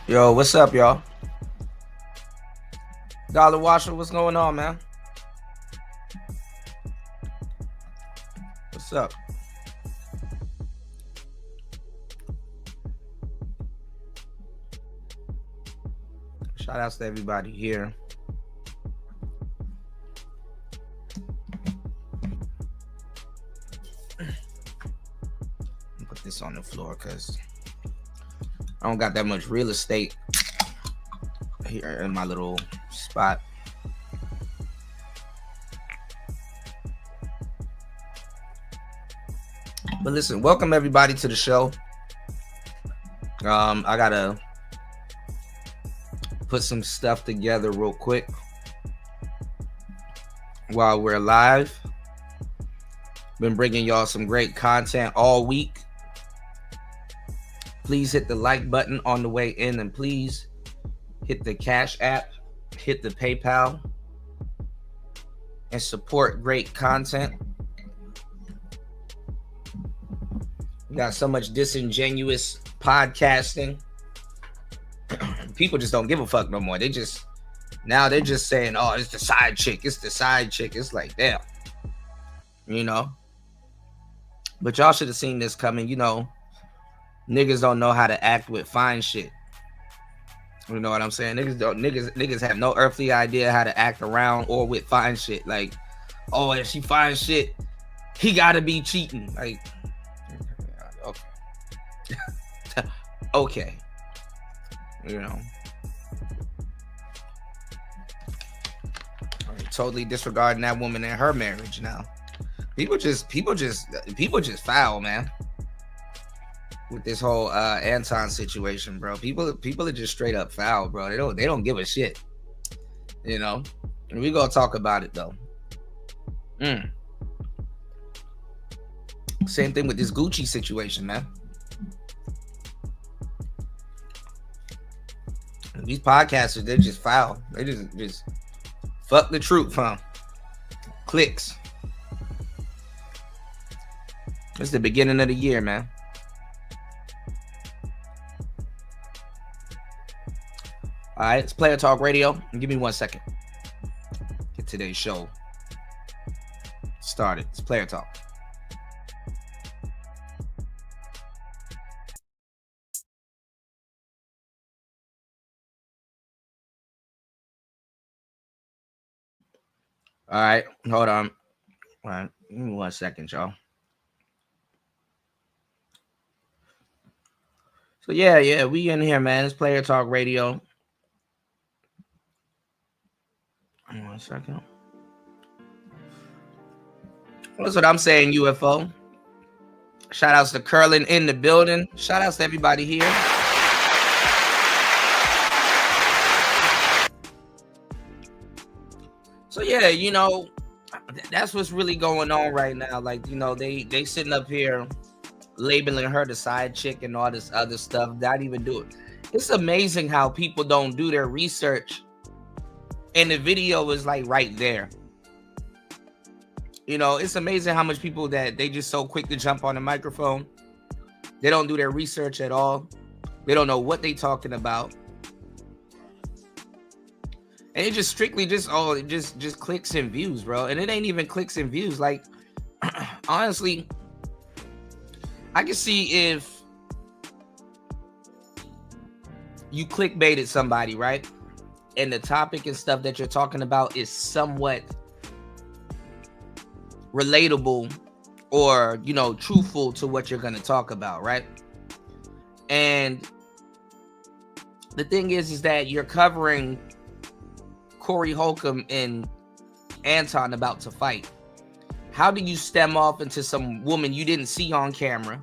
Yo, what's up, y'all? Dollar Washer, what's going on, man? What's up? Shout outs to everybody here. Put this on the floor because I don't got that much real estate here in my little spot. But listen, welcome everybody to the show. I gotta put some stuff together real quick while we're live. Been bringing y'all some great content all week. Please hit the like button on the way in, and please hit the Cash App, hit the PayPal, and support great content. We got so much disingenuous podcasting. People just don't give a fuck no more. They're just saying, oh, it's the side chick. It's the side chick. It's like, damn. You know? But y'all should have seen this coming. You know, niggas don't know how to act with fine shit. You know what I'm saying? Niggas have no earthly idea how to act around or with fine shit. Like, oh, if she fine shit, he gotta be cheating. Like, okay. Okay. You know. Totally disregarding that woman and her marriage now. People just foul, man. With this whole Anton situation, bro. People are just straight up foul, bro. They don't give a shit. You know? And we gonna talk about it though. Same thing with this Gucci situation, man. These podcasters, they're just foul. They just fuck the truth, huh? Clicks. It's the beginning of the year, man. All right, it's Player Talk Radio. Give me 1 second. Get today's show started. It's Player Talk. All right, hold on. All right, give me 1 second, y'all. So yeah, we in here, man. It's Player Talk Radio. 1 second. That's what I'm saying, UFO. Shout outs to Curlin in the building. Shout outs to everybody here. So yeah, you know, that's what's really going on right now. Like, you know, they sitting up here labeling her the side chick and all this other stuff. Not even do it. It's amazing how people don't do their research, and the video is like right there. You know, it's amazing how much people that they just so quick to jump on the microphone. They don't do their research at all. They don't know what they talking about. And it just strictly just clicks and views, bro. And it ain't even clicks and views. Like, honestly, I can see if you clickbaited somebody, right? And the topic and stuff that you're talking about is somewhat relatable or, you know, truthful to what you're going to talk about, right? And the thing is that you're covering Corey Holcomb and Anton about to fight. How do you stem off into some woman you didn't see on camera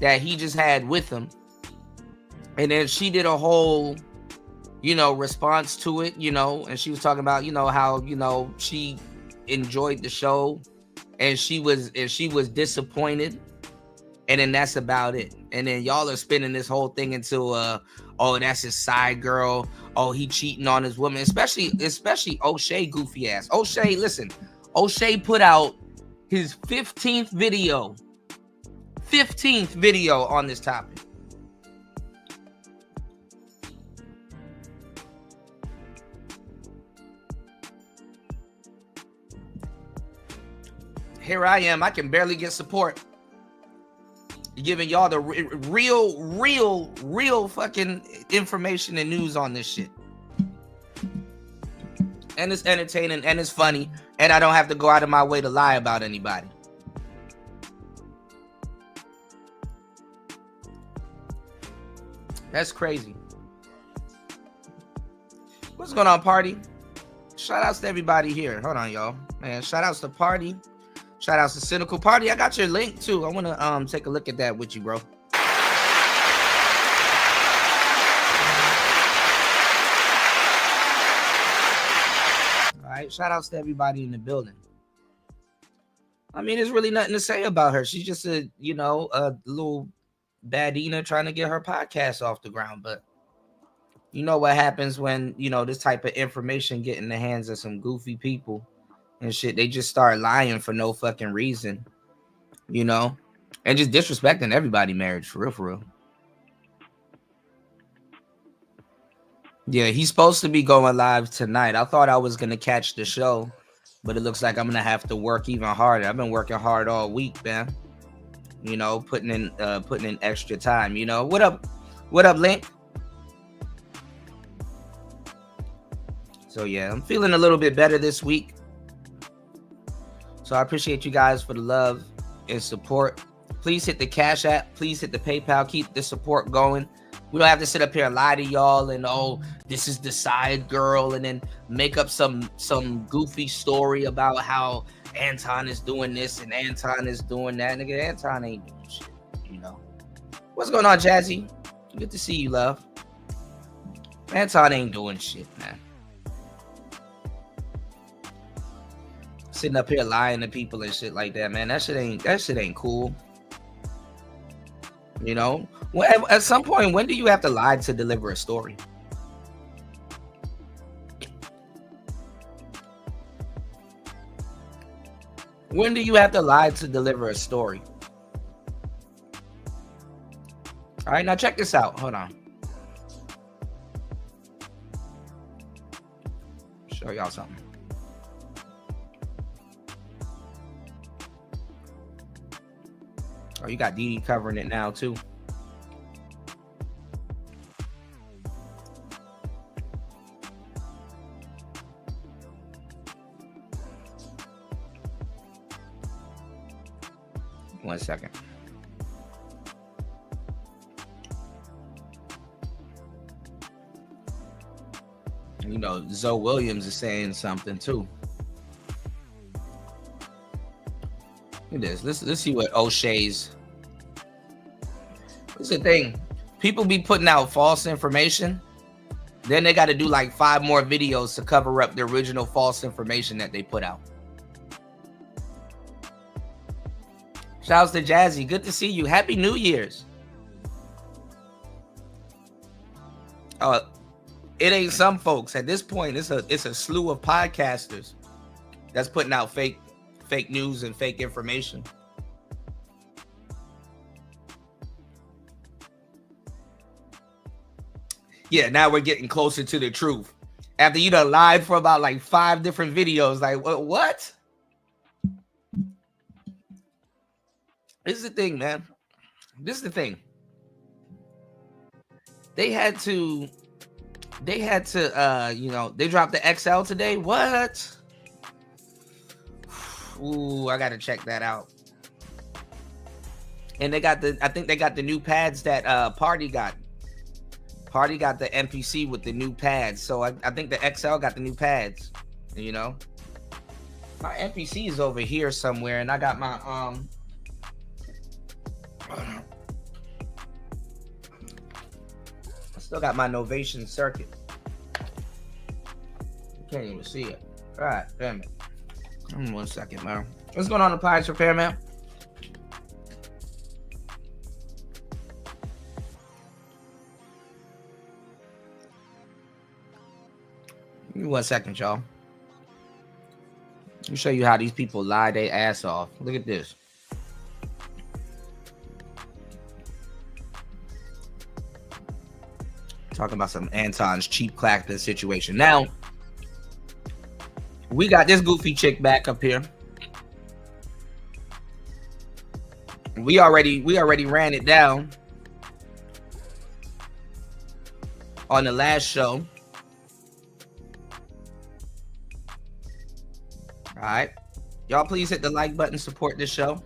that he just had with him, and then she did a whole, you know, response to it, you know, and she was talking about, you know, how, you know, she enjoyed the show and she was disappointed, and then that's about it. And then y'all are spinning this whole thing into oh, that's his side girl. Oh, he cheating on his woman, especially O'Shea goofy ass. O'Shea, listen, O'Shea put out his 15th video 15th video on this topic. Here I am. I can barely get support. Giving y'all the real fucking information and news on this shit. And it's entertaining and it's funny. And I don't have to go out of my way to lie about anybody. That's crazy. What's going on, party? Shout outs to everybody here. Hold on, y'all. Man, shout outs to party. Shout outs to Cynical Party. I got your link too. I want to take a look at that with you, bro. All right, shout outs to everybody in the building. I mean, there's really nothing to say about her. She's just a, you know, a little badina trying to get her podcast off the ground. But you know what happens when, you know, this type of information get in the hands of some goofy people and shit. They just start lying for no fucking reason, you know, and just disrespecting everybody marriage, for real. Yeah, he's supposed to be going live tonight. I thought I was going to catch the show, but it looks like I'm going to have to work even harder. I've been working hard all week, man. You know, putting in extra time, you know. What up, Link? So yeah, I'm feeling a little bit better this week. So I appreciate you guys for the love and support. Please hit the Cash App. Please hit the PayPal. Keep the support going. We don't have to sit up here and lie to y'all and, oh, this is the side girl, and then make up some goofy story about how Anton is doing this and Anton is doing that. Nigga, Anton ain't doing shit, you know. What's going on, Jazzy? Good to see you, love. Anton ain't doing shit, man. Sitting up here lying to people and shit like that, man. That shit ain't cool. You know, at some point, when do you have to lie to deliver a story? When do you have to lie to deliver a story? All right, now check this out. Hold on. Show y'all something. Oh, you got Dee Dee covering it now, too. One second. You know, Zoe Williams is saying something, too. Look at this. Let's see what O'Shea's. This is the thing. People be putting out false information. Then they got to do like 5 more videos to cover up the original false information that they put out. Shouts to Jazzy. Good to see you. Happy New Year's. It ain't some folks. At this point, it's a slew of podcasters that's putting out fake news and fake information. Yeah, now we're getting closer to the truth. After you done lied for about like 5 different videos, like what? This is the thing, man. This is the thing. They had to, you know, they dropped the XL today. What? Ooh, I gotta check that out. And they got I think they got the new pads that Party got. Party got the MPC with the new pads. So I think the XL got the new pads. You know? My MPC is over here somewhere, and I got my I still got my Novation circuit. You can't even see it. All right, damn it. 1 second, man. What's going on, Appliance Repair, man? Give me 1 second, y'all. Let me show you how these people lie their ass off. Look at this. Talking about some Anton's cheap clapping situation. Now, we got this goofy chick back up here. We already ran it down on the last show. All right. Y'all please hit the like button, support this show.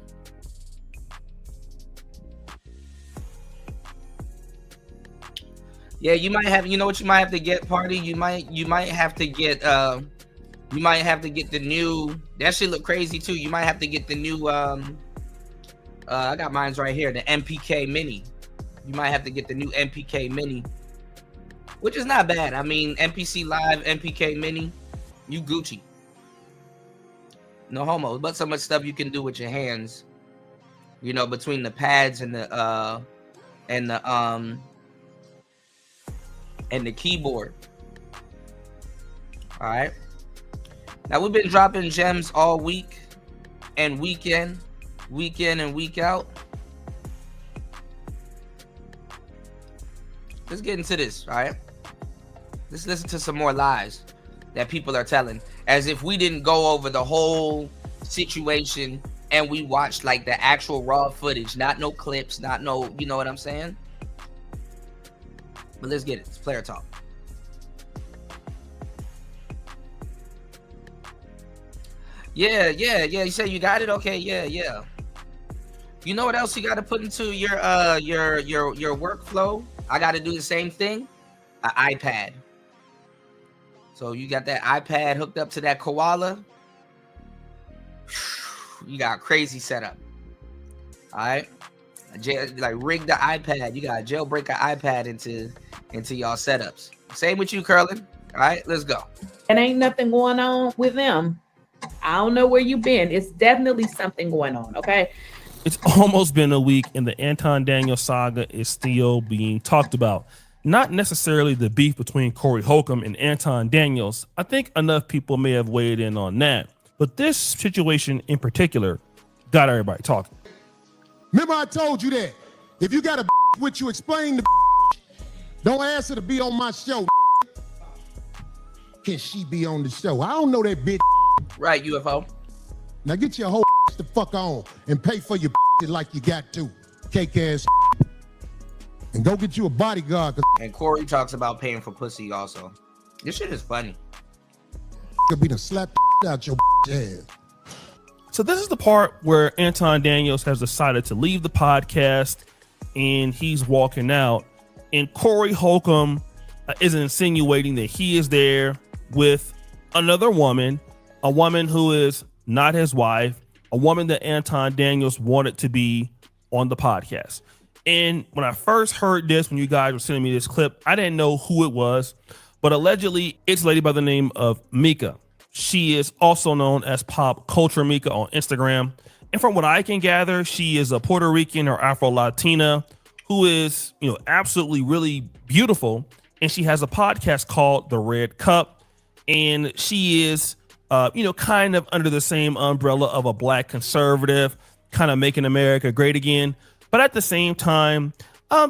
Yeah, you might have, you know what you might have to get, party? You might have to get the new, that shit look crazy too. You might have to get the new I got mine's right here, the MPK Mini. You might have to get the new MPK Mini, which is not bad. I mean, MPC Live, MPK Mini, you Gucci. No homo, but so much stuff you can do with your hands, you know, between the pads and the keyboard. All right. Now we've been dropping gems all week and weekend and week out. Let's get into this, all right? Let's listen to some more lies that people are telling, as if we didn't go over the whole situation and we watched like the actual raw footage, not no clips, not no, you know what I'm saying? But let's get it. It's player talk. Yeah. You say you got it? Okay, yeah. You know what else you got to put into your workflow? I got to do the same thing. An iPad. So you got that iPad hooked up to that koala. You got a crazy setup. All right. Like rig the iPad. You got to jailbreak an iPad into y'all setups. Same with you, Curlin. All right, let's go. And ain't nothing going on with them. I don't know where you've been. It's definitely something going on, okay? It's almost been a week and the Anton Daniels saga is still being talked about. Not necessarily the beef between Corey Holcomb and Anton Daniels. I think enough people may have weighed in on that. But this situation in particular got everybody talking. Remember I told you that. If you got a with you, explain the don't ask her to be on my show. Can she be on the show? I don't know that bitch. Right, UFO. Now get your whole the fuck on and pay for your like you got to. Cake ass. And go get you a bodyguard. And Corey talks about paying for pussy also. This shit is funny. Could be the slap out your ass. So this is the part where Anton Daniels has decided to leave the podcast and he's walking out. And Corey Holcomb is insinuating that he is there with another woman, a woman who is not his wife, a woman that Anton Daniels wanted to be on the podcast. And when I first heard this, when you guys were sending me this clip, I didn't know who it was, but allegedly it's a lady by the name of Mika. She is also known as Pop Culture Mika on Instagram. And from what I can gather, she is a Puerto Rican or Afro-Latina who is, you know, absolutely really beautiful. And she has a podcast called The Red Cup. And she is, you know, kind of under the same umbrella of a black conservative, kind of making America great again. But at the same time,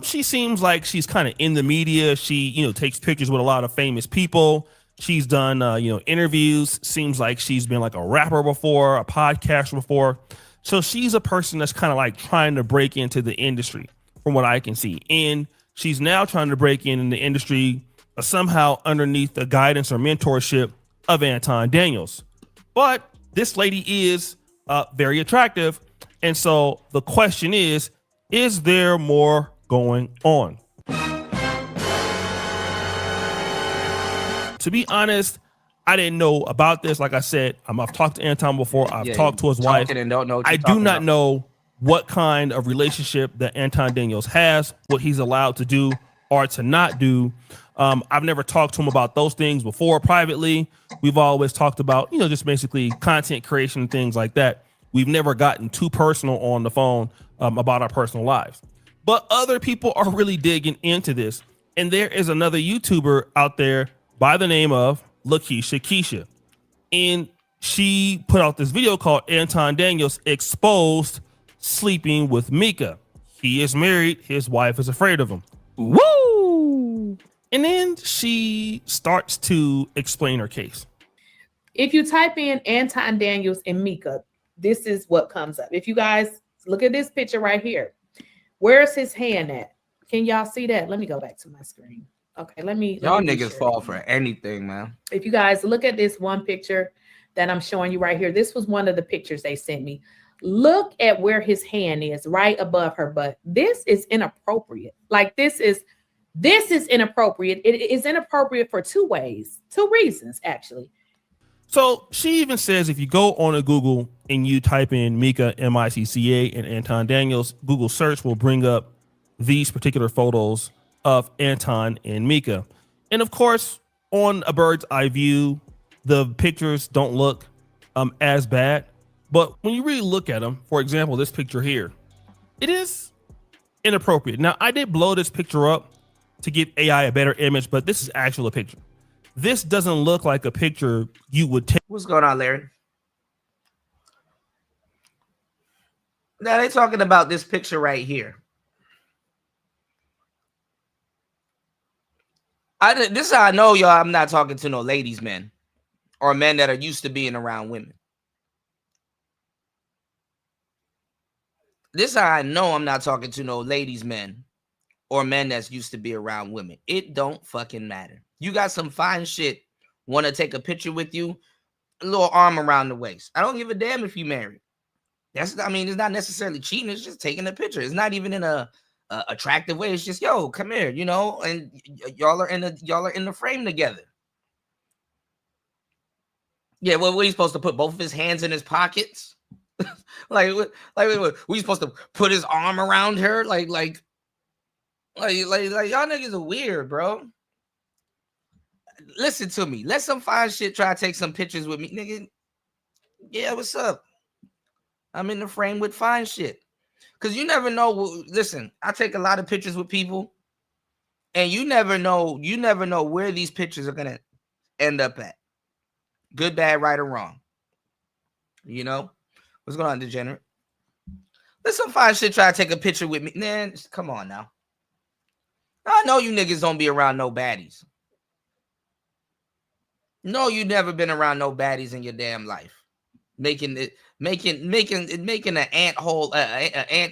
she seems like she's kind of in the media. She, you know, takes pictures with a lot of famous people. She's done, you know, interviews. Seems like she's been like a rapper before, a podcaster before. So she's a person that's kind of like trying to break into the industry from what I can see. And she's now trying to break in the industry somehow underneath the guidance or mentorship of Anton Daniels. But this lady is very attractive. And so the question is there more going on? To be honest, I didn't know about this. Like I said, I've talked to Anton before. I've talked to his wife. And don't know I do not know what kind of relationship that Anton Daniels has, what he's allowed to do or to not do. I've never talked to him about those things before privately. We've always talked about, you know, just basically content creation and things like that. We've never gotten too personal on the phone about our personal lives. But other people are really digging into this. And there is another YouTuber out there by the name of Lakeisha Keisha. And she put out this video called Anton Daniels Exposed Sleeping with Mika. He is married. His wife is afraid of him. Woo! And then she starts to explain her case. If you type in Anton Daniels and Mika, this is what comes up. If you guys look at this picture right here, where's his hand at? Can y'all see that? Let me go back to my screen. Okay, let me. Y'all niggas fall for anything, man. If you guys look at this one picture that I'm showing you right here, this was one of the pictures they sent me. Look at where his hand is, right above her butt. This is inappropriate. Like this is inappropriate. It is inappropriate for two reasons, actually. So she even says if you go on a Google and you type in Mika, M-I-C-C-A, and Anton Daniels, Google search will bring up these particular photos of Anton and Mika. And of course, on a bird's eye view, the pictures don't look as bad. But when you really look at them, for example, this picture here, it is inappropriate. Now, I did blow this picture up to give AI a better image, but this is actually a picture. This doesn't look like a picture you would take. What's going on, Larry? Now they're talking about this picture right here. This is how I know, y'all, I'm not talking to no ladies men or men that are used to being around women. This is how I know I'm not talking to no ladies men or men that's used to be around women. It don't fucking matter. You got some fine shit, want to take a picture with you, a little arm around the waist. I don't give a damn if you married. It's not necessarily cheating. It's just taking a picture. It's not even in a attractive way. It's just, yo, come here, and y'all are in the frame together. Yeah, well, what are you supposed to put both of his hands in his pockets? like we supposed to put his arm around her? Like y'all niggas are weird, bro. Listen to me. Let some fine shit try to take some pictures with me, nigga. Yeah, what's up? I'm in the frame with fine shit. Because you never know. Listen, I take a lot of pictures with people, and you never know where these pictures are gonna end up at. Good, bad, right, or wrong. What's going on, degenerate? Let some fine shit try to take a picture with me. Man, come on now. I know you niggas don't be around no baddies. No, you never been around no baddies in your damn life. Making an ant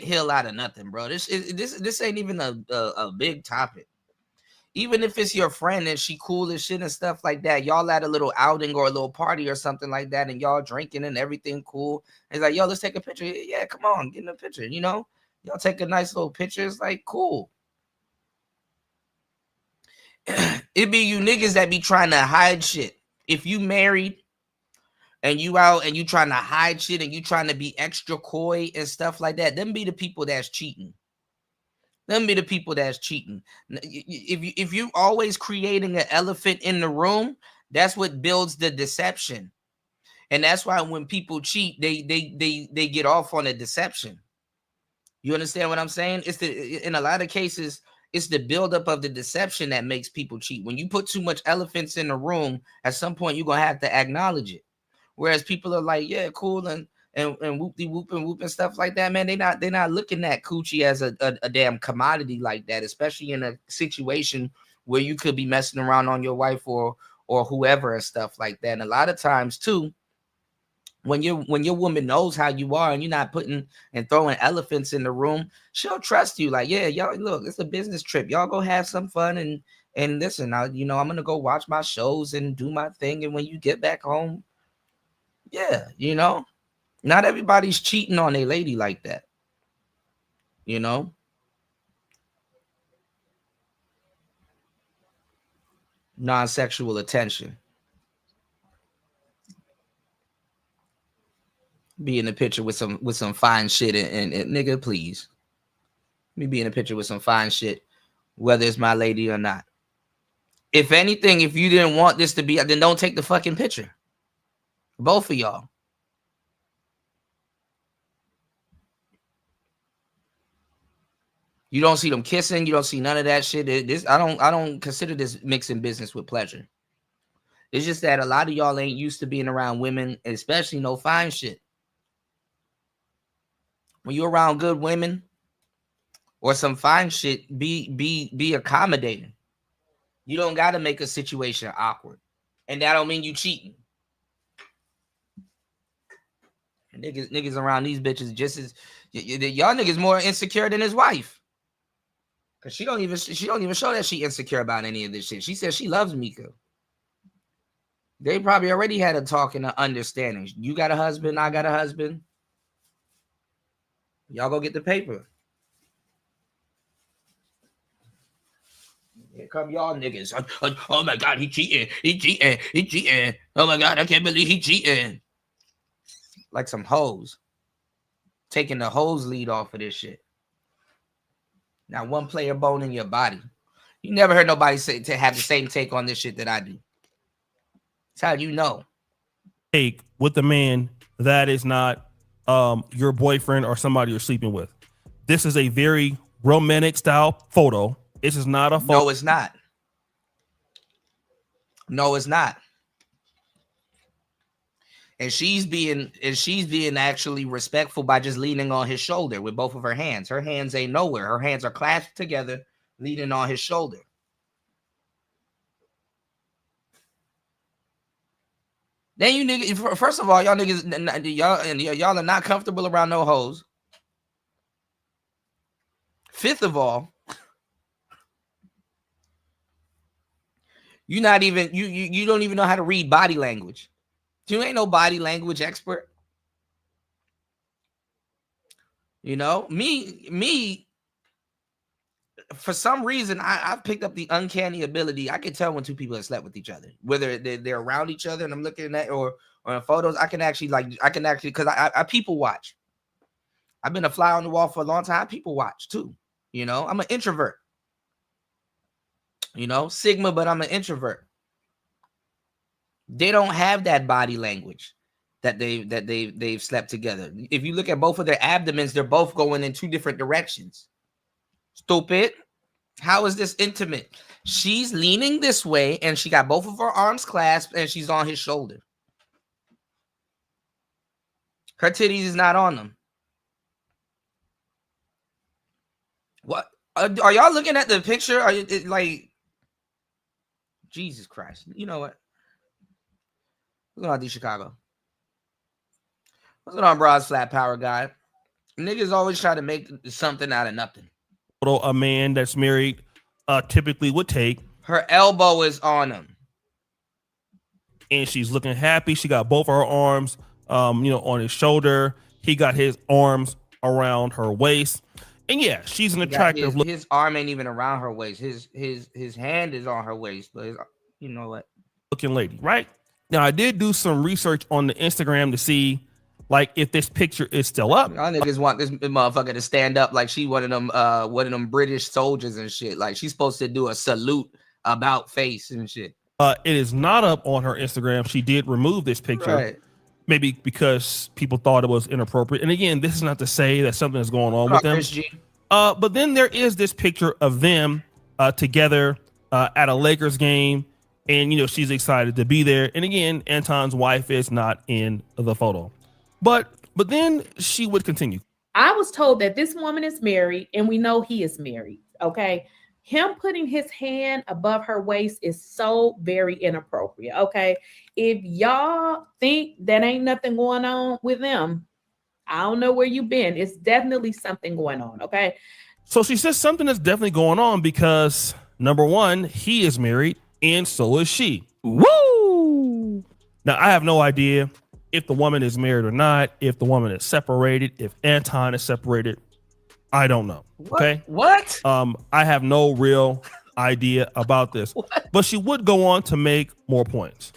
hill out of nothing, bro. This ain't even a big topic. Even if it's your friend and she cool as shit and stuff like that, y'all at a little outing or a little party or something like that, and y'all drinking and everything cool. It's like, yo, let's take a picture. Yeah, come on, get in a picture. Y'all take a nice little picture. It's like, cool. It be you niggas that be trying to hide shit. If you married and you out and you trying to hide shit and you trying to be extra coy and stuff like that, them be the people that's cheating. If you always creating an elephant in the room, that's what builds the deception. And that's why when people cheat, they get off on a deception. You understand what I'm saying? In a lot of cases, it's the buildup of the deception that makes people cheat. When you put too much elephants in the room, at some point you're gonna have to acknowledge it. Whereas people are like, yeah, cool, and whoop and stuff like that, man. They're not looking at coochie as a damn commodity like that, especially in a situation where you could be messing around on your wife or whoever and stuff like that. And a lot of times too, when your woman knows how you are and you're not putting and throwing elephants in the room, she'll trust you. Like, yeah, y'all, look, it's a business trip. Y'all go have some fun and listen. I'm gonna go watch my shows and do my thing. And when you get back home, yeah, not everybody's cheating on a lady like that. Non-sexual attention. Be in the picture with some fine shit and nigga, please. Me be in a picture with some fine shit, whether it's my lady or not. If anything, if you didn't want this to be, then don't take the fucking picture. Both of y'all. You don't see them kissing. You don't see none of that shit. I don't consider this mixing business with pleasure. It's just that a lot of y'all ain't used to being around women, especially no fine shit. When you're around good women or some fine shit, be accommodating. You don't got to make a situation awkward. And that don't mean you cheating. Niggas around these bitches just as y'all niggas more insecure than his wife. Cause she don't even show that she insecure about any of this shit. She says she loves Mika. They probably already had a talk and an understanding. You got a husband, I got a husband. Y'all go get the paper. Here come y'all niggas. Oh my God, he cheating. He cheating. He cheating. Oh my God, I can't believe he cheating. Like some hoes. Taking the hose lead off of this shit. Now, one player bone in your body. You never heard nobody say to have the same take on this shit that I do. That's how you know. Take with the man that is not your boyfriend or somebody you're sleeping with. This is a very romantic style photo. This is not a photo. No, it's not. No, it's not. And she's being actually respectful by just leaning on his shoulder with both of her hands. Her hands ain't nowhere. Her hands are clasped together, leaning on his shoulder. Then you niggas, first of all, y'all niggas, y'all are not comfortable around no hoes. Fifth of all, you don't even know how to read body language. You ain't no body language expert. You know, me, for some reason, I've picked up the uncanny ability. I can tell when two people have slept with each other, whether they're around each other and I'm looking at or in photos. I can actually because I people watch. I've been a fly on the wall for a long time. I people watch too. You know, I'm an introvert. You know, Sigma, but I'm an introvert. They don't have that body language that they've slept together. If you look at both of their abdomens, they're both going in two different directions. Stupid. How is this intimate? She's leaning this way and she got both of her arms clasped and she's on his shoulder. Her titties is not on them. What? Are y'all looking at the picture? Are you like, Jesus Christ? You know what? What's going on, D Chicago? What's going on, Brod's Flat Power guy? Niggas always try to make something out of nothing. A man that's married typically would take. Her elbow is on him. And she's looking happy. She got both of her arms on his shoulder. He got his arms around her waist. And yeah, she's an attractive look. His arm ain't even around her waist. His hand is on her waist, but you know what? Looking lady, right? Now I did do some research on the Instagram to see like if this picture is still up. Y'all niggas want this motherfucker to stand up like she one of them British soldiers and shit. Like she's supposed to do a salute about face and shit. It is not up on her Instagram. She did remove this picture. Right. Maybe because people thought it was inappropriate. And again, this is not to say that something is going on with them. But then there is this picture of them together at a Lakers game. And, she's excited to be there. And again, Anton's wife is not in the photo. But then she would continue. I was told that this woman is married and we know he is married. Okay. Him putting his hand above her waist is so very inappropriate. Okay. If y'all think that ain't nothing going on with them, I don't know where you've been. It's definitely something going on. Okay. So she says something that's definitely going on because number one, he is married and so is she. Woo! Now I have no idea if the woman is married or not, if the woman is separated, if Anton is separated. I don't know. Okay. What? I have no real idea about this. What? But she would go on to make more points.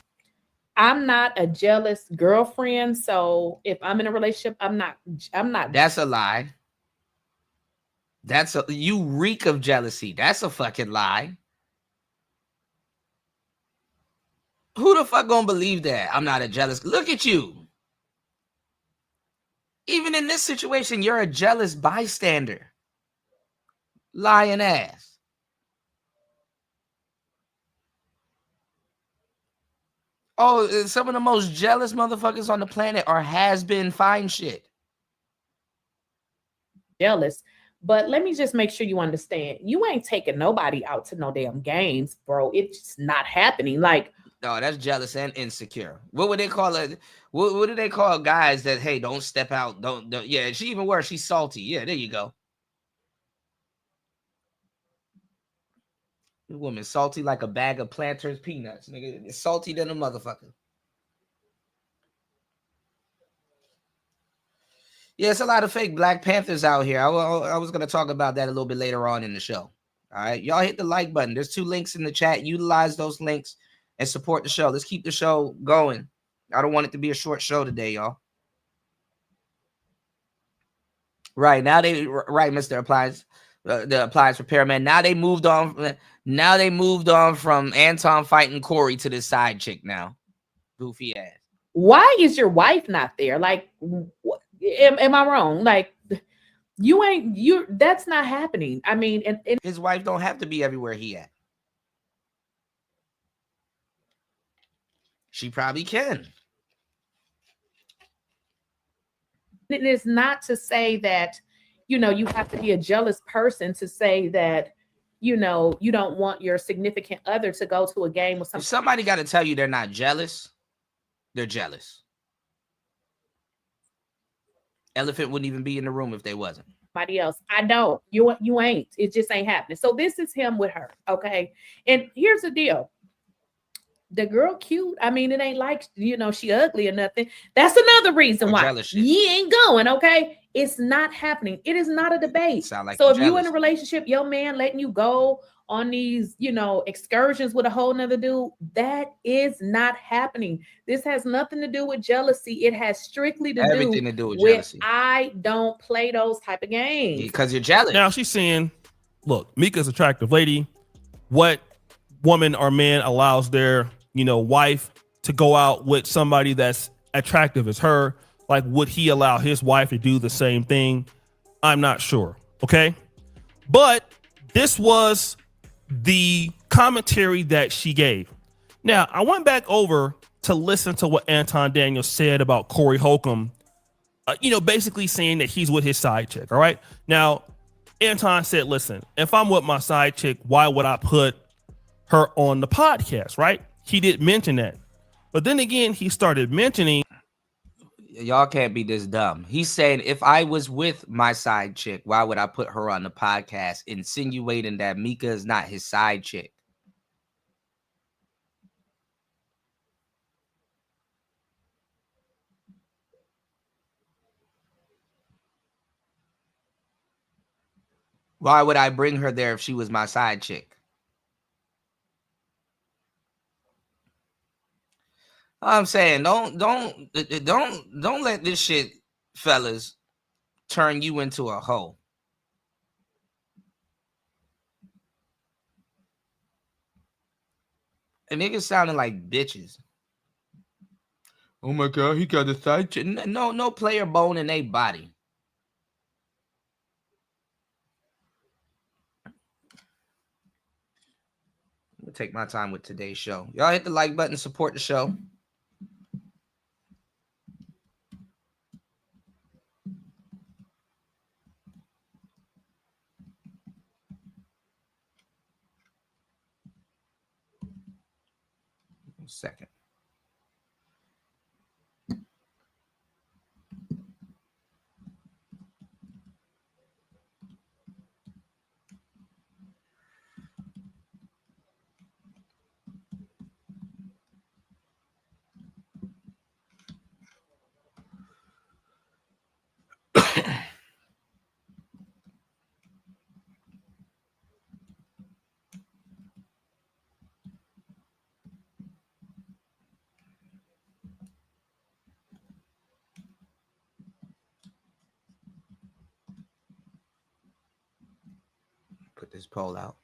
I'm not a jealous girlfriend, so if I'm in a relationship, I'm not. That's a lie. You reek of jealousy. That's a fucking lie. Who the fuck gonna believe that? I'm not a jealous. Look at you. Even in this situation, you're a jealous bystander. Lying ass. Oh, some of the most jealous motherfuckers on the planet are has-been fine shit. Jealous, But let me just make sure you understand. You ain't taking nobody out to no damn games, bro. It's not happening. Like, no, that's jealous and insecure. What would they call it? What do they call guys that, hey, don't step out? Don't. Yeah, she even worse. She's salty. Yeah, there you go. The woman salty like a bag of Planters peanuts. Nigga, it's salty than a motherfucker. Yeah, it's a lot of fake Black Panthers out here. I was going to talk about that a little bit later on in the show. All right. Y'all hit the like button. There's 2 links in the chat. Utilize those links and support the show. Let's keep the show going. I don't want it to be a short show today, y'all. Right. Now right, Mr. Appliance, the appliance repairman. Now they moved on. Now they moved on from Anton fighting Corey to this side chick now. Goofy ass. why is your wife not there? Like, am I wrong? Like, that's not happening. I mean, and His wife don't have to be everywhere he at. She probably can. it is not to say that, you have to be a jealous person to say that, you don't want your significant other to go to a game with If somebody got to tell you they're not jealous, they're jealous. Elephant wouldn't even be in the room if they wasn't. somebody else. I don't. You ain't. It just ain't happening. So this is him with her. Okay. And here's the deal. The girl cute. I mean, it ain't like, she ugly or nothing. That's another reason why you ain't going. Okay. It's not happening. It is not a debate. Sound like so if jealous. you in a relationship, your man letting you go on these, excursions with a whole nother dude, that is not happening. This has nothing to do with jealousy. It has strictly to everything do to do with jealousy. jealousy. I don't play those type of games. Because you're jealous. Now she's saying, look, Mika's an attractive lady. What woman or man allows their, wife to go out with somebody that's attractive as her? Like, would he allow his wife to do the same thing? I'm not sure. Okay. But this was the commentary that she gave. Now, I went back over to listen to what Anton Daniels said about Corey Holcomb, basically saying that he's with his side chick. All right. Now, Anton said, listen, if I'm with my side chick, why would I put her on the podcast? Right. He didn't mention that. But then again, he started mentioning. Y'all can't be this dumb. He's saying, if I was with my side chick, why would I put her on the podcast? Insinuating that Mika is not his side chick. Why would I bring her there if she was my side chick? I'm saying, don't let this shit, fellas, turn you into a hoe. And niggas sounding like bitches. Oh my God, he got a side chick. No player bone in their body. I'm gonna take my time with today's show. Y'all hit the like button, support the show. Second. Put this poll out.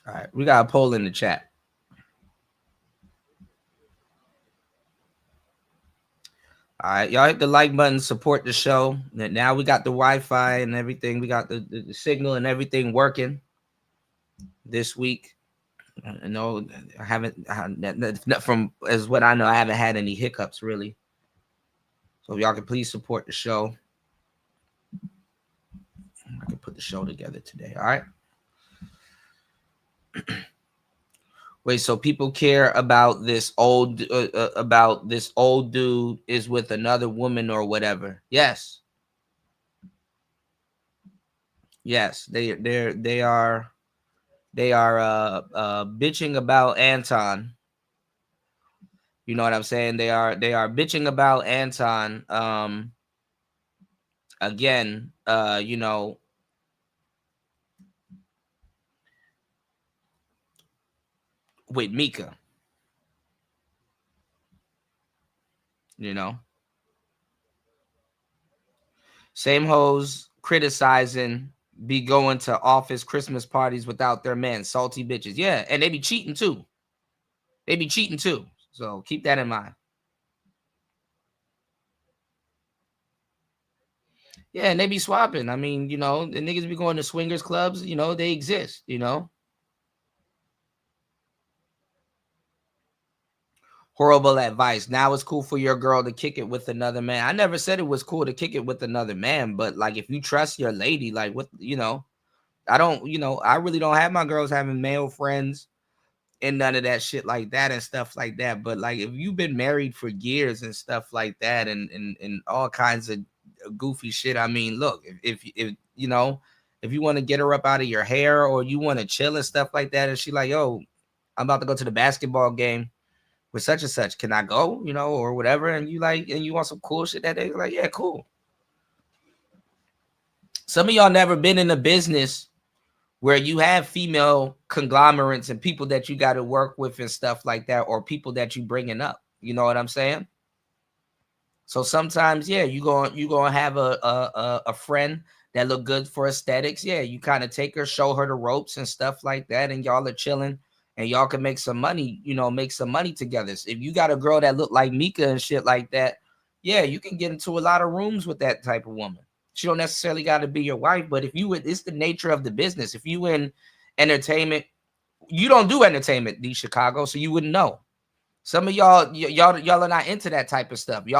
All right, we got a poll in the chat. All right, y'all hit the like button, support the show. Now we got the Wi-Fi and everything. We got the signal and everything working this week. I know I haven't, from as what I know, I haven't had any hiccups really. So if y'all can please support the show. I can put the show together today. All right. Wait, so people care about this old dude is with another woman or whatever? Yes. Yes, they are bitching about Anton. You know what I'm saying? They are bitching about Anton. Again, you know, with Mika. You know, same hoes criticizing be going to office Christmas parties without their men, salty bitches. Yeah, and they be cheating too. So keep that in mind. Yeah, and they be swapping. I mean, you know, the niggas be going to swingers clubs. You know, they exist. You know. Horrible advice. Now it's cool for your girl to kick it with another man. I never said it was cool to kick it with another man, but like if you trust your lady, like what, you know, I don't, you know, I really don't have my girls having male friends and none of that shit like that and stuff like that. But like if you've been married for years and stuff like that and all kinds of goofy shit, I mean, look, if you know, if you want to get her up out of your hair or you want to chill and stuff like that, and she like, yo, I'm about to go to the basketball game with such and such, can I go, you know, or whatever, and you like, and you want some cool shit that day, like, yeah, cool. Some of y'all never been in a business where you have female conglomerates and people that you got to work with and stuff like that, or people that you bringing up, you know what I'm saying? So sometimes, yeah, you gonna have a friend that look good for aesthetics. Yeah, you kind of take her, show her the ropes and stuff like that, and y'all are chilling. And y'all can make some money, you know, make some money together. So if you got a girl that look like Mika and shit like that, yeah, you can get into a lot of rooms with that type of woman. She don't necessarily got to be your wife, but if you would, it's the nature of the business. If you in entertainment, you don't do entertainment, these Chicago, so you wouldn't know. Some of y'all are not into that type of stuff. Half of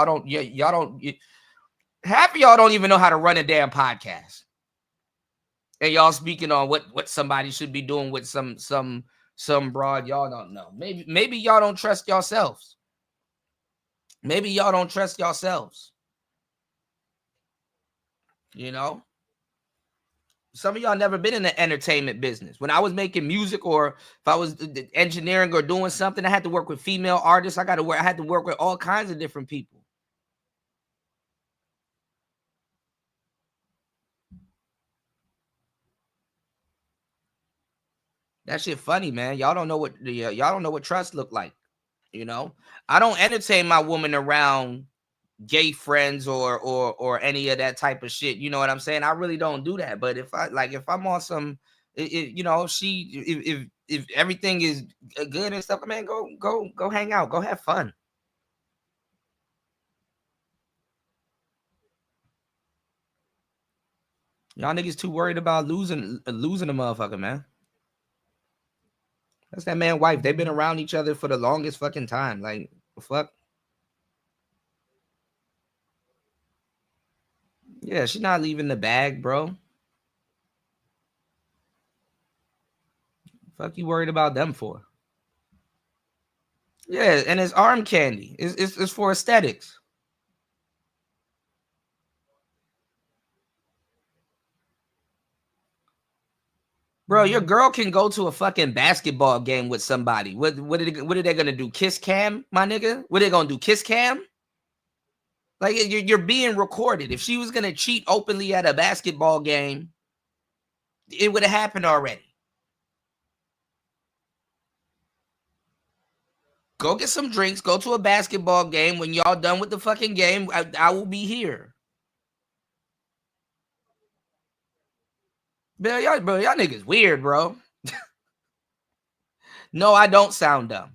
y'all don't even know how to run a damn podcast. And y'all speaking on what somebody should be doing with some broad y'all don't know. Maybe y'all don't trust yourselves. Maybe y'all don't trust yourselves. You know? Some of y'all never been in the entertainment business. When I was making music or if I was engineering or doing something, I had to work with female artists. I had to work with all kinds of different people. That shit funny, man. Y'all don't know what trust look like. You know, I don't entertain my woman around gay friends or any of that type of shit. You know what I'm saying? I really don't do that. But if I'm on some, you know, if everything is good and stuff, man, go hang out, go have fun. Y'all niggas too worried about losing a motherfucker, man. That's that man wife. They've been around each other for the longest fucking time. Like, fuck. Yeah, she's not leaving the bag, bro. Fuck you worried about them for? Yeah, and it's arm candy. It's for aesthetics. Bro, your girl can go to a fucking basketball game with somebody. What are they gonna do? Kiss cam, my nigga? What are they gonna do? Kiss cam? Like you're being recorded. If she was gonna cheat openly at a basketball game, it would have happened already. Go get some drinks. Go to a basketball game. When y'all done with the fucking game, I will be here. Bro, y'all niggas weird, bro. No, I don't sound dumb.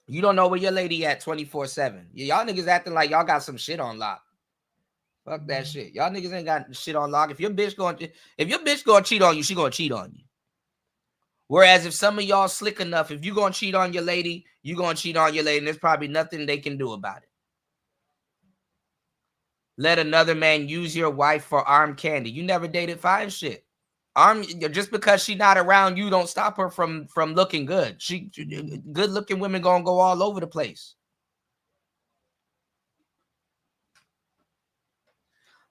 You don't know where your lady at 24/7. Y'all niggas acting like y'all got some shit on lock. Fuck that shit. Y'all niggas ain't got shit on lock. If your bitch gonna cheat on you, she gonna cheat on you. Whereas if some of y'all slick enough, if you gonna cheat on your lady, you gonna cheat on your lady, and there's probably nothing they can do about it. Let another man use your wife for arm candy. You never dated fine shit. Just because she not around you, don't stop her from looking good. Good looking women gonna go all over the place.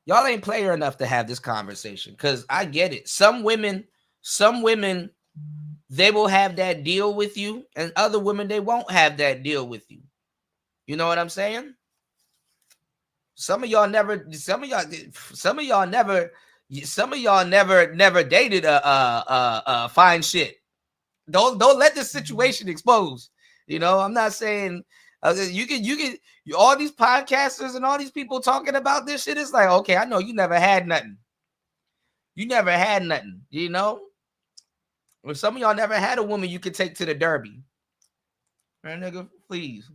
Y'all ain't player enough to have this conversation, because I get it. Some women, they will have that deal with you, and other women, they won't have that deal with you. You know what I'm saying? Some of y'all never dated a fine shit. Don't let this situation expose. You know, I'm not saying you can all these podcasters and all these people talking about this shit. It's like, okay, I know you never had nothing. You know, or some of y'all never had a woman you could take to the Derby. Man, nigga, please.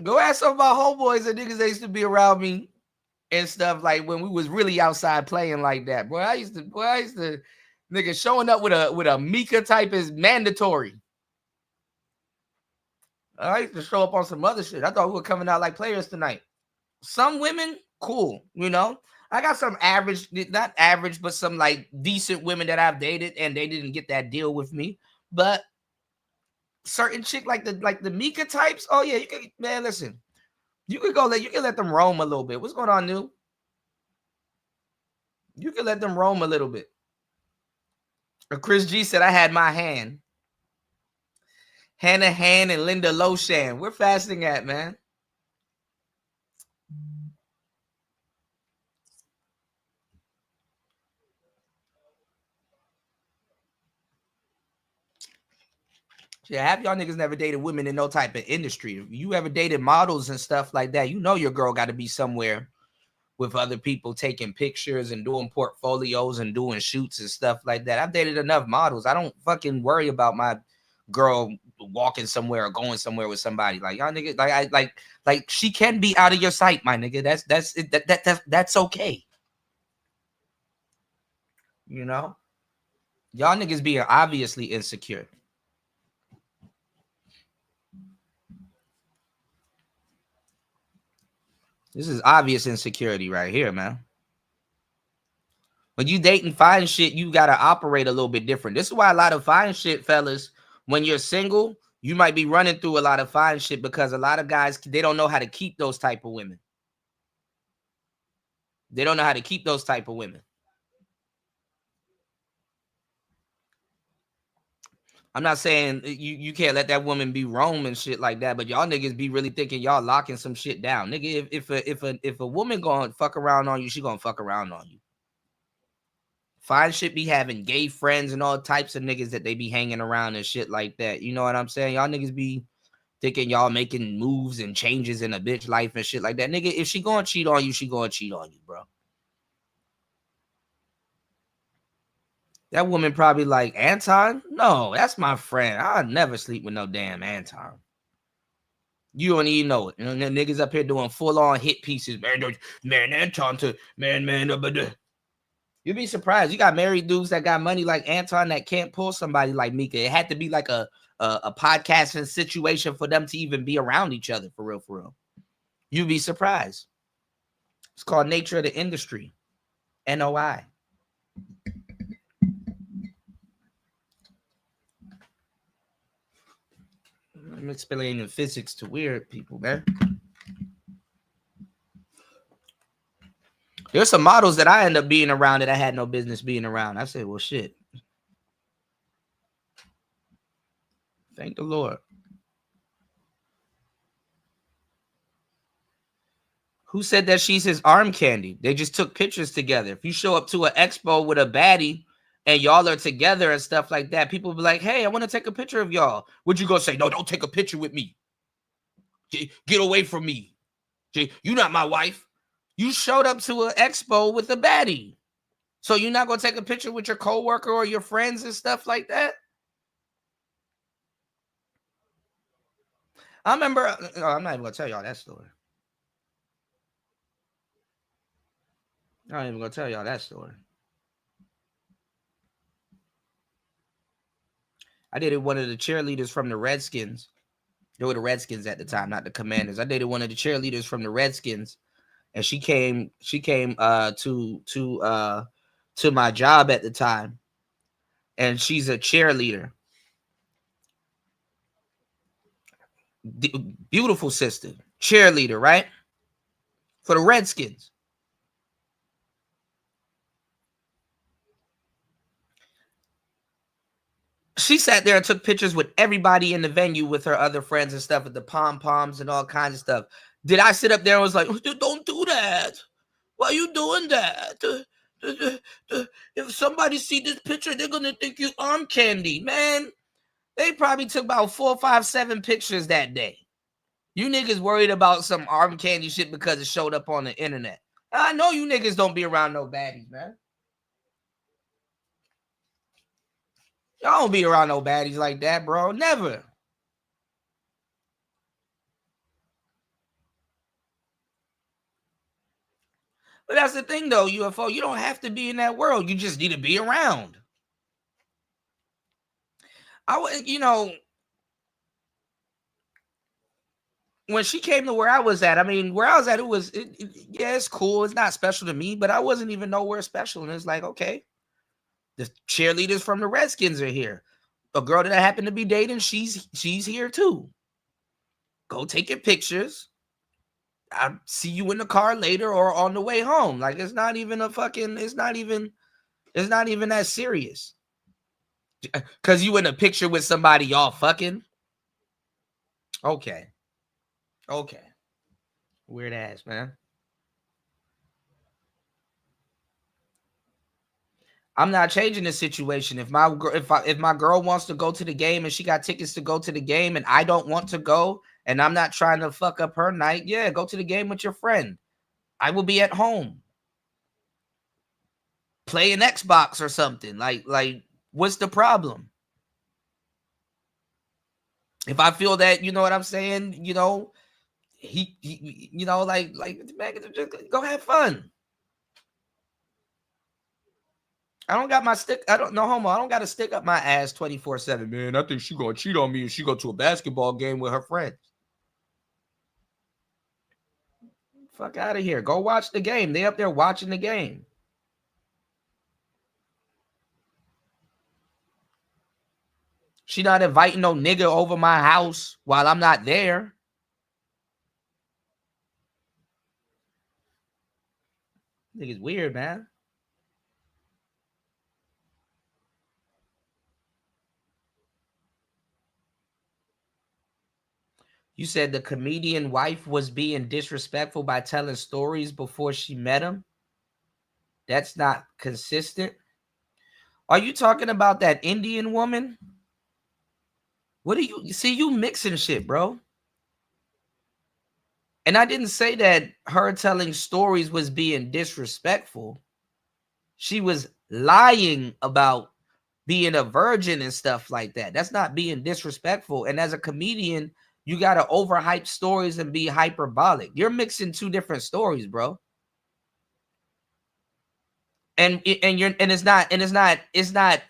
Go ask some of my homeboys and niggas that used to be around me and stuff, like when we was really outside playing like that. I used to nigga, showing up with a Mika type is mandatory. I used to show up on some other shit. I thought we were coming out like players tonight. Some women, cool, you know. I got some average, not average, but some like decent women that I've dated, and they didn't get that deal with me. But certain chick like the Mika types, oh yeah, you can, man, listen. You can let them roam a little bit. What's going on, New? You can let them roam a little bit. Chris G said I had my hand. Hannah Han and Linda Loshan. We're fasting at, man. Yeah, half y'all niggas never dated women in no type of industry. If you ever dated models and stuff like that, you know your girl got to be somewhere with other people taking pictures and doing portfolios and doing shoots and stuff like that. I've dated enough models. I don't fucking worry about my girl walking somewhere or going somewhere with somebody. Like y'all niggas, like she can be out of your sight, my nigga. That's okay. You know, y'all niggas being obviously insecure. This is obvious insecurity right here, man. When you dating fine shit, you got to operate a little bit different. This is why a lot of fine shit, fellas, when you're single, you might be running through a lot of fine shit, because a lot of guys, they don't know how to keep those type of women. They don't know how to keep those type of women. I'm not saying you can't let that woman be roam and shit like that, but y'all niggas be really thinking y'all locking some shit down. Nigga, if a woman gonna fuck around on you, she gonna fuck around on you. Fine shit be having gay friends and all types of niggas that they be hanging around and shit like that. You know what I'm saying? Y'all niggas be thinking y'all making moves and changes in a bitch life and shit like that. Nigga, if she gonna cheat on you, she gonna cheat on you, bro. That woman probably like, Anton? No, that's my friend. I'll never sleep with no damn Anton. You don't even know it. You know, niggas up here doing full-on hit pieces. Man, Anton to man. You'd be surprised. You got married dudes that got money like Anton that can't pull somebody like Mika. It had to be like a podcasting situation for them to even be around each other, for real. You'd be surprised. It's called nature of the industry. NOI. I'm explaining physics to weird people, man. There's some models that I end up being around that I had no business being around. I said, well, shit. Thank the Lord. Who said that she's his arm candy? They just took pictures together. If you show up to an expo with a baddie and y'all are together and stuff like that, people will be like, hey, I want to take a picture of y'all. Would you go say, no, don't take a picture with me. Get away from me. You're not my wife. You showed up to an expo with a baddie. So you're not gonna take a picture with your coworker or your friends and stuff like that? I remember. I'm not even gonna tell y'all that story. I'm not even gonna tell y'all that story. I dated one of the cheerleaders from the Redskins. They were the Redskins at the time, not the Commanders. I dated one of the cheerleaders from the Redskins, and she came to my job at the time, and she's a cheerleader. Beautiful sister, cheerleader, right? For the Redskins. She sat there and took pictures with everybody in the venue with her other friends and stuff, with the pom-poms and all kinds of stuff. Did I sit up there and was like, don't do that? Why are you doing that? If somebody see this picture, they're going to think you arm candy. Man, they probably took about 4, 5, 7 pictures that day. You niggas worried about some arm candy shit because it showed up on the internet. I know you niggas don't be around no baddies, man. Y'all don't be around no baddies like that, bro. Never. But that's the thing, though, UFO. You don't have to be in that world. You just need to be around. When she came to where I was at, it's cool. It's not special to me, but I wasn't even nowhere special. And it's like, okay, the cheerleaders from the Redskins are here. A girl that I happen to be dating, she's here too. Go take your pictures. I'll see you in the car later or on the way home. Like, it's not even that serious. Because you in a picture with somebody y'all fucking. Okay. Weird ass, man. I'm not changing the situation. If my girl wants to go to the game and she got tickets to go to the game and I don't want to go and I'm not trying to fuck up her night, yeah, go to the game with your friend. I will be at home. Play an Xbox or something. Like what's the problem? If I feel that, you know what I'm saying, he man, just go have fun. I don't got my stick. I don't got to stick up my ass 24/7, man. I think she gonna cheat on me if she go to a basketball game with her friends. Fuck out of here. Go watch the game. They up there watching the game. She not inviting no nigga over my house while I'm not there. I think it's weird, man. You said the comedian wife was being disrespectful by telling stories before she met him. That's not consistent. Are you talking about that Indian woman? What do you see? You mixing shit, bro. And I didn't say that her telling stories was being disrespectful. She was lying about being a virgin and stuff like that. That's not being disrespectful. And as a comedian, you got to overhype stories and be hyperbolic. You're mixing two different stories, bro. And it's not.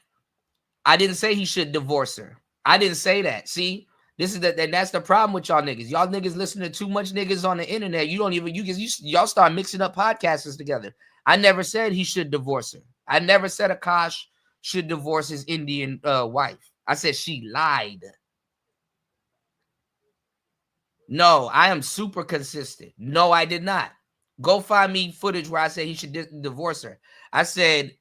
I didn't say he should divorce her. I didn't say that. See, that's the problem with y'all niggas. Y'all niggas listen to too much niggas on the internet. Y'all start mixing up podcasters together. I never said he should divorce her. I never said Akash should divorce his Indian wife. I said she lied. No, I am super consistent. No, I did not. Go find me footage where I said he should divorce her. I said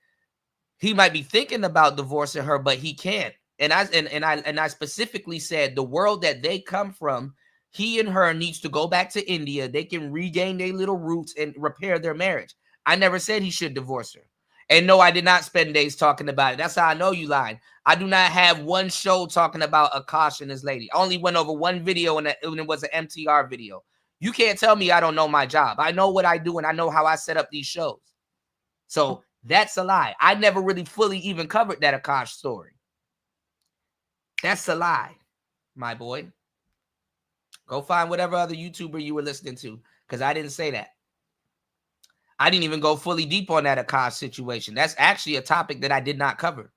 he might be thinking about divorcing her, but he can't. And I specifically said the world that they come from, he and her needs to go back to India. They can regain their little roots and repair their marriage. I never said he should divorce her. And no, I did not spend days talking about it. That's how I know you lying. I do not have one show talking about Akash and his lady. I only went over one video and it was an MTR video. You can't tell me I don't know my job. I know what I do and I know how I set up these shows. So That's a lie. I never really fully even covered that Akash story. That's a lie, my boy. Go find whatever other YouTuber you were listening to, because I didn't say that. I didn't even go fully deep on that Akash situation. That's actually a topic that I did not cover.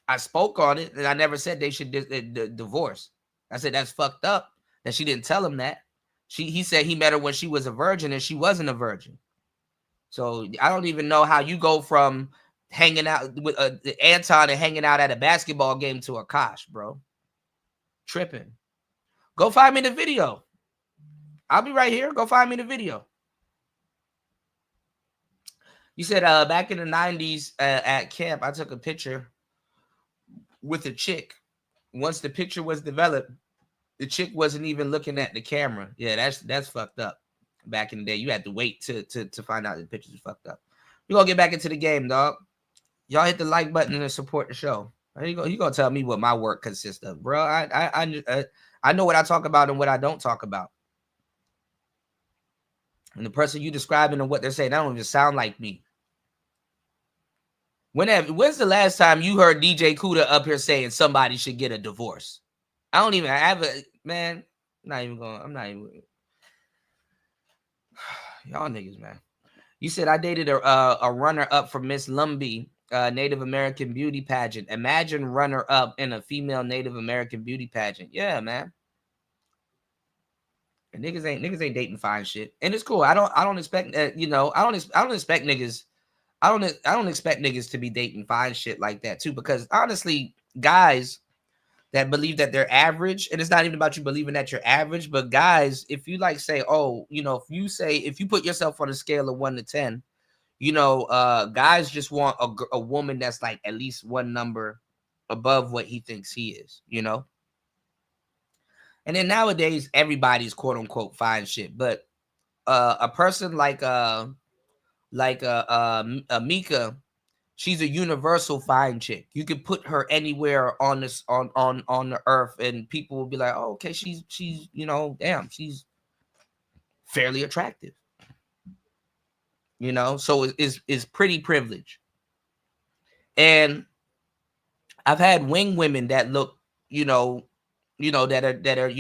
I spoke on it, and I never said they should divorce. I said that's fucked up that she didn't tell him that. He said he met her when she was a virgin, and she wasn't a virgin. So I don't even know how you go from hanging out with Anton and hanging out at a basketball game to Akash, bro. Tripping. Go find me the video. I'll be right here. Go find me the video. You said back in the 90s at camp, I took a picture with a chick. Once the picture was developed, the chick wasn't even looking at the camera. Yeah, that's fucked up. Back in the day, you had to wait to find out the pictures were fucked up. We're gonna get back into the game, dog. Y'all hit the like button and support the show. You gonna tell me what my work consists of, bro? I know what I talk about and what I don't talk about. And the person you describing and what they're saying, that don't even sound like me. When's the last time you heard DJ Kuda up here saying somebody should get a divorce? I don't even have a man. I'm not even. Y'all niggas, man. You said I dated a runner-up for Miss Lumbee, Native American beauty pageant. Imagine runner-up in a female Native American beauty pageant. Yeah, man. And niggas ain't dating fine shit, and it's cool. I don't expect I don't expect niggas. I don't expect niggas to be dating fine shit like that too, because honestly, guys that believe that they're average, and it's not even about you believing that you're average, but guys, if you like say, oh, if you put yourself on a scale of 1 to 10, guys just want a woman that's like at least one number above what he thinks he is, And then nowadays, everybody's quote unquote fine shit, but a person like Mika, she's a universal fine chick. You can put her anywhere on this on the earth, and people will be like, "Oh, okay, she's damn, she's fairly attractive." So it's pretty privilege. And I've had wing women that look, that are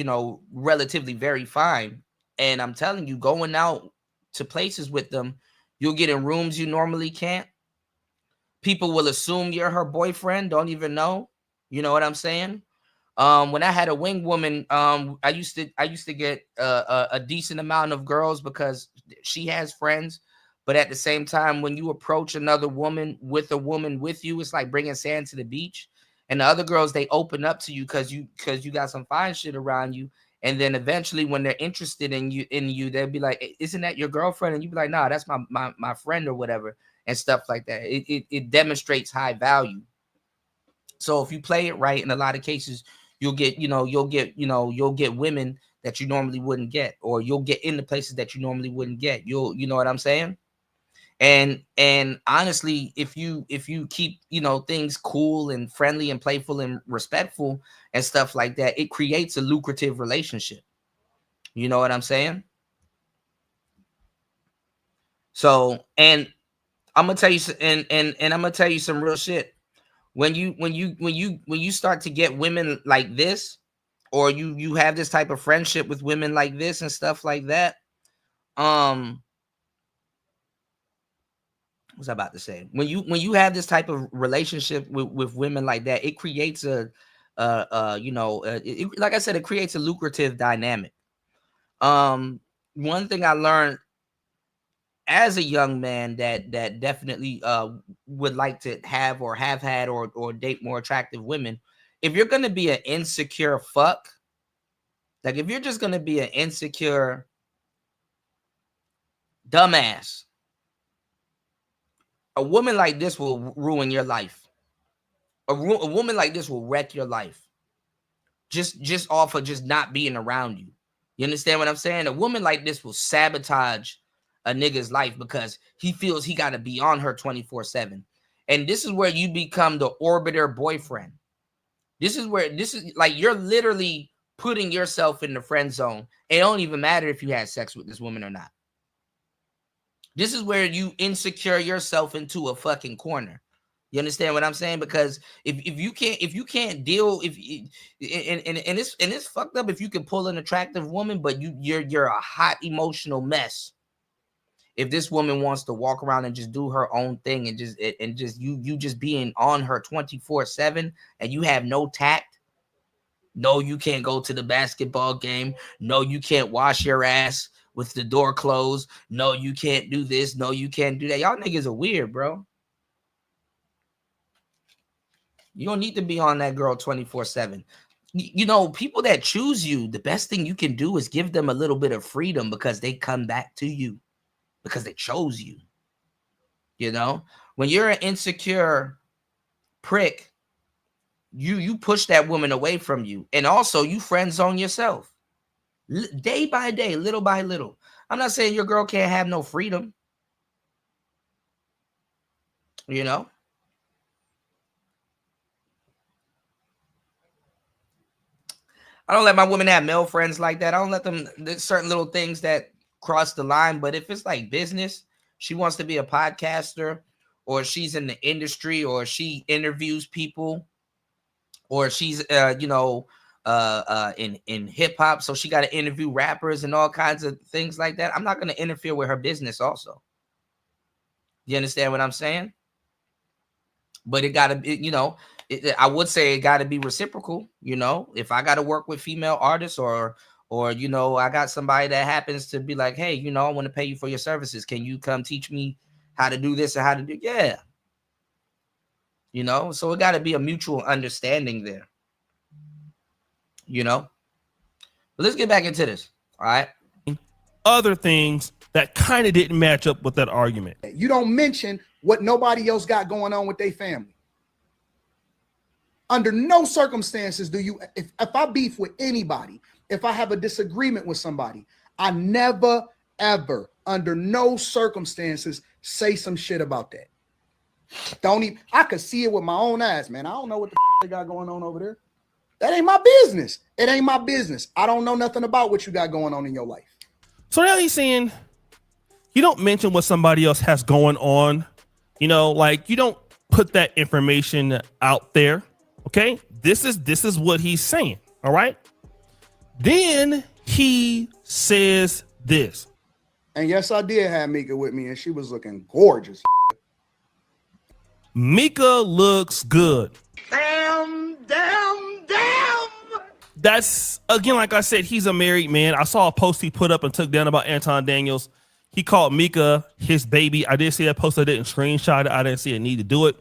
relatively very fine, and I'm telling you, going out to places with them, you'll get in rooms you normally can't. People will assume you're her boyfriend, don't even know. You know what I'm saying? When I had a wing woman, I used to get a decent amount of girls because she has friends. But at the same time, when you approach another woman with a woman with you, it's like bringing sand to the beach. And the other girls, they open up to you because you got some fine shit around you. And then eventually, when they're interested in you, they'll be like, "Isn't that your girlfriend?" And you be like, "Nah, that's my friend or whatever," and stuff like that. It demonstrates high value. So if you play it right, in a lot of cases, you'll get women that you normally wouldn't get, or you'll get into places that you normally wouldn't get. You know what I'm saying? And honestly, if you keep things cool and friendly and playful and respectful and stuff like that, it creates a lucrative relationship. You know what I'm saying? So, and I'm gonna tell you, and I'm gonna tell you some real shit. When you start to get women like this, or you have this type of friendship with women like this and stuff like that, what's I about to say? When you have this type of relationship with women like that, it creates like I said, it creates a lucrative dynamic. One thing I learned as a young man that definitely would like to have or have had or date more attractive women, if you're gonna be an insecure fuck, like if you're just gonna be an insecure dumbass, a woman like this will ruin your life. A woman like this will wreck your life. Just off of just not being around you. You understand what I'm saying? A woman like this will sabotage a nigga's life because he feels he got to be on her 24/7. And this is where you become the orbiter boyfriend. This is like you're literally putting yourself in the friend zone. It don't even matter if you had sex with this woman or not. This is where you insecure yourself into a fucking corner. You understand what I'm saying? Because if you can't deal, and it's fucked up if you can pull an attractive woman, but you're a hot emotional mess. If this woman wants to walk around and just do her own thing and just you just being on her 24/7 and you have no tact. No, you can't go to the basketball game. No, you can't wash your ass with the door closed. No, you can't do this. No, you can't do that. Y'all niggas are weird, bro. You don't need to be on that girl 24/7. You know, people that choose you, the best thing you can do is give them a little bit of freedom because they come back to you because they chose you. You know, when you're an insecure prick, you push that woman away from you. And also you friend zone yourself day by day, little by little. I'm not saying your girl can't have no freedom. You know, I don't let my women have male friends like that. I don't let them. There's certain little things that cross the line. But if it's like business, she wants to be a podcaster, or she's in the industry, or she interviews people, or she's in hip hop, so she got to interview rappers and all kinds of things like that. I'm not going to interfere with her business. Also, you understand what I'm saying? But it got to be, you know. I would say it got to be reciprocal, you know. If I got to work with female artists or you know, I got somebody that happens to be like, hey, you know, I want to pay you for your services. Can you come teach me how to do this and how to do? Yeah. You know, so it got to be a mutual understanding there. You know, but let's get back into this. All right. Other things that kind of didn't match up with that argument. You don't mention what nobody else got going on with their family. Under no circumstances do you, if I beef with anybody, if I have a disagreement with somebody, I never, ever, under no circumstances, say some shit about that. Don't even, I could see it with my own eyes, man. I don't know what the they got going on over there. That ain't my business. It ain't my business. I don't know nothing about what you got going on in your life. So now he's saying you don't mention what somebody else has going on. You know, like you don't put that information out there. Okay, this is what he's saying. All right. Then he says this. And yes, I did have Mika with me, and she was looking gorgeous. Mika looks good. Damn. That's, again, like I said, he's a married man. I saw a post he put up and took down about Anton Daniels. He called Mika his baby. I did see that post. I didn't screenshot it. I didn't see a need to do it.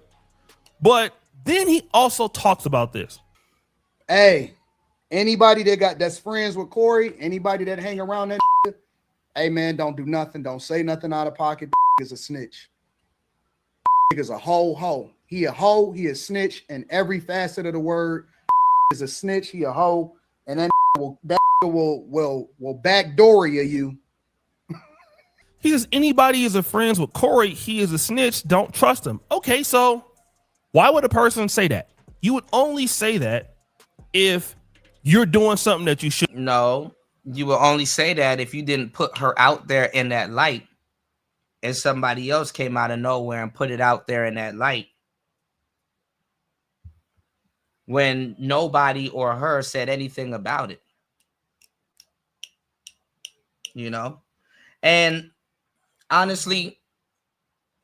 But then he also talks about this. Hey, anybody that's friends with Corey, anybody that hang around that, hey man, don't do nothing. Don't say nothing out of pocket. Is a snitch. Is a hoe. He a hoe. He a snitch in every facet of the word. Is a snitch. He a hoe, and then will backdoor you. He says anybody is a friends with Corey, he is a snitch. Don't trust him. Okay, so why would a person say that? You would only say that if you're doing something that you should. No, you will only say that if you didn't put her out there in that light, and somebody else came out of nowhere and put it out there in that light. When nobody or her said anything about it, you know, and honestly,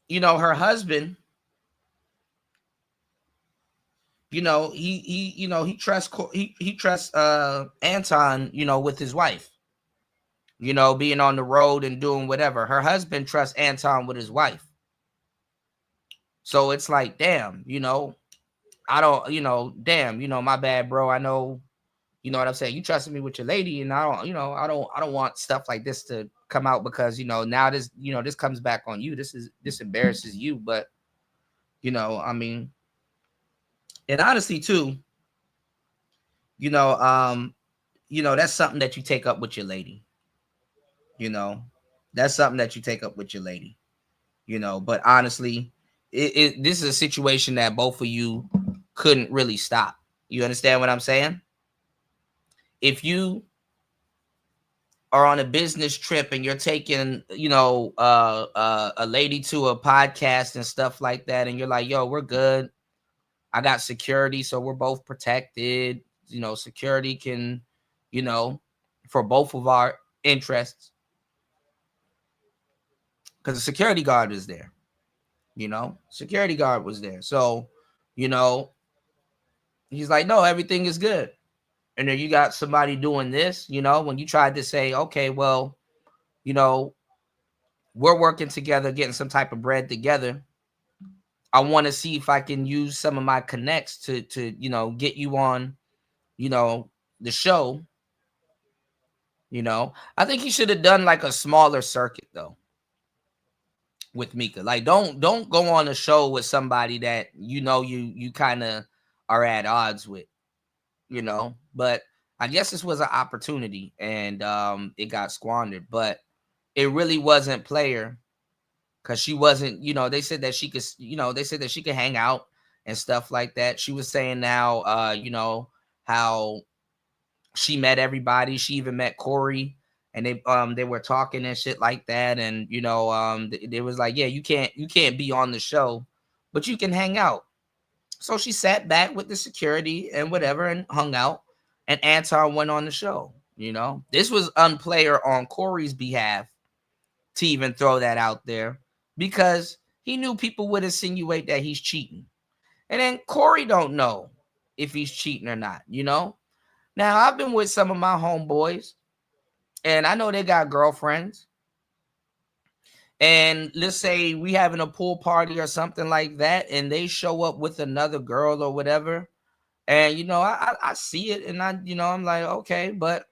you know, her husband, you know, he trusts Anton, you know, with his wife, you know, being on the road and doing whatever. Her husband trusts Anton with his wife. So it's like, damn, you know, I don't, you know, damn, you know, my bad, bro. I know, you know what I'm saying? You trusted me with your lady, and I don't, you know, I don't want stuff like this to come out because, you know, now this, you know, this comes back on you. This embarrasses you. But, you know, I mean, and honestly too, you know, that's something that you take up with your lady. You know, that's something that you take up with your lady, you know, but honestly, this is a situation that both of you couldn't really stop. You understand what I'm saying? If you are on a business trip and you're taking, a lady to a podcast and stuff like that, and you're like, yo, we're good. I got security, so we're both protected. Security can, for both of our interests, because the security guard is there. Security guard was there. So, he's like, no, everything is good. And then you got somebody doing this, when you tried to say, okay, well, we're working together, getting some type of bread together. I want to see if I can use some of my connects to get you on, the show. I think he should have done like a smaller circuit though with Mika. Like, don't go on a show with somebody that you kind of are at odds with, But I guess this was an opportunity, and it got squandered. But it really wasn't player, because she wasn't. They said that she could. They said that she could hang out and stuff like that. She was saying now, how she met everybody. She even met Corey, and they were talking and shit like that. And they was like, yeah, you can't be on the show, but you can hang out. So she sat back with the security and whatever and hung out. And Anton went on the show. This was unplayer on Corey's behalf to even throw that out there, because he knew people would insinuate that he's cheating. And then Corey don't know if he's cheating or not, Now, I've been with some of my homeboys, and I know they got girlfriends. And let's say we having a pool party or something like that, and they show up with another girl or whatever. And, I see it, and I'm like, okay, but,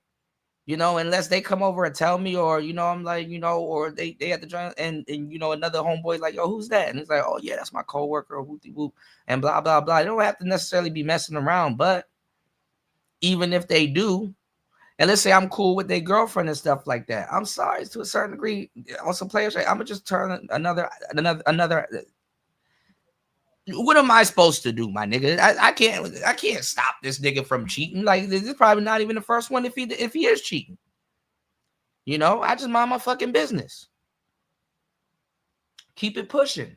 unless they come over and tell me, or, I'm like, or they have to join, and another homeboy like, yo, who's that? And it's like, oh yeah, that's my coworker, whoopty whoop, and blah, blah, blah. They don't have to necessarily be messing around, but even if they do, and let's say I'm cool with their girlfriend and stuff like that, I'm sorry, to a certain degree, on some players, I'm gonna just turn another. What am I supposed to do, my nigga? I can't stop this nigga from cheating. Like, this is probably not even the first one if he is cheating. I just mind my fucking business. Keep it pushing.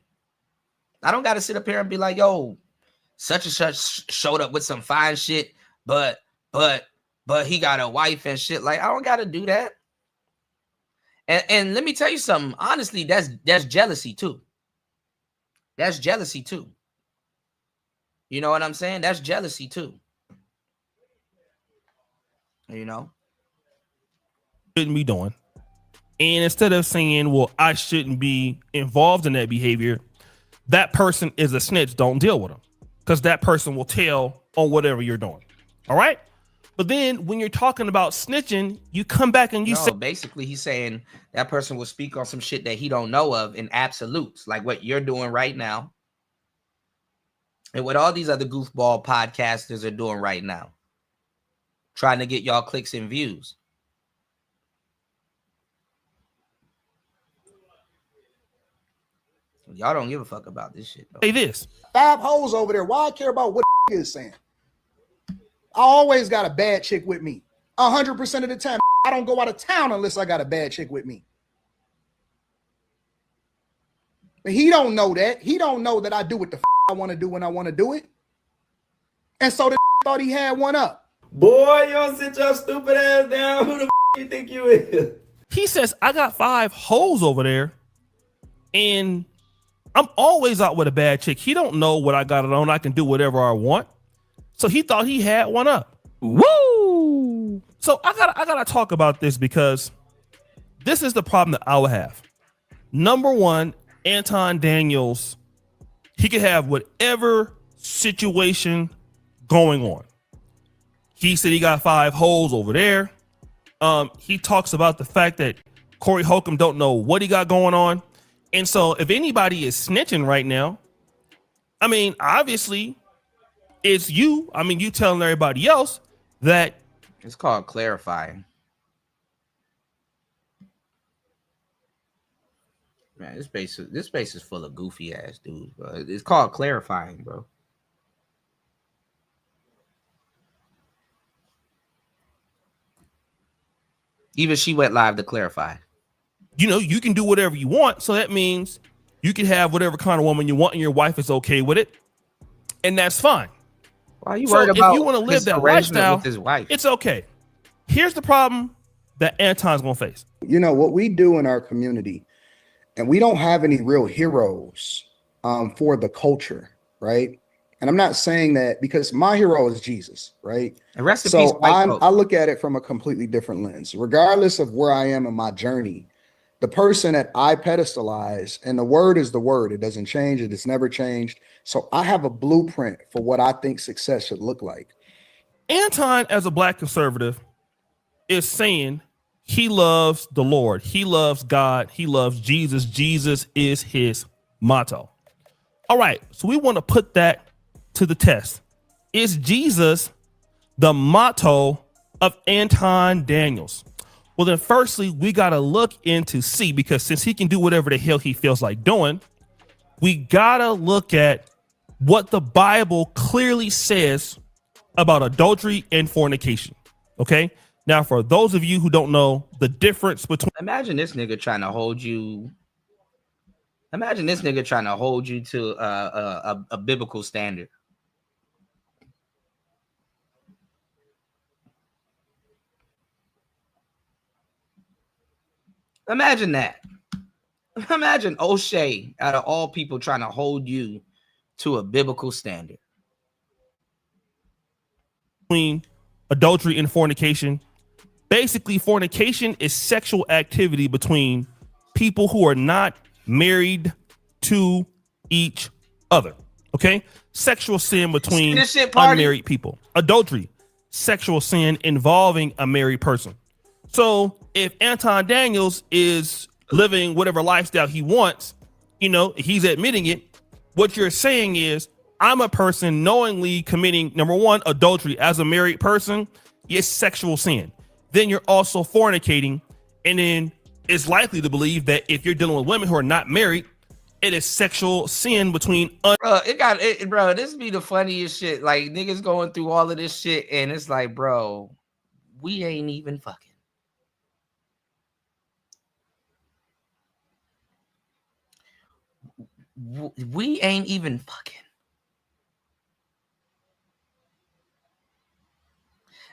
I don't gotta sit up here and be like, yo, such and such showed up with some fine shit, but he got a wife and shit. Like, I don't gotta do that. And let me tell you something. Honestly, that's jealousy too. That's jealousy too. You know what I'm saying? That's jealousy too. Shouldn't be doing. And instead of saying, well, I shouldn't be involved in that behavior, that person is a snitch. Don't deal with them, because that person will tell on whatever you're doing. All right. But then when you're talking about snitching, you come back and you say, basically he's saying that person will speak on some shit that he don't know of in absolutes, like what you're doing right now. And what all these other goofball podcasters are doing right now, trying to get y'all clicks and views. Y'all don't give a fuck about this shit, though. Say this. 5 hoes over there. Why I care about what is saying? I always got a bad chick with me. 100% of the time. I don't go out of town unless I got a bad chick with me. But he don't know that. He don't know that I do what the I want to do when I want to do it. And so the thought he had one up. Boy, you don't sit your stupid ass down. Who the you think you is? He says, I got 5 hoes over there, and I'm always out with a bad chick. He don't know what I got it on. I can do whatever I want. So he thought he had one up. Woo! So I gotta talk about this, because this is the problem that I would have. Number one, Anton Daniels, he could have whatever situation going on. He said he got 5 hoes over there. He talks about the fact that Corey Holcomb don't know what he got going on. And so if anybody is snitching right now, I mean, obviously it's you. I mean, you telling everybody else that. It's called clarifying. Man, this space is full of goofy ass dudes, bro. It's called clarifying, bro. Even she went live to clarify. You know, you can do whatever you want. So that means you can have whatever kind of woman you want and your wife is okay with it. And that's fine. Why are you So worried about if you want to live his that arrangement lifestyle, with his wife? it's okay. Here's the problem that Anton's going to face. You know, what we do in our community, and we don't have any real heroes for the culture, right? And I'm not saying that because my hero is Jesus, right? And rest in peace, So white folk. I look at it from a completely different lens. Regardless of where I am in my journey, the person that I pedestalize, and the word is the word, it doesn't change, it has never changed. So I have a blueprint for what I think success should look like. Anton, as a black conservative, is saying he loves the Lord. He loves God. He loves Jesus. Jesus is his motto. All right. So we want to put that to the test. Is Jesus the motto of Anton Daniels? Well, then firstly, we got to look into C, because since he can do whatever the hell he feels like doing, we got to look at what the Bible clearly says about adultery and fornication. Okay. Now, for those of you who don't know the difference between, Imagine this nigga trying to hold you. Imagine this nigga trying to hold you to a biblical standard. Imagine that. Imagine O'Shea, out of all people, trying to hold you to a biblical standard. adultery and fornication. Basically, fornication is sexual activity between people who are not married to each other. Okay? Sexual sin between unmarried people. Adultery, sexual sin involving a married person. So if Anton Daniels is living whatever lifestyle he wants, you know, he's admitting it. What you're saying is, I'm a person knowingly committing, number one, adultery as a married person. It's sexual sin. Then you're also fornicating. And then it's likely to believe that if you're dealing with women who are not married, it is sexual sin between. Bro, this be the funniest shit. Like, niggas going through all of this shit, and it's like, bro, we ain't even fucking. We ain't even fucking.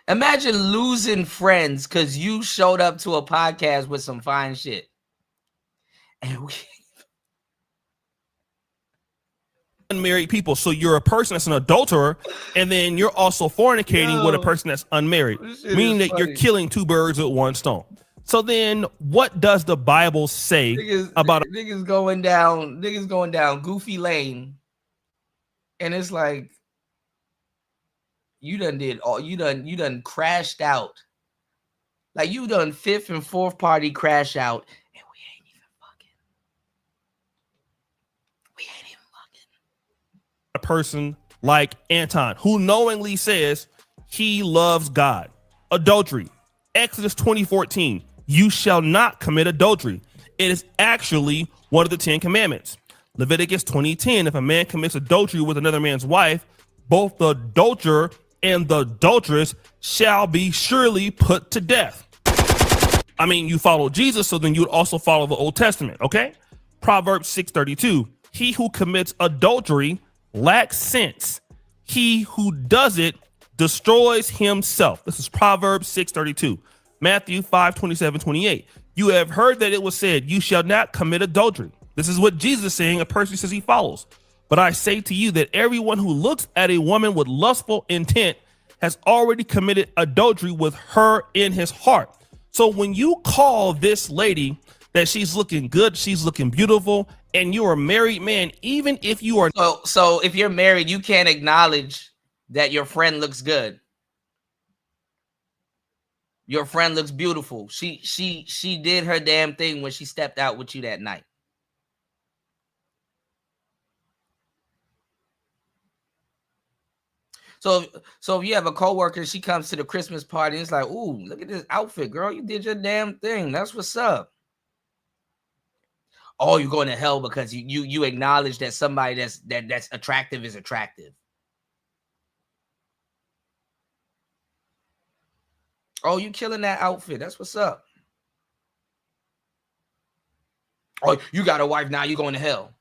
Imagine losing friends because you showed up to a podcast with some fine shit. And we unmarried people. So you're a person that's an adulterer, and then you're also fornicating with a person that's unmarried, meaning that you're killing two birds with one stone. So then what does the Bible say about niggas going down goofy lane? And it's like, you done crashed out. Like, you done fifth and fourth party crash out, and we ain't even fucking. A person like Anton, who knowingly says he loves God? Adultery. Exodus 20:14. You shall not commit adultery. It is actually one of the 10 commandments. Leviticus 20:10. If a man commits adultery with another man's wife, both the adulterer and the adulteress shall be surely put to death. I mean, you follow Jesus, so then you would also follow the Old Testament, okay? Proverbs 6:32. He who commits adultery lacks sense. He who does it destroys himself. This is Proverbs 6:32. Matthew 5:27-28. You have heard that it was said, you shall not commit adultery. This is what Jesus is saying, a person says he follows. But I say to you that everyone who looks at a woman with lustful intent has already committed adultery with her in his heart. So when you call this lady that she's looking good, she's looking beautiful, and you're a married man, even if you are. So if you're married, you can't acknowledge that your friend looks good. Your friend looks beautiful. She did her damn thing when she stepped out with you that night. So if you have a coworker, she comes to the Christmas party, and it's like, ooh, look at this outfit, girl. You did your damn thing. That's what's up. Oh, you're going to hell because you acknowledge that somebody that's attractive is attractive. Oh, you killing that outfit. That's what's up. Oh, you got a wife now, you going to hell.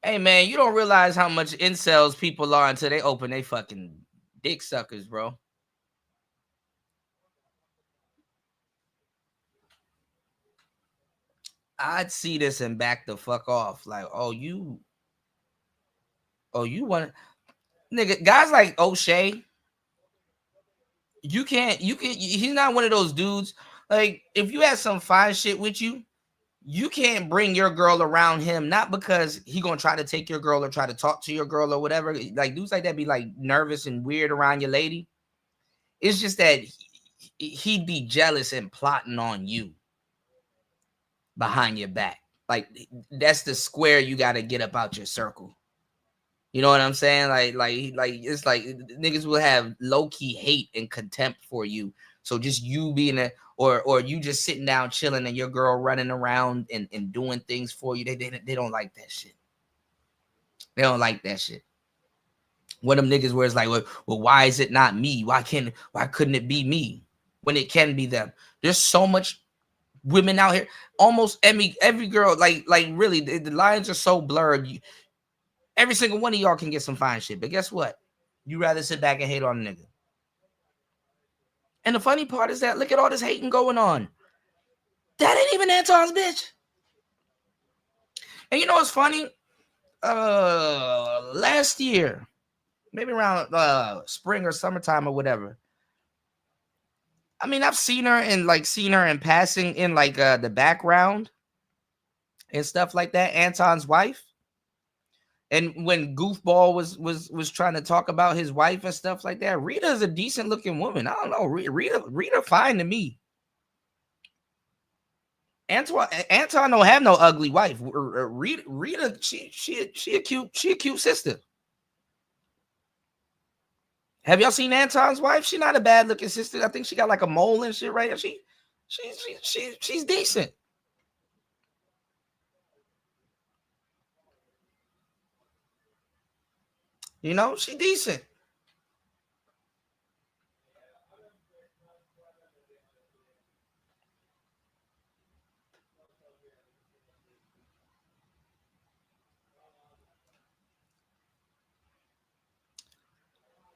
Hey man, you don't realize how much incels people are until they open they fucking dick suckers, bro. I'd see this and back the fuck off. Like, oh, you want nigga, guys like O'Shea, he's not one of those dudes. Like, if you had some fine shit with you, you can't bring your girl around him, not because he gonna try to take your girl or try to talk to your girl or whatever. Like, dudes like that be like nervous and weird around your lady. It's just that he'd be jealous and plotting on you behind your back. Like, that's the square you got to get up out your circle. You know what I'm saying? Like it's like niggas will have low-key hate and contempt for you. So just you being or you just sitting down chilling and your girl running around and doing things for you, they don't like that shit. They don't like that shit. One of them niggas where it's like, well, why is it not me? Why couldn't it be me when it can be them? There's so much women out here. Almost every girl, like really, the lines are so blurred. Every single one of y'all can get some fine shit, but guess what? You rather sit back and hate on a nigga. And the funny part is that look at all this hating going on. That ain't even Anton's bitch. And you know what's funny? Last year, maybe around spring or summertime or whatever. I mean, I've seen her in passing in like the background and stuff like that. Anton's wife. And when Goofball was trying to talk about his wife and stuff like that, Rita's a decent looking woman. I don't know. Rita fine to me. Anton don't have no ugly wife. Rita, she a cute sister. Have y'all seen Anton's wife? She's not a bad looking sister. I think she got like a mole and shit, right? She's decent. You know, she decent.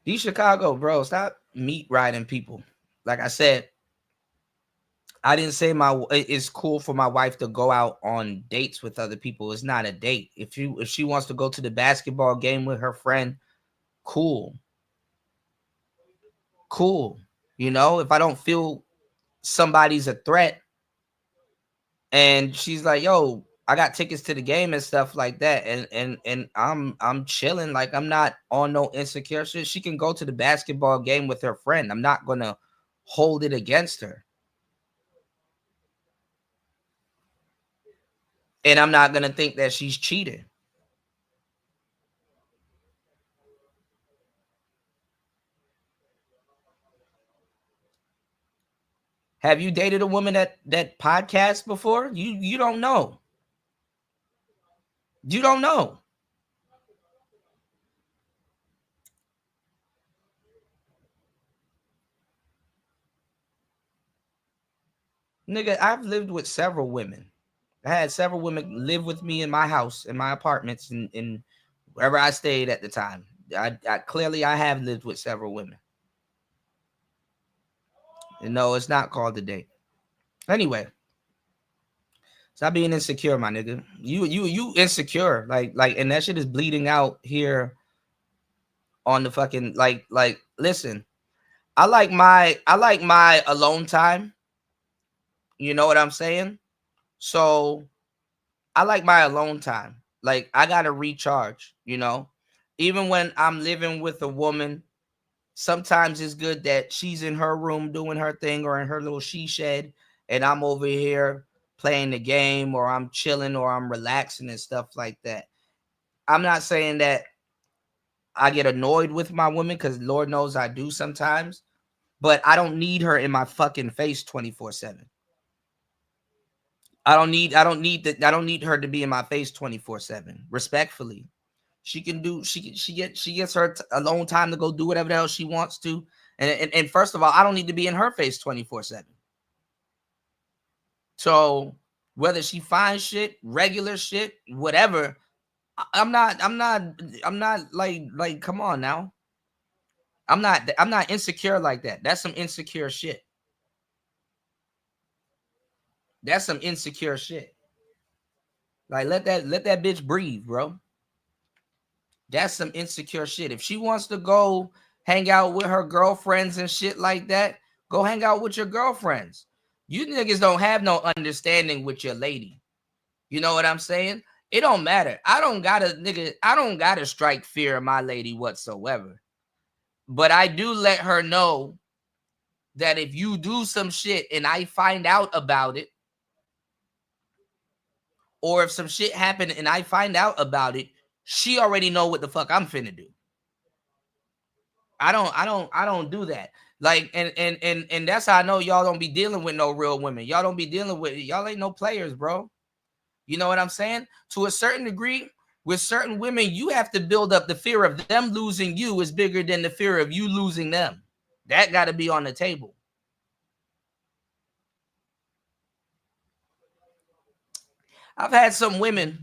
These Chicago bros, stop meat riding people. Like I said, I didn't say it's cool for my wife to go out on dates with other people. It's not a date. If she wants to go to the basketball game with her friend, cool. You know, if I don't feel somebody's a threat and she's like, yo, I got tickets to the game and stuff like that, and I'm chilling, like I'm not on no insecure shit. She can go to the basketball game with her friend. I'm not gonna hold it against her. And I'm not gonna think that she's cheating. Have you dated a woman that podcasts before? You don't know. You don't know. Nigga, I've lived with several women. I had several women live with me in my house, in my apartments, in wherever I stayed at the time. I clearly have lived with several women. And no, it's not called a date. Anyway, stop being insecure, my nigga. You insecure, like, and that shit is bleeding out here on the fucking like. Listen, I like my alone time. You know what I'm saying? So I like my alone time. Like, I gotta recharge. You know, even when I'm living with a woman, sometimes it's good that she's in her room doing her thing or in her little she shed, and I'm over here playing the game, or I'm chilling, or I'm relaxing and stuff like that. I'm not saying that I get annoyed with my woman, because Lord knows I do sometimes, but I don't need her in my fucking face 24/7. I don't need her to be in my face 24/7. Respectfully. She gets her alone time to go do whatever the hell she wants to. And first of all, I don't need to be in her face 24/7. So whether she finds shit, regular shit, whatever, I'm not like, come on now. I'm not insecure like that. That's some insecure shit. That's some insecure shit. Like, let that bitch breathe, bro. That's some insecure shit. If she wants to go hang out with her girlfriends and shit like that, go hang out with your girlfriends. You niggas don't have no understanding with your lady. You know what I'm saying? It don't matter. I don't gotta strike fear of my lady whatsoever. But I do let her know that if you do some shit and I find out about it, or if some shit happened and I find out about it, she already know what the fuck I'm finna do. I don't do that. Like, and that's how I know y'all don't be dealing with no real women. Y'all don't be dealing with, y'all ain't no players, bro. You know what I'm saying? To a certain degree, with certain women, you have to build up the fear of them losing you is bigger than the fear of you losing them. That got to be on the table. I've had some women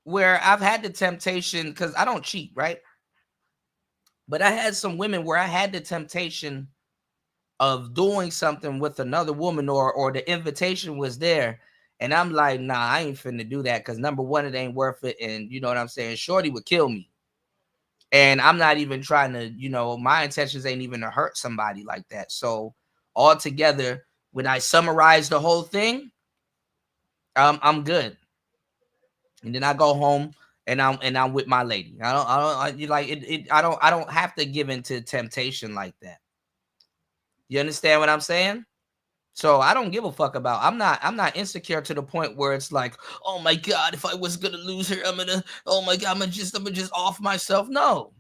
where I've had the temptation, because I don't cheat, right? But I had some women where I had the temptation of doing something with another woman, or the invitation was there. And I'm like, nah, I ain't finna do that, because number one, it ain't worth it. And you know what I'm saying? Shorty would kill me. And I'm not even trying to, my intentions ain't even to hurt somebody like that. So altogether, when I summarize the whole thing, I'm good. And then I go home and I'm with my lady. I don't have to give into temptation like that. You understand what I'm saying? So I don't give a fuck about. I'm not insecure to the point where it's like, oh my God, if I was gonna lose her, oh my God, I'm gonna just off myself. No.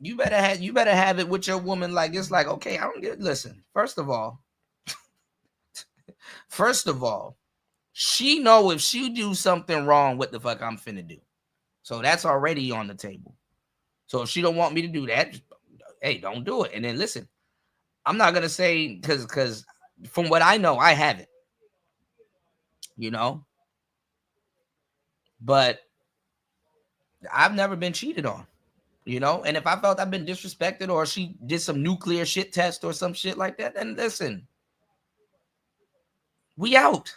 You better have it with your woman. Like, it's like, okay, listen, first of all, she know if she do something wrong, what the fuck I'm finna do. So that's already on the table. So if she don't want me to do that, hey, don't do it. And then listen, I'm not gonna say, because from what I know, I haven't, but I've never been cheated on, and if I felt I've been disrespected, or she did some nuclear shit test or some shit like that, then listen, we out.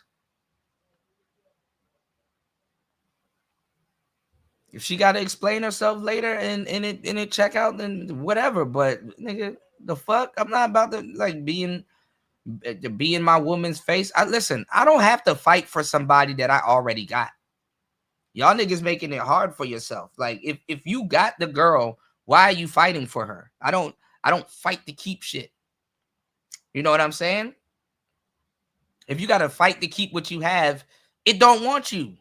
If she got to explain herself later and it check out, then whatever. But nigga, the fuck, I'm not about to like be in my woman's face. Listen, I don't have to fight for somebody that I already got. Y'all niggas making it hard for yourself. Like, if you got the girl, why are you fighting for her? I don't fight to keep shit. You know what I'm saying? If you got to fight to keep what you have, it don't want you.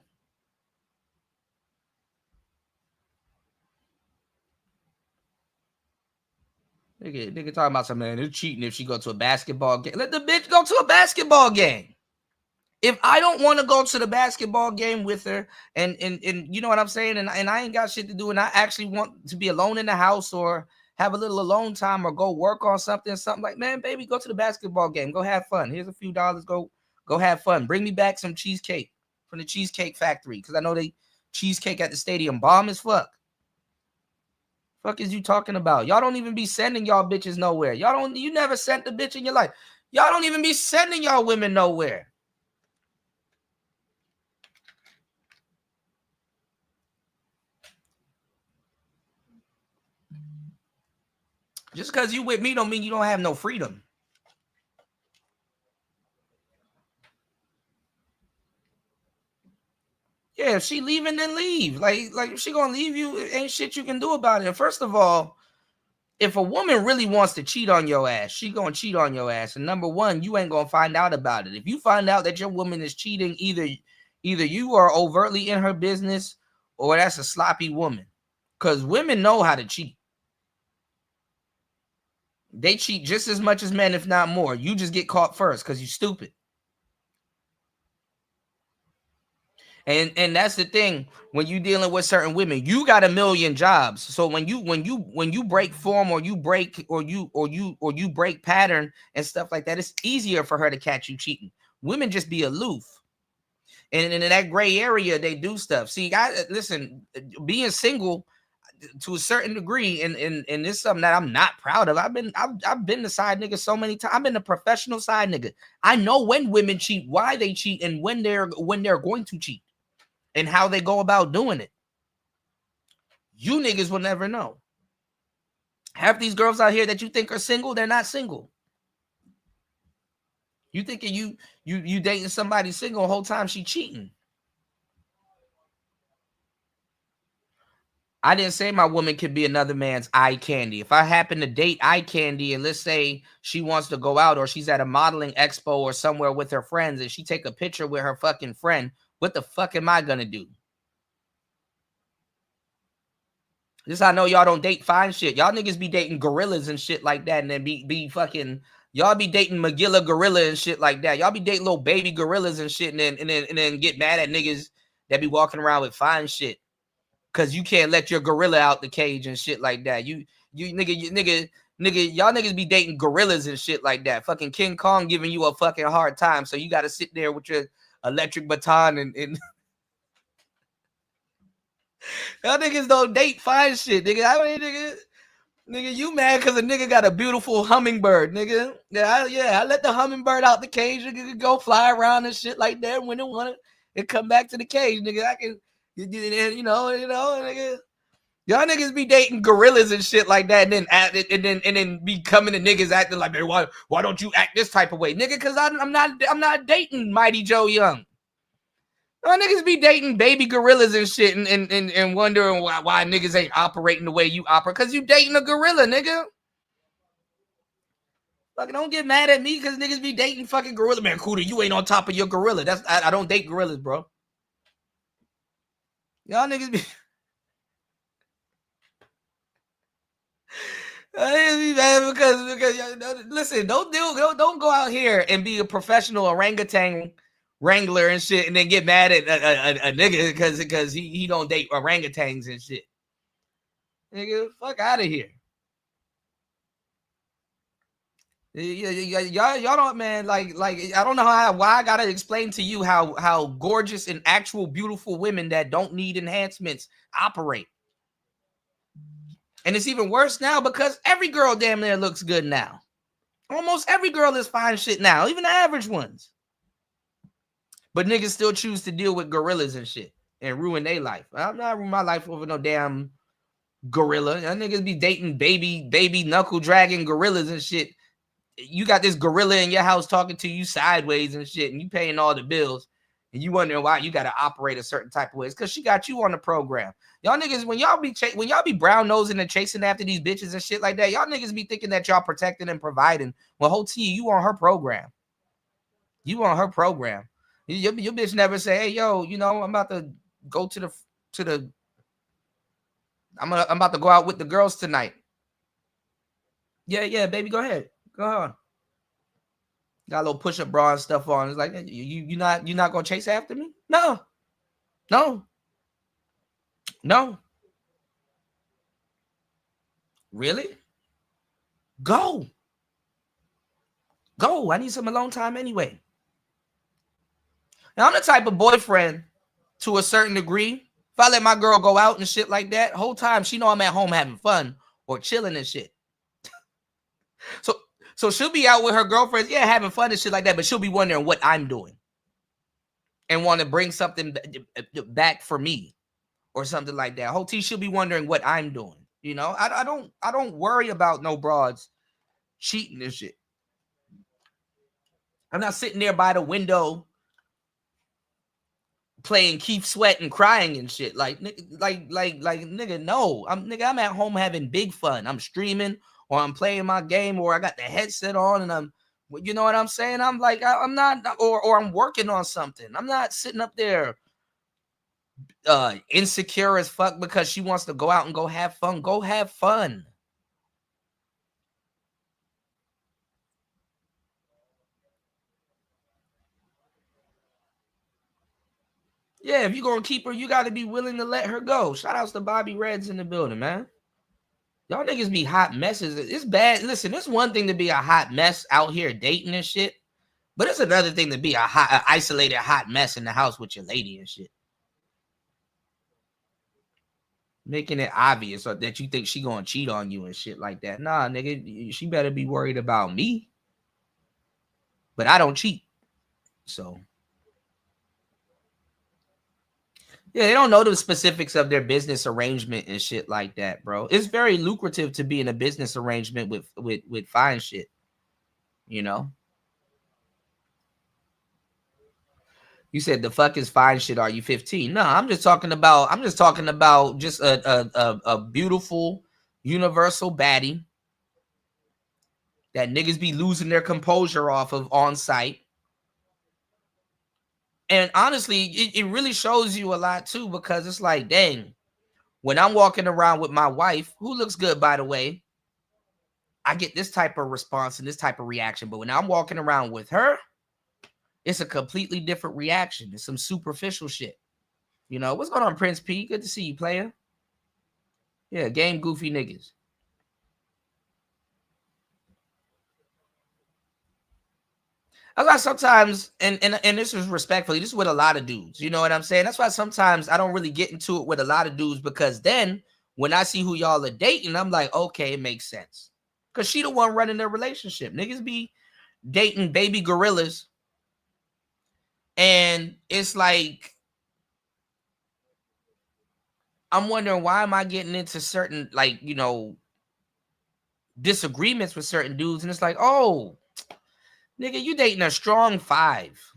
Nigga talking about something, man, it's cheating if she go to a basketball game. Let the bitch go to a basketball game. If I don't want to go to the basketball game with her, and you know what I'm saying, and I ain't got shit to do, and I actually want to be alone in the house, or have a little alone time, or go work on something like, man, baby, go to the basketball game. Go have fun. Here's a few dollars. Go have fun. Bring me back some cheesecake from the Cheesecake Factory, because I know they cheesecake at the stadium bomb as fuck. Fuck is you talking about? Y'all don't even be sending y'all bitches nowhere. You never sent a bitch in your life. Y'all don't even be sending y'all women nowhere. Just because you with me don't mean you don't have no freedom. Yeah, if she leaving, then leave. Like if she gonna leave you, ain't shit you can do about it. And first of all, if a woman really wants to cheat on your ass, she gonna cheat on your ass. And number one, you ain't gonna find out about it. If you find out that your woman is cheating, either you are overtly in her business, or that's a sloppy woman. Because women know how to cheat. They cheat just as much as men, if not more. You just get caught first because you're stupid. And that's the thing. When you dealing with certain women, you got a million jobs. So when you break form, or you break pattern and stuff like that, it's easier for her to catch you cheating. Women just be aloof. And in that gray area, they do stuff. See, guys, listen, being single to a certain degree, and this is something that I'm not proud of. I've been the side nigga so many times. I've been a professional side nigga. I know when women cheat, why they cheat, and when they're going to cheat, and how they go about doing it. You niggas will never know. Half these girls out here that you think are single, they're not single. You thinking you dating somebody single the whole time she cheating. I didn't say my woman could be another man's eye candy. If I happen to date eye candy, and let's say she wants to go out, or she's at a modeling expo or somewhere with her friends, and she take a picture with her fucking friend, what the fuck am I gonna do? This I know y'all don't date fine shit. Y'all niggas be dating gorillas and shit like that, and then be fucking, y'all be dating Magilla gorilla and shit like that. Y'all be dating little baby gorillas and shit, and then get mad at niggas that be walking around with fine shit. Cause you can't let your gorilla out the cage and shit like that. You nigga, y'all niggas be dating gorillas and shit like that. Fucking King Kong giving you a fucking hard time. So you gotta sit there with your electric baton and y'all niggas don't date fine shit, nigga. I mean, nigga, you mad because a nigga got a beautiful hummingbird, nigga. I let the hummingbird out the cage, nigga, go fly around and shit like that. When it want it come back to the cage, nigga. I can, you know, nigga. Y'all niggas be dating gorillas and shit like that, and then be coming to niggas acting like, man, why don't you act this type of way, nigga? Because I'm not dating Mighty Joe Young. Y'all niggas be dating baby gorillas and shit, and wondering why niggas ain't operating the way you operate. Because you dating a gorilla, nigga. Fucking don't get mad at me because niggas be dating fucking gorilla. Man, Cooter, you ain't on top of your gorilla. I don't date gorillas, bro. Y'all niggas be because listen, don't go out here and be a professional orangutan wrangler and shit, and then get mad at a nigga because he don't date orangutans and shit. Nigga, fuck out of here. Y'all don't, man. Like I don't know why I gotta explain to you how gorgeous and actual beautiful women that don't need enhancements operate. And it's even worse now because every girl damn near looks good now. Almost every girl is fine shit now, even the average ones. But niggas still choose to deal with gorillas and shit and ruin their life. I'm not ruining my life over no damn gorilla. Y'all niggas be dating baby knuckle dragging gorillas and shit. You got this gorilla in your house talking to you sideways and shit, and you paying all the bills, and you wondering why you got to operate a certain type of way. It's because she got you on the program. Y'all niggas, when y'all be brown nosing and chasing after these bitches and shit like that, y'all niggas be thinking that y'all protecting and providing. Well, whole T, you on her program. You on her program. Your bitch never say, hey, yo, you know, I'm about to go to the I'm about to go out with the girls tonight. Yeah, baby, go ahead. Go on. Got a little push-up bra and stuff on. It's like, you not gonna chase after me? No. Really? Go. I need some alone time anyway. Now, I'm the type of boyfriend, to a certain degree, if I let my girl go out and shit like that, whole time she know I'm at home having fun or chilling and shit. So she'll be out with her girlfriends, yeah, having fun and shit like that, but she'll be wondering what I'm doing and want to bring something back for me or something like that. Whole T, she'll be wondering what I'm doing. You know, I don't worry about no broads cheating and shit. I'm not sitting there by the window playing Keith Sweat and crying and shit. Like nigga, no. I'm at home having big fun. I'm streaming or I'm playing my game or I got the headset on and I'm, you know what I'm saying? I'm like, I'm not, or I'm working on something. I'm not sitting up there insecure as fuck because she wants to go out and go have fun. Go have fun. Yeah, if you're gonna keep her, you gotta be willing to let her go. Shout outs to Bobby Reds in the building, man. Y'all niggas be hot messes. It's bad. Listen, it's one thing to be a hot mess out here dating and shit, but it's another thing to be a isolated hot mess in the house with your lady and shit. Making it obvious or that you think she gonna cheat on you and shit like that. Nah, nigga, she better be worried about me. But I don't cheat. So yeah, they don't know the specifics of their business arrangement and shit like that, bro. It's very lucrative to be in a business arrangement with fine shit, you know. You said the fuck is fine shit. Are you 15? No, I'm just talking about just a beautiful universal baddie that niggas be losing their composure off of on site. And honestly, it really shows you a lot too, because it's like, dang, when I'm walking around with my wife, who looks good, by the way, I get this type of response and this type of reaction. But when I'm walking around with her, it's a completely different reaction. It's some superficial shit. You know, what's going on, Prince P? Good to see you, player. Yeah, game goofy niggas. That's why sometimes, and this is respectfully, this is with a lot of dudes. You know what I'm saying? That's why sometimes I don't really get into it with a lot of dudes, because then when I see who y'all are dating, I'm like, okay, it makes sense. Because she the one running their relationship. Niggas be dating baby gorillas. And it's like, I'm wondering, why am I getting into certain, like, you know, disagreements with certain dudes? And it's like, oh, nigga, you dating a strong 5.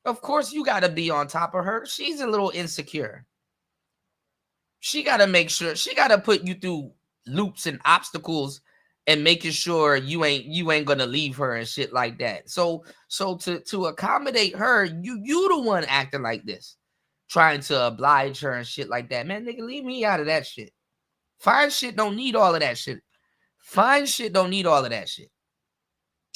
Of course you got to be on top of her. She's a little insecure. She got to make sure, she got to put you through loops and obstacles and making sure you ain't going to leave her and shit like that. So to accommodate her, you the one acting like this, trying to oblige her and shit like that. Man, nigga, leave me out of that shit. Fine shit don't need all of that shit. Fine shit don't need all of that shit.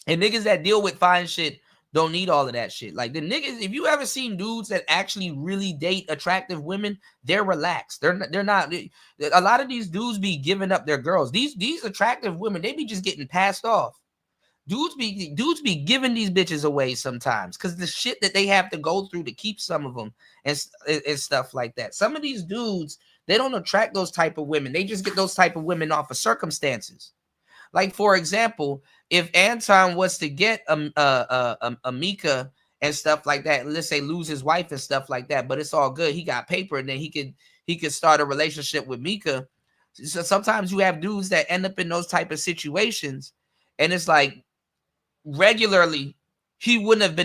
And niggas that deal with fine shit don't need all of that shit. Like the niggas, if you ever seen dudes that actually really date attractive women, they're relaxed. They're not. A lot of these dudes be giving up their girls. These attractive women, they be just getting passed off. Dudes be giving these bitches away sometimes because the shit that they have to go through to keep some of them and stuff like that. Some of these dudes, they don't attract those type of women. They just get those type of women off of circumstances. Like, for example, if Anton was to get a Mika and stuff like that, let's say lose his wife and stuff like that, but it's all good. He got paper, and then he could start a relationship with Mika. So sometimes you have dudes that end up in those type of situations, and it's like regularly he wouldn't have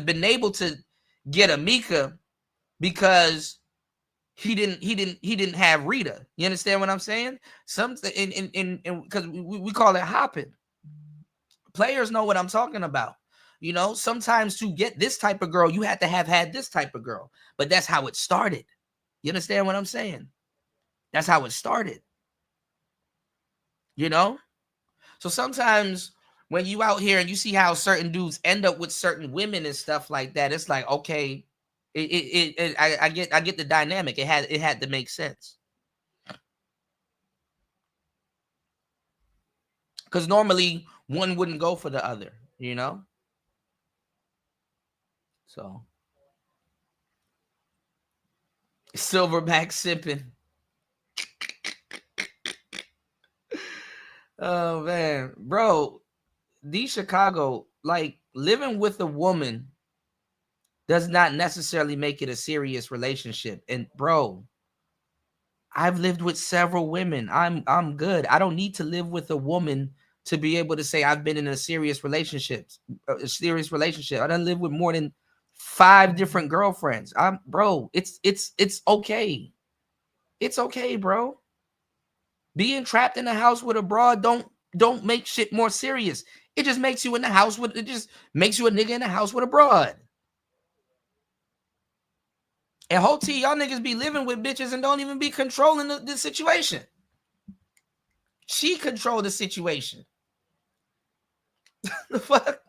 been able to get a Mika because he didn't have Rita. You understand what I'm saying? Something in because we call it hopping. Players know what I'm talking about. You know, sometimes to get this type of girl, you had to have had this type of girl. But that's how it started. You understand what I'm saying? That's how it started. You know? So sometimes when you out here and you see how certain dudes end up with certain women and stuff like that, it's like, okay, I get the dynamic. It had to make sense. Because normally one wouldn't go for the other, you know? So Silverback sipping. Oh man, bro, these Chicago, like, living with a woman does not necessarily make it a serious relationship. And bro, I've lived with several women. I'm good. I don't need to live with a woman to be able to say I've been in a serious relationship. I done live with more than 5 different girlfriends. It's okay. It's okay, bro. Being trapped in a house with a broad don't make shit more serious. It just makes you a nigga in the house with a broad. And whole T, y'all niggas be living with bitches and don't even be controlling the situation. She controlled the situation. The fuck?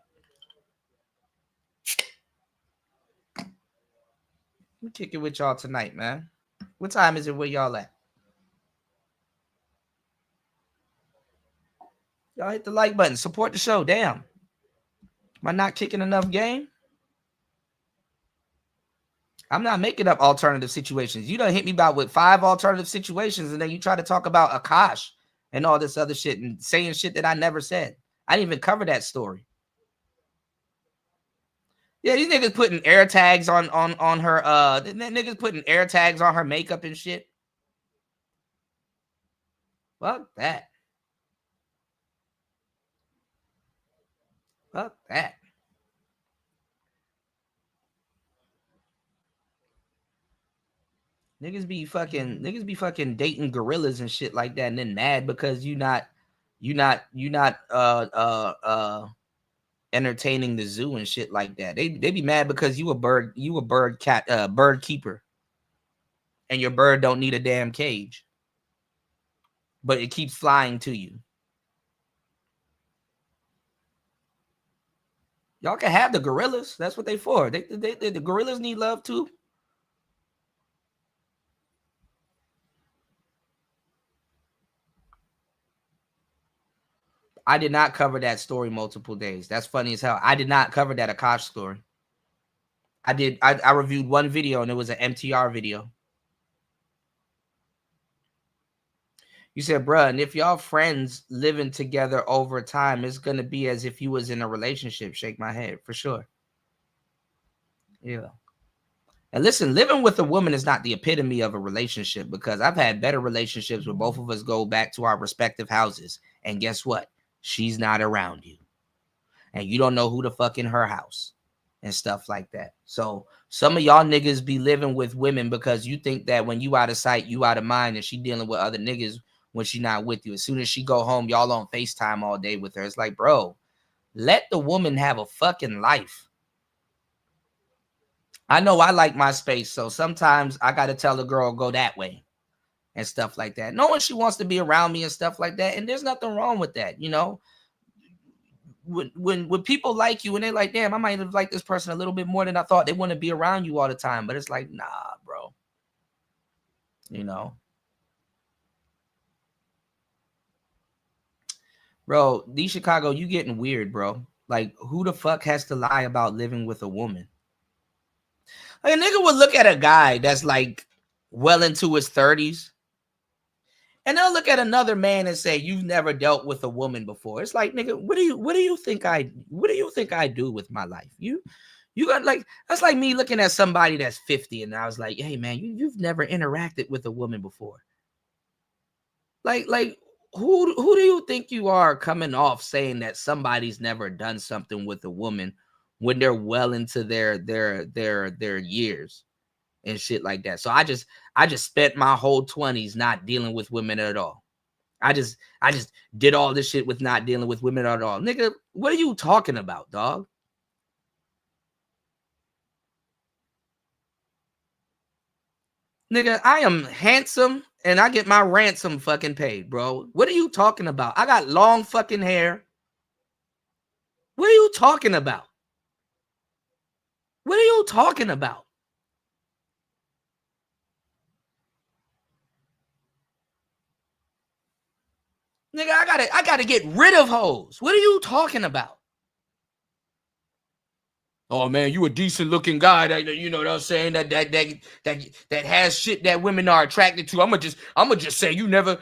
Let me kick it with y'all tonight, man. What time is it where y'all at? Y'all hit the like button. Support the show. Damn. Am I not kicking enough game? I'm not making up alternative situations. You done hit me about with 5 alternative situations, and then you try to talk about Akash and all this other shit and saying shit that I never said. I didn't even cover that story. Yeah, these niggas putting air tags on her. Niggas putting air tags on her makeup and shit. Fuck that. Fuck that. Niggas be fucking dating gorillas and shit like that, and then mad because you not entertaining the zoo and shit like that. They be mad because you a bird keeper, and your bird don't need a damn cage, but it keeps flying to you. Y'all can have the gorillas. That's what they for. The gorillas need love too. I did not cover that story multiple days. That's funny as hell. I did not cover that Akash story. I did. I reviewed one video, and it was an MTR video. You said, bruh, and if y'all friends living together over time, it's going to be as if you was in a relationship. Shake my head, for sure. Yeah. And listen, living with a woman is not the epitome of a relationship, because I've had better relationships where both of us go back to our respective houses. And guess what? She's not around you. And you don't know who the fuck in her house and stuff like that. So some of y'all niggas be living with women because you think that when you out of sight, you out of mind, and she dealing with other niggas when she not with you. As soon as she go home, y'all on FaceTime all day with her. It's like, bro, let the woman have a fucking life. I know I like my space, so sometimes I got to tell the girl, go that way and stuff like that. Knowing she wants to be around me and stuff like that, and there's nothing wrong with that, you know? When people like you and they're like, damn, I might have liked this person a little bit more than I thought. They want to be around you all the time, but it's like, nah, bro. You know? Bro, D Chicago, you getting weird, bro. Like, who the fuck has to lie about living with a woman? Like, a nigga would look at a guy that's like well into his 30s, and they'll look at another man and say, you've never dealt with a woman before. It's like, nigga, what do you think I do with my life? You got, like, that's like me looking at somebody that's 50 and I was like, hey man, you've never interacted with a woman before. Like who do you think you are coming off saying that somebody's never done something with a woman when they're well into their years and shit like that? So I just spent my whole 20s not dealing with women at all. I just did all this shit with not dealing with women at all. Nigga, what are you talking about, dog? Nigga, I am handsome and I get my ransom fucking paid, bro. What are you talking about? I got long fucking hair. What are you talking about? What are you talking about? Nigga, I gotta get rid of hoes. What are you talking about? Oh man, you a decent looking guy that, you know what I'm saying, that has shit that women are attracted to. I'ma just say you never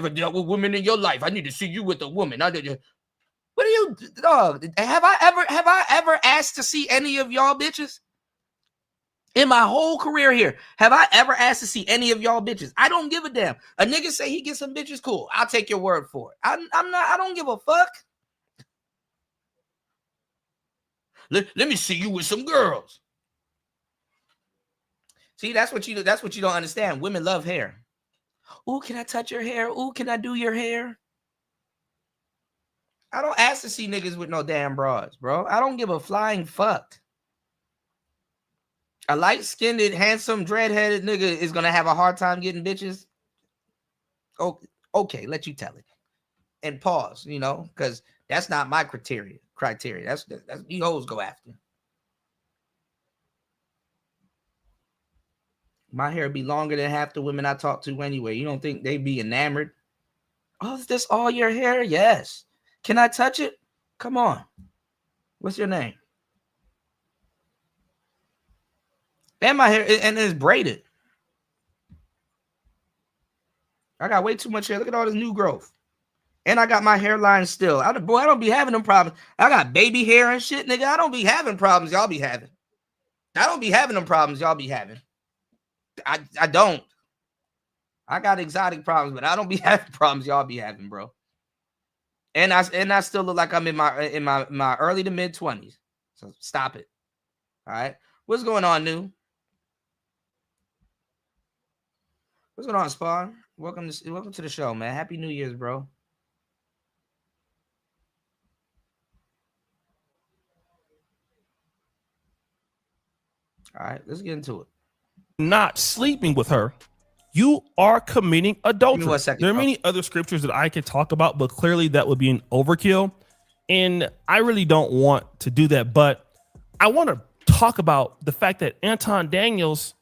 dealt with women in your life. I need to see you with a woman. What are you, dog? Have I ever asked to see any of y'all bitches? In my whole career here, have I ever asked to see any of y'all bitches? I don't give a damn. A nigga say he gets some bitches, cool. I'll take your word for it. I don't give a fuck. Let me see you with some girls. See, that's what you don't understand. Women love hair. Ooh, can I touch your hair? Ooh, can I do your hair? I don't ask to see niggas with no damn bras, bro. I don't give a flying fuck. A light-skinned, handsome, dread-headed nigga is gonna have a hard time getting bitches. Oh, okay, let you tell it. And pause, you know, because that's not my criteria. That's you hoes go after. My hair be longer than half the women I talk to anyway. You don't think they be enamored? Oh, is this all your hair? Yes. Can I touch it? Come on. What's your name? And my hair, and it's braided. I got way too much hair. Look at all this new growth. And I got my hairline still. I don't be having them problems. I got baby hair and shit, nigga. I don't be having problems y'all be having. I don't be having them problems y'all be having. I don't. I got exotic problems, but I don't be having problems y'all be having, bro. And I still look like I'm in my early to mid 20s. So stop it. All right. What's going on, New? What's going on, Spawn? Welcome to the show, man. Happy New Year's, bro. All right, let's get into it. Not sleeping with her, you are committing adultery. Give me 1 second, there are bro. many other scriptures that I could talk about, but clearly that would be an overkill. And I really don't want to do that. But I want to talk about the fact that Anton Daniels,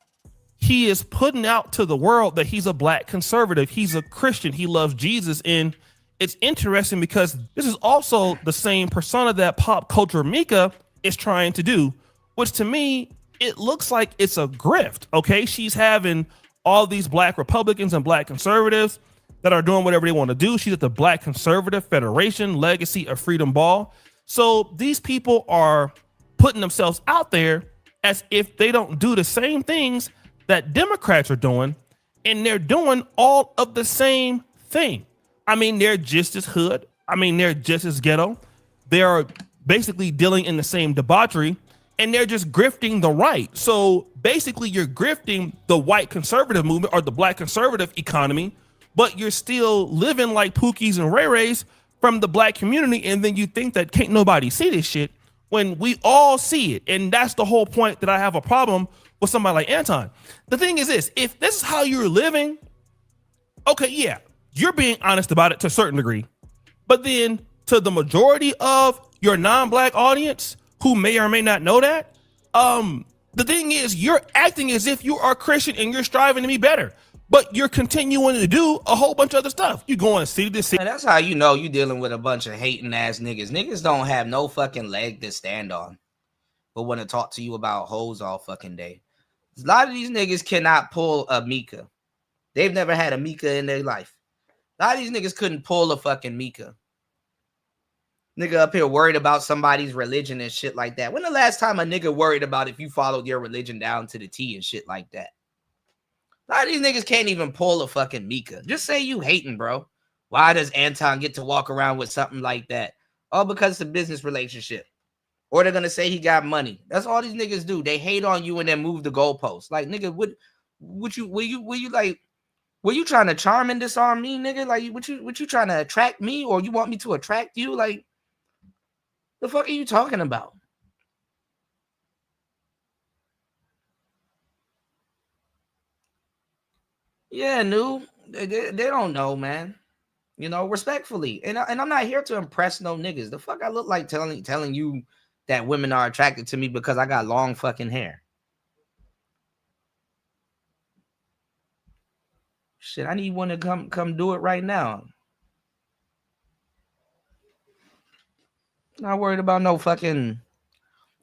he is putting out to the world that he's a black conservative. He's a Christian. He loves Jesus. And it's interesting because this is also the same persona that Pop Culture Mika is trying to do, which to me, it looks like it's a grift. Okay, she's having all these black Republicans and black conservatives that are doing whatever they want to do. She's at the Black Conservative Federation Legacy of Freedom Ball. So these people are putting themselves out there as if they don't do the same things that Democrats are doing, and they're doing all of the same thing. I mean, they're just as hood. I mean, they're just as ghetto. They are basically dealing in the same debauchery, and they're just grifting the right. So basically you're grifting the white conservative movement or the black conservative economy, but you're still living like Pookies and Ray Rays from the black community. And then you think that can't nobody see this shit when we all see it. And that's the whole point that I have a problem with somebody like Anton. The thing is this, if this is how you're living, okay, yeah, you're being honest about it to a certain degree. But then to the majority of your non-black audience who may or may not know that, the thing is you're acting as if you are Christian and you're striving to be better, but you're continuing to do a whole bunch of other stuff. You're going city to city. And that's how you know you're dealing with a bunch of hating ass niggas. Niggas don't have no fucking leg to stand on, but want to talk to you about hoes all fucking day. A lot of these niggas cannot pull a Mika. They've never had a Mika in their life. A lot of these niggas couldn't pull a fucking Mika. Nigga up here worried about somebody's religion and shit like that. When the last time a nigga worried about if you followed your religion down to the T and shit like that? A lot of these niggas can't even pull a fucking Mika. Just say you hating, bro. Why does Anton get to walk around with something like that? Oh, because it's a business relationship. Or they're gonna say he got money. That's all these niggas do. They hate on you and then move the goalposts. Like, nigga, were you trying to charm and disarm me, nigga? Like, what you trying to attract me, or you want me to attract you? Like, the fuck are you talking about? Yeah, New. They don't know, man. You know, respectfully. And I'm not here to impress no niggas. The fuck I look like telling you that women are attracted to me because I got long fucking hair. Shit, I need one to come do it right now. Not worried about no fucking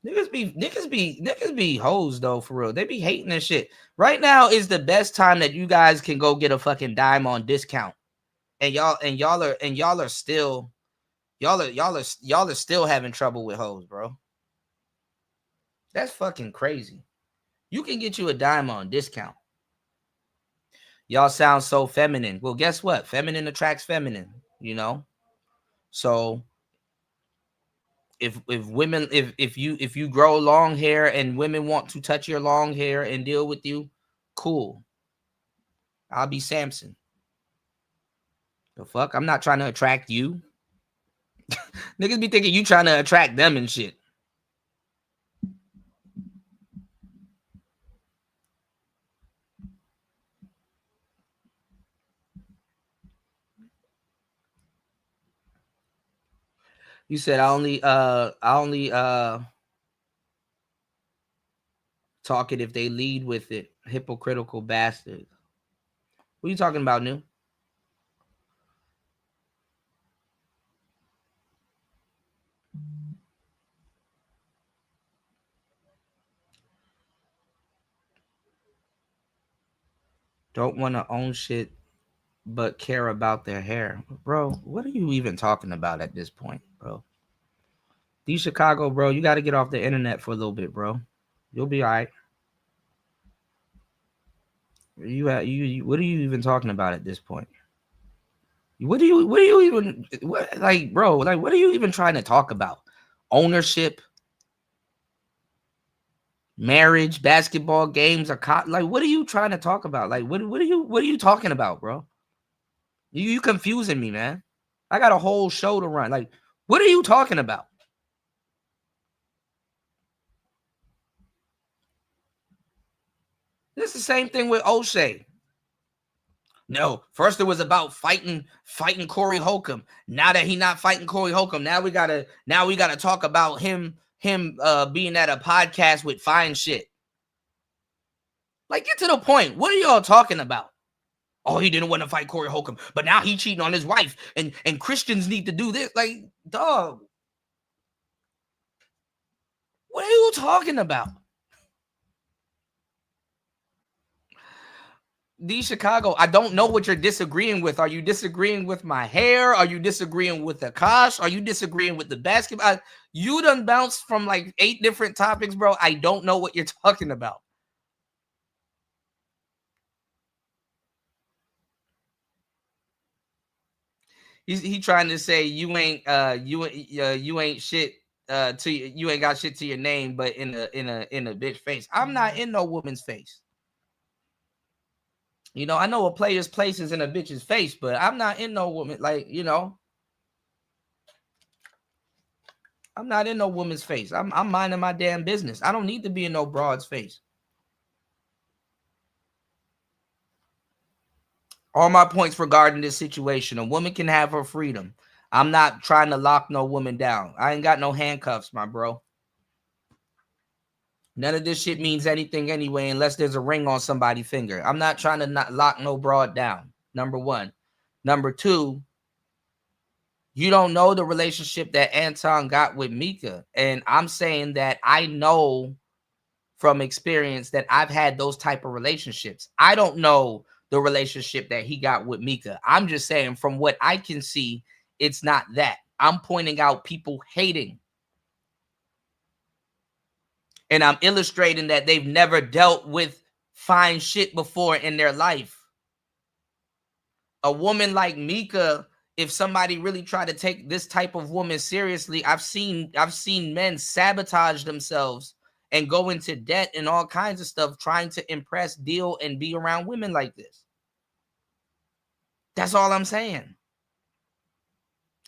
niggas be hoes though, for real. They be hating and shit. Right now is the best time that you guys can go get a fucking dime on discount. And y'all are still having trouble with hoes, bro. That's fucking crazy. You can get you a dime on discount. Y'all sound so feminine. Well, guess what? Feminine attracts feminine, you know? So if you grow long hair and women want to touch your long hair and deal with you, cool. I'll be Samson. The fuck? I'm not trying to attract you. Niggas be thinking you trying to attract them and shit. You said I only Talk it if they lead with it. Hypocritical bastards. What are you talking about, New? Don't want to own shit but care about their hair. Bro, what are you even talking about at this point, bro? These Chicago, bro, you got to get off the internet for a little bit, bro. You'll be all right. You what are you even talking about at this point? What are you even like, bro? Like, what are you even trying to talk about? Ownership, marriage, basketball games, or like, what are you trying to talk about? Like, what are you talking about, bro? You confusing me, man. I got a whole show to run. Like, what are you talking about? It's the same thing with O'Shea. No, first it was about fighting Corey Holcomb. Now that he not fighting Corey Holcomb, now we gotta talk about him being at a podcast with fine shit. Like, get to the point. What are y'all talking about? Oh, he didn't want to fight Corey Holcomb, but now he cheating on his wife, and Christians need to do this. Like, dog, what are you talking about? D Chicago, I don't know what you're disagreeing with. Are you disagreeing with my hair? Are you disagreeing with the Kosh? Are you disagreeing with the basketball? You done bounced from like 8 different topics, bro. I don't know what you're talking about. He trying to say you ain't shit you ain't got shit to your name, but in a bitch face. I'm not in no woman's face. You know, I know a player's place is in a bitch's face, but I'm not in no woman. Like, you know, I'm not in no woman's face. I'm minding my damn business. I don't need to be in no broad's face. All my points regarding this situation: a woman can have her freedom. I'm not trying to lock no woman down. I ain't got no handcuffs, my bro. None of this shit means anything anyway, unless there's a ring on somebody's finger. I'm not trying to not lock no broad down. Number one. Number two, you don't know the relationship that Anton got with Mika. And I'm saying that I know from experience that I've had those type of relationships. I don't know the relationship that he got with Mika. I'm just saying from what I can see, it's not that. I'm pointing out people hating. And I'm illustrating that they've never dealt with fine shit before in their life. A woman like Mika, if somebody really tried to take this type of woman seriously, I've seen men sabotage themselves and go into debt and all kinds of stuff trying to impress, deal, and be around women like this. That's all I'm saying.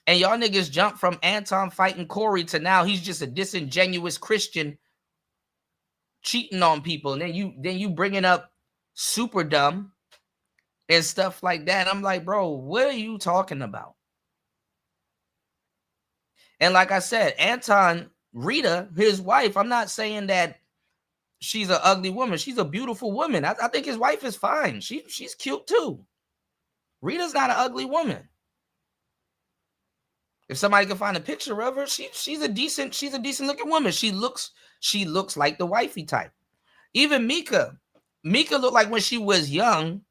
And y'all niggas jump from Anton fighting Corey to now he's just a disingenuous Christian cheating on people, and then you bringing up super dumb and stuff like that. I'm like, bro, what are you talking about? And like I said, Anton, Rita, his wife, I'm not saying that she's an ugly woman. She's a beautiful woman. I think his wife is fine. She's cute too. Rita's not an ugly woman. If somebody can find a picture of her, she's a decent looking woman. She looks like the wifey type. Even Mika looked like when she was young,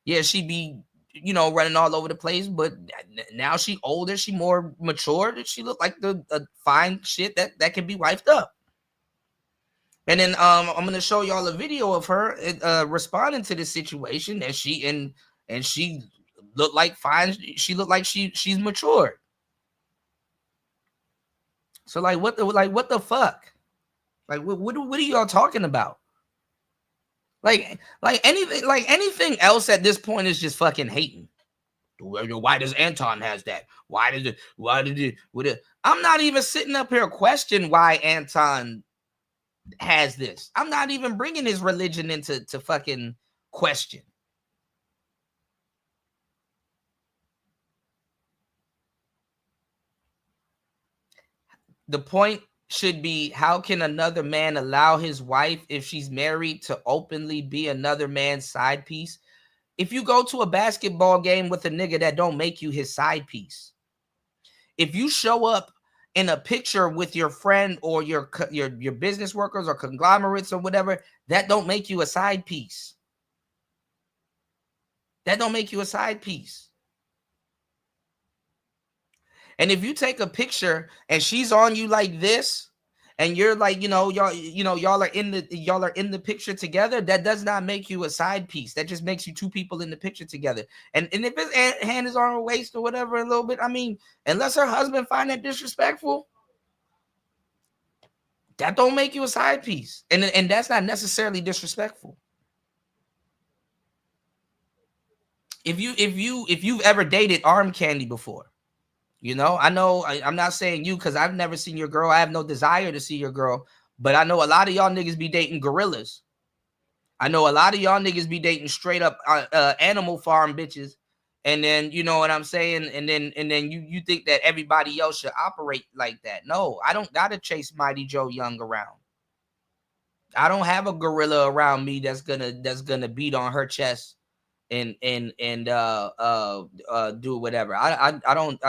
yeah, she'd be, you know, running all over the place. But now she older, she more mature. She looked like the fine shit that can be wifed up. And then I'm gonna show y'all a video of her responding to this situation, and she looked like fine. She looked like she's matured. So like what the fuck? Like what are y'all talking about? Like anything else at this point is just fucking hating. Why does Anton has that? Why did it? I'm not even sitting up here questioning why Anton has this. I'm not even bringing his religion into fucking question. The point should be, how can another man allow his wife, if she's married, to openly be another man's side piece? If you go to a basketball game with a nigga that don't make you his side piece, if you show up in a picture with your friend or your business workers or conglomerates or whatever, that don't make you a side piece. That don't make you a side piece. And if you take a picture and she's on you like this, and you're like, y'all are in the picture together, that does not make you a side piece. That just makes you two people in the picture together. And if his hand is on her waist or whatever a little bit, I mean, unless her husband find that disrespectful, that don't make you a side piece. And that's not necessarily disrespectful. If you've ever dated arm candy before, I know I'm not saying you because I've never seen your girl. I have no desire to see your girl, but I know a lot of y'all niggas be dating gorillas. I know a lot of y'all niggas be dating straight up Animal Farm bitches, and then you know what I'm saying, and then you think that everybody else should operate like that. No, I don't gotta chase Mighty Joe Young around. I don't have a gorilla around me that's gonna beat on her chest and do whatever. I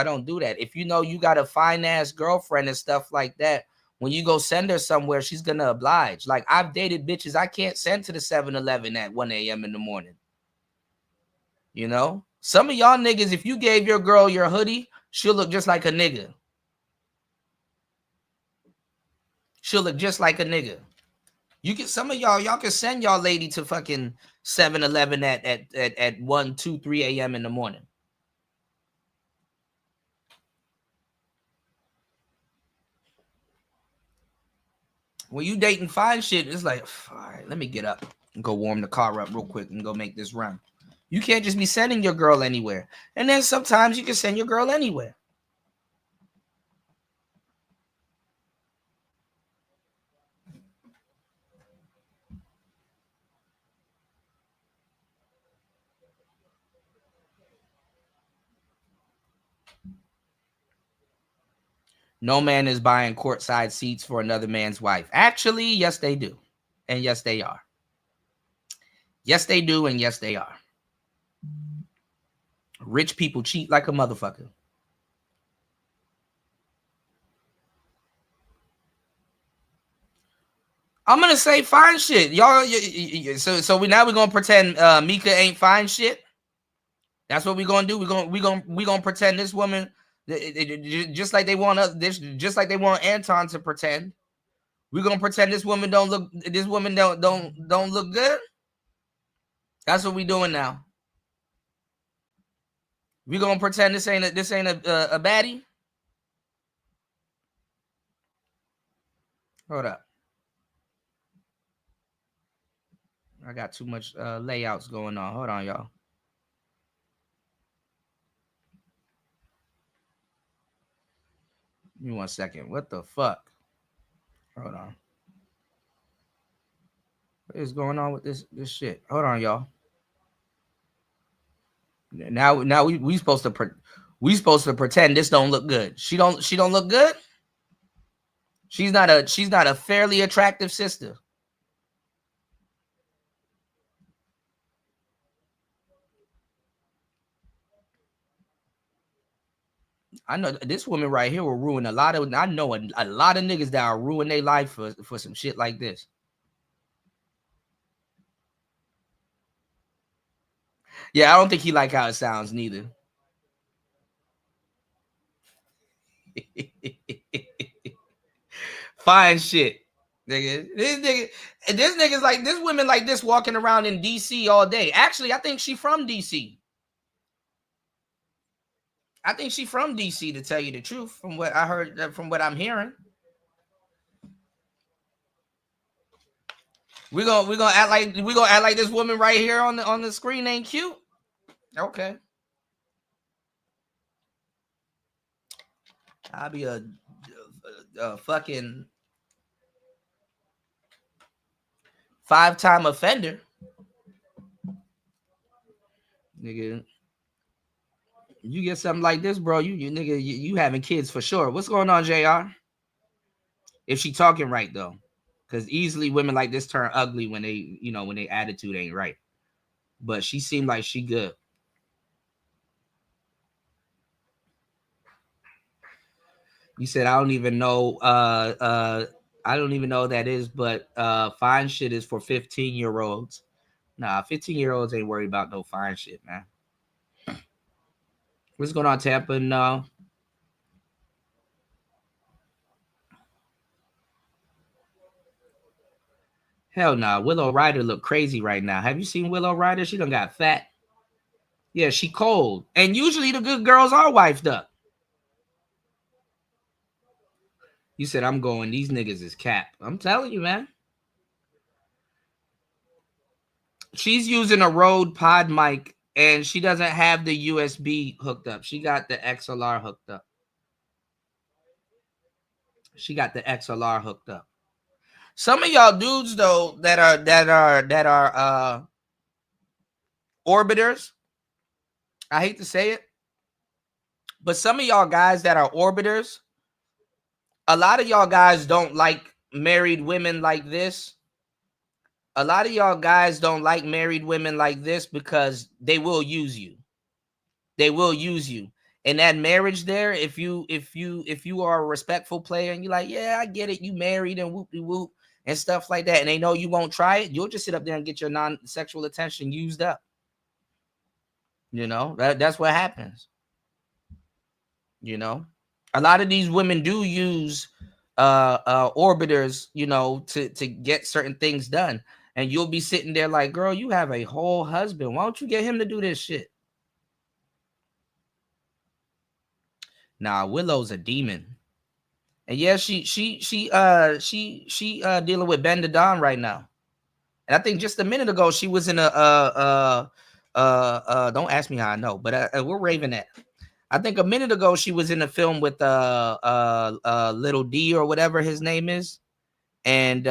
don't do that. If you know you got a fine ass girlfriend and stuff like that, when you go send her somewhere, she's gonna oblige. Like, I've dated bitches I can't send to the 7-Eleven at 1 a.m. in the morning. Some of y'all niggas, if you gave your girl your hoodie, she'll look just like a nigga. She'll look just like a nigga. You can, some of y'all can send y'all lady to fucking 7-Eleven at 1, 2, 3 a.m. in the morning. When you dating fine shit, it's like, all right, let me get up and go warm the car up real quick and go make this run. You can't just be sending your girl anywhere. And then sometimes you can send your girl anywhere. No man is buying courtside seats for another man's wife. Actually, yes, they do. And yes, they are. Yes, they do. And yes, they are. Rich people cheat like a motherfucker. I'm going to say fine shit. Y'all, so we're going to pretend Mika ain't fine shit. That's what we're going to do. We're going to pretend this woman, just like they want Anton to pretend. We're going to pretend this woman don't look good. That's what we're doing now. We're going to pretend this ain't a baddie. Hold up. I got too much layouts going on. Hold on, y'all. Give me 1 second. What the fuck? Hold on. What is going on with this shit? Hold on, y'all. Now we supposed to pretend this don't look good. She don't look good. She's not a fairly attractive sister. I know this woman right here will ruin a lot of. I know a lot of niggas that will ruin their life for some shit like this. Yeah, I don't think he like how it sounds neither. Fine shit, nigga. This nigga's like, this women like this walking around in DC all day. Actually, I think she from DC. I think she from DC, to tell you the truth, from what I heard, from what I'm hearing. We're gonna act like this woman right here on the screen ain't cute. Okay. I'll be a fucking 5-time offender. Nigga. You get something like this, bro. You having kids for sure. What's going on, JR? If she talking right though, because easily women like this turn ugly when they, when their attitude ain't right. But she seemed like she good. You said I don't even know. I don't even know what that is, but fine shit is for 15-year-olds. Nah, 15-year-olds ain't worried about no fine shit, man. What's going on, Tampa? No. Hell no. Willow Ryder look crazy right now. Have you seen Willow Ryder? She done got fat. Yeah, she cold. And usually the good girls are wifed up. You said I'm going. These niggas is cap. I'm telling you, man. She's using a Rode Pod mic, and she doesn't have the USB hooked up. She got the XLR hooked up. Some of y'all dudes though that are orbiters. I hate to say it, but some of y'all guys that are orbiters, a lot of y'all guys don't like married women like this. A lot of y'all guys don't like married women like this because they will use you. They will use you. In that marriage there, if you are a respectful player and you're like, yeah, I get it, you married and whoop and stuff like that, and they know you won't try it, you'll just sit up there and get your non-sexual attention used up. That's what happens. A lot of these women do use orbiters, to get certain things done. And you'll be sitting there like, girl, you have a whole husband. Why don't you get him to do this shit? Nah, Willow's a demon. And yeah, she dealing with Ben the Don right now. And I think just a minute ago she was in a don't ask me how I know, but we're raving that. I think a minute ago she was in a film with Little D or whatever his name is. And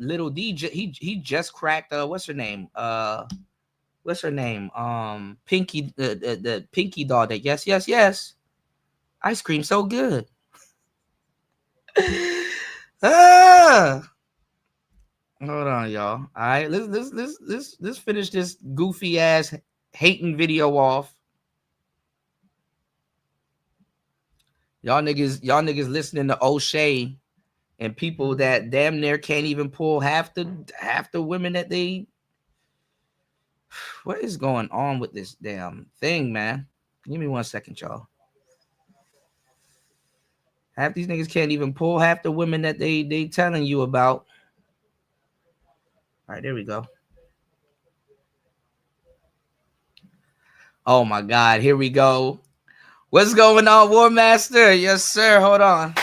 Little D, he just cracked what's her name? Pinky, the Pinky doll that yes. Ice cream so good. Hold on, y'all. All right, let's finish this goofy ass hating video off. Y'all niggas listening to O'Shea and people that damn near can't even pull half the women that they. What is going on with this damn thing, man? Give me 1 second, y'all. Half these niggas can't even pull half the women that they telling you about. All right, there we go. Oh my God, here we go. What's going on, War Master? Yes, sir. Hold on.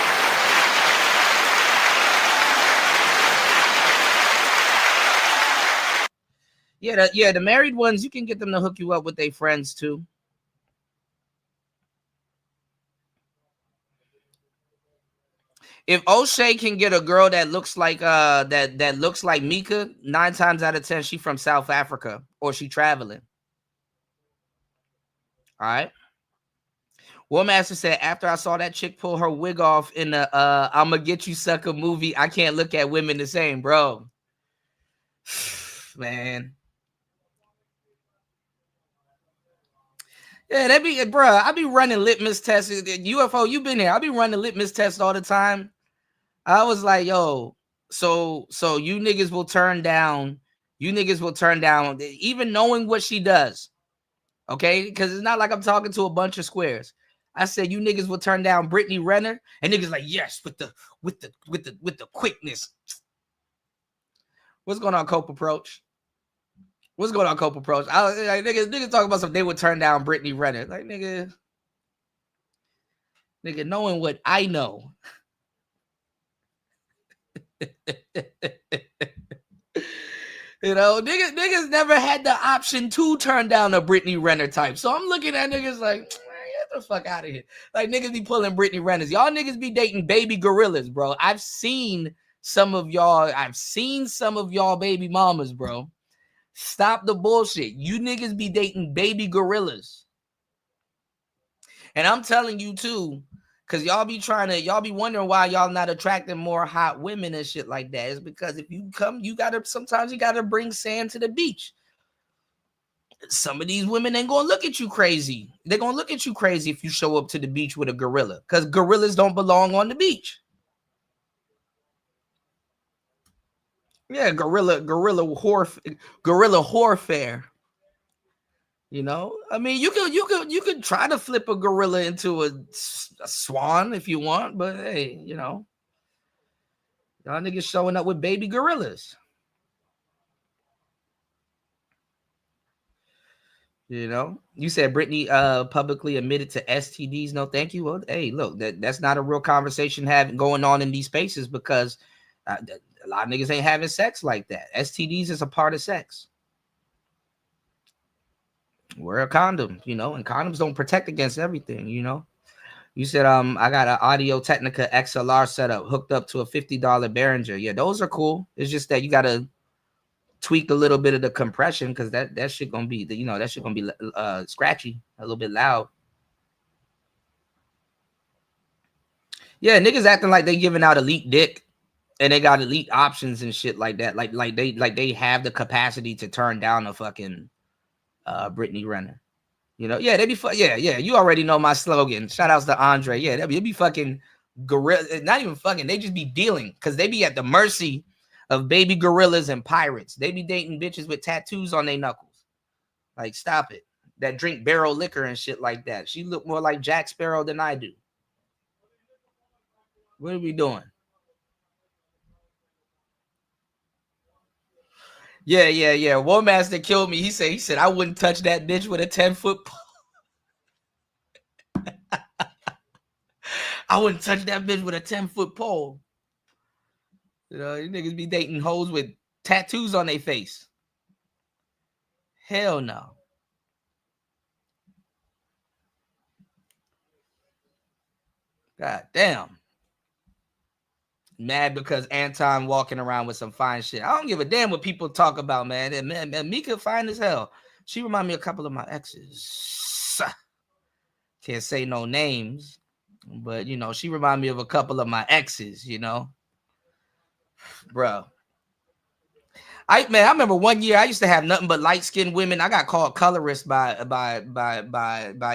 Yeah, the married ones, you can get them to hook you up with their friends too. If O'Shea can get a girl that looks like that looks like Mika, 9 times out of 10, she from South Africa or she traveling. All right. War Master said, after I saw that chick pull her wig off in the I'ma Get You Sucker movie, I can't look at women the same, bro. Man. Yeah, that be, bro. I be running litmus tests. UFO, you been here. I be running litmus tests all the time. I was like, yo, so you niggas will turn down. You niggas will turn down, even knowing what she does. Okay, because it's not like I'm talking to a bunch of squares. I said you niggas will turn down Brittany Renner, and niggas like, yes, with the quickness. What's going on, Cope Approach? What's going on, Cope Approach? Niggas talking about something. They would turn down Brittany Renner. Like, nigga, knowing what I know. Niggas never had the option to turn down a Brittany Renner type. So I'm looking at niggas like, get the fuck out of here. Like, niggas be pulling Brittany Renners. Y'all niggas be dating baby gorillas, bro. I've seen some of y'all baby mamas, bro. Stop the bullshit. You niggas be dating baby gorillas. And I'm telling you too, Cause y'all be wondering why y'all not attracting more hot women and shit like that. It's because if you come, sometimes you gotta bring sand to the beach. Some of these women ain't gonna look at you crazy. They're gonna look at you crazy if you show up to the beach with a gorilla, because gorillas don't belong on the beach. Yeah, gorilla warfare. You know, I mean, you could try to flip a gorilla into a swan if you want, but hey, you know, y'all niggas showing up with baby gorillas. You know, you said Britney publicly admitted to STDs. No, thank you. Well, hey, look, that's not a real conversation going on in these spaces, because a lot of niggas ain't having sex like that. STDs is a part of sex. Wear a condom, you know, and condoms don't protect against everything, you know. You said, I got an Audio Technica XLR setup hooked up to a $50 Behringer. Yeah, those are cool. It's just that you got to tweak a little bit of the compression, because that shit gonna be, you know, that shit gonna be scratchy, a little bit loud. Yeah, niggas acting like they giving out elite dick and they got elite options and shit like that. Like they have the capacity to turn down a fucking Brittany Renner. You know, yeah, they be yeah. You already know my slogan. Shout outs to Andre. Yeah, they be fucking gorilla, not even fucking. They just be dealing, because they be at the mercy of baby gorillas and pirates. They be dating bitches with tattoos on their knuckles. Like, stop it. That drink barrel liquor and shit like that. She look more like Jack Sparrow than I do. What are we doing? Yeah. War Master killed me. He said I wouldn't touch that bitch with a 10-foot pole. I wouldn't touch that bitch with a 10-foot pole. You know, you niggas be dating hoes with tattoos on their face. Hell no. God damn. Mad because Anton walking around with some fine shit. I don't give a damn what people talk about, man. And Mika fine as hell. She remind me of a couple of my exes. Can't say no names, but you know, she remind me of a couple of my exes, you know. Bro. I remember one year I used to have nothing but light-skinned women. I got called colorist by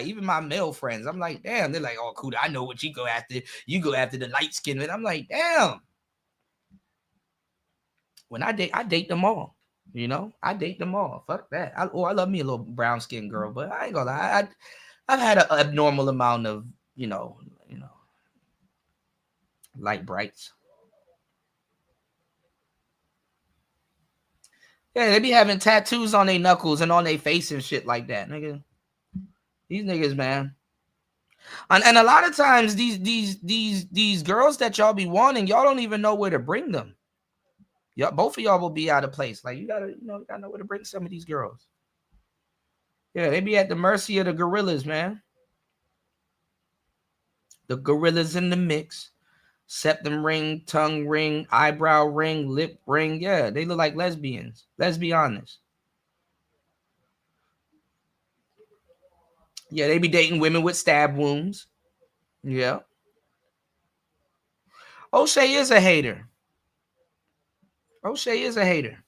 even my male friends. I'm like, damn, they're like, oh, cool, I know what you go after. You go after the light-skinned. I'm like, damn. When I date them all. You know, I date them all. Fuck that. I love me a little brown-skinned girl, but I ain't gonna lie. I've had an abnormal amount of, you know, light brights. Yeah, they be having tattoos on their knuckles and on their face and shit like that, nigga. These niggas, man. And a lot of times these girls that y'all be wanting, y'all don't even know where to bring them. Y'all, both of y'all will be out of place. Like, you gotta know where to bring some of these girls. Yeah, they be at the mercy of the gorillas, man. The gorillas in the mix. Septum ring, tongue ring, eyebrow ring, lip ring. Yeah, they look like lesbians. Let's be honest. Yeah, they be dating women with stab wounds. Yeah. O'Shea is a hater. O'Shea is a hater.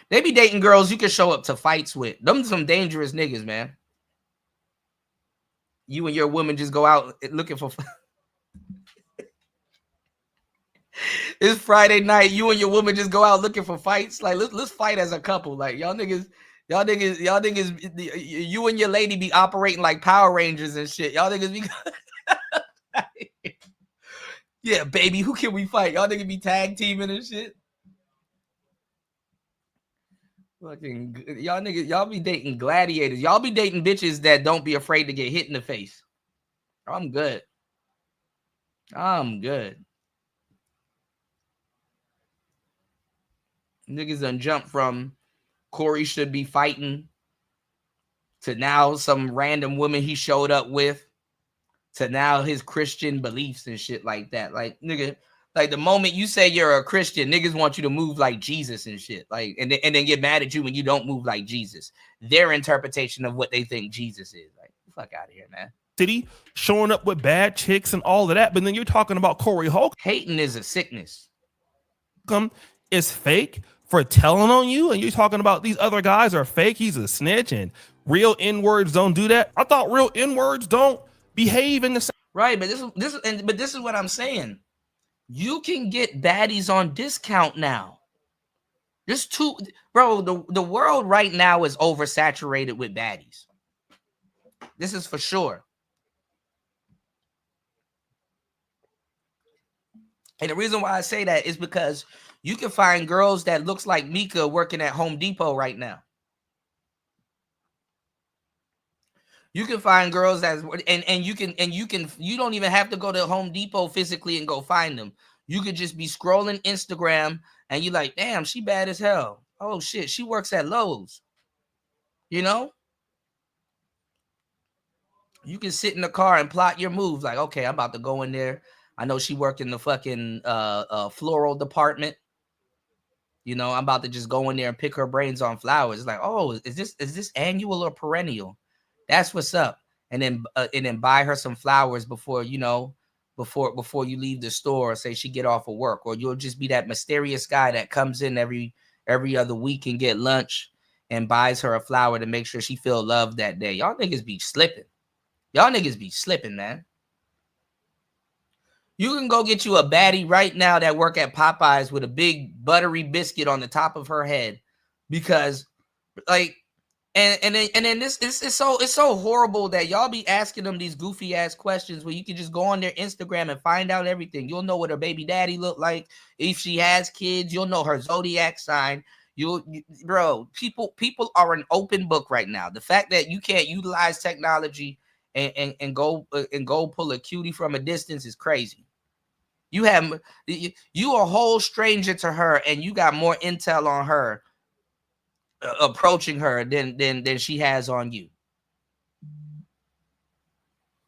They be dating girls you can show up to fights with. Them some dangerous niggas, man. You and your woman just go out looking for. It's Friday night. You and your woman just go out looking for fights. Like, let's fight as a couple. Like, y'all niggas. You and your lady be operating like Power Rangers and shit. Y'all niggas be. Yeah, baby, who can we fight? Y'all niggas be tag teaming and shit. Fucking y'all niggas, y'all be dating gladiators. Y'all be dating bitches that don't be afraid to get hit in the face. I'm good. Niggas done jump from Corey should be fighting to now some random woman he showed up with to now his Christian beliefs and shit like that. Like, nigga, like the moment you say you're a Christian, niggas want you to move like Jesus and shit. Like, and then get mad at you when you don't move like Jesus. Their interpretation of what they think Jesus is. Like, fuck out of here, man. City showing up with bad chicks and all of that, but then you're talking about Corey Hating is a sickness. Holcomb is fake for telling on you, and you're talking about these other guys are fake. He's a snitch, and real N-words don't do that. I thought real N-words don't behave in the same. Right, but this is what I'm saying. You can get baddies on discount now. Bro, the world right now is oversaturated with baddies. This is for sure. And the reason why I say that is because you can find girls that looks like Mika working at Home Depot right now. You can find girls that you don't even have to go to Home Depot physically and go find them. You could just be scrolling Instagram and you're like, damn, she bad as hell. Oh shit, she works at Lowe's. You know? You can sit in the car and plot your moves. Like, okay, I'm about to go in there. I know she worked in the fucking floral department. You know, I'm about to just go in there and pick her brains on flowers. It's like, oh, is this annual or perennial? That's what's up. And then buy her some flowers before you leave the store, or say she get off of work, or you'll just be that mysterious guy that comes in every other week and get lunch and buys her a flower to make sure she feel loved that day. Y'all niggas be slipping. Man. You can go get you a baddie right now that work at Popeyes with a big buttery biscuit on the top of her head, because like, and then this it's so horrible that y'all be asking them these goofy ass questions where you can just go on their Instagram and find out everything. You'll know what her baby daddy look like. If she has kids, you'll know her zodiac sign. Bro, people are an open book right now. The fact that you can't utilize technology and go pull a cutie from a distance is crazy. You a whole stranger to her, and you got more intel on her approaching her than she has on you.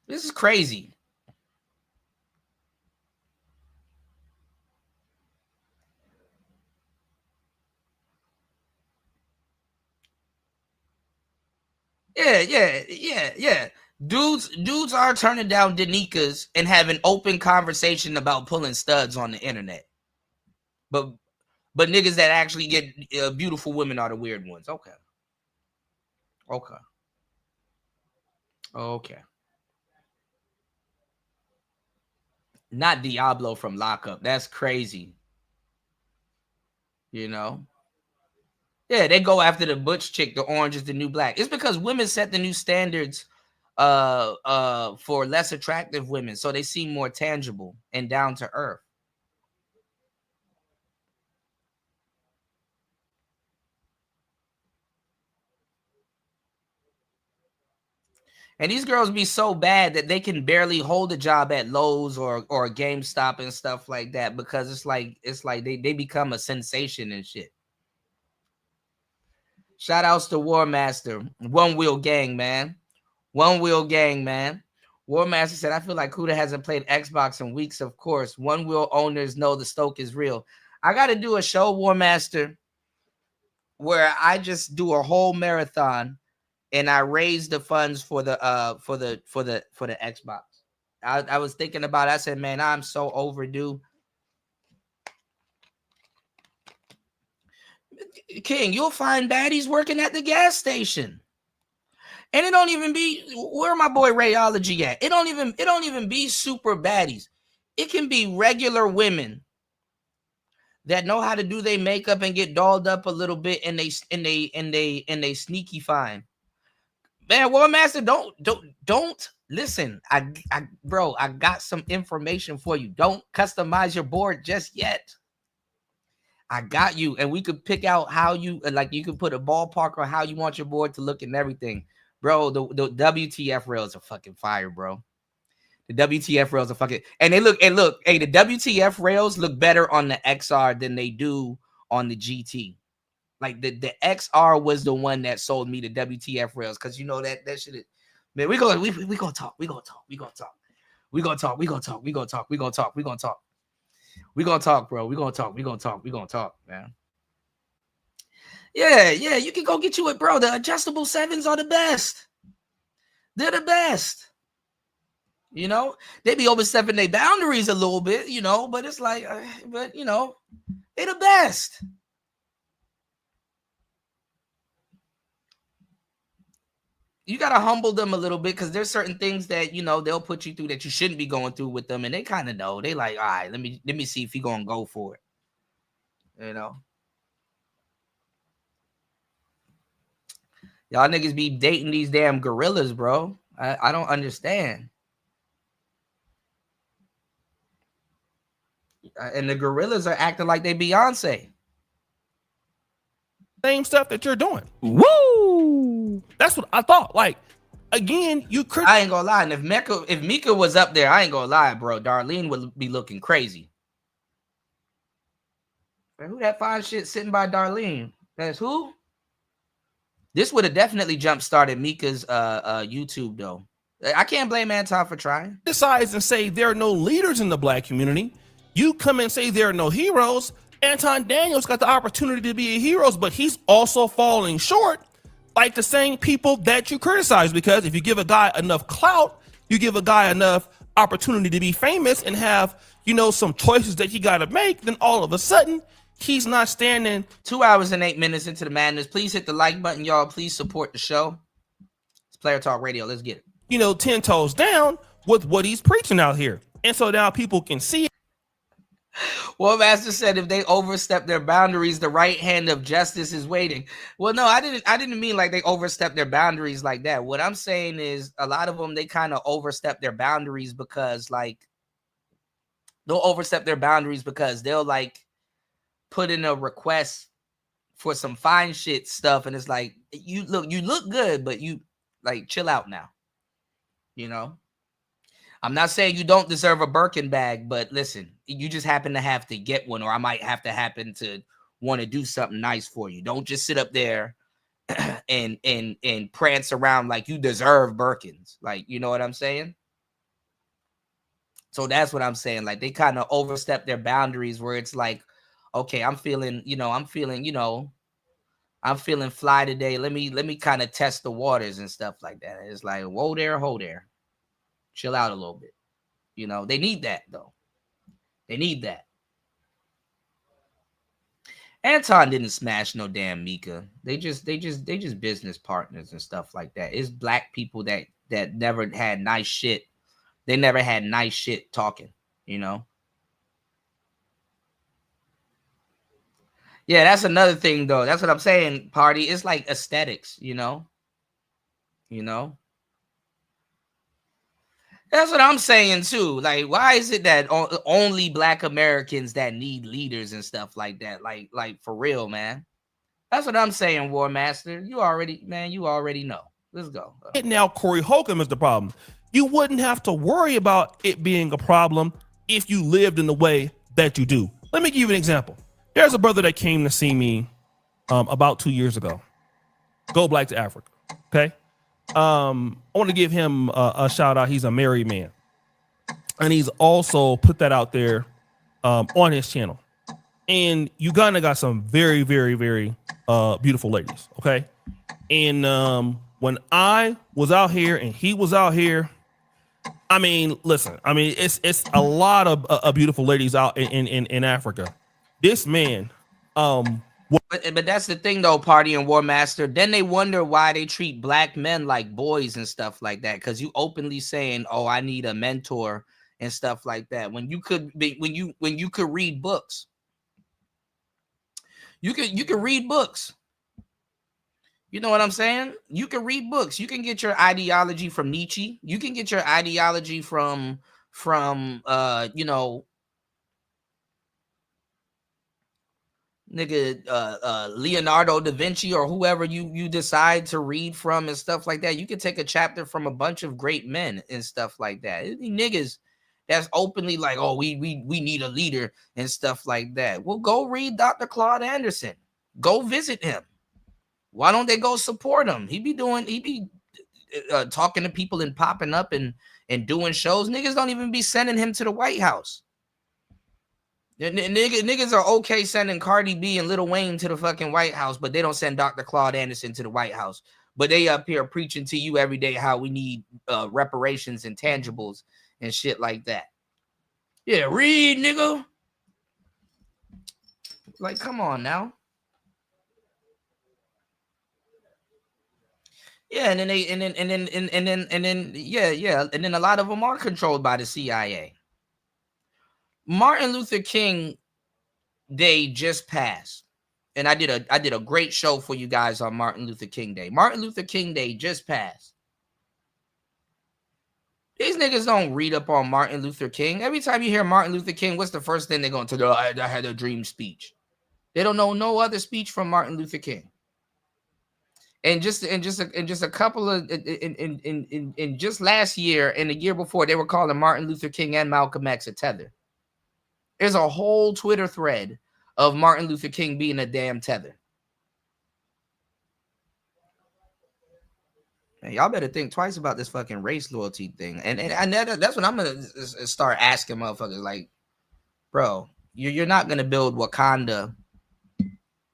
This is crazy. Yeah. Dudes are turning down Danikas and having open conversation about pulling studs on the internet. But niggas that actually get beautiful women are the weird ones. Okay. Not Diablo from Lockup. That's crazy. You know? Yeah, they go after the butch chick. The orange is the new black. It's because women set the new standards for less attractive women, so they seem more tangible and down to earth. And these girls be so bad that they can barely hold a job at Lowe's or GameStop and stuff like that, because it's like they become a sensation and shit. Shout outs to War Master. One Wheel Gang, man. War Master said, I feel like Kuda hasn't played Xbox in weeks, of course. One Wheel owners know the stoke is real. I got to do a show, War Master, where I just do a whole marathon and I raise the funds for the Xbox. I was thinking about it. I said, man, I'm so overdue. King, you'll find baddies working at the gas station. And it don't even be, where my boy Rayology at? It don't even be super baddies. It can be regular women that know how to do their makeup and get dolled up a little bit, and they sneaky fine. Man, War Master, don't listen. I got some information for you. Don't customize your board just yet. I got you, and we could pick out how you you could put a ballpark on how you want your board to look and everything. Bro, the WTF rails are fucking fire, bro. The WTF rails are fucking, and the WTF rails look better on the XR than they do on the GT. Like the XR was the one that sold me the WTF rails, because you know that shit is, man. We gonna talk, man. Yeah, you can go get you it, bro. The adjustable 7s are the best. They're the best. You know, they be overstepping their boundaries a little bit, you know, but it's like, but you know, they're the best. You gotta humble them a little bit because there's certain things that you know they'll put you through that you shouldn't be going through with them, and they kind of know. They like, all right, let me see if he gonna go for it. You know, y'all niggas be dating these damn gorillas, bro. I don't understand. And the gorillas are acting like they Beyonce. Same stuff that you're doing. Woo! That's what I thought. Like, again, you could. I ain't gonna lie. And if Mika was up there, I ain't gonna lie, bro. Darlene would be looking crazy. Man, who that fine shit sitting by Darlene? That's who? This would have definitely jump started Mika's YouTube though. I can't blame Anton for trying. Decides and say there are no leaders in the black community. You come and say there are no heroes. Anton Daniels got the opportunity to be a hero, but he's also falling short like the same people that you criticize, because if you give a guy enough clout, you give a guy enough opportunity to be famous and have, you know, some choices that he got to make, then all of a sudden he's not standing. 2 hours and 8 minutes into the madness. Please hit the like button, y'all. Please support the show. It's Player Talk Radio. Let's get it. You know, 10 toes down with what he's preaching out here. And so now people can see it. Well, Master said if they overstep their boundaries, the right hand of justice is waiting. Well, no, I didn't mean like they overstep their boundaries like that. What I'm saying is a lot of them, they kind of overstep their boundaries because like they'll overstep their boundaries because they'll like put in a request for some fine shit stuff. And it's like, you look good, but you like chill out now. You know? I'm not saying you don't deserve a Birkin bag, but listen, you just happen to have to get one, or I might have to happen to want to do something nice for you. Don't just sit up there and prance around like you deserve Birkins. Like, you know what I'm saying? So that's what I'm saying. Like they kind of overstep their boundaries where it's like, okay, I'm feeling fly today. Let me kind of test the waters and stuff like that. It's like, whoa there, ho there. Chill out a little bit. You know, they need that though. They need that. Anton didn't smash no damn Mika. They just business partners and stuff like that. It's black people that never had nice shit. They never had nice shit talking, you know. Yeah, that's another thing though. That's what I'm saying, Party. It's like aesthetics, you know. You know. That's what I'm saying too. Like, why is it that only black Americans that need leaders and stuff like that? Like for real, man. That's what I'm saying, War Master. You already know. Let's go. Now Corey Holcomb is the problem. You wouldn't have to worry about it being a problem if you lived in the way that you do. Let me give you an example. There's a brother that came to see me about 2 years ago. Go Black to Africa. Okay. I want to give him a shout out. He's a married man, and he's also put that out there on his channel. And Uganda got some very, very, very beautiful ladies. Okay. And when I was out here and he was out here, I mean, listen, I mean, it's a lot of beautiful ladies out in Africa. This man, but that's the thing though, Party and War Master. Then they wonder why they treat black men like boys and stuff like that. Because you openly saying, "Oh, I need a mentor" and stuff like that. When you could be, when you could read books, you could read books. You know what I'm saying? You can read books. You can get your ideology from Nietzsche. You can get your ideology from you know, Leonardo da Vinci or whoever you decide to read from and stuff like that. You can take a chapter from a bunch of great men and stuff like that. Niggas that's openly like, oh, we need a leader and stuff like that. Well, go read Dr. Claude Anderson. Go visit him. Why don't they go support him? He be talking to people and popping up and doing shows. Niggas don't even be sending him to the White House. Niggas are okay sending Cardi B and Lil Wayne to the fucking White House, but they don't send Dr. Claude Anderson to the White House. but they up here preaching to you every day how we need reparations and tangibles and shit like that. Yeah, read, nigga. Like, come on now. Yeah, and then a lot of them are controlled by the CIA. Martin Luther King Day just passed, and I did a great show for you guys on Martin Luther King Day. Martin Luther King Day just passed. These niggas don't read up on Martin Luther King. Every time you hear Martin Luther King, what's the first thing they're going to do? I had a dream speech. They don't know no other speech from Martin Luther King. And just a couple of in just last year and the year before, they were calling Martin Luther King and Malcolm X a tether. There's a whole Twitter thread of Martin Luther King being a damn tether. Man, y'all better think twice about this fucking race loyalty thing. And that's what I'm gonna start asking motherfuckers. Like, bro, you're not gonna build Wakanda.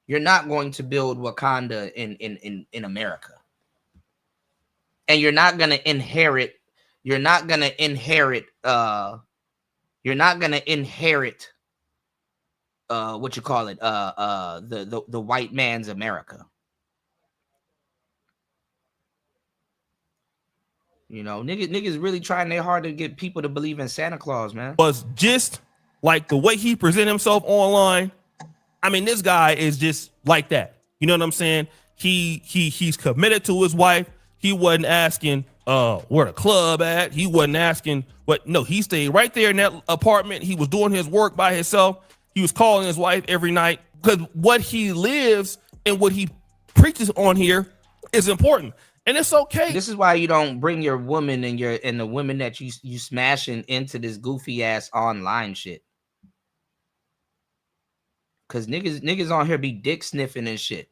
You're not going to build Wakanda in America. And you're not gonna inherit. You're not gonna inherit. What you call it? The white man's America. You know, niggas really trying their hard to get people to believe in Santa Claus, man. Was just like the way he present himself online. I mean, this guy is just like that. You know what I'm saying? He's committed to his wife. He wasn't asking where the club at. He wasn't asking what. No, he stayed right there in that apartment. He was doing his work by himself. He was calling his wife every night because what he lives and what he preaches on here is important. And it's okay. This is why you don't bring your woman and the women that you smashing into this goofy ass online shit. Cause niggas on here be dick sniffing and shit.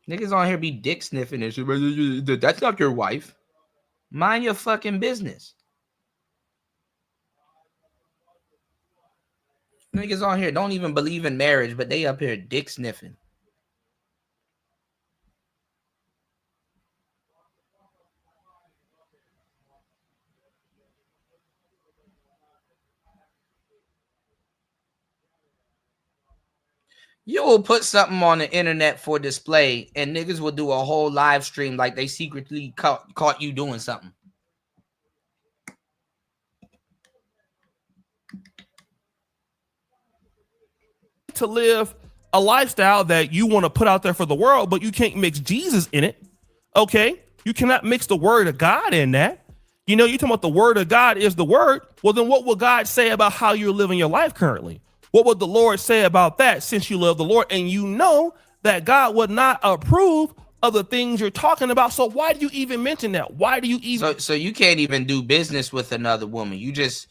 Niggas on here be dick sniffing and shit. That's not your wife. Mind your fucking business. Niggas on here don't even believe in marriage, but they up here dick sniffing. You will put something on the internet for display, and niggas will do a whole live stream like they secretly caught you doing something. To live a lifestyle that you want to put out there for the world, but you can't mix Jesus in it. Okay? You cannot mix the word of God in that. You know, you're talking about the word of God is the word. Well, then what will God say about how you're living your life currently? What would the Lord say about that since you love the Lord? And you know that God would not approve of the things you're talking about. So why do you even mention that? Why do you even? So you can't even do business with another woman. You just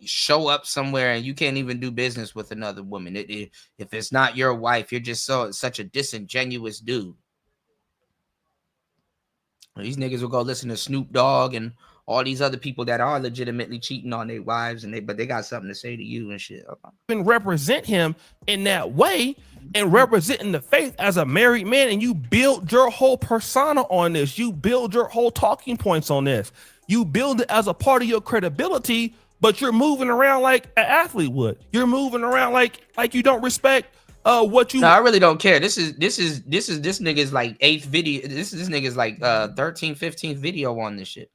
show up somewhere and you can't even do business with another woman. If it's not your wife, you're just such a disingenuous dude. These niggas will go listen to Snoop Dogg and all these other people that are legitimately cheating on their wives, but they got something to say to you and shit. And represent him in that way and representing the faith as a married man, and you build your whole persona on this. You build your whole talking points on this. You build it as a part of your credibility, but you're moving around like an athlete would. You're moving around like you don't respect what you. No, I really don't care. This nigga's like 8th video. This nigga's like 13th, 15th video on this shit.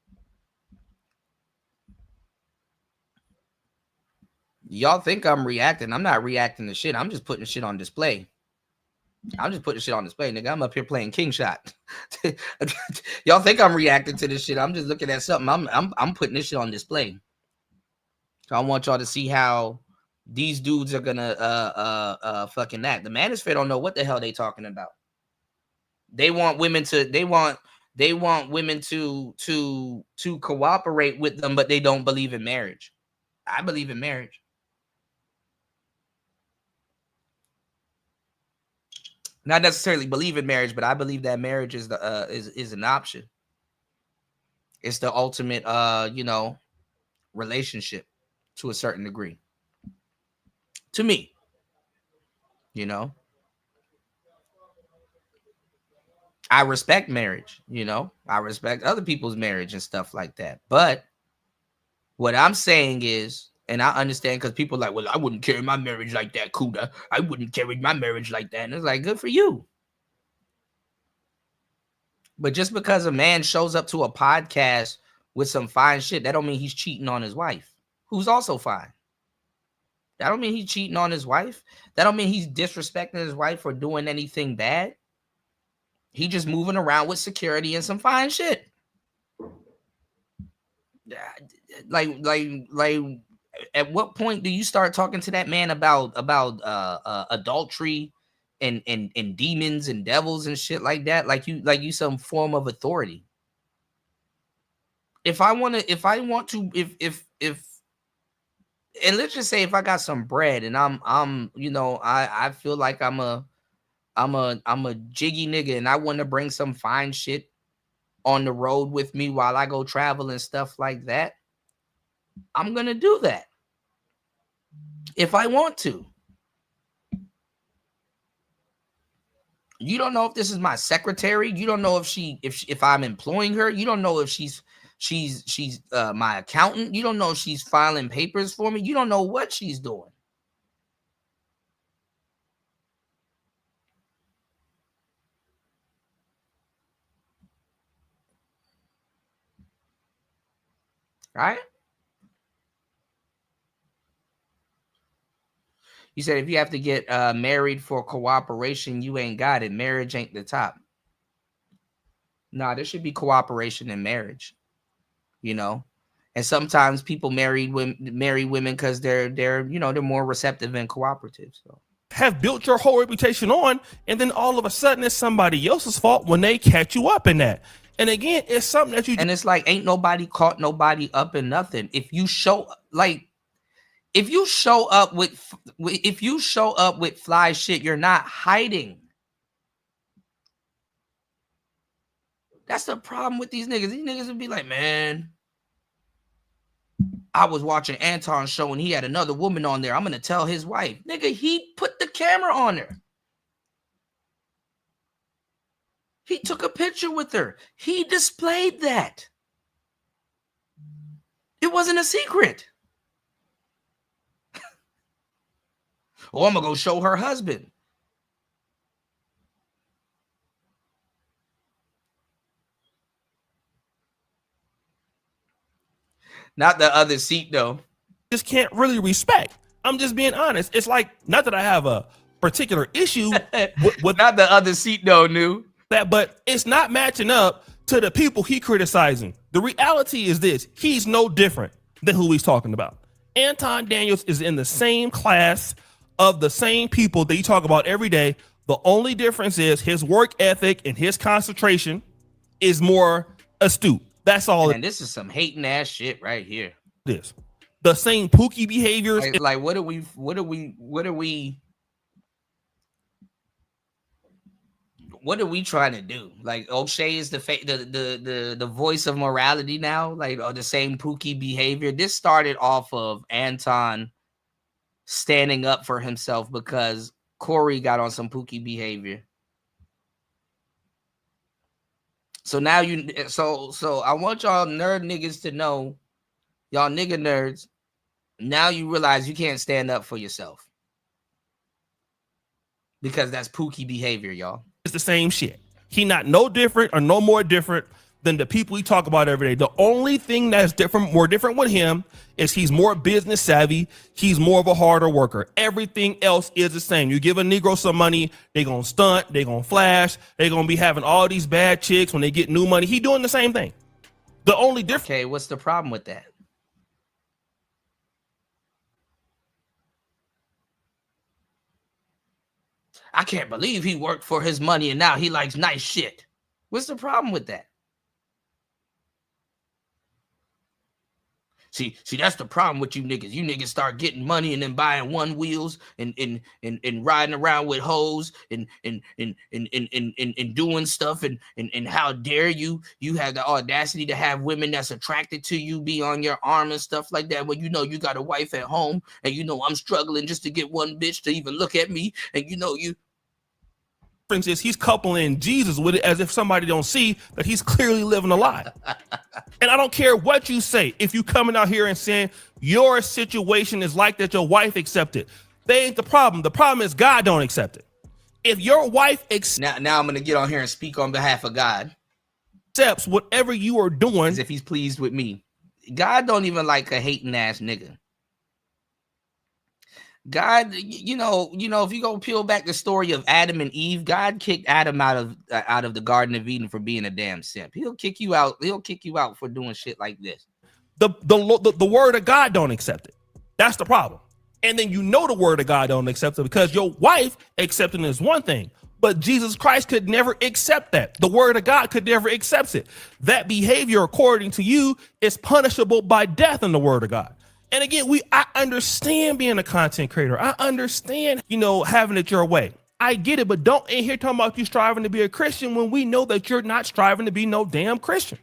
Y'all think I'm reacting. I'm not reacting to shit. I'm just putting shit on display. Nigga. I'm up here playing King Shot. Y'all think I'm reacting to this shit. I'm just looking at something. I'm putting this shit on display. So I want y'all to see how these dudes are gonna fucking act. The manosphere don't know what the hell they talking about. They want women to cooperate with them, but they don't believe in marriage. I believe in marriage. Not necessarily believe in marriage, but I believe that marriage is is an option. It's the ultimate relationship to a certain degree. To me, I respect marriage, you know, I respect other people's marriage and stuff like that. But what I'm saying is, and I understand because people are like, well, I wouldn't carry my marriage like that, Kuda. I wouldn't carry my marriage like that. And it's like, good for you. But just because a man shows up to a podcast with some fine shit, that don't mean he's cheating on his wife, who's also fine. That don't mean he's cheating on his wife. That don't mean he's disrespecting his wife or doing anything bad. He just moving around with security and some fine shit. Like, at what point do you start talking to that man about adultery and demons and devils and shit like that? Like you some form of authority. If and let's just say if I got some bread and I'm you know, I feel like I'm a jiggy nigga and I want to bring some fine shit on the road with me while I go travel and stuff like that, I'm gonna do that if I want to. You don't know if this is my secretary. You don't know if I'm employing her. You don't know if she's my accountant. You don't know if she's filing papers for me. You don't know what she's doing. Right? You said if you have to get married for cooperation, you ain't got it. Marriage ain't the top. Nah, there should be cooperation in marriage, you know. And sometimes people marry women because they're you know, they're more receptive and cooperative. So have built your whole reputation on, and then all of a sudden it's somebody else's fault when they catch you up in that. And again, it's something that and it's like ain't nobody caught nobody up in nothing. If you show up with fly shit, you're not hiding. That's the problem with these niggas. These niggas would be like, man, I was watching Anton's show and he had another woman on there. I'm gonna tell his wife. Nigga, he put the camera on her. He took a picture with her. He displayed that. It wasn't a secret. Oh, I'm gonna go show her husband. Not the other seat though. Just can't really respect. I'm just being honest. It's like, not that I have a particular issue with not the other seat though, new. That, but it's not matching up to the people he criticizing. The reality is this: he's no different than who he's talking about. Anton Daniels is in the same class of the same people that you talk about every day. The only difference is his work ethic and his concentration is more astute. That's all. And this is some hating ass shit right here. This the same pookie behaviors. Like what are we trying to do? Like O'Shea is the voice of morality now, like the same pookie behavior. This started off of Anton standing up for himself because Corey got on some pookie behavior. So now so I want y'all nerd niggas to know, y'all nigga nerds, now you realize you can't stand up for yourself. Because that's pookie behavior, y'all. It's the same shit. He not no different or no more different than the people we talk about every day. The only thing that's more different with him is he's more business savvy. He's more of a harder worker. Everything else is the same. You give a Negro some money, they gonna stunt, they gonna flash, they gonna be having all these bad chicks when they get new money. He doing the same thing. The only difference. Okay, what's the problem with that? I can't believe he worked for his money and now he likes nice shit. What's the problem with that? See, that's the problem with you niggas. You niggas start getting money and then buying one wheels and riding around with hoes and doing stuff and how dare you have the audacity to have women that's attracted to you be on your arm and stuff like that when you know you got a wife at home and you know I'm struggling just to get one bitch to even look at me and you know you. difference is he's coupling Jesus with it as if somebody don't see that he's clearly living a lie. And I don't care what you say. If you coming out here and saying your situation is like that, your wife accepted, they ain't the problem. The problem is God don't accept it. If your wife now I'm gonna get on here and speak on behalf of God. Accepts whatever you are doing, as if he's pleased with me. God don't even like a hating ass nigga. God, you know, if you go peel back the story of Adam and Eve, God kicked Adam out of the Garden of Eden for being a damn simp. He'll kick you out. He'll kick you out for doing shit like this. The word of God don't accept it. That's the problem. And then the word of God don't accept it because your wife accepting is one thing, but Jesus Christ could never accept that. The word of God could never accept it. That behavior, according to you, is punishable by death in the word of God. And again, I understand being a content creator. I understand, having it your way. I get it, but don't in here talking about you striving to be a Christian when we know that you're not striving to be no damn Christian.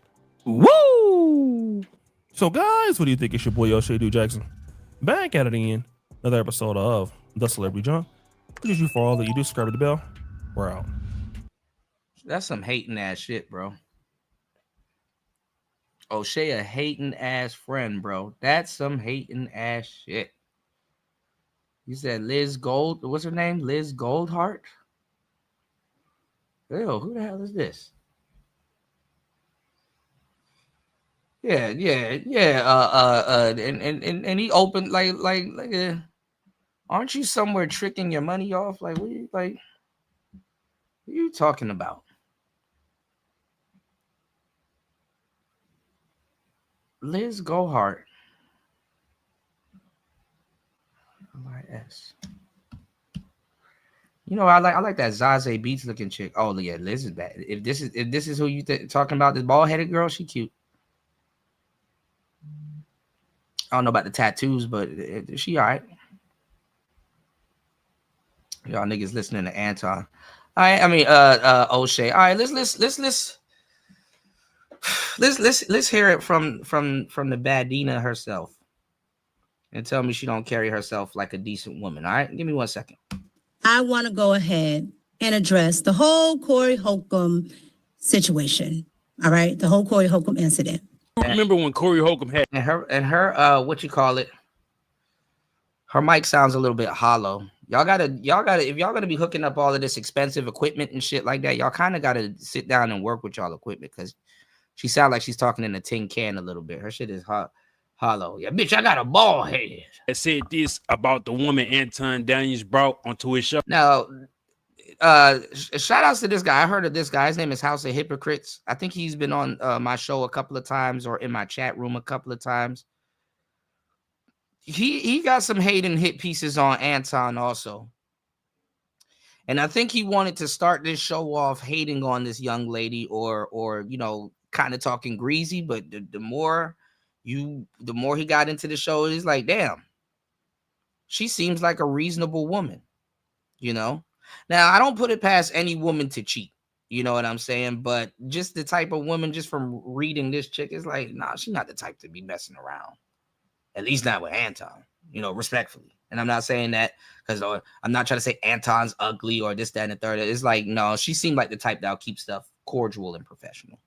Woo! So guys, what do you think? It's your boy O'Shea Dude Jackson. Back at it again. Another episode of The Celebrity John. Thank you for all that you do. Subscribe to the bell. We're out. That's some hating ass shit, bro. O'Shea a hating ass friend, bro. That's some hating ass shit. You said Liz Gold. What's her name? Liz Goldheart? Ew, who the hell is this? Yeah. And he opened like aren't you somewhere tricking your money off? Like, what are you talking about? Liz Goldheart. LIS. I like that Zazie Beats looking chick. Oh yeah, Liz is bad. If this is who you talking about, this bald headed girl, she cute. I don't know about the tattoos, but she all right. Y'all niggas listening to Anton. All right, O'Shea. All right, let's hear it from the Badina herself, and tell me she don't carry herself like a decent woman. All right, give me 1 second. I want to go ahead and address the whole Corey Holcomb situation. All right, the whole Corey Holcomb incident. Remember when Corey Holcomb had her what you call it? Her mic sounds a little bit hollow. Y'all gotta if y'all gonna be hooking up all of this expensive equipment and shit like that, y'all kind of gotta sit down and work with y'all equipment because she sounds like she's talking in a tin can a little bit. Her shit is hollow. Yeah, bitch, I got a bald head. I said this about the woman Anton Daniels brought onto his show. Now, shout outs to this guy. I heard of this guy. His name is House of Hypocrites. I think he's been on my show a couple of times or in my chat room a couple of times. He got some hate and hit pieces on Anton also. And I think he wanted to start this show off hating on this young lady or kind of talking greasy, but the more he got into the show, he's like, damn, she seems like a reasonable woman, Now, I don't put it past any woman to cheat. You know what I'm saying? But just the type of woman, just from reading this chick, is like, nah, she's not the type to be messing around. At least not with Anton, respectfully. And I'm not saying that because I'm not trying to say Anton's ugly or this, that, and the third. It's like, no, she seemed like the type that'll keep stuff cordial and professional.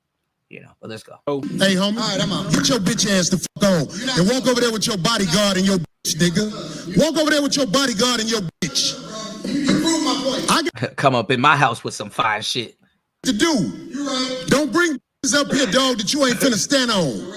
But let's go. Hey, homie. All right, I'm out. Get your bitch ass the fuck on. And walk over there with your bodyguard and your bitch, nigga. Walk over there with your bodyguard and your bitch. You prove my point. I got come up in my house with some fine shit to do. You right. Don't bring up here, dog, that you ain't finna stand on.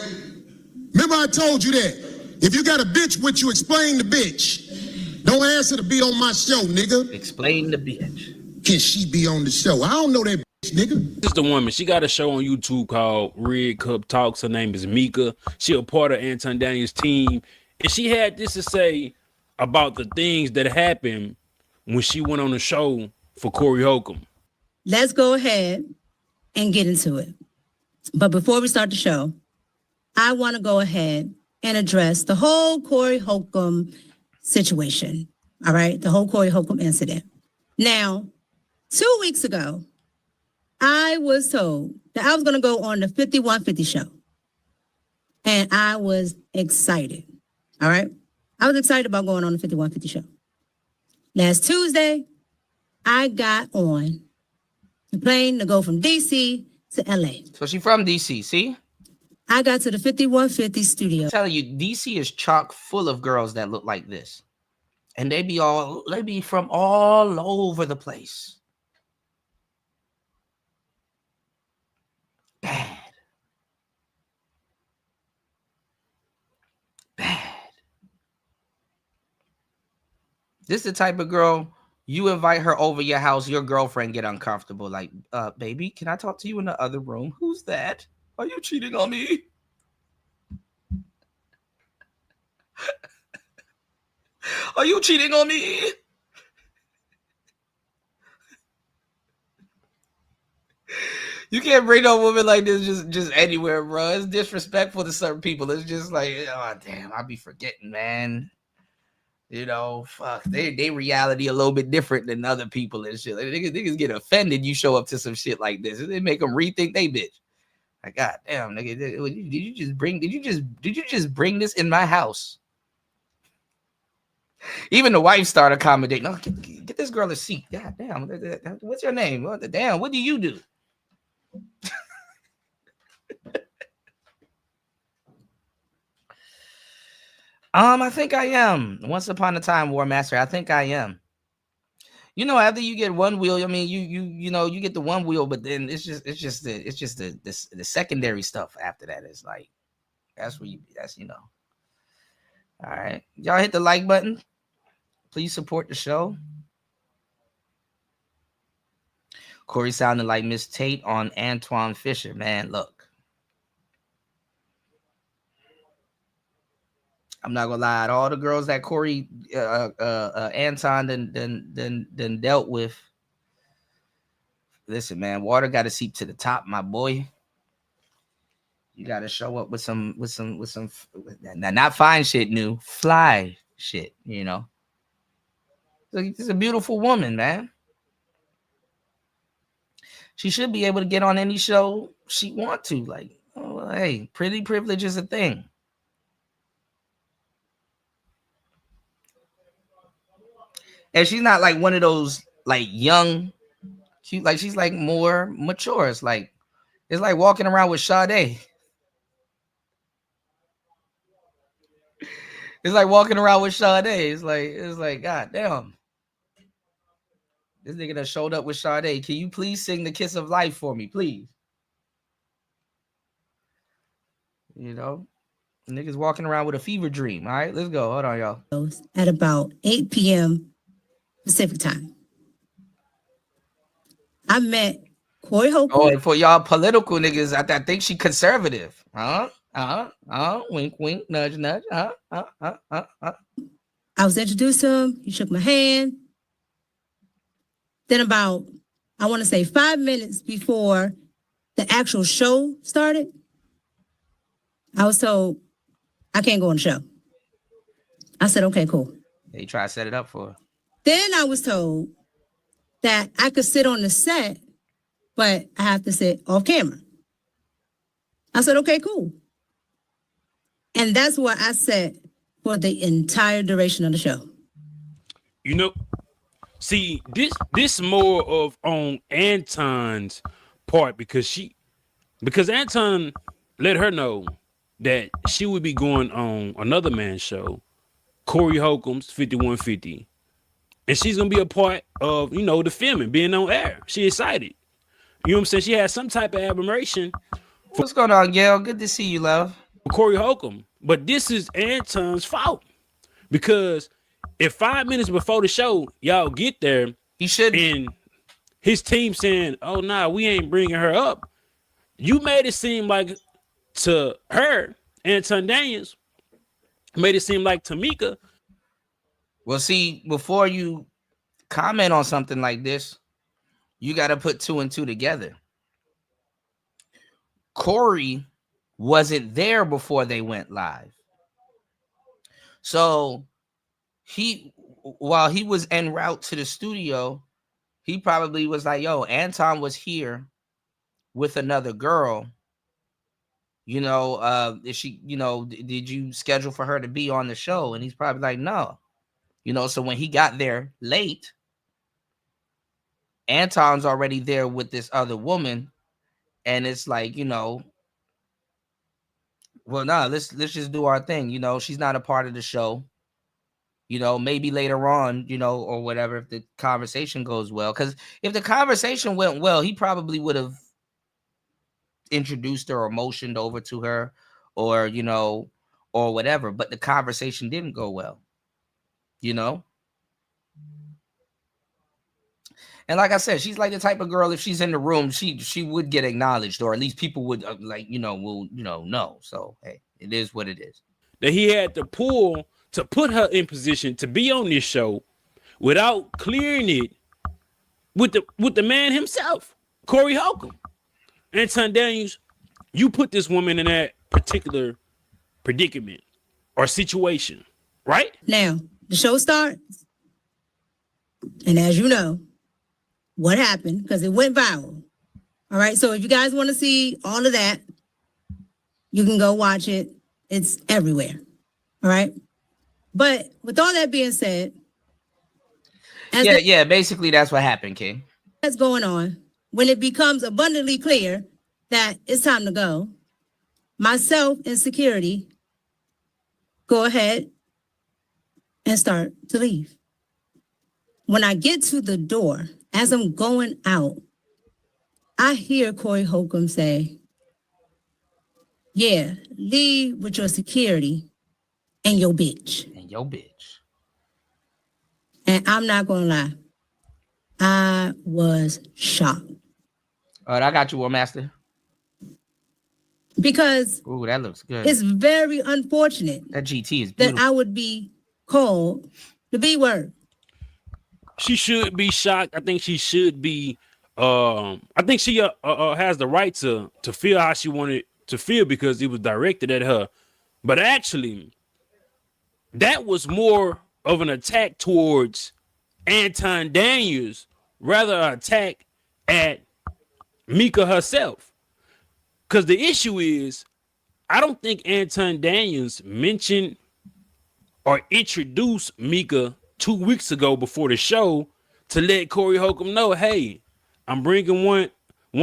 Remember I told you that. If you got a bitch with you, explain the bitch. Don't answer to be on my show, nigga. Explain the bitch. Can she be on the show? I don't know that bitch, nigga. This is the woman. She got a show on YouTube called Red Cup Talks. Her name is Mika. She a part of Anton Daniels' team. And she had this to say about the things that happened when she went on the show for Corey Holcomb. Let's go ahead and get into it. But before we start the show, I want to go ahead and address the whole Corey Holcomb situation. All right, the whole Corey Holcomb incident. Now, 2 weeks ago, I was told that I was going to go on the 5150 show. And I was excited. All right. I was excited about going on the 5150 show. Last Tuesday, I got on the plane to go from DC to LA. So she from DC, see? I got to the 5150 studio. I'm telling you, DC is chock full of girls that look like this. And they be from all over the place. Bad. This is the type of girl you invite her over your house, your girlfriend get uncomfortable. Like, baby, can I talk to you in the other room? Who's that? Are you cheating on me? Are you cheating on me? You can't bring no woman like this just anywhere, bro. It's disrespectful to certain people. It's just like, oh damn, I be forgetting, man. You know, fuck, they reality a little bit different than other people and shit. Like, niggas get offended. You show up to some shit like this, they make them rethink they bitch. Like, god damn, nigga, did you just bring this in my house? Even the wife started accommodating. No, get this girl a seat. God damn, what's your name? What do you do? I think I am. Once upon a time, War Master. I think I am. You know, after you get one wheel, I mean, you know, you get the one wheel, but then it's just the secondary stuff after that. It's like that's you know. All right, y'all hit the like button. Please support the show. Corey sounded like Miss Tate on Antoine Fisher. Man, look. I'm not gonna lie. All the girls that Corey, Anton, then dealt with. Listen, man, water got to seep to the top, my boy. You got to show up with some, not fine shit, new fly shit. You know, it's a beautiful woman, man. She should be able to get on any show she want to. Like, oh, hey, pretty privilege is a thing. And she's not like one of those like young, cute, like she's like more mature. It's like walking around with Sade. It's like walking around with Sade. It's like, god damn. This nigga that showed up with Sade. Can you please sing the Kiss of Life for me, please? You know, the nigga's walking around with a fever dream. All right, let's go. Hold on, y'all. At about 8 p.m. Pacific time. I met Corey Holcomb. Oh, and for y'all political niggas, I think she conservative. Wink, wink, nudge, nudge. I was introduced to him. He shook my hand. Then about, I want to say 5 minutes before the actual show started, I was told I can't go on the show. I said, okay, cool. They try to set it up for her. Then I was told that I could sit on the set, but I have to sit off camera. I said, okay, cool. And that's where I sat for the entire duration of the show. You know, see, this more of on Anton's part because Anton let her know that she would be going on another man's show, Corey Holcomb's 5150. And she's going to be a part of, you know, the filming, being on air. She excited. You know what I'm saying? She has some type of admiration. What's going on, Gail? Good to see you, love. Corey Holcomb. But this is Anton's fault. Because if 5 minutes before the show, y'all get there, he should. And his team saying, oh, nah, we ain't bringing her up. You made it seem like to her, Anton Daniels, made it seem like Tamika. Well, see, before you comment on something like this, you got to put two and two together. Corey wasn't there before they went live. So while he was en route to the studio, he probably was like, yo, Anton was here with another girl. You know, is she, you know, did you schedule for her to be on the show? And he's probably like, no. You know, so when he got there late, Anton's already there with this other woman, and it's like, well, nah, let's just do our thing. She's not a part of the show. Maybe later on, or whatever, if the conversation goes well. Because if the conversation went well, he probably would have introduced her or motioned over to her, or or whatever. But the conversation didn't go well. And like I said, she's like the type of girl, if she's in the room, she would get acknowledged, or at least people would will know. So hey, it is what it is. That he had to pull to put her in position to be on this show without clearing it with the man himself, Corey Holcomb. Anton Daniels, you put this woman in that particular predicament or situation, right? Now, the show starts. And as you know, what happened, because it went viral. All right. So if you guys want to see all of that, you can go watch it. It's everywhere. All right. But with all that being said, basically that's what happened, King. That's going on. When it becomes abundantly clear that it's time to go, myself and security go ahead and start to leave. When I get to the door, as I'm going out, I hear Corey Holcomb say, yeah, leave with your security and your bitch. And I'm not going to lie. I was shocked. All right, I got you, War Master. Because ooh, that looks good. It's very unfortunate that GT is beautiful. That I would be called the B word. She should be shocked. I think she should be. I think she has the right to feel how she wanted to feel because it was directed at her. But actually, that was more of an attack towards Anton Daniels, rather an attack at Mika herself. Because the issue is, I don't think Anton Daniels mentioned or introduced Mika 2 weeks ago before the show to let Corey Holcomb know, hey, I'm bringing one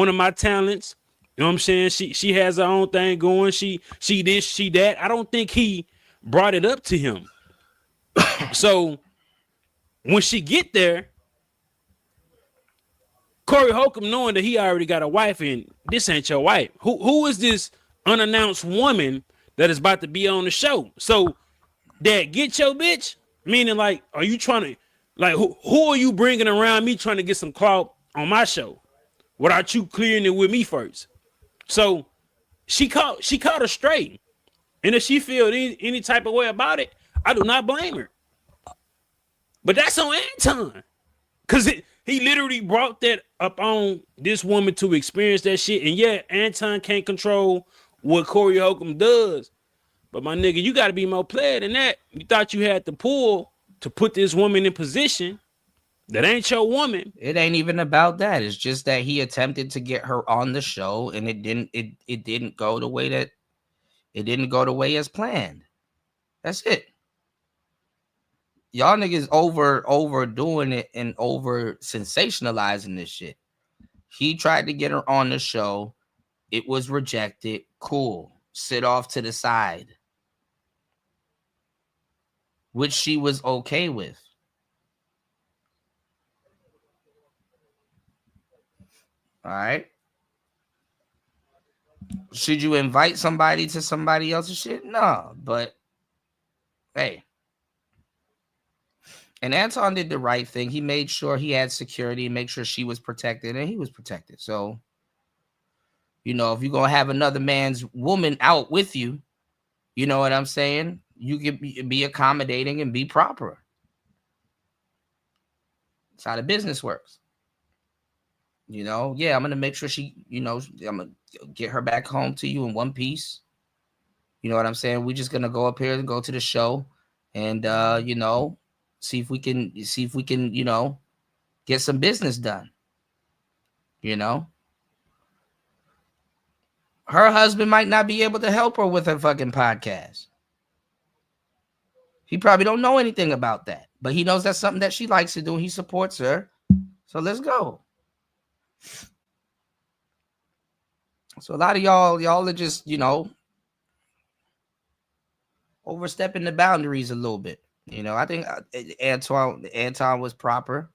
of my talents. You know what I'm saying? She has her own thing going. She this, she that. I don't think he brought it up to him. So when she get there, Corey Holcomb, knowing that he already got a wife and this ain't your wife. Who is this unannounced woman that is about to be on the show? So that get your bitch? Meaning, like, are you trying to, like, who are you bringing around me trying to get some clout on my show without you clearing it with me first? So she caught her straight. And if she feel any type of way about it, I do not blame her. But that's on Anton. Because he literally brought that up on this woman to experience that shit. And yeah, Anton can't control what Corey Holcomb does. But my nigga, you got to be more player than that. You thought you had the pull to put this woman in position that ain't your woman. It ain't even about that. It's just that he attempted to get her on the show, and it didn't go the way as planned. That's it. Y'all niggas overdoing it and over sensationalizing this shit. He tried to get her on the show. It was rejected. Cool. Sit off to the side. Which she was okay with. All right. Should you invite somebody to somebody else's shit? No, but hey. And Anton did the right thing. He made sure he had security, make sure she was protected, and he was protected. So, if you're going to have another man's woman out with you, you know what I'm saying? You can be accommodating and be proper. That's how the business works. I'm going to make sure she, I'm going to get her back home to you in one piece. You know what I'm saying? We're just going to go up here and go to the show and, see if we can, get some business done. Her husband might not be able to help her with her fucking podcast. He probably don't know anything about that, but he knows that's something that she likes to do. He supports her. So let's go. So a lot of y'all are just, overstepping the boundaries a little bit. I think Anton was proper.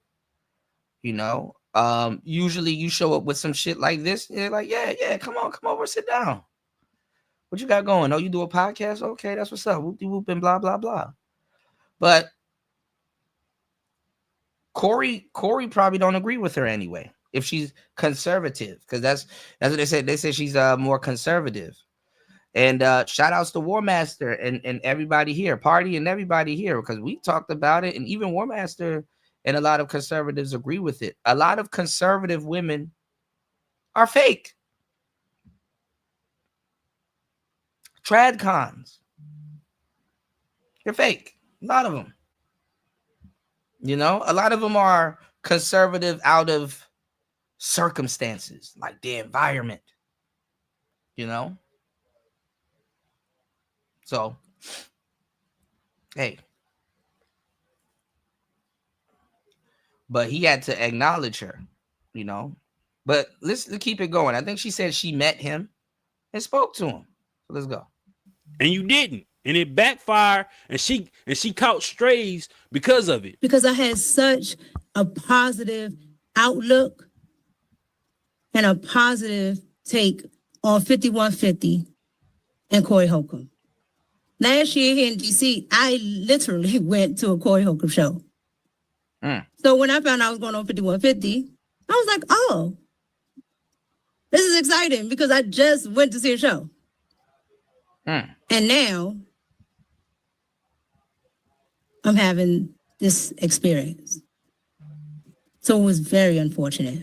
Usually you show up with some shit like this, you're like, yeah, come over, sit down. What you got going? Oh, you do a podcast? Okay, that's what's up. Whoop de whoop and blah blah blah. But Corey probably don't agree with her anyway. If she's conservative, because that's what they said. They said she's more conservative. And shout outs to War Master and everybody here, Party and everybody here, because we talked about it, and even War Master and a lot of conservatives agree with it. A lot of conservative women are fake. Tradcons. They're fake. A lot of them. A lot of them are conservative out of circumstances, like the environment. So, hey. But he had to acknowledge her, But let's keep it going. I think she said she met him and spoke to him. So let's go. And you didn't. And it backfired, and she caught strays because of it. Because I had such a positive outlook and a positive take on 5150 and Corey Holcomb. Last year here in DC, I literally went to a Corey Holcomb show. So when I found out I was going on 5150, I was like, oh, this is exciting because I just went to see a show. And now I'm having this experience. So it was very unfortunate.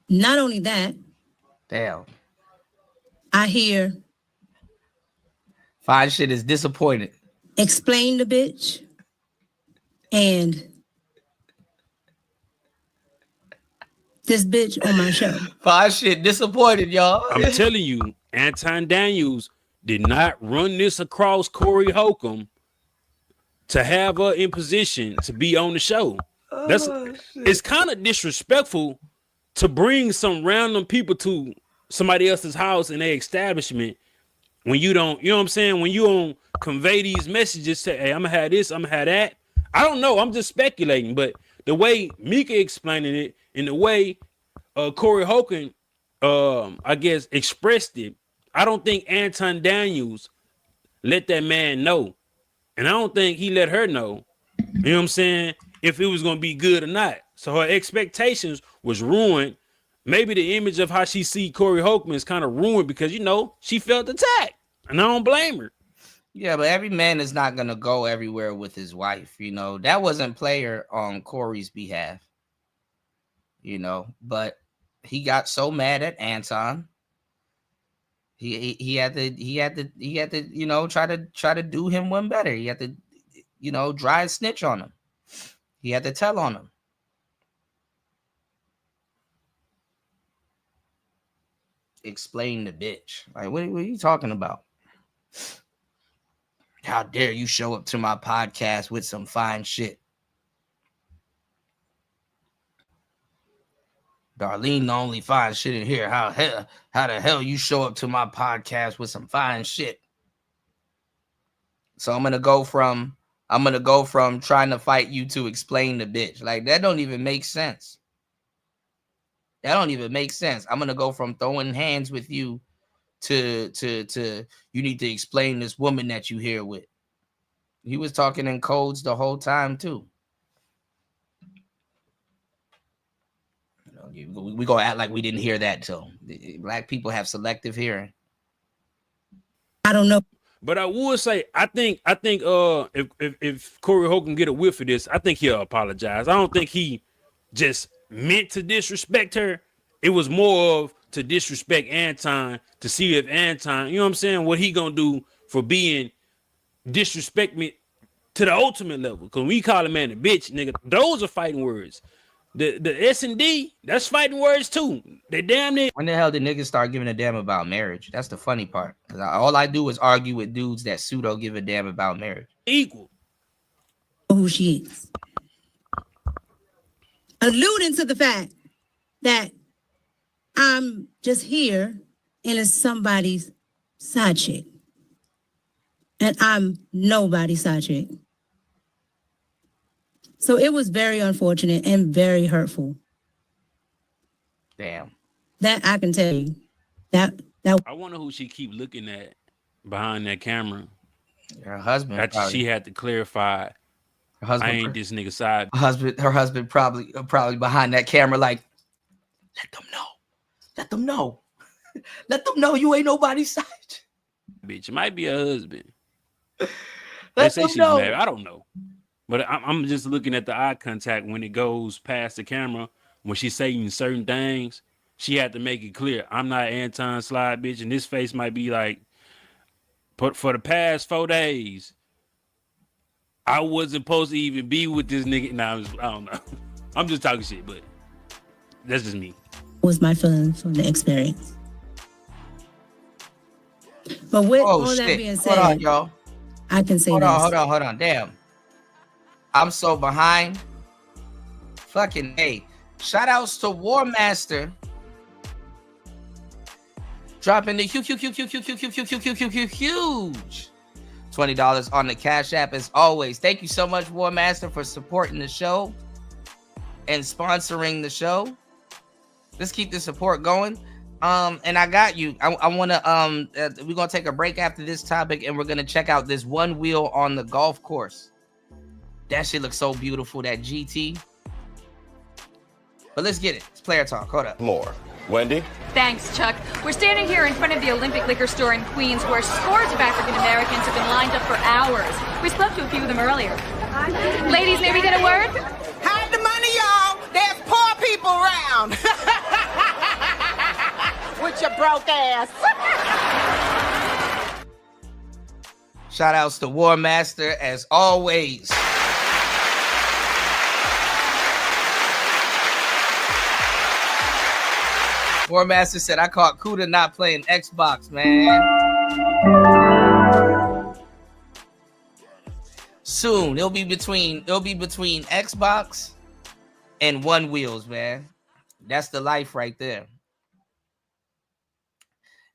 Not only that, damn, I hear fine shit is disappointed. Explain the bitch and this bitch on my show. Fine shit disappointed, y'all. I'm telling you, Anton Daniels did not run this across Corey Holcomb to have her in position to be on the show. It's kind of disrespectful to bring some random people to somebody else's house in their establishment when you don't, you know what I'm saying? When you don't convey these messages, say, hey, I'm gonna have this, I'm gonna have that. I don't know. I'm just speculating, but the way Mika explaining it and the way Corey Holcomb, I guess, expressed it, I don't think Anton Daniels let that man know. And I don't think he let her know, you know what I'm saying, if it was going to be good or not. So her expectations was ruined. Maybe the image of how she see Corey Holcomb is kind of ruined because, she felt attacked. And I don't blame her. Yeah, but every man is not going to go everywhere with his wife. That wasn't player on Corey's behalf. But he got so mad at Anton. He had to try to do him one better. He had to dry snitch on him. He had to tell on him. Explain the bitch. Like, what are you talking about? How dare you show up to my podcast with some fine shit? Darlene, the only fine shit in here. How the hell you show up to my podcast with some fine shit? So I'm gonna go from trying to fight you to explain the bitch. Like, that don't even make sense. That don't even make sense. I'm gonna go from throwing hands with you to you need to explain this woman that you here with. He was talking in codes the whole time too. We gonna act like we didn't hear that too. Black people have selective hearing. I don't know. But I would say, I think if Corey Holcomb get a whiff of this, I think he'll apologize. I don't think he just meant to disrespect her. It was more of to disrespect Anton, to see if Anton, you know what I'm saying, what he gonna do for being disrespect me to the ultimate level. Because we call a man a bitch, nigga, those are fighting words. The S&D, that's fighting words too. They damn near. When the hell did niggas start giving a damn about marriage? That's the funny part. All I do is argue with dudes that pseudo give a damn about marriage. Equal. Who she is. Alluding to the fact that I'm just here and it's somebody's side chick. And I'm nobody's side chick. So it was very unfortunate and very hurtful. Damn. That I can tell you. That I wonder who she keep looking at behind that camera. Her husband. After she had to clarify, her husband, I ain't this nigga side. Her husband probably behind that camera, like, let them know. Let them know. Let them know you ain't nobody's side. Bitch, it might be her husband. They Let say them she's know. married. I don't know. But I'm just looking at the eye contact when it goes past the camera. When she's saying certain things, she had to make it clear. I'm not Anton slide, bitch. And this face might be like, but for the past 4 days, I wasn't supposed to even be with this nigga. Nah, I don't know. I'm just talking shit, but that's just me. was my feelings from the experience. But with all that being said, hold on, y'all. I can say hold this. Hold on. Damn. I'm so behind. Fucking hey. Shout outs to War Master. Dropping the huge $20 on the Cash App as always. Thank you so much, War Master, for supporting the show and sponsoring the show. Let's keep the support going. And I got you. I want to we're gonna take a break after this topic, and we're gonna check out this one wheel on the golf course. That shit looks so beautiful. That GT. But let's get it. It's player talk. Hold up. More. Wendy? Thanks, Chuck. We're standing here in front of the Olympic Liquor Store in Queens, where scores of African Americans have been lined up for hours. We spoke to a few of them earlier. Ladies, may we get a word? Hide the money, y'all. There's poor people around. With your broke ass. Shout outs to War Master as always. War Master said, I caught Kuda not playing Xbox, man. Soon. It'll be between Xbox and One Wheels, man. That's the life right there.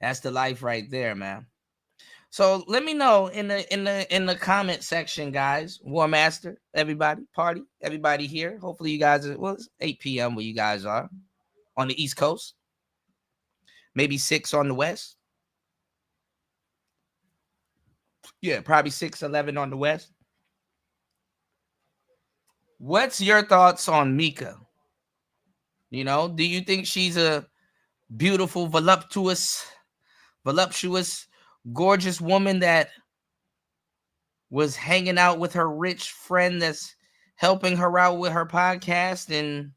That's the life right there, man. So let me know in the comment section, guys. War Master, everybody, party, everybody here. Hopefully you guys are, well, it's 8 p.m. where you guys are on the East Coast. Maybe 6 on the West. Yeah, probably 6-11 on the West. What's your thoughts on Mika? You know, do you think she's a beautiful, voluptuous, gorgeous woman that was hanging out with her rich friend that's helping her out with her podcast, and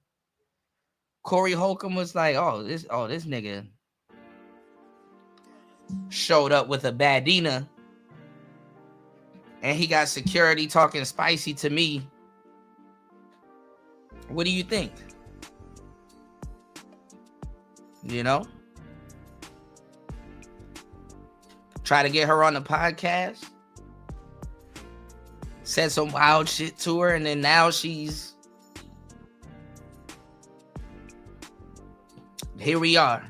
Corey Holcomb was like, oh, this nigga showed up with a badina and he got security talking spicy to me. What do you think? You know? Try to get her on the podcast. Said some wild shit to her, and then now she's... Here we are.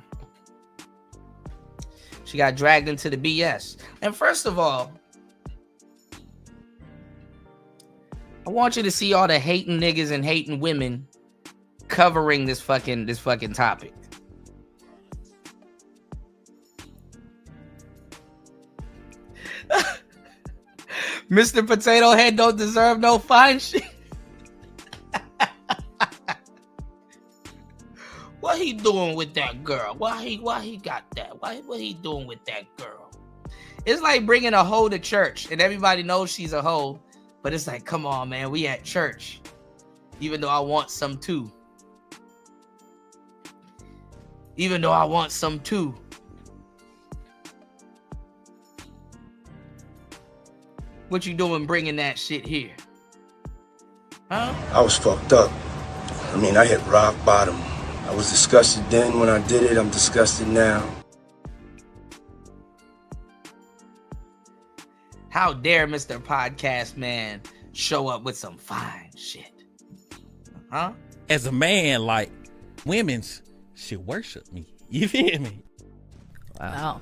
She got dragged into the BS. And first of all, I want you to see all the hating niggas and hating women covering this fucking topic. Mr. Potato Head don't deserve no fine shit. What he doing with that girl? Why he got that? What he doing with that girl? It's like bringing a hoe to church, and everybody knows she's a hoe, but it's like, come on, man, we at church, even though I want some too. What you doing bringing that shit here? Huh? I was fucked up. I mean, I hit rock bottom. I was disgusted then when I did it. I'm disgusted now. How dare Mr. Podcast Man show up with some fine shit? Huh? As a man, like, women's she worship me. You feel me? Wow.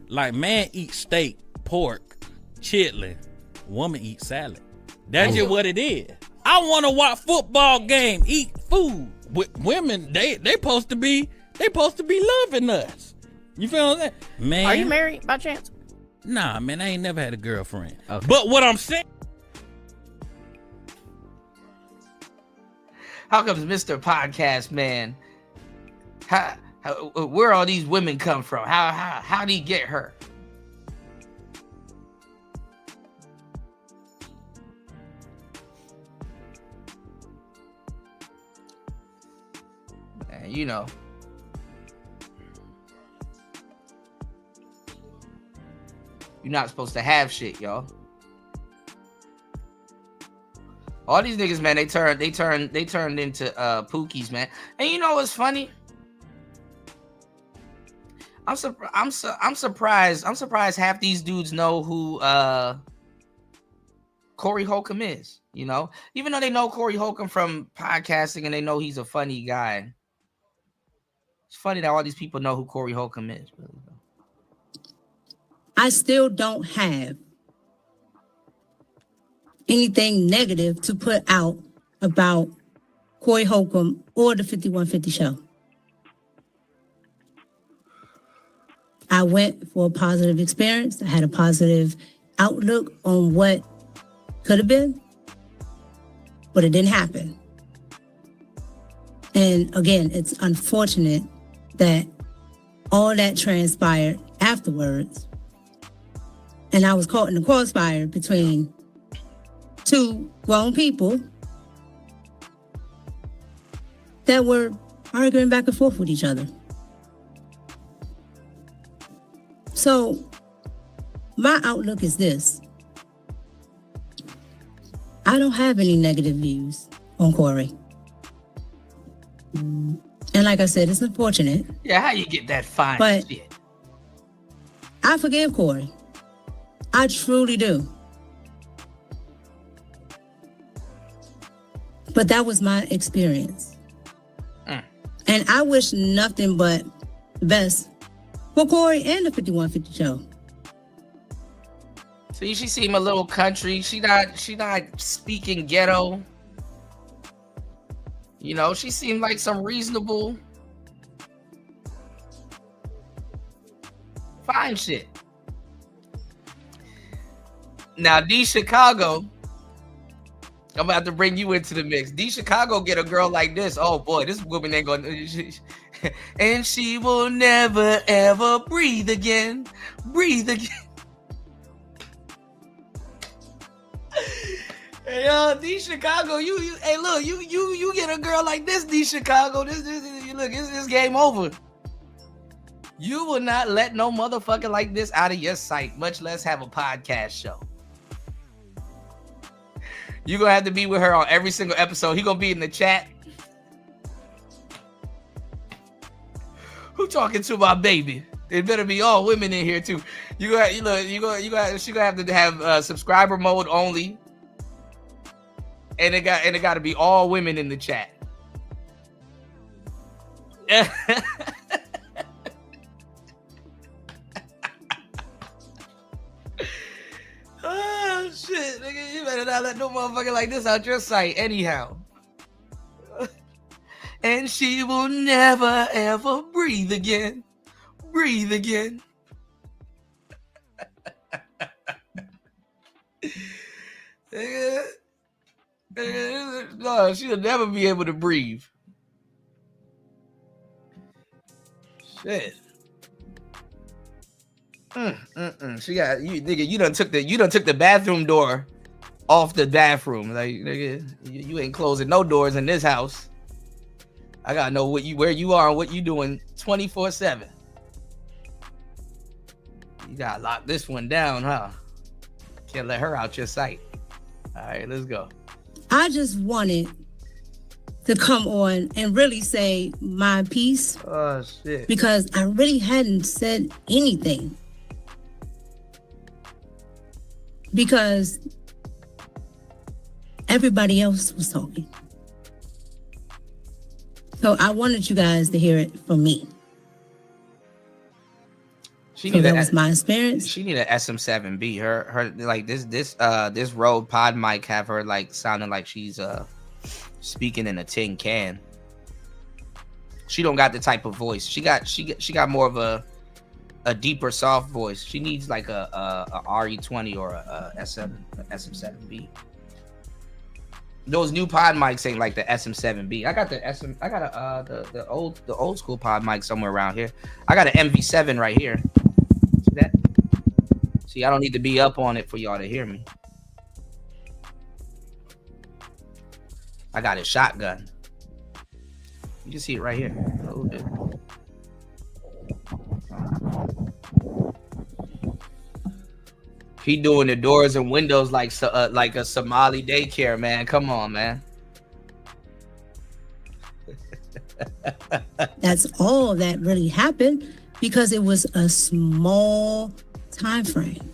Like man eat steak, pork, chitlin. Woman eat salad. That's just what it is. I want to watch football game, eat food. With women, they supposed to be loving us. You feel what I'm saying? Man, Are you married by chance? Nah, man, I ain't never had a girlfriend. Okay. But what I'm saying, How comes Mr. Podcast Man? How where all these women come from? How did he get her? Man, you know. You're not supposed to have shit, y'all. All these niggas, man, they turned into pookies, man. And you know what's funny? I'm surprised half these dudes know who Corey Holcomb is, you know? Even though they know Corey Holcomb from podcasting and they know he's a funny guy. It's funny that all these people know who Corey Holcomb is. I still don't have anything negative to put out about Corey Holcomb or the 5150 show. I went for a positive experience. I had a positive outlook on what could have been, but it didn't happen. And again, it's unfortunate that all that transpired afterwards. And I was caught in the crossfire between two grown people that were arguing back and forth with each other. So my outlook is this. I don't have any negative views on Corey. And like I said, it's unfortunate. Yeah, how you get that fine but shit? I forgive Corey. I truly do. But that was my experience. And I wish nothing but the best for Corey and the 5150 show. See, she seem a little country. She not speaking ghetto. You know, she seemed like some reasonable, fine shit. Now, D Chicago, I'm gonna have to bring you into the mix. D Chicago get a girl like this. Oh boy, this woman ain't gonna. And she will never ever breathe again. Breathe again. Hey, D Chicago, you hey look, you get a girl like this, D Chicago. This look, this game over. You will not let no motherfucker like this out of your sight, much less have a podcast show. You're gonna have to be with her on every single episode. He gonna be in the chat. Who talking to my baby? There better be all women in here too. She gonna have to have subscriber mode only. And it got to be all women in the chat. Oh shit, nigga, you better not let no motherfucker like this out your sight anyhow. And she will never ever breathe again. Breathe again. No, she'll never be able to breathe. Shit. She got you, nigga. You done took the bathroom door off the bathroom. Like, nigga, you ain't closing no doors in this house. I gotta know where you are and what you doing 24/7. You gotta lock this one down, huh? Can't let her out your sight. All right, let's go. I just wanted to come on and really say my piece. Oh shit. Because I really hadn't said anything. Because everybody else was talking. So I wanted you guys to hear it from me. That was my experience. She need an SM7B. Her like this Rode pod mic have her like sounding like she's speaking in a tin can. She don't got the type of voice. She got more of a deeper soft voice. She needs like a RE20 or a SM7B. Those new pod mics ain't like the SM7B. I got the old school pod mic somewhere around here. I got an MV7 right here. See that? See, I don't need to be up on it for y'all to hear me. I got a shotgun. You can see it right here. A little bit. He doing the doors and windows like a Somali daycare, man. Come on, man. That's all that really happened because it was a small time frame.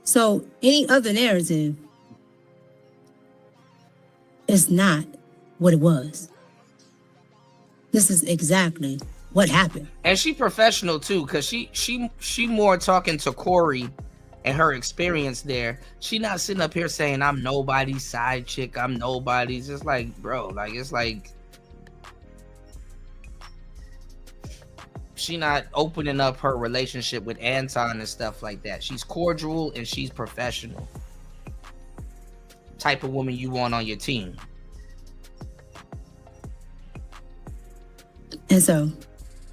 So any other narrative is not what it was. This is exactly what happened. And she professional too, because she more talking to Corey and her experience there. She not sitting up here saying I'm nobody's side chick, I'm nobody's. It's like, bro, like it's like she not opening up her relationship with Anton and stuff like that. She's cordial and she's professional. Type of woman you want on your team. And so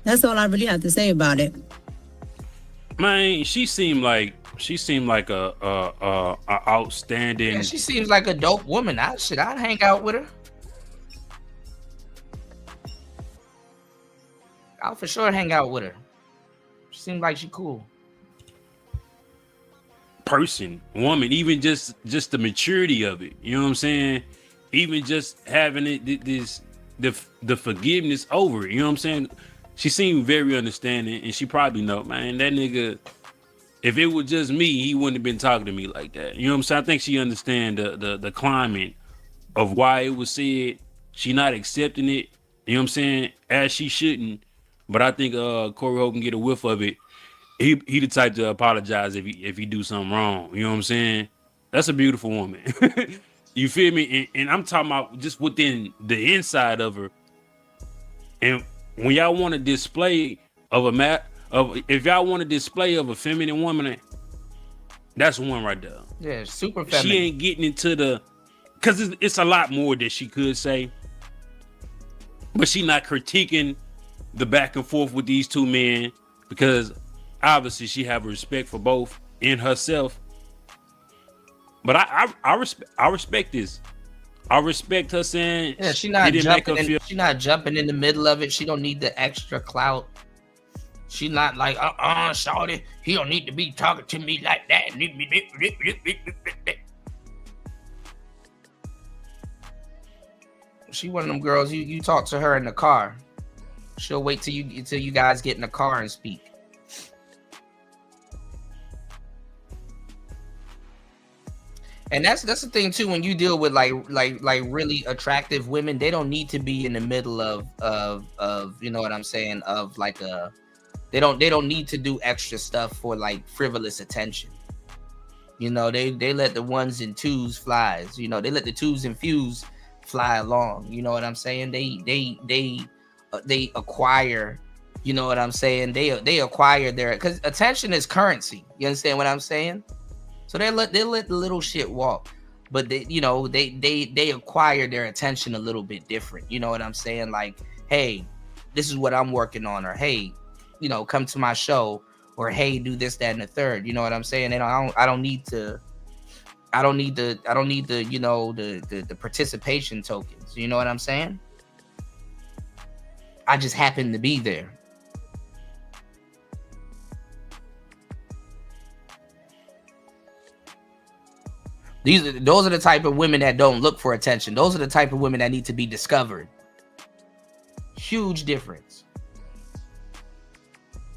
that's all I really have to say about it. Man, she seemed like a outstanding. Yeah, she seems like a dope woman. I'd hang out with her. I'll for sure hang out with her. She seemed like she cool. Woman, even just the maturity of it. You know what I'm saying? Even just having the forgiveness over it. You know what I'm saying? She seemed very understanding, and she probably know, man, that nigga, if it was just me, he wouldn't have been talking to me like that. You know what I'm saying? I think she understand the climate of why it was said. She not accepting it. You know what I'm saying? As she shouldn't. But I think Corey Hope can get a whiff of it. He the type to apologize if he do something wrong. You know what I'm saying? That's a beautiful woman. You feel me? And I'm talking about just within the inside of her. And when y'all want a display of if y'all want a display of a feminine woman, that's one right there. Yeah, super feminine. She ain't getting into because it's a lot more that she could say, but she not critiquing the back and forth with these two men because obviously she have respect for both in herself. But I respect this. I respect her saying, yeah, she not jumping in the middle of it. She don't need the extra clout. She not like, shawty, he don't need to be talking to me like that. She one of them girls, you talk to her in the car. She'll wait till you guys get in the car and speak. And that's the thing too, when you deal with like really attractive women, they don't need to be in the middle of you know what I'm saying, of like they don't need to do extra stuff for like frivolous attention. You know, they let the ones and twos flies, you know, they let the twos and fews fly along. You know what I'm saying? They acquire, you know what I'm saying? They acquire because attention is currency. You understand what I'm saying? So they let the little shit walk, but they acquire their attention a little bit different. You know what I'm saying? Like, hey, this is what I'm working on, or hey, you know, come to my show, or hey, do this, that, and the third. You know what I'm saying? And I don't need the you know the participation tokens. You know what I'm saying? I just happen to be there. Those are the type of women that don't look for attention. Those are the type of women that need to be discovered. Huge difference.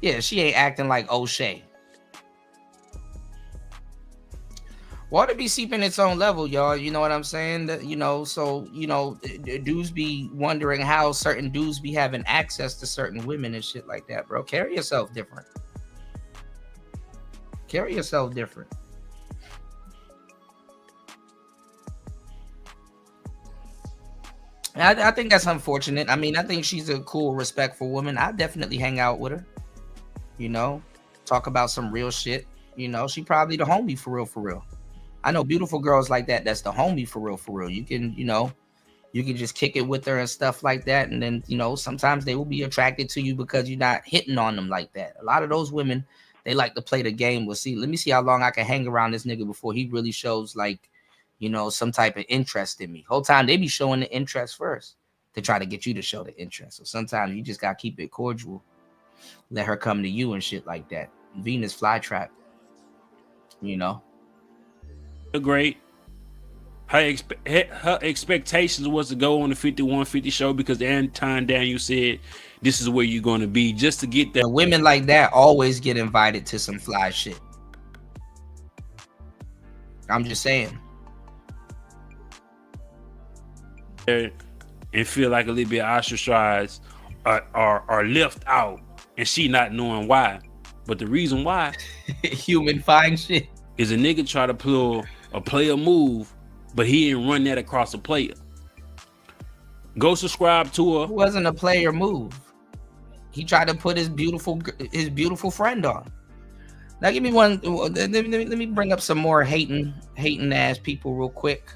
Yeah, she ain't acting like O'Shea. Water be seeping its own level, y'all. You know what I'm saying? So dudes be wondering how certain dudes be having access to certain women and shit like that, bro. Carry yourself different. Carry yourself different. I think that's unfortunate. I mean, I think she's a cool, respectful woman. I definitely hang out with her. Talk about some real shit. She probably the homie for real. I know beautiful girls like that. That's the homie for real. You can just kick it with her and stuff like that. And then, sometimes they will be attracted to you because you're not hitting on them like that. A lot of those women, they like to play the game. Let me see how long I can hang around this nigga before he really shows like, some type of interest in me. Whole time they be showing the interest first to try to get you to show the interest. So sometimes you just got to keep it cordial. Let her come to you and shit like that. Venus flytrap, Great. Her expectations was to go on the 5150 show because Anton Daniels said this is where you're going to be, just to get that. Women like that always get invited to some fly shit. I'm just saying. And feel like a little bit ostracized or left out, and she not knowing why. But the reason why human fine shit is a nigga try to pull a player move, but he didn't run that across a player. Go subscribe to her. It wasn't a player move. He tried to put his beautiful friend on. Now give me one. Let me bring up some more hating ass people real quick.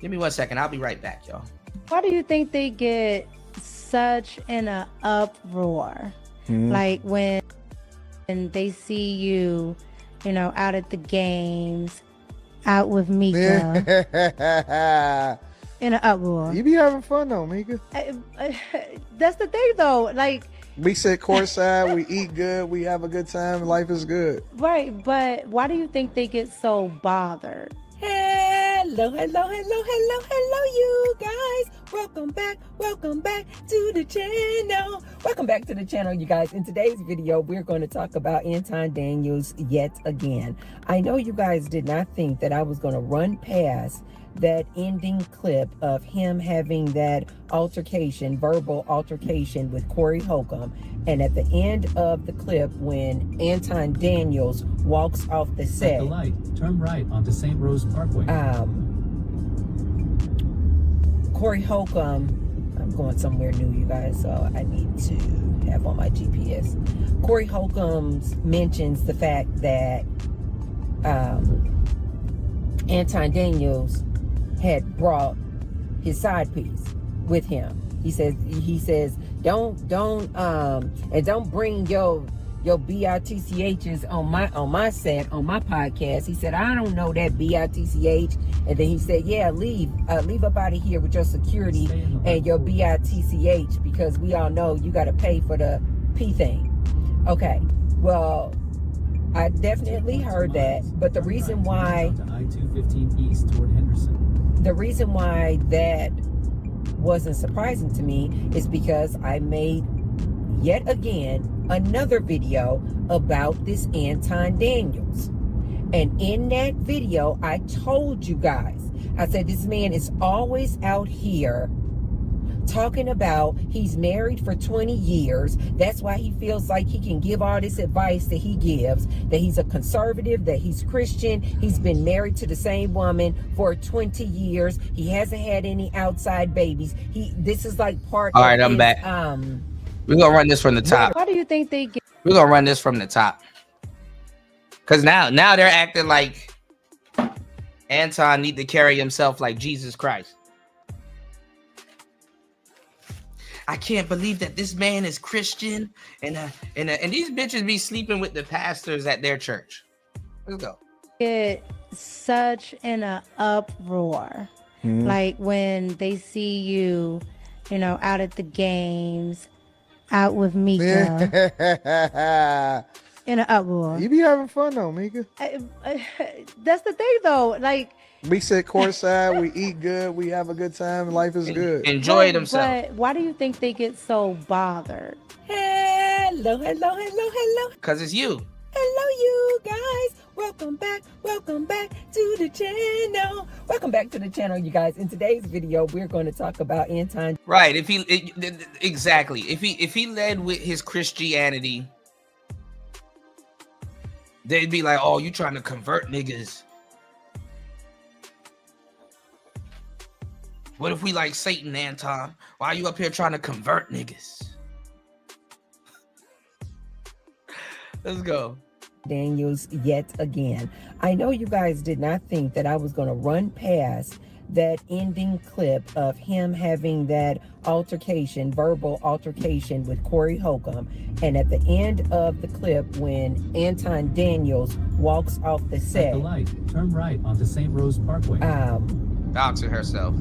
Give me 1 second. I'll be right back, y'all. Why do you think they get such an uproar? Like when they see you, out at the games, out with Mika. In an uproar. You be having fun though, Mika. That's the thing though. Like, we sit courtside, we eat good, we have a good time, life is good. Right, but why do you think they get so bothered? Hello, you guys. Welcome back to the channel. Welcome back to the channel, you guys. In today's video, we're going to talk about Anton Daniels yet again. I know you guys did not think that I was going to run past that ending clip of him having that verbal altercation with Corey Holcomb. And at the end of the clip, when Anton Daniels walks off the set, at the light, turn right onto St. Rose Parkway. Corey Holcomb, I'm going somewhere new, you guys, so I need to have on my GPS. Corey Holcomb mentions the fact that Anton Daniels had brought his side piece with him. He says don't bring your BITCHs on my set, on my podcast. He said, I don't know that BITCH. And then he said, yeah, leave up out of here with your security and your BITCH, because we all know you got to pay for the P thing. Okay, well, I definitely heard that, but the reason why I-215 east toward Henderson. The reason why that wasn't surprising to me is because I made yet again another video about this Anton Daniels. And in that video, I told you guys, I said this man is always out here talking about he's married for 20 years. That's why he feels like he can give all this advice that he gives, that he's a conservative, that he's Christian. He's been married to the same woman for 20 years. He hasn't had any outside babies. This is like part All right, of I'm his, back. We're going to run this from the top. Why do you think they get? We're going to run this from the top. Because now they're acting like Anton need to carry himself like Jesus Christ. I can't believe that this man is Christian and these bitches be sleeping with the pastors at their church. Let's go. Get such an uproar. Like when they see you, out at the games, out with Mika. In an uproar. You be having fun though, Mika. That's the thing though. Like, we sit courtside, we eat good, we have a good time, life is good. Enjoy themselves. But why do you think they get so bothered? Hello, Hello, hello, hello, hello. Because it's you. Hello, you guys. Welcome back to the channel. Welcome back to the channel, you guys. In today's video, we're going to talk about Anton. Right. Exactly. If he led with his Christianity, they'd be like, oh, you trying to convert niggas. What if we like Satan, Anton? Why are you up here trying to convert niggas? Let's go. Daniels yet again. I know you guys did not think that I was going to run past that ending clip of him having that altercation, verbal altercation with Corey Holcomb. And at the end of the clip, when Anton Daniels walks off the set. At the light, turn right onto St. Rose Parkway. Bouncing herself.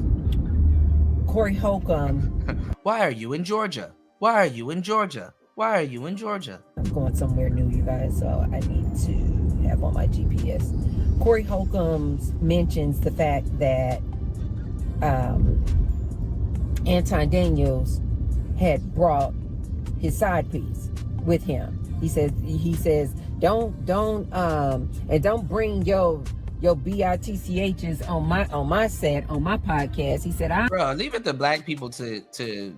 Corey Holcomb. Why are you in Georgia? Why are you in Georgia? Why are you in Georgia? I'm going somewhere new, you guys, so I need to have on my GPS. Corey Holcomb mentions the fact that Anton Daniels had brought his side piece with him. He says, don't bring your bitchs on my set, on my podcast. He said, bro, leave it to black people to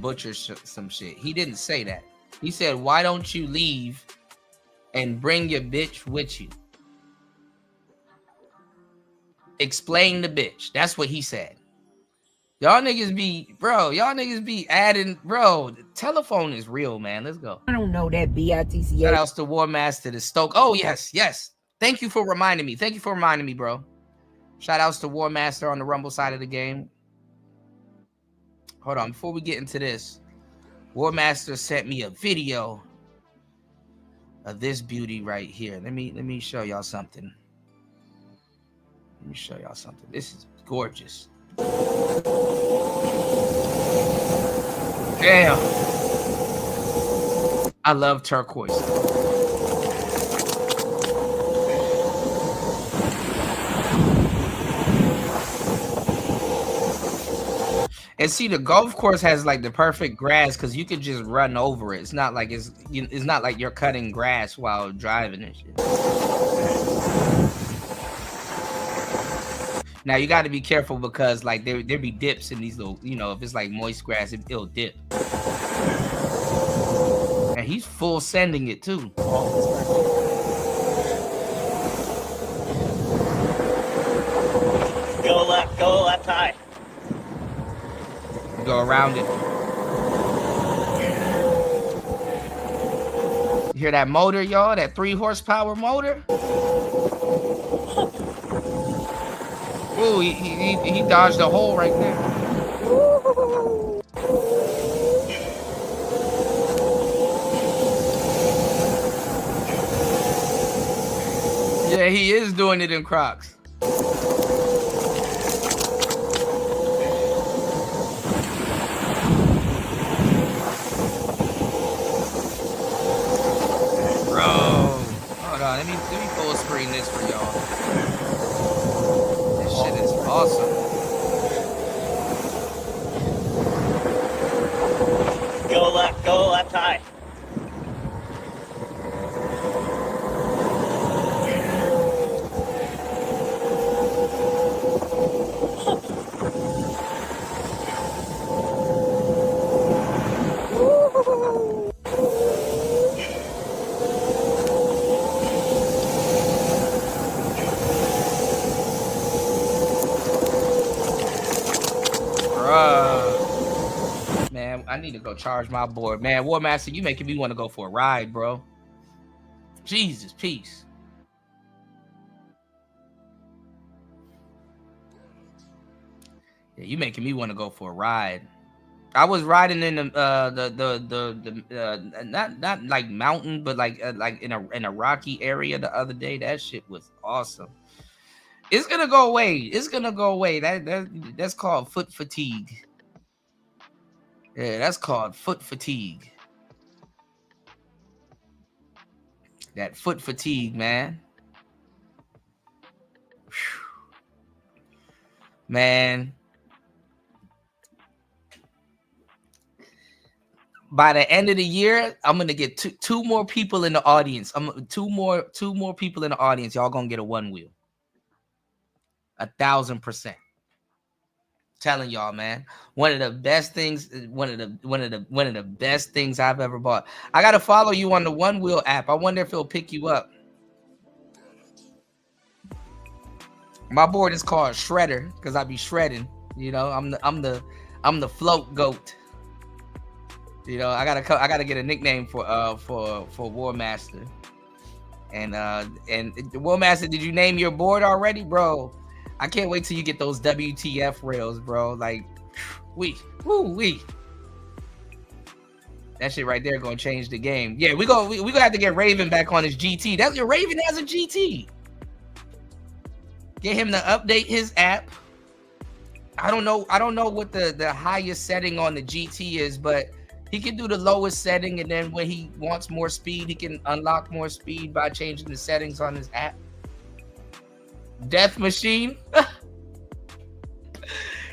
butcher some shit. He didn't say that. He said, why don't you leave and bring your bitch with you? Explain the bitch. That's what he said. Y'all niggas be adding, bro, the telephone is real, man. Let's go. I don't know that bitch. Shout outs to War Master, the Stoke. Oh, yes. Thank you for reminding me, bro. Shout outs to War Master on the Rumble side of the game. Hold on, before we get into this, War Master sent me a video of this beauty right here. Let me show y'all something. This is gorgeous. Damn. I love turquoise. And see, the golf course has like the perfect grass because you could just run over it. It's not like it's not like you're cutting grass while driving and shit. Now you got to be careful because like there be dips in these little, if it's like moist grass, it'll dip. And he's full sending it too. Go left high. Go around it. You hear that motor, y'all? That 3 horsepower motor? Ooh, he dodged a hole right there. Yeah, he is doing it in Crocs. Let me full screen this for y'all. This shit is awesome. Go left high. Man, I need to go charge my board. Man, War Master, you making me want to go for a ride, bro. Jesus, peace. Yeah, you making me want to go for a ride. I was riding in the not like mountain, but like in a rocky area the other day. That shit was awesome. It's gonna go away. It's gonna go away. That's called foot fatigue. Yeah, that's called foot fatigue. That foot fatigue, man. Whew. Man. by the end of the year, I'm gonna get two more people in the audience. Two more people in the audience. Y'all gonna get a one wheel. 1,000%. Telling y'all, man. One of the best things I've ever bought. I gotta follow you on the One Wheel app. I wonder if it'll pick you up. My board is called Shredder because I be shredding. You know, I'm the float goat. You know, I gotta get a nickname for War Master. And War Master, did you name your board already, bro? I can't wait till you get those WTF rails, bro. Like, we. That shit right there gonna change the game. Yeah, we gonna have to get Raven back on his GT. That's your Raven has a GT. Get him to update his app. I don't know what the highest setting on the GT is, but he can do the lowest setting, and then when he wants more speed, he can unlock more speed by changing the settings on his app. Death Machine.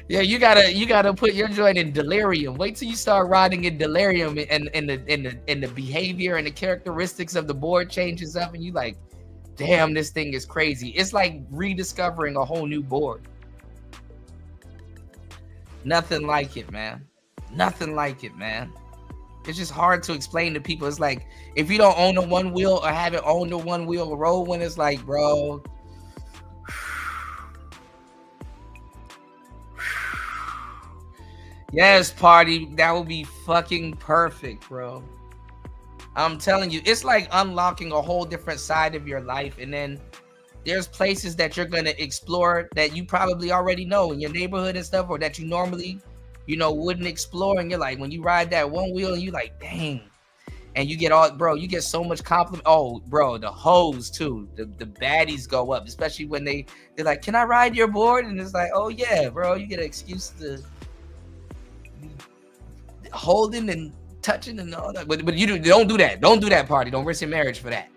Yeah, you gotta put your joint in Delirium. Wait till you start riding in Delirium, and the behavior and the characteristics of the board changes up, and you like, damn, this thing is crazy. It's like rediscovering a whole new board. Nothing like it, man. Nothing like it, man. It's just hard to explain to people. It's like, if you don't own a one wheel or haven't owned a one wheel roll, when it's like, bro, yes, party, that would be fucking perfect, bro. I'm telling you, it's like unlocking a whole different side of your life, and then there's places that you're gonna explore that you probably already know in your neighborhood and stuff, or that you normally, wouldn't explore. And you're like, when you ride that one wheel, and you like, dang, and you get you get so much compliment. Oh, bro, the hoes too, the baddies go up, especially when they're like, can I ride your board? And it's like, oh yeah, bro, you get an excuse to holding and touching and all that. But you don't do that. Don't do that, party. Don't risk your marriage for that.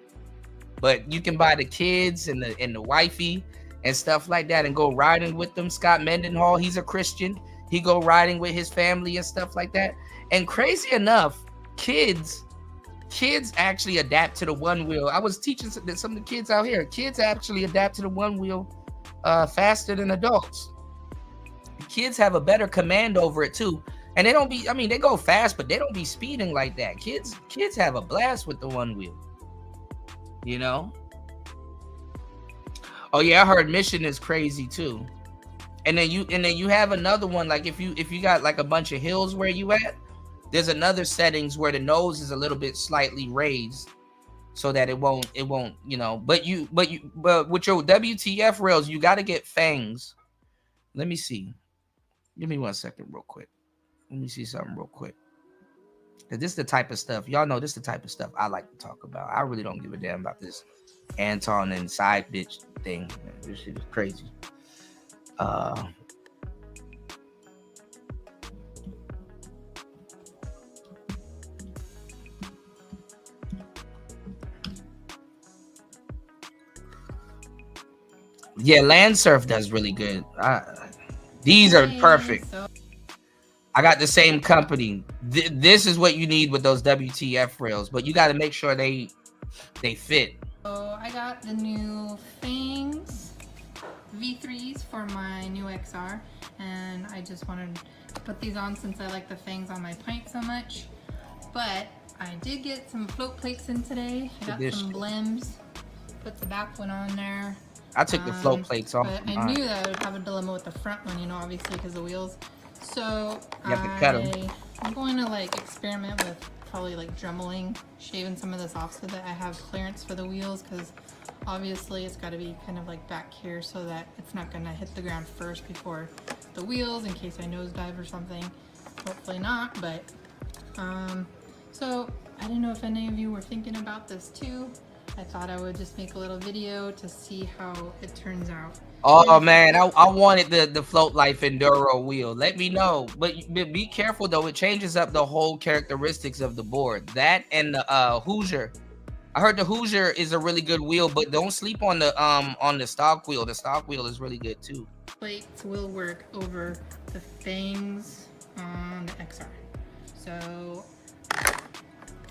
But you can buy the kids and the wifey and stuff like that and go riding with them. Scott Mendenhall, he's a Christian. He go riding with his family and stuff like that. And crazy enough, kids actually adapt to the one wheel. I was teaching some of the kids out here. Kids actually adapt to the one wheel faster than adults. Kids have a better command over it too. And they don't be, they go fast, but they don't be speeding like that. Kids have a blast with the one wheel. Oh yeah, I heard Mission is crazy too. And then you have another one, like if you got like a bunch of hills where you at, there's another settings where the nose is a little bit slightly raised so that it won't, but with your WTF rails, you got to get fangs. Let me see. Give me 1 second real quick. Let me see something real quick. Cause this is the type of stuff, y'all know, this is the type of stuff I like to talk about. I really don't give a damn about this Anton and side bitch thing. Man, this shit is crazy. Yeah, Land Surf does really good. These are perfect. I got the same company. This is what you need with those WTF rails, but you got to make sure they fit. So I got the new Fangs V3s for my new XR, and I just wanted to put these on since I like the fangs on my pint so much. But I did get some float plates in today. I got some blims. Put the back one on there. I took the float plates off. But I knew that I would have a dilemma with the front one, obviously because of the wheels. So you have to cut them. I'm going to experiment with probably dremeling, shaving some of this off so that I have clearance for the wheels, because obviously it's got to be kind of back here so that it's not going to hit the ground first before the wheels in case I nosedive or something. Hopefully not, but so I didn't know if any of you were thinking about this too. I thought I would just make a little video to see how it turns out. Oh man, I wanted the Float Life Enduro wheel. Let me know, but be careful though. It changes up the whole characteristics of the board. That and the Hoosier. I heard the Hoosier is a really good wheel, but don't sleep on the stock wheel. The stock wheel is really good too. Plates will work over the Fangs on the XR. So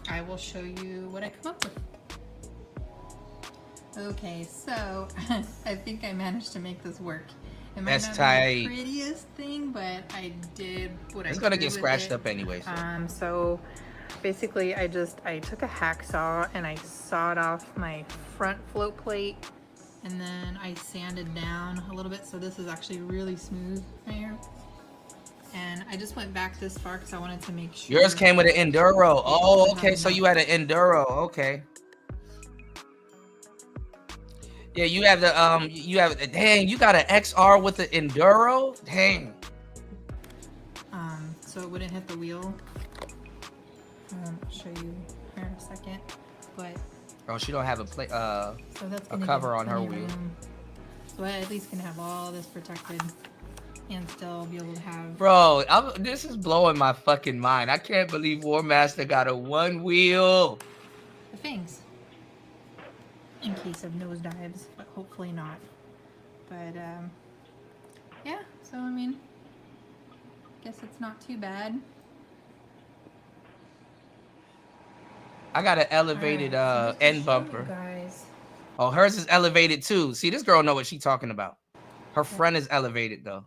I will show you what I come up with. Okay, so I think I managed to make this work. It might That's not tight. be the prettiest thing, but I did what I could. It's gonna get with scratched it. up anyway. So basically I took a hacksaw and I sawed off my front float plate, and then I sanded down a little bit, so this is actually really smooth right here. And I just went back this far because I wanted to make sure. Yours came with an enduro. Oh, okay. So you had an enduro. Okay. Yeah, you have the dang, you got an XR with the enduro? Dang. So it wouldn't hit the wheel. I'll show you here in a second. But Oh, she don't have a so that's a gonna cover give on her plenty of wheel. room. So I at least can have all this protected and still be able to have. Bro, this is blowing my fucking mind. I can't believe War Master got a one wheel. The things in case of nosedives, but hopefully not. But yeah, so I mean, guess it's not too bad. I got an elevated Right, so end just to show you bumper. guys. Oh, hers is elevated too. See, this girl know what she's talking about. Her front is elevated though.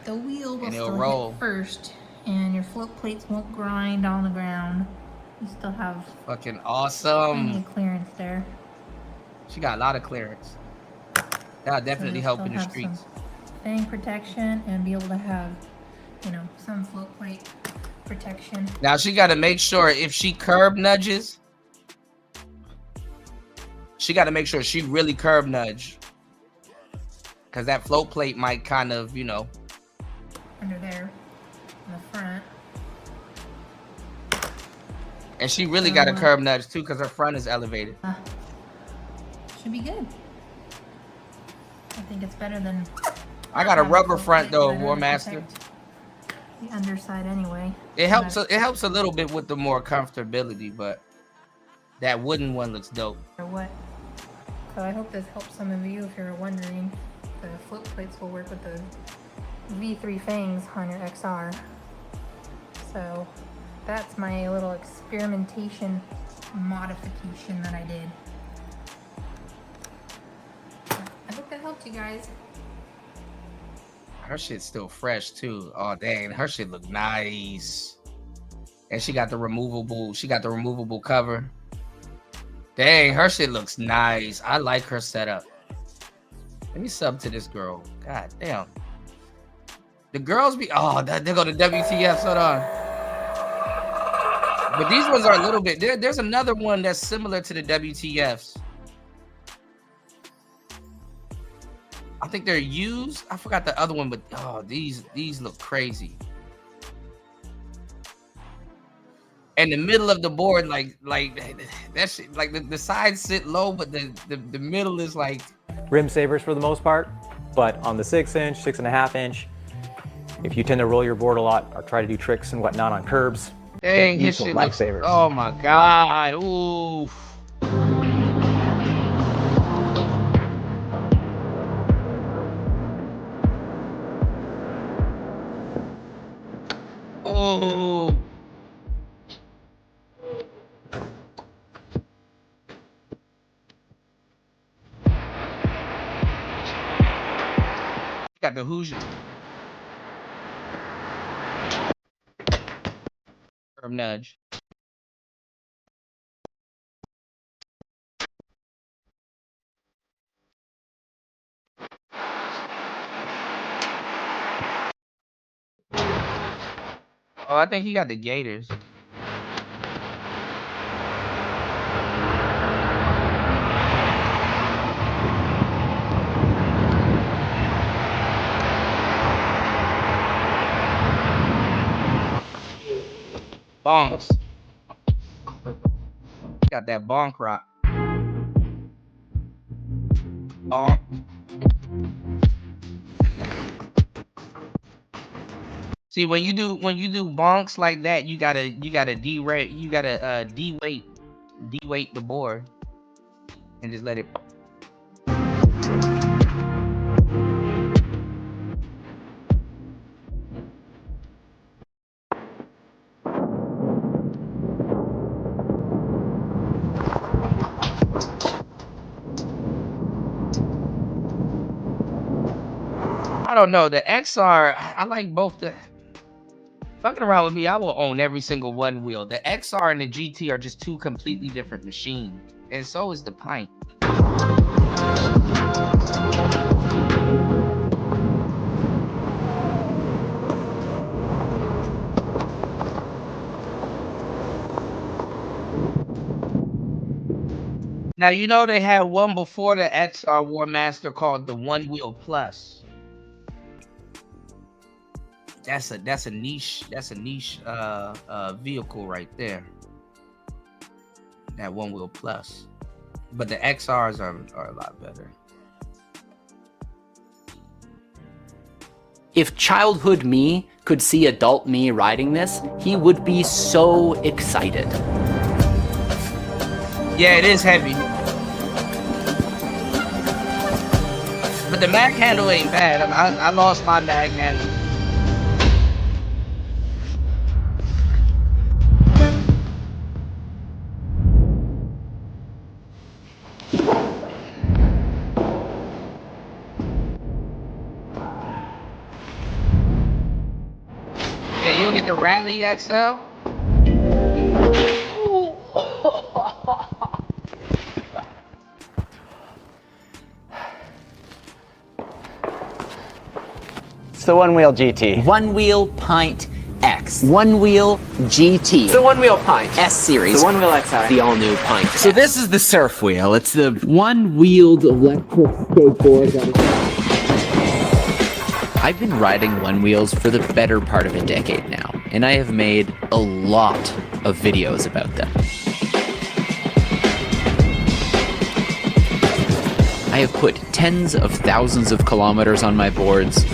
The wheel will And it'll still roll. hit first, and your float plates won't grind on the ground. You still have Fucking plenty awesome. of clearance there. She got a lot of clearance. That'll definitely you'll help still in the have streets. some fang protection and be able to have, you know, some float plate protection. Now she got to make sure if she curb nudges, she got to make sure she really curb nudge, because that float plate might kind of, you know. Under there, in the front. And she really got to curb nudge too, because her front is elevated. Should be good. I think it's better than. I got a rubber float front plate, though, but I War don't Master. protect the underside anyway. It helps. It helps a little bit with the more comfortability, but that wooden one looks dope. Or what? So I hope this helps some of you if you're wondering. The float plates will work with the V3 fangs on your XR. So that's my little experimentation modification that I did. I hope that helped you guys. Her shit's still fresh too. Oh dang, her shit look nice. And she got the removable cover. Dang, her shit looks nice. I like her setup. Let me sub to this girl. God damn. The girls be they go to WTF. Hold on. But these ones are a little bit. There's another one that's similar to the WTFs. I think they're used. I forgot the other one, but these look crazy. And the middle of the board, like that shit, like the sides sit low, but the middle is like rim savers for the most part. But on the 6-inch, 6.5 inch, if you tend to roll your board a lot or try to do tricks and whatnot on curbs, dang, his useful shit looks, lifesavers. oh my god, ooh. Oh. Got the Hoosier. Curb nudge. Oh, I think he got the Gators. Bonks. Got that bonk rock. Bonk. See, when you do bonks like that, you gotta derate, you gotta de-weight the board and just let it. don't know. The XR, I like both. The fucking around with me, I will own every single one wheel. The XR and the GT are just two completely different machines, and so is the Pint. Now you know they had one before the XR War Master called the One Wheel Plus. That's a niche vehicle right there. That One Wheel Plus. But the XRs are a lot better. If childhood me could see adult me riding this, he would be so excited. Yeah, it is heavy. But the mag handle ain't bad. I lost my mag handle. Yeah, you'll get the Rally XL. It's the One Wheel GT. One Wheel Pint X. One Wheel GT. It's the One Wheel Pint S Series. The One Wheel XR. The all-new Pint. So this is the Surf Wheel. It's the one-wheeled electric skateboard. I've been riding one wheels for the better part of a decade now, and I have made a lot of videos about them. I have put tens of thousands of kilometers on my boards,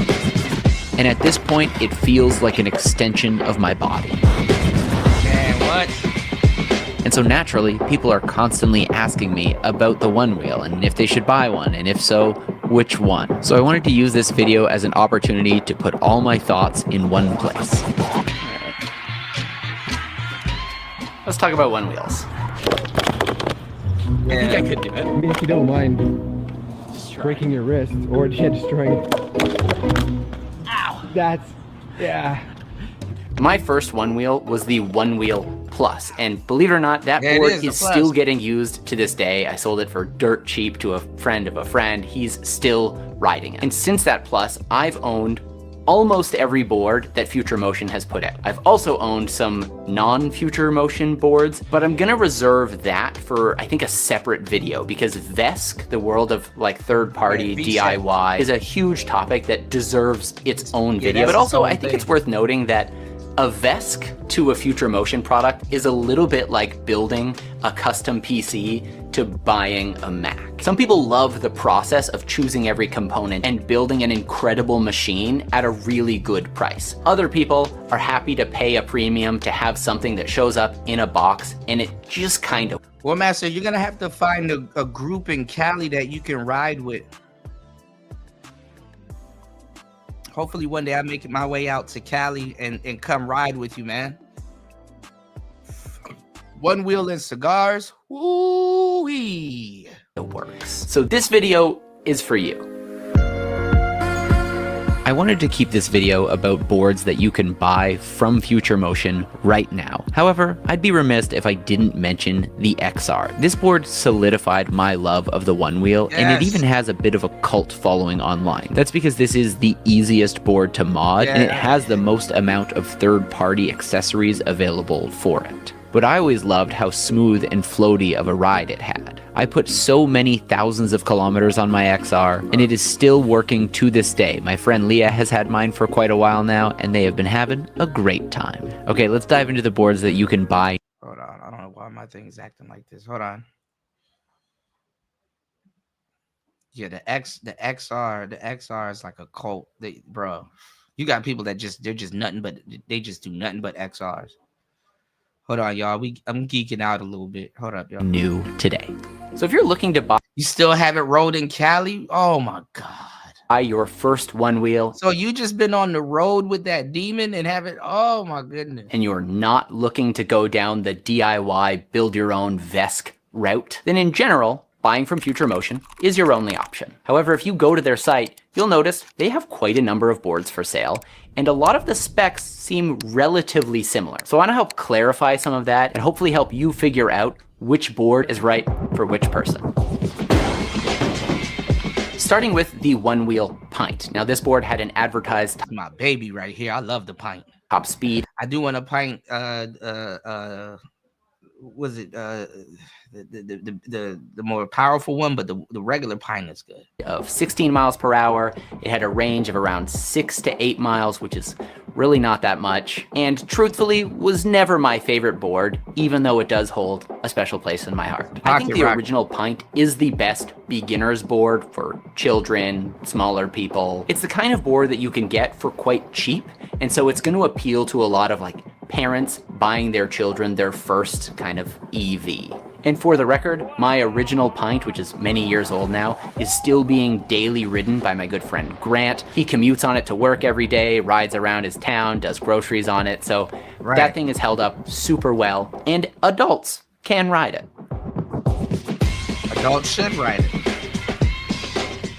and at this point, it feels like an extension of my body. Man, what? And so naturally, people are constantly asking me about the One Wheel and if they should buy one, and if so, which one. So I wanted to use this video as an opportunity to put all my thoughts in one place. Let's talk about One Wheels. I think I could do it. I mean, if you don't mind breaking your wrist or destroying it. Ow! That's, yeah. My first One Wheel was the One Wheel Plus, and believe it or not, that board is still getting used to this day. I sold it for dirt cheap to a friend of a friend. He's still riding it. And since that Plus, I've owned almost every board that Future Motion has put out. I've also owned some non-Future Motion boards, but I'm gonna reserve that for, I think, a separate video, because Vesk, the world of like third-party DIY, is a huge topic that deserves its own video. But also, I think it's worth noting that a Vesk to a Future Motion product is a little bit like building a custom PC to buying a Mac. Some people love the process of choosing every component and building an incredible machine at a really good price. Other people are happy to pay a premium to have something that shows up in a box and it just kind of... Well, Master, you're gonna have to find a group in Cali that you can ride with. Hopefully one day I make it my way out to Cali and come ride with you, man. One Wheel and cigars. Woo-wee. It works. So this video is for you. I wanted to keep this video about boards that you can buy from Future Motion right now. However, I'd be remiss if I didn't mention the XR. This board solidified my love of the One Wheel, and it even has a bit of a cult following online. That's because this is the easiest board to mod, and it has the most amount of third-party accessories available for it. But I always loved how smooth and floaty of a ride it had. I put so many thousands of kilometers on my XR, and it is still working to this day. My friend Leah has had mine for quite a while now, and they have been having a great time. Okay, let's dive into the boards that you can buy. Hold on, I don't know why my thing is acting like this. Hold on. Yeah, the XR is like a cult. Bro, you got people that they're just nothing but, they just do nothing but XRs. Hold on, y'all. I'm geeking out a little bit. Hold up, y'all. New today. So if you're looking to buy... You still haven't rode in Cali? Oh my God. Buy your first One Wheel. So you just been on the road with that demon and haven't... Oh my goodness. And you're not looking to go down the DIY build your own Vesk route, then in general, buying from Future Motion is your only option. However, if you go to their site, you'll notice they have quite a number of boards for sale, and a lot of the specs seem relatively similar. So I want to help clarify some of that and hopefully help you figure out which board is right for which person. Starting with the One Wheel Pint. Now this board had an advertised my baby right here. I love the Pint. Top speed. I do want a Pint. Was it the more powerful one, but the regular Pint is good. Of 16 miles per hour. It had a range of around 6 to 8 miles, which is really not that much. And truthfully, was never my favorite board, even though it does hold a special place in my heart. I think the original Pint is the best beginner's board for children, smaller people. It's the kind of board that you can get for quite cheap, and so it's going to appeal to a lot of like parents buying their children their first kind of EV. And for the record, my original Pint, which is many years old now, is still being daily ridden by my good friend Grant. He commutes on it to work every day, rides around his town, does groceries on it, so that thing is held up super well, and adults can ride it. Adults should ride it.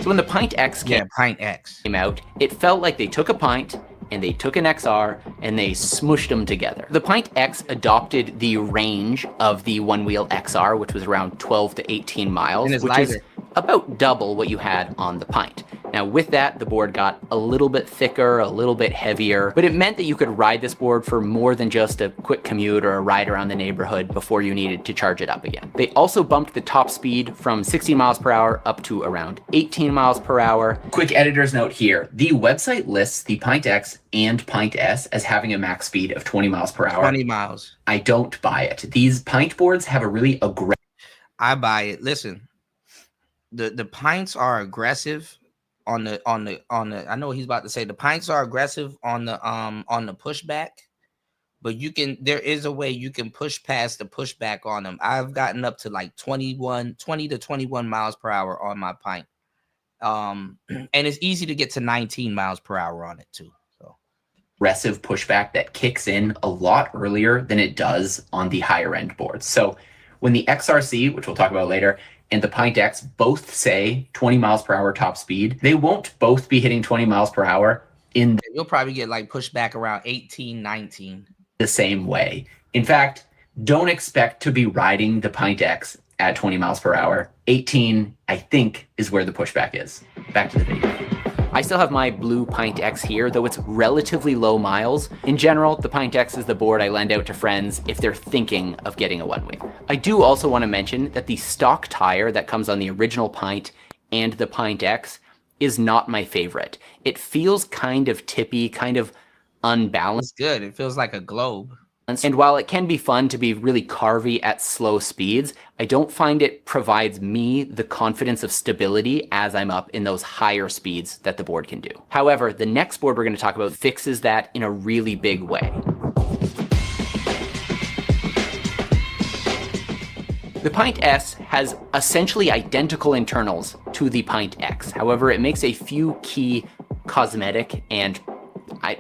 So when the Pint X came out, it felt like they took a Pint, and they took an XR and they smushed them together. The Pint X adopted the range of the One Wheel XR, which was around 12 to 18 miles, which is about double what you had on the Pint. Now with that, the board got a little bit thicker, a little bit heavier, but it meant that you could ride this board for more than just a quick commute or a ride around the neighborhood before you needed to charge it up again. They also bumped the top speed from 16 miles per hour up to around 18 miles per hour. Quick editor's note here. The website lists the Pint X and Pint S as having a max speed of 20 miles per hour. 20 miles. I don't buy it. These Pint boards have a really aggressive... I buy it. Listen, the Pints are aggressive on the I know he's about to say the Pints are aggressive on the pushback, but there is a way you can push past the pushback on them. I've gotten up to like 20 to 21 miles per hour on my Pint. And it's easy to get to 19 miles per hour on it too. So aggressive pushback that kicks in a lot earlier than it does on the higher end boards. So when the XRC, which we'll talk about later, and the Pint X both say 20 miles per hour top speed, they won't both be hitting 20 miles per hour in you'll probably get like pushback around 18, 19. The same way. In fact, don't expect to be riding the Pint X at 20 miles per hour. 18, I think, is where the pushback is. Back to the video. I still have my blue Pint X here, though it's relatively low miles. In general, the Pint X is the board I lend out to friends if they're thinking of getting a one-wheel. I do also want to mention that the stock tire that comes on the original Pint and the Pint X is not my favorite. It feels kind of tippy, kind of unbalanced. It's good. It feels like a globe. And while it can be fun to be really carvy at slow speeds, I don't find it provides me the confidence of stability as I'm up in those higher speeds that the board can do. However, the next board we're going to talk about fixes that in a really big way. The Pint S has essentially identical internals to the Pint X. However, it makes a few key cosmetic and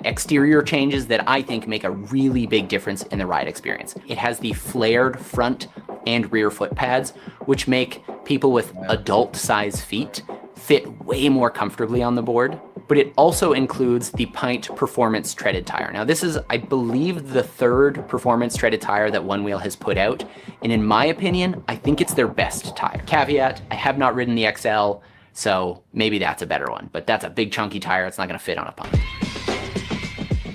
exterior changes that I think make a really big difference in the ride experience. It has the flared front and rear foot pads, which make people with adult size feet fit way more comfortably on the board. But it also includes the Pint Performance Treaded Tire. Now this is, I believe, the third performance treaded tire that One Wheel has put out. And in my opinion, I think it's their best tire. Caveat, I have not ridden the XL, so maybe that's a better one. But that's a big chunky tire, it's not gonna fit on a Pint.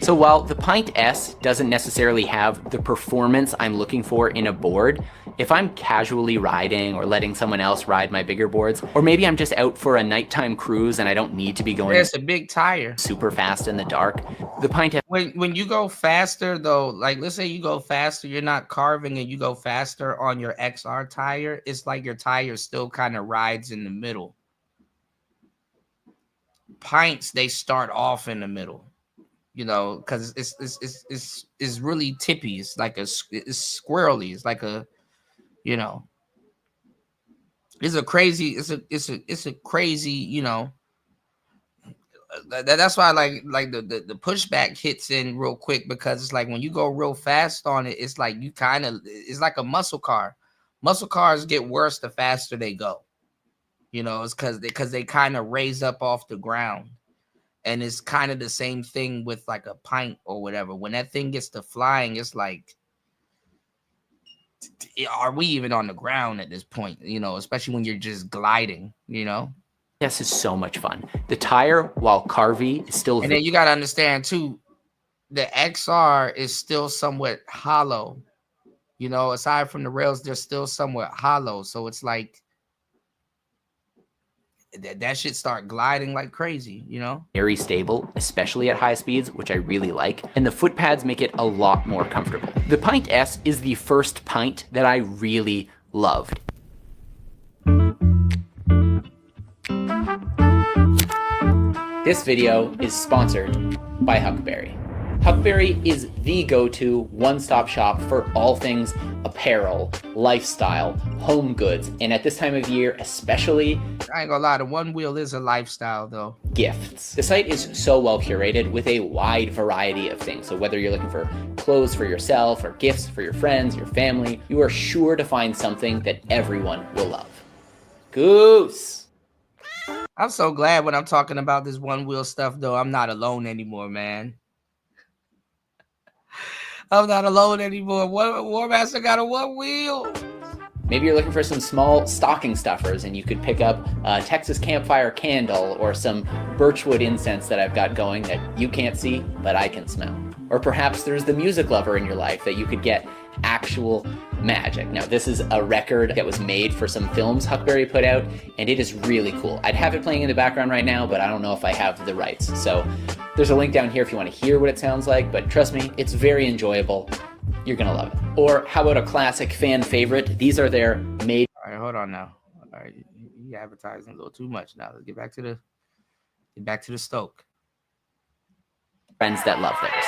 So while the Pint S doesn't necessarily have the performance I'm looking for in a board, if I'm casually riding or letting someone else ride my bigger boards, or maybe I'm just out for a nighttime cruise and I don't need to be going it's a big tire super fast in the dark, the Pint S... When you go faster though, like let's say you go faster, you're not carving and you go faster on your XR tire, it's like your tire still kind of rides in the middle. Pints, they start off in the middle. You know, because it's really tippy. It's like it's squirrely. It's like a, you know, it's a crazy. It's a crazy. You know, that's why like the pushback hits in real quick because it's like when you go real fast on it, it's like you kind of it's like a muscle car. Muscle cars get worse the faster they go. You know, it's because they kind of raise up off the ground. And it's kind of the same thing with like a pint or whatever. When that thing gets to flying, it's like, are we even on the ground at this point? You know, especially when you're just gliding, you know? This is so much fun. The tire, while carvy, is still... And then you got to understand too, the XR is still somewhat hollow. You know, aside from the rails, they're still somewhat hollow. So it's like, that shit start gliding like crazy, you know? Very stable, especially at high speeds, which I really like. And the foot pads make it a lot more comfortable. The Pint S is the first Pint that I really loved. This video is sponsored by Huckberry. Huckberry is the go-to one-stop shop for all things apparel, lifestyle, home goods, and at this time of year especially, I ain't gonna lie, the One Wheel is a lifestyle though. Gifts. The site is so well curated with a wide variety of things. So whether you're looking for clothes for yourself or gifts for your friends, your family, you are sure to find something that everyone will love. Goose! I'm so glad when I'm talking about this One Wheel stuff though, I'm not alone anymore, man. I'm not alone anymore. War Master got a One Wheel. Maybe you're looking for some small stocking stuffers and you could pick up a Texas campfire candle or some birchwood incense that I've got going that you can't see, but I can smell. Or perhaps there's the music lover in your life that you could get actual magic. Now, this is a record that was made for some films Huckberry put out, and it is really cool. I'd have it playing in the background right now, but I don't know if I have the rights. So there's a link down here if you want to hear what it sounds like, but trust me, it's very enjoyable. You're gonna love it. Or how about a classic fan favorite? These are their made. All right, hold on now. All right, you advertising a little too much now. Let's get back to the Stoke. Friends that love theirs.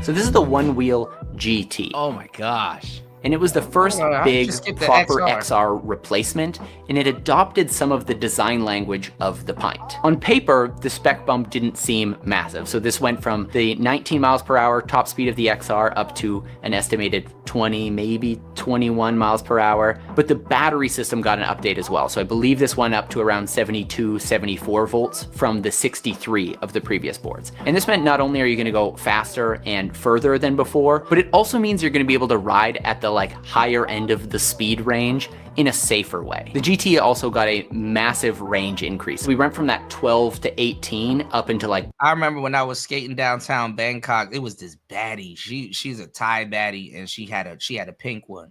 So this is the One Wheel GT. Oh my gosh. And it was the first big proper XR replacement, and it adopted some of the design language of the Pint. On paper, the spec bump didn't seem massive. So this went from the 19 miles per hour top speed of the XR up to an estimated 20, maybe 21 miles per hour. But the battery system got an update as well. So I believe this went up to around 72, 74 volts from the 63 of the previous boards. And this meant not only are you gonna go faster and further than before, but it also means you're gonna be able to ride at the higher end of the speed range in a safer way. The GT also got a massive range increase. We went from that 12 to 18 up into I remember when I was skating downtown Bangkok, it was this baddie. She's a Thai baddie, and she had a pink one.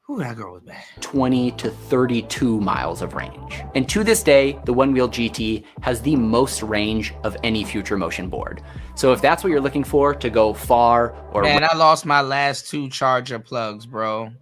Ooh, that girl was bad. 20 to 32 miles of range. And to this day, the One Wheel GT has the most range of any Future Motion board. So if that's what you're looking for to go far or... Man, I lost my last 2 charger plugs, bro.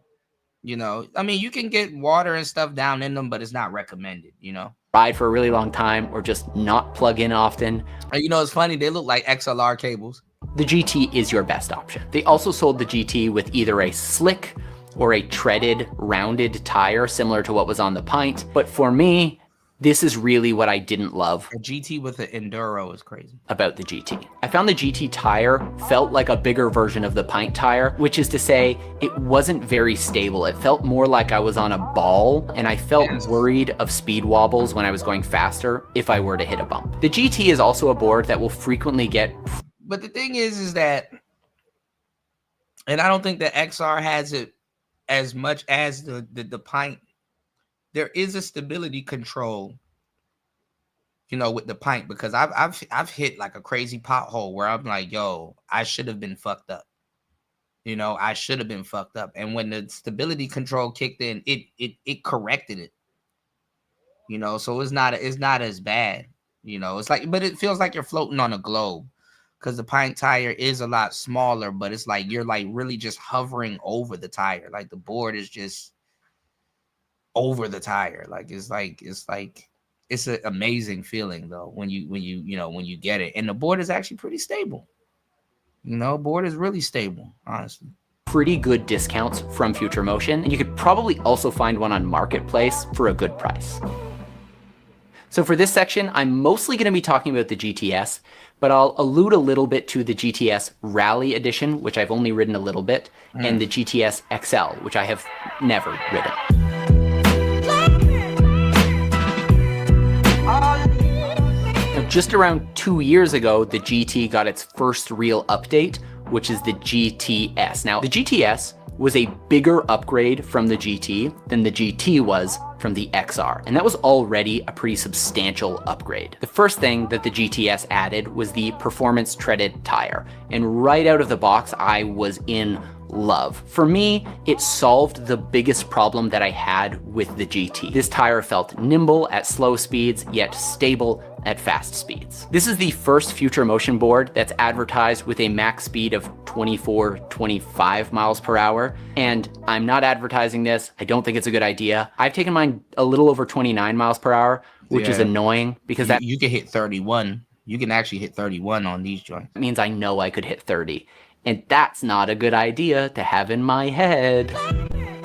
You know, I mean, you can get water and stuff down in them, but it's not recommended, you know? Ride for a really long time or just not plug in often. And you know, it's funny, they look like XLR cables. The GT is your best option. They also sold the GT with either a slick or a treaded, rounded tire similar to what was on the Pint. But for me, this is really what I didn't love. A GT with an Enduro is crazy. About the GT. I found the GT tire felt like a bigger version of the Pint tire, which is to say it wasn't very stable. It felt more like I was on a ball, and I felt worried of speed wobbles when I was going faster if I were to hit a bump. The GT is also a board that will frequently get... But the thing is that, and I don't think the XR has it as much as the Pint. There is a stability control, you know, with the Pint, because I've hit like a crazy pothole where I'm like, yo, I should have been fucked up. You know, I should have been fucked up. And when the stability control kicked in, it corrected it. You know, so it's not as bad. You know, it's like, but it feels like you're floating on a globe, because the Pint tire is a lot smaller, but it's like you're like really just hovering over the tire. Like the board is just over the tire. It's an amazing feeling though when you get it. And the board is actually pretty stable. You know, board is really stable, honestly. Pretty good discounts from Future Motion, and you could probably also find one on Marketplace for a good price. So for this section, I'm mostly going to be talking about the GTS, but I'll allude a little bit to the GTS Rally Edition, which I've only ridden a little bit, and the GTS XL, which I have never ridden. Now, just around 2 years ago, the GT got its first real update, which is the GTS. Now, the GTS was a bigger upgrade from the GT than the GT was from the XR, and that was already a pretty substantial upgrade. The first thing that the GTS added was the performance treaded tire, and right out of the box, I was in love. For me, it solved the biggest problem that I had with the GT. This tire felt nimble at slow speeds, yet stable at fast speeds. This is the first Future Motion board that's advertised with a max speed of 24-25 miles per hour. And I'm not advertising this. I don't think it's a good idea. I've taken mine a little over 29 miles per hour, which is annoying because you can hit 31. You can actually hit 31 on these joints. That means I know I could hit 30. And that's not a good idea to have in my head.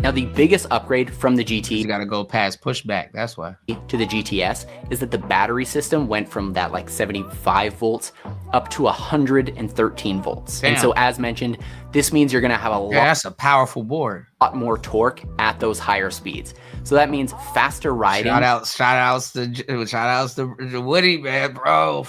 Now, the biggest upgrade from the GT, you gotta go past pushback, that's why, to the GTS is that the battery system went from that like 75 volts up to 113 volts. Damn. And so as mentioned, this means you're gonna have a that's a powerful board. Lot more torque at those higher speeds. So that means faster riding. Shout outs to Woody, man, bro.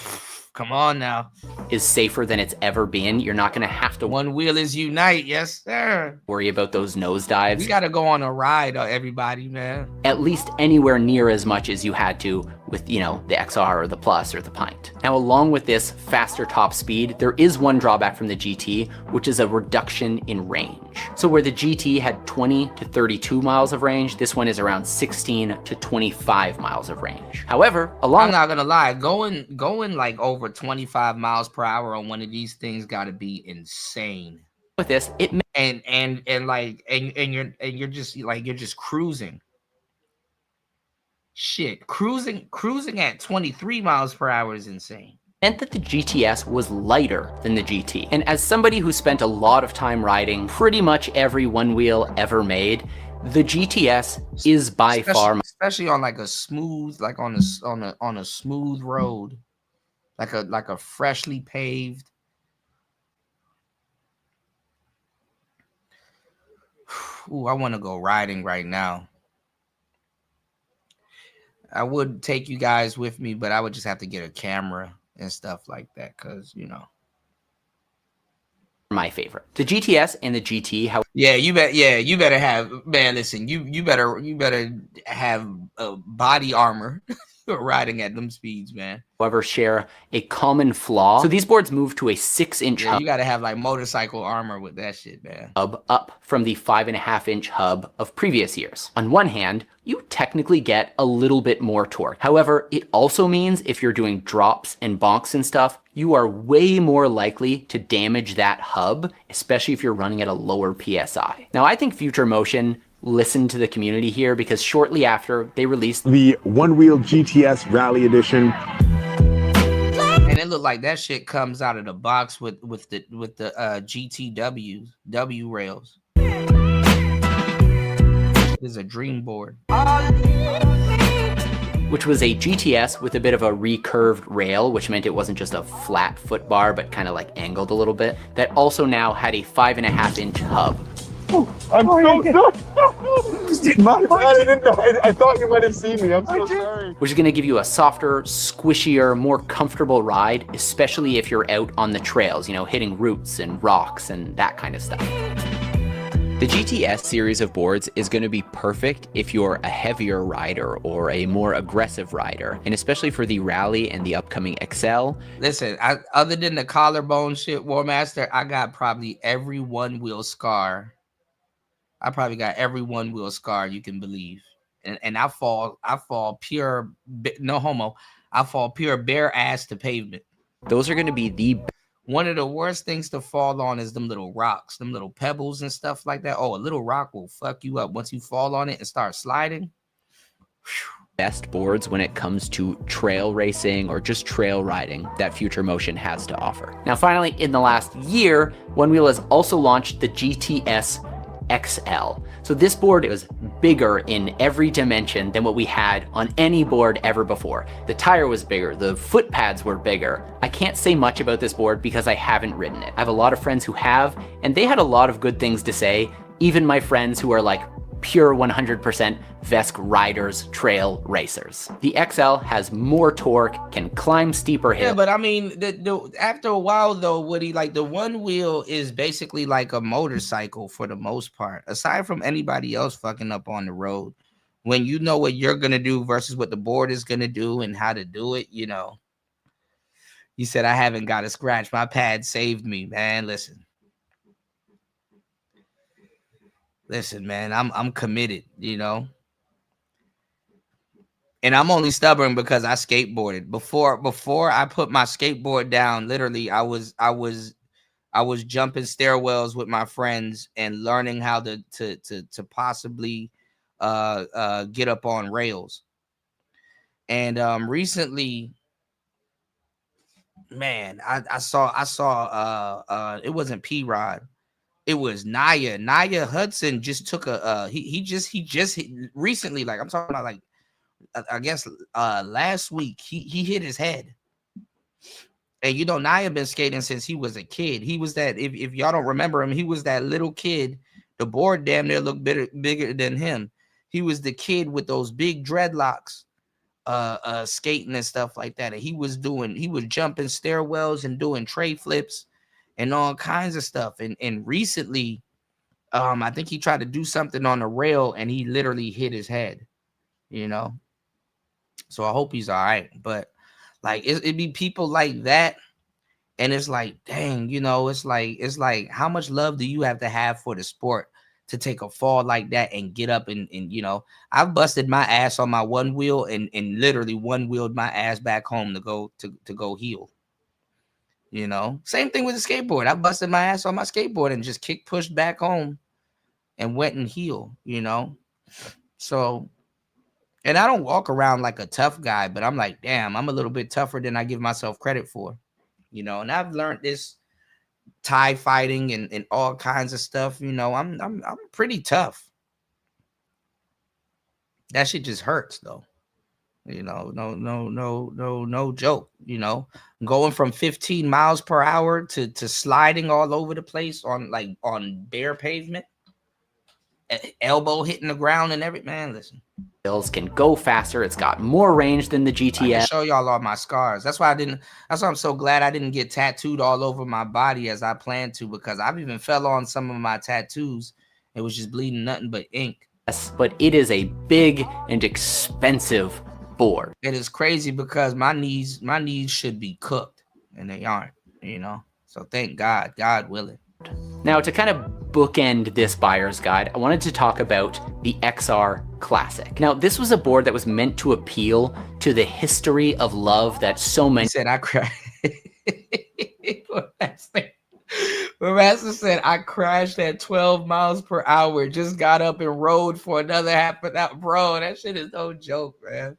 Come on now. Is safer than it's ever been. You're not going to have to. One wheel is unite. Yes, sir. Worry about those nosedives. We got to go on a ride, everybody, man. At least anywhere near as much as you had to with, you know, the XR or the Plus or the Pint. Now, along with this faster top speed, there is one drawback from the GT, which is a reduction in range. So where the GT had 20 to 32 miles of range, this one is around 16 to 25 miles of range. However, I'm not gonna lie, going like over 25 miles per hour on one of these things got to be insane. With this, it you're just cruising. Shit, cruising at 23 miles per hour is insane. Meant that the GTS was lighter than the GT. And as somebody who spent a lot of time riding pretty much every one wheel ever made, the GTS is by far, especially on like a smooth, like on a smooth road, like a freshly paved. Ooh, I want to go riding right now. I would take you guys with me, but I would just have to get a camera and stuff like that, because, you know. My favorite. The GTS and the GT, how you better have, man, listen, you better have body armor riding at them speeds, man. However, share a common flaw. So these boards move to a 6-inch hub. You gotta have like motorcycle armor with that shit, man. Hub up from the 5.5-inch hub of previous years. On one hand, you technically get a little bit more torque. However, it also means if you're doing drops and bonks and stuff, you are way more likely to damage that hub, especially if you're running at a lower PSI. Now, I think Future Motion listened to the community here, because shortly after they released the one-wheel GTS Rally Edition. And it looked like that shit comes out of the box with the GTW rails. This is a dream board. Which was a GTS with a bit of a recurved rail, which meant it wasn't just a flat foot bar, but kind of like angled a little bit. That also now had a 5.5-inch hub. I'm so sorry. I thought you might have seen me. I'm so sorry. Which is going to give you a softer, squishier, more comfortable ride, especially if you're out on the trails, you know, hitting roots and rocks and that kind of stuff. The GTS series of boards is going to be perfect if you're a heavier rider or a more aggressive rider, and especially for the Rally and the upcoming XL. Listen, other than the collarbone shit, War Master, I got probably every one-wheel scar. I probably got every one-wheel scar you can believe, and I fall pure, no homo. I fall pure bare ass to pavement. Those are going to be the one of the worst things to fall on is them little rocks, them little pebbles and stuff like that. Oh, a little rock will fuck you up once you fall on it and start sliding. Best boards when it comes to trail racing or just trail riding that Future Motion has to offer. Now, finally, in the last year, One Wheel has also launched the GTS XL. So this board was bigger in every dimension than what we had on any board ever before. The tire was bigger, the foot pads were bigger. I can't say much about this board because I haven't ridden it. I have a lot of friends who have, and they had a lot of good things to say. Even my friends who are like pure 100% Vesk riders, trail racers. The XL has more torque, can climb steeper hills. Yeah, but I mean, after a while though, Woody, like the one wheel is basically like a motorcycle for the most part. Aside from anybody else fucking up on the road, when you know what you're gonna do versus what the board is gonna do and how to do it, you know. You said I haven't got a scratch. My pad saved me, man. Listen, man, I'm committed, you know. And I'm only stubborn because I skateboarded. Before I put my skateboard down, literally I was jumping stairwells with my friends and learning how to possibly get up on rails. And recently, man, I saw it wasn't P-Rod. It was Naya Hudson just took he just recently, like I'm talking about, like I guess last week he hit his head. And you know, Naya been skating since he was a kid. He was that, if y'all don't remember him, he was that little kid. The board damn near looked bigger than him. He was the kid with those big dreadlocks, skating and stuff like that. And he was jumping stairwells and doing tray flips and all kinds of stuff. And recently, I think he tried to do something on the rail and he literally hit his head, you know. So I hope he's all right. But like it'd be people like that, and it's like, dang, you know, it's like how much love do you have to have for the sport to take a fall like that and get up and you know, I've busted my ass on my one wheel and literally one wheeled my ass back home to go heal. You know, same thing with the skateboard. I busted my ass on my skateboard and just pushed back home and went and healed, you know. So, and I don't walk around like a tough guy, but I'm like, damn, I'm a little bit tougher than I give myself credit for, you know. And I've learned this Thai fighting and all kinds of stuff, you know. I'm pretty tough. That shit just hurts though. You know, no joke, you know, going from 15 miles per hour to sliding all over the place on bare pavement, elbow hitting the ground and everything. Man, listen. Hills can go faster. It's got more range than the GTS. I can show y'all all my scars. That's why I'm so glad I didn't get tattooed all over my body as I planned to, because I've even fell on some of my tattoos. It was just bleeding nothing but ink. Yes, but it is a big and expensive board. It is crazy because my knees should be cooked and they aren't, you know. So thank God, God willing. Now, to kind of bookend this buyer's guide, I wanted to talk about the XR Classic. Now, this was a board that was meant to appeal to the history of love that so many... He said, I cried. Master said, I crashed at 12 miles per hour, just got up and rode for another half an hour. Bro, that shit is no joke, man.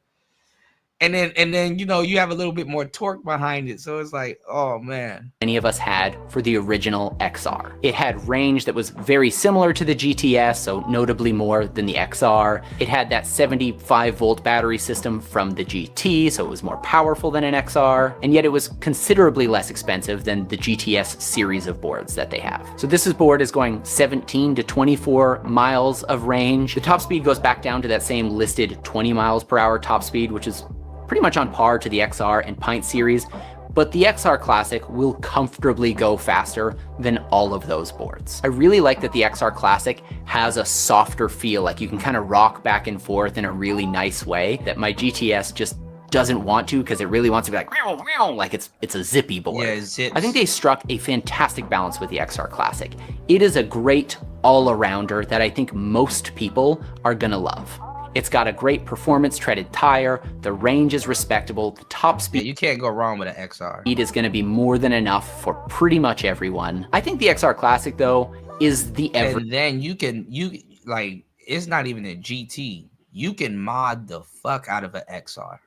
And then, you know, you have a little bit more torque behind it. So it's like, oh, man. Many of us had for the original XR. It had range that was very similar to the GTS, so notably more than the XR. It had that 75 volt battery system from the GT, so it was more powerful than an XR. And yet it was considerably less expensive than the GTS series of boards that they have. So this board is going 17 to 24 miles of range. The top speed goes back down to that same listed 20 miles per hour top speed, which is pretty much on par to the XR and Pint series, but the XR Classic will comfortably go faster than all of those boards. I really like that the XR Classic has a softer feel, like you can kind of rock back and forth in a really nice way that my GTS just doesn't want to, because it really wants to be like, meow, meow, like it's a zippy board. Yeah, I think they struck a fantastic balance with the XR Classic. It is a great all-arounder that I think most people are gonna love. It's got a great performance treaded tire, the range is respectable, the top speed... Yeah, you can't go wrong with an XR. ...speed is gonna be more than enough for pretty much everyone. I think the XR Classic, though, is the And then it's not even a GT. You can mod the fuck out of an XR.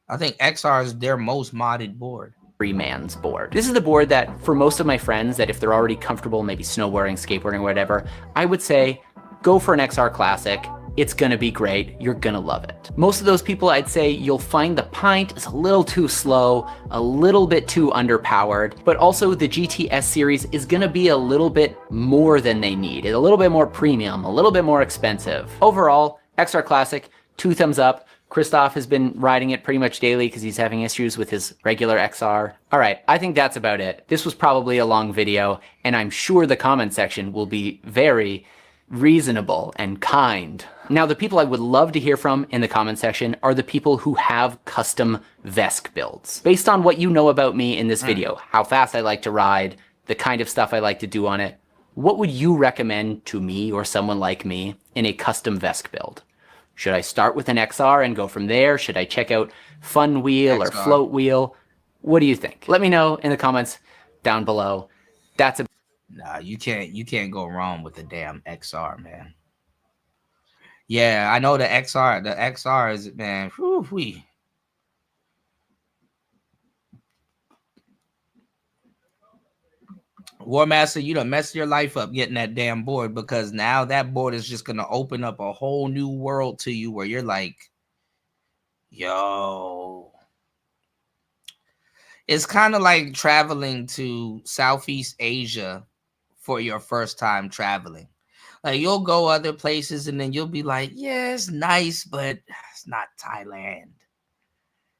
I think XR is their most modded board. man's board. This is the board that for most of my friends that if they're already comfortable, maybe snowboarding, skateboarding, whatever, I would say go for an XR Classic. It's gonna be great. You're gonna love it. Most of those people, I'd say you'll find the pint is a little too slow, a little bit too underpowered, but also the GTS series is gonna be a little bit more than they need. It's a little bit more premium, a little bit more expensive. Overall, XR Classic, 2 thumbs up. Christoph has been riding it pretty much daily because he's having issues with his regular XR. All right, I think that's about it. This was probably a long video, and I'm sure the comment section will be very reasonable and kind. Now, the people I would love to hear from in the comment section are the people who have custom Vesk builds. Based on what you know about me in this video, how fast I like to ride, the kind of stuff I like to do on it, what would you recommend to me or someone like me in a custom Vesk build? Should I start with an XR and go from there? Should I check out Fun Wheel or Float Wheel? What do you think? Let me know in the comments down below. That's a Nah, you can't go wrong with the damn XR, man. Yeah, I know the XR is, man, whew-wee. War Master, you done messed your life up getting that damn board, because now that board is just gonna open up a whole new world to you where you're like, yo. It's kind of like traveling to Southeast Asia for your first time traveling. Like, you'll go other places and then you'll be like, yeah, it's nice, but it's not Thailand.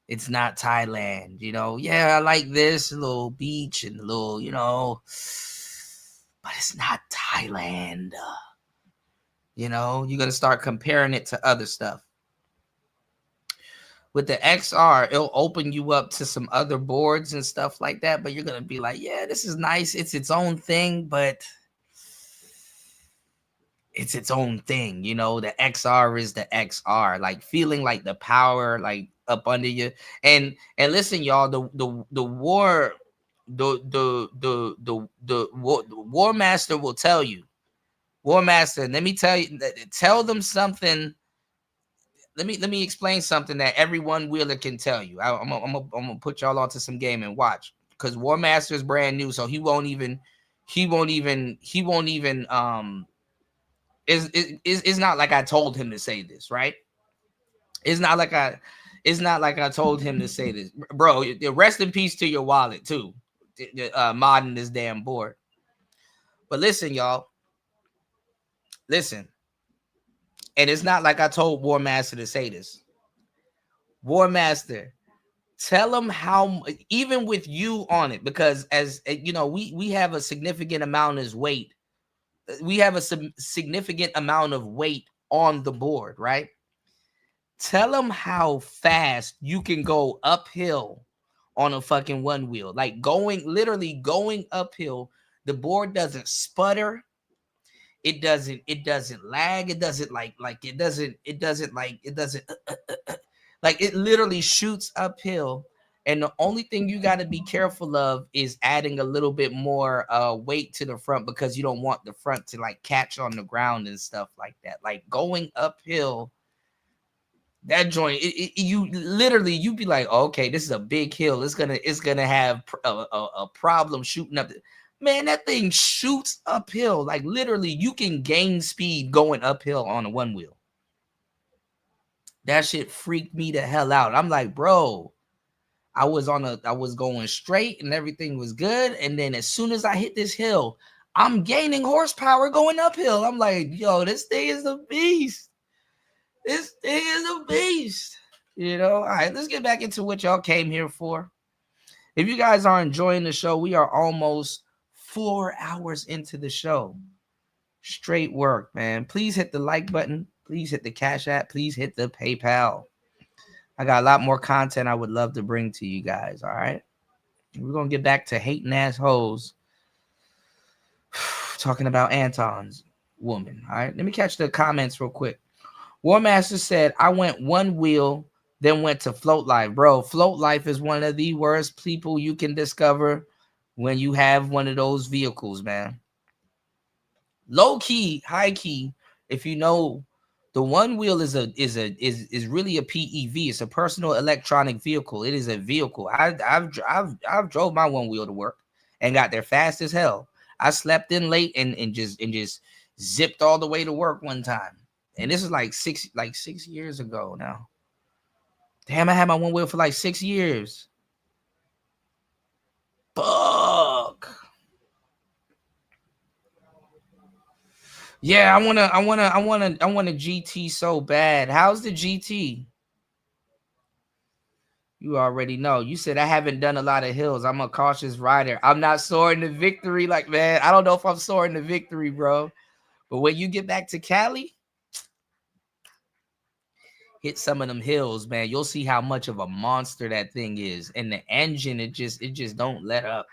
It's not Thailand, you know. Yeah, I like this little beach and a little, you know, but it's not Thailand. You know, you're going to start comparing it to other stuff. With the XR, it'll open you up to some other boards and stuff like that, but you're going to be like, yeah, this is nice. It's its own thing, but it's its own thing. You know, the XR is the XR, like feeling like the power, like up under you. And listen, y'all, the War Master will tell you. War Master, let me tell you, tell them something. Let me explain something that every one wheeler can tell you. I'm gonna put y'all onto some game and watch, because War Master is brand new, so he won't even it's not like I told him to say this, right? It's not like I told him to say this, bro. Rest in peace to your wallet too, modding this damn board. But listen, y'all, listen. And it's not like I told War Master to say this. War Master, tell him how, even with you on it, because as you know, we have a significant amount of weight. We have a significant amount of weight on the board, right? Tell him how fast you can go uphill on a fucking one wheel. Like literally going uphill. The board doesn't sputter. It doesn't lag. It doesn't like it literally shoots uphill. And the only thing you got to be careful of is adding a little bit more weight to the front, because you don't want the front to like catch on the ground and stuff like that. Like going uphill, that joint, you literally, you'd be like, oh, okay, this is a big hill. It's gonna have a problem shooting up. Man, that thing shoots uphill. Like literally, you can gain speed going uphill on a one wheel. That shit freaked me the hell out. I'm like, bro, I was going straight and everything was good. And then as soon as I hit this hill, I'm gaining horsepower going uphill. I'm like, yo, this thing is a beast. This thing is a beast. You know, all right, let's get back into what y'all came here for. If you guys are enjoying the show, we are almost 4 hours into the show. Straight work, man. Please hit the like button. Please hit the Cash App. Please hit the PayPal. I got a lot more content I would love to bring to you guys, all right? We're going to get back to hating assholes talking about Anton's woman, all right? Let me catch the comments real quick. War Master said, I went one wheel, then went to Float Life. Bro, Float Life is one of the worst people you can discover when you have one of those vehicles, man. Low key, high key, if you know The one wheel is really a PEV. It's a personal electronic vehicle. It is a vehicle. I've drove my one wheel to work and got there fast as hell. I slept in late and just zipped all the way to work one time. And this is like 6 years ago now. Damn, I had my one wheel for like 6 years. Fuck. Yeah, I want a GT so bad. How's the GT? You already know. You said I haven't done a lot of hills. I'm a cautious rider. I'm not soaring to victory. Like, man, I don't know if I'm soaring to victory, bro. But when you get back to Cali, hit some of them hills, man. You'll see how much of a monster that thing is. And the engine, it just don't let up.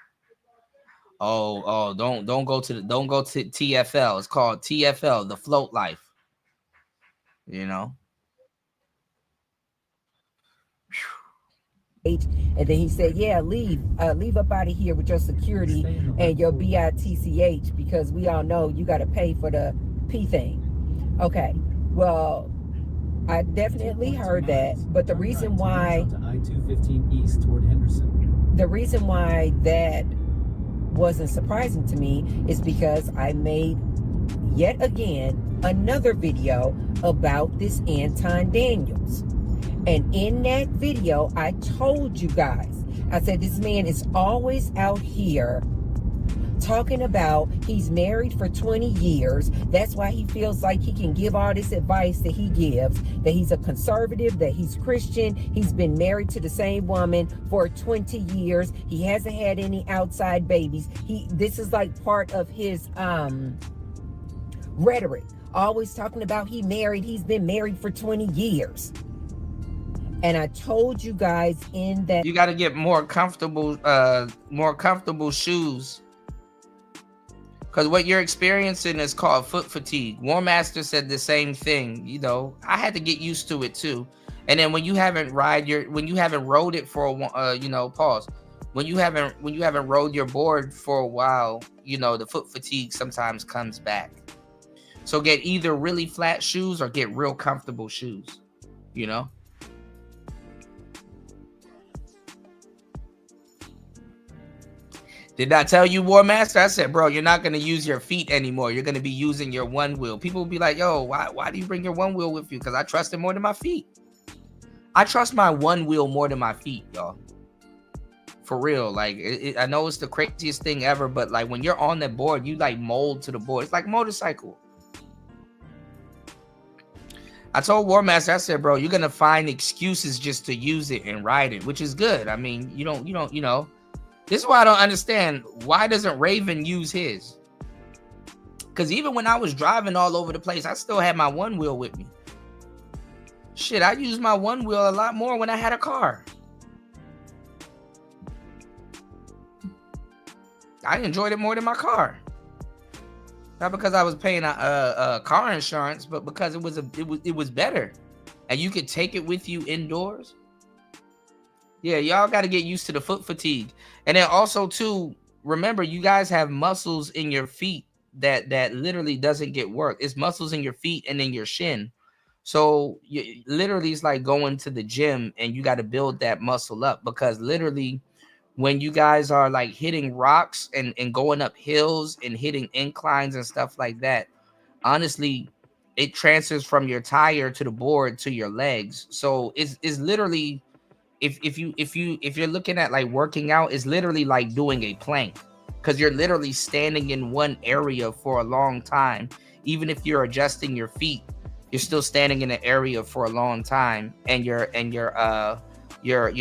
Oh, don't go to TFL. It's called TFL, the float life. You know. And then he said, yeah, leave up out of here with your security and your BITCH, because we all know you got to pay for the P thing. Okay, well, I definitely heard that, but the reason why I-215 east toward Henderson. The reason why that wasn't surprising to me is because I made yet again another video about this Anton Daniels. And in that video, I told you guys, I said, this man is always out here talking about he's married for 20 years. That's why he feels like he can give all this advice that he gives, that he's a conservative, that he's Christian. He's been married to the same woman for 20 years. He hasn't had any outside babies. This is like part of his rhetoric. Always talking about he's been married for 20 years. And I told you guys in that you got to get more comfortable shoes, because what you're experiencing is called foot fatigue. War Master said the same thing. You know, I had to get used to it too. And then when you haven't rode it for a when you haven't rode your board for a while, you know, the foot fatigue sometimes comes back. So get either really flat shoes or get real comfortable shoes, you know. Did I tell you, War Master? I said, bro, you're not going to use your feet anymore. You're going to be using your one wheel. People will be like, yo, why do you bring your one wheel with you? Because I trust it more than my feet. I trust my one wheel more than my feet, y'all. For real. Like, I know it's the craziest thing ever, but like when you're on that board, you like mold to the board. It's like motorcycle. I told War Master, I said, bro, you're going to find excuses just to use it and ride it, which is good. I mean, you know. This is why I don't understand. Why doesn't Raven use his? Because even when I was driving all over the place, I still had my one wheel with me. Shit, I used my one wheel a lot more when I had a car. I enjoyed it more than my car. Not because I was paying a car insurance, but because it was better, and you could take it with you indoors. Yeah, y'all got to get used to the foot fatigue. And then also, too, remember, you guys have muscles in your feet that literally doesn't get worked. It's muscles in your feet and in your shin. So literally, it's like going to the gym and you got to build that muscle up, because literally when you guys are like hitting rocks and going up hills and hitting inclines and stuff like that, honestly, it transfers from your tire to the board to your legs. So it's literally... If you're looking at like working out, is literally like doing a plank, because you're literally standing in one area for a long time. Even if you're adjusting your feet, you're still standing in an area for a long time, and your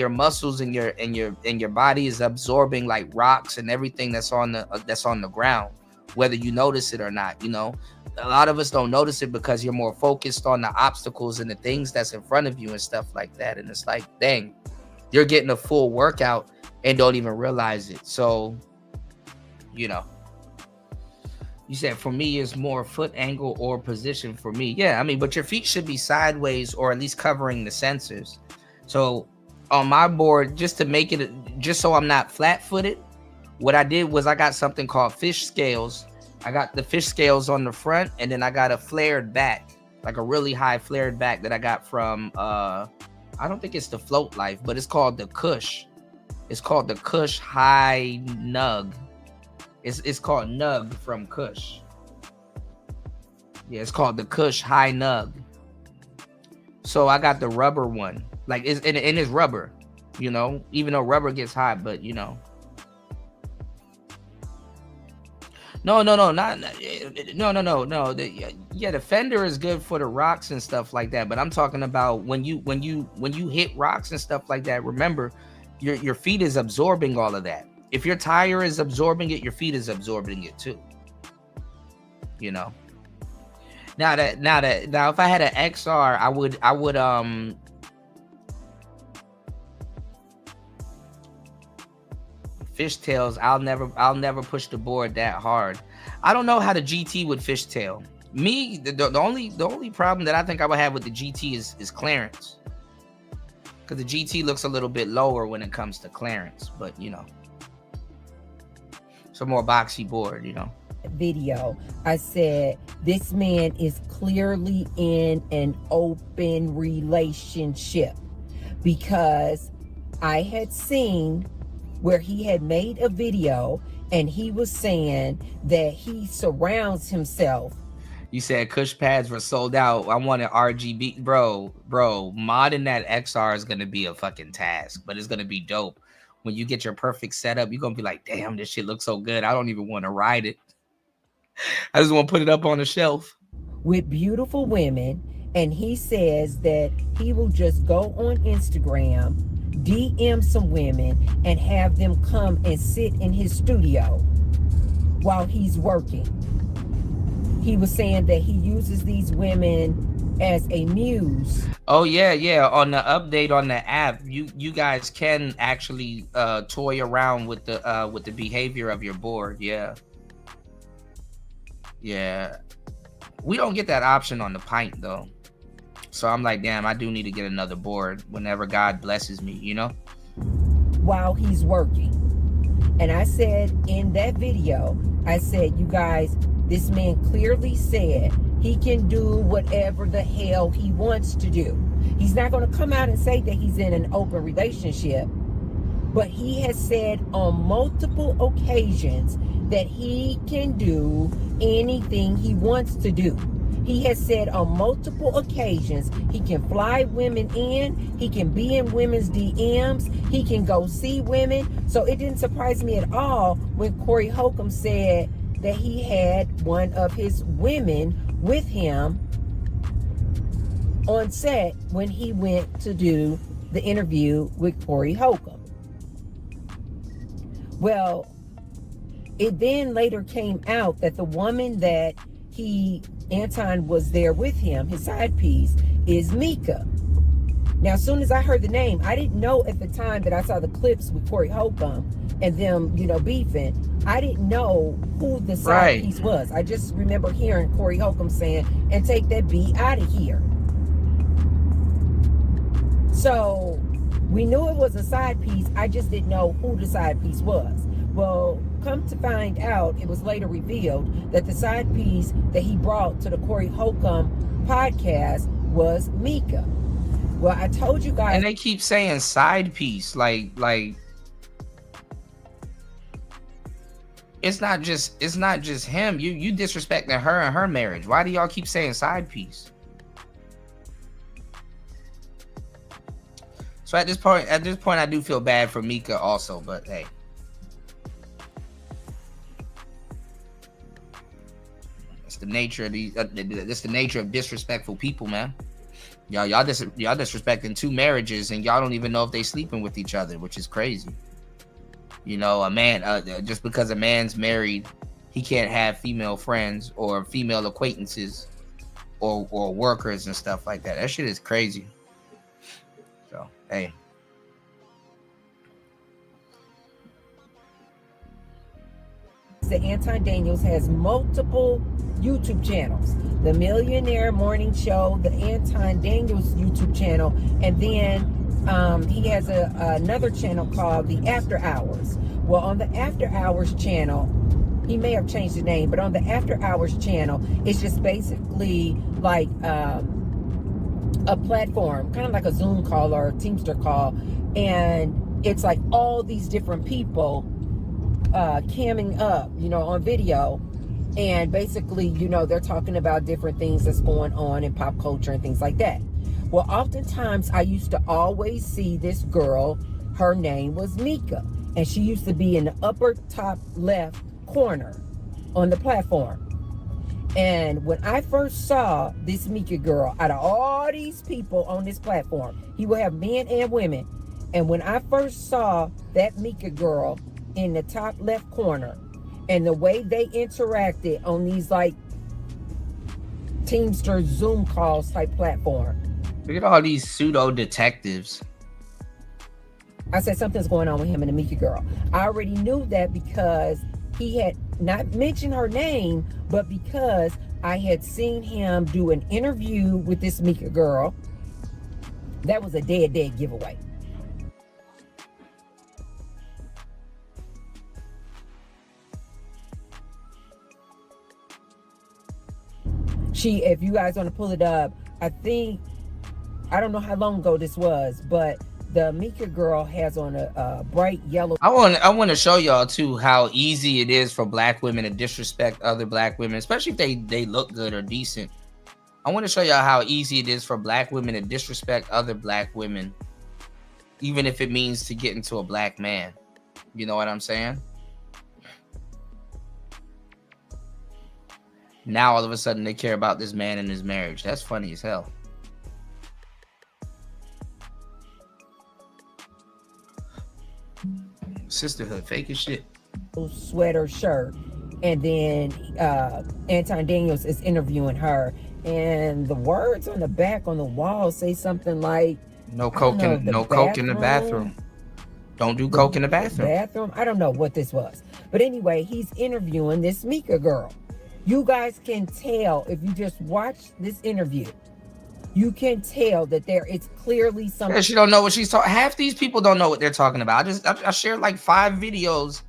muscles and your body is absorbing like rocks and everything that's on the ground, whether you notice it or not. You know, a lot of us don't notice it because you're more focused on the obstacles and the things that's in front of you and stuff like that. And it's like, dang, you're getting a full workout and don't even realize it. So, you know, you said for me it's more foot angle or position for me. Yeah, I mean, but your feet should be sideways or at least covering the sensors. So on my board, just to make it, just so I'm not flat footed, what I did was I got something called fish scales. I got the fish scales on the front, and then I got a flared back. like a really high flared back that I got from I don't think it's the Float Life, but it's called the Kush. It's called the Kush High Nug. It's called Nug from Kush. Yeah, it's called the Kush High Nug. So I got the rubber one. Like it's rubber, you know, even though rubber gets hot, but you know. No. The fender is good for the rocks and stuff like that. But I'm talking about when you hit rocks and stuff like that. Remember, your feet is absorbing all of that. If your tire is absorbing it, your feet is absorbing it too. You know. Now if I had an XR, I would fishtails. I'll never push the board that hard. I don't know how the GT would fishtail. Me, the only problem that I think I would have with the GT is clearance. Because the GT looks a little bit lower when it comes to clearance, but you know. It's a more boxy board, you know. Video, I said this man is clearly in an open relationship, because I had seen where he had made a video and he was saying that he surrounds himself. You said Kush pads were sold out. I wanted RGB, bro. Modding that XR is gonna be a fucking task, but it's gonna be dope. When you get your perfect setup, you're gonna be like, damn, this shit looks so good. I don't even want to ride it. I just want to put it up on the shelf. With beautiful women, and he says that he will just go on Instagram, DM some women, and have them come and sit in his studio while he's working. He was saying that he uses these women as a muse. Oh yeah. On the update on the app, you guys can actually toy around with the behavior of your board. Yeah. We don't get that option on the Pint though. So I'm like, damn, I do need to get another board whenever God blesses me, you know? While he's working. And I said in that video, I said, you guys, this man clearly said he can do whatever the hell he wants to do. He's not going to come out and say that he's in an open relationship, but he has said on multiple occasions that he can do anything he wants to do. He has said on multiple occasions he can fly women in, he can be in women's DMs, he can go see women. So it didn't surprise me at all when Corey Holcomb said that he had one of his women with him on set when he went to do the interview with Corey Holcomb. Well, it then later came out that the woman that Anton was there with him, his side piece, is Mika. Now, as soon as I heard the name, I didn't know at the time that I saw the clips with Corey Holcomb and them, beefing. I didn't know who the side piece was. I just remember hearing Corey Holcomb saying, and take that B out of here. So we knew it was a side piece. I just didn't know who the side piece was. Well, come to find out, it was later revealed that the side piece that he brought to the Corey Holcomb podcast was Mika. Well, I told you guys. And they keep saying side piece, like it's not just him. You disrespecting her and her marriage. Why do y'all keep saying side piece? So at this point, I do feel bad for Mika also, but hey. It's the nature of that's the nature of disrespectful people, man. Y'all disrespecting two marriages, and y'all don't even know if they sleeping with each other, which is crazy. You know, a man, just because a man's married, he can't have female friends or female acquaintances or workers and stuff like that. That shit is crazy. So, hey. That Anton Daniels has multiple YouTube channels. The Millionaire Morning Show, the Anton Daniels YouTube channel, and then he has another channel called the After Hours. Well, on the After Hours channel, he may have changed the name, but on the After Hours channel, it's just basically like a platform, kind of like a Zoom call or a Teamster call, and it's like all these different people camming up, you know, on video, and basically, you know, they're talking about different things that's going on in pop culture and things like that. Well, oftentimes I used to always see this girl, her name was Mika, and she used to be in the upper top left corner on the platform. And when I first saw this Mika girl, out of all these people on this platform, he will have men and women, and when I first saw that Mika girl in the top left corner, and the way they interacted on these like Teamster Zoom calls type platform, look at all these pseudo detectives. I said something's going on with him and the Mika girl. I already knew that because he had not mentioned her name, but because I had seen him do an interview with this Mika girl. That was a dead giveaway. If you guys want to pull it up, I don't know how long ago this was, but the Mika girl has on a bright yellow. I want to show y'all too how easy it is for black women to disrespect other black women, especially if they look good or decent. I want to show y'all how easy it is for black women to disrespect other black women, even if it means to get into a black man. You know what I'm saying? Now all of a sudden they care about this man and his marriage. That's funny as hell. Sisterhood, fake as shit. Sweater shirt, and then Anton Daniels is interviewing her, and the words on the back on the wall say something like, "No coke in the bathroom. Don't do coke in the bathroom." I don't know what this was, but anyway, he's interviewing this Mika girl. You guys can tell if you just watch this interview. You can tell that it's clearly something. Yeah, she don't know what she's talking. Half these people don't know what they're talking about. I shared like 5 videos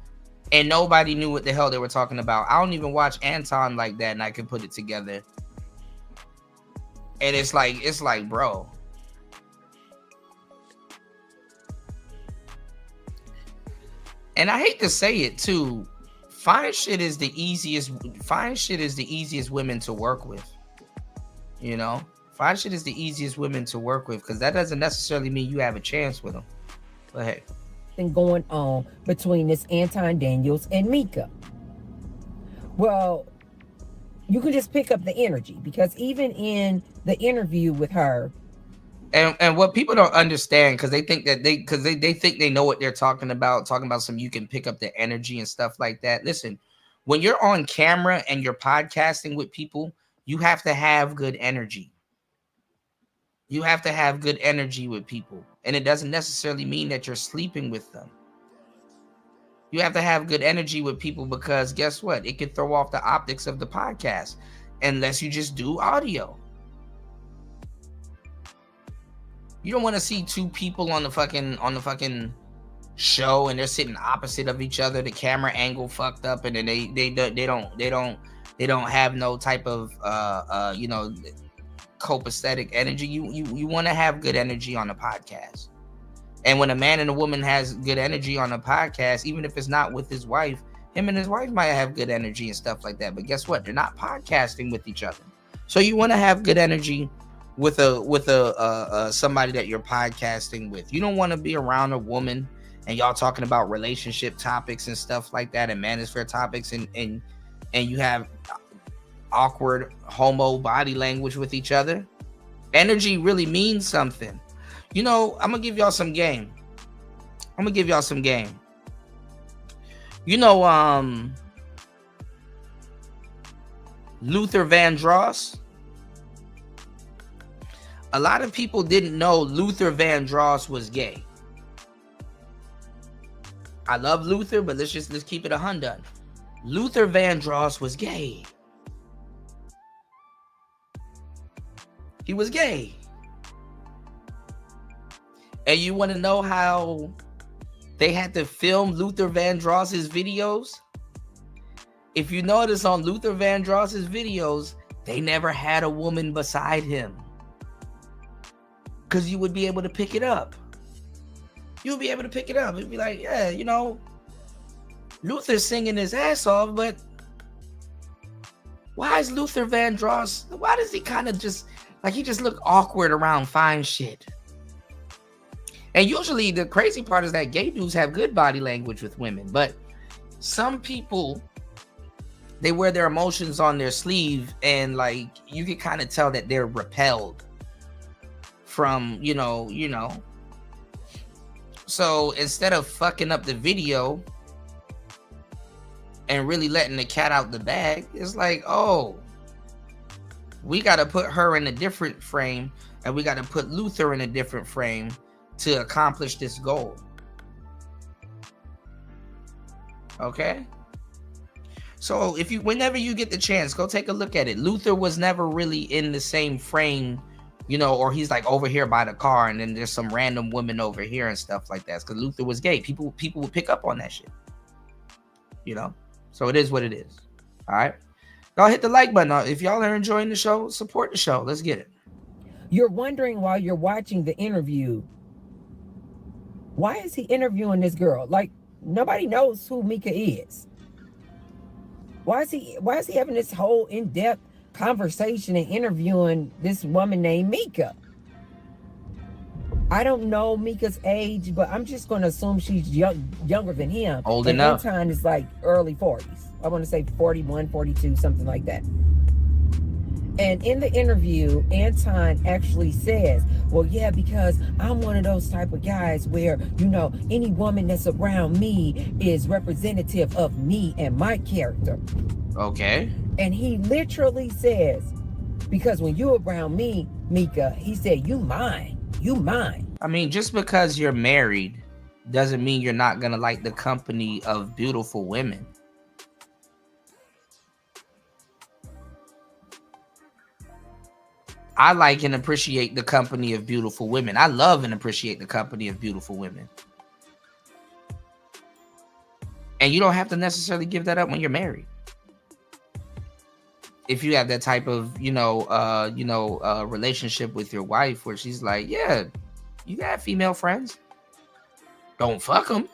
and nobody knew what the hell they were talking about. I don't even watch Anton like that, and I can put it together. And it's like, bro. And I hate to say it too. Fine shit is the easiest women to work with. You know? Fine shit is the easiest women to work with, because that doesn't necessarily mean you have a chance with them. But hey. Thing going on between this Anton Daniels and Mika. Well, you can just pick up the energy, because even in the interview with her, and what people don't understand, because they think that they think they know what they're talking about some, you can pick up the energy and stuff like that. Listen, when you're on camera and you're podcasting with people, you have to have good energy. You have to have good energy with people, and it doesn't necessarily mean that you're sleeping with them. You have to have good energy with people, because guess what? It could throw off the optics of the podcast unless you just do audio. You don't want to see 2 people on the fucking show and they're sitting opposite of each other, the camera angle fucked up, and then they don't have no type of copacetic energy. You want to have good energy on a podcast. And when a man and a woman has good energy on a podcast, even if it's not with his wife, him and his wife might have good energy and stuff like that. But guess what? They're not podcasting with each other. So you want to have good energy with a somebody that you're podcasting with. You don't want to be around a woman and y'all talking about relationship topics and stuff like that, and manosphere topics, and you have awkward homo body language with each other. Energy really means something. You know, I'm gonna give y'all some game. You know, Luther Vandross. A lot of people didn't know Luther Vandross was gay. I love Luther, but let's keep it 100. Luther Vandross was gay. He was gay. And you want to know how they had to film Luther Vandross's videos? if you notice on Luther Vandross's videos, they never had a woman beside him. Because you would be able to pick it up. You'll be able to pick it up. It'd be like, yeah, you know, Luther's singing his ass off, but why is Luther Vandross, why does he kind of just, like, he just look awkward around fine shit? And usually the crazy part is that gay dudes have good body language with women, but some people, they wear their emotions on their sleeve, and like you can kind of tell that they're repelled from, you know. So instead of fucking up the video and really letting the cat out the bag, it's like, oh, we got to put her in a different frame, and we got to put Luther in a different frame to accomplish this goal. Okay? So if you, whenever you get the chance, go take a look at it. Luther was never really in the same frame, you know, or he's like over here by the car and then there's some random woman over here and stuff like that. Because Luther was gay. People would pick up on that shit. You know? So it is what it is. All right? Go hit the like button. If y'all are enjoying the show, support the show. Let's get it. You're wondering while you're watching the interview, why is he interviewing this girl? Like, nobody knows who Mika is. Why is he having this whole in-depth conversation and interviewing this woman named Mika? I don't know Mika's age, but I'm just going to assume she's younger than him. Old enough. Anton is like early 40s. I want to say 41, 42, something like that. And in the interview, Anton actually says, well, yeah, because I'm one of those type of guys where, you know, any woman that's around me is representative of me and my character. Okay. And he literally says, because when you're around me, Mika, he said, you mine. You mine. I mean, just because you're married doesn't mean you're not going to like the company of beautiful women. I like and appreciate the company of beautiful women. I love and appreciate the company of beautiful women. And you don't have to necessarily give that up when you're married. If you have that type of, relationship with your wife where she's like, yeah, you got female friends. Don't fuck them.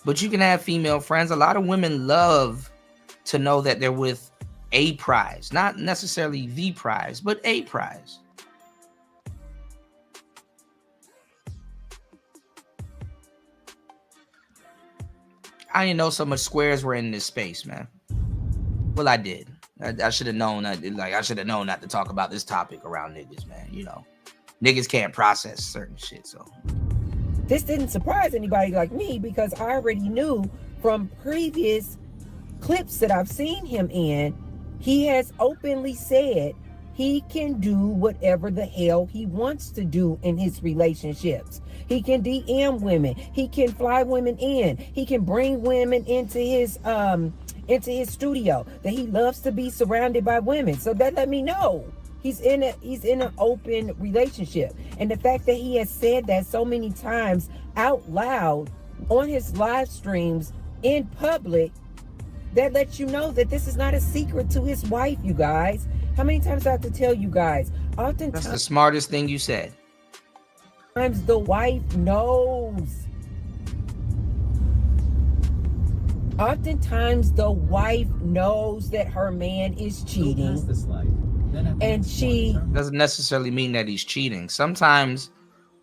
But you can have female friends. A lot of women love to know that they're with a prize, not necessarily the prize, but a prize. I didn't know so much squares were in this space, man. Well, I did. I should have known. I should have known not to talk about this topic around niggas, man. You know, niggas can't process certain shit. So this didn't surprise anybody like me because I already knew from previous clips that I've seen him in, he has openly said he can do whatever the hell he wants to do in his relationships. He can DM women. He can fly women in. He can bring women into his studio. That he loves to be surrounded by women. So that let me know he's in an open relationship. And the fact that he has said that so many times out loud on his live streams in public, that lets you know that this is not a secret to his wife, you guys. How many times do I have to tell you guys? Oftentimes, that's the smartest thing you said. Sometimes the wife knows. Oftentimes the wife knows that her man is cheating. And she doesn't necessarily mean that he's cheating. Sometimes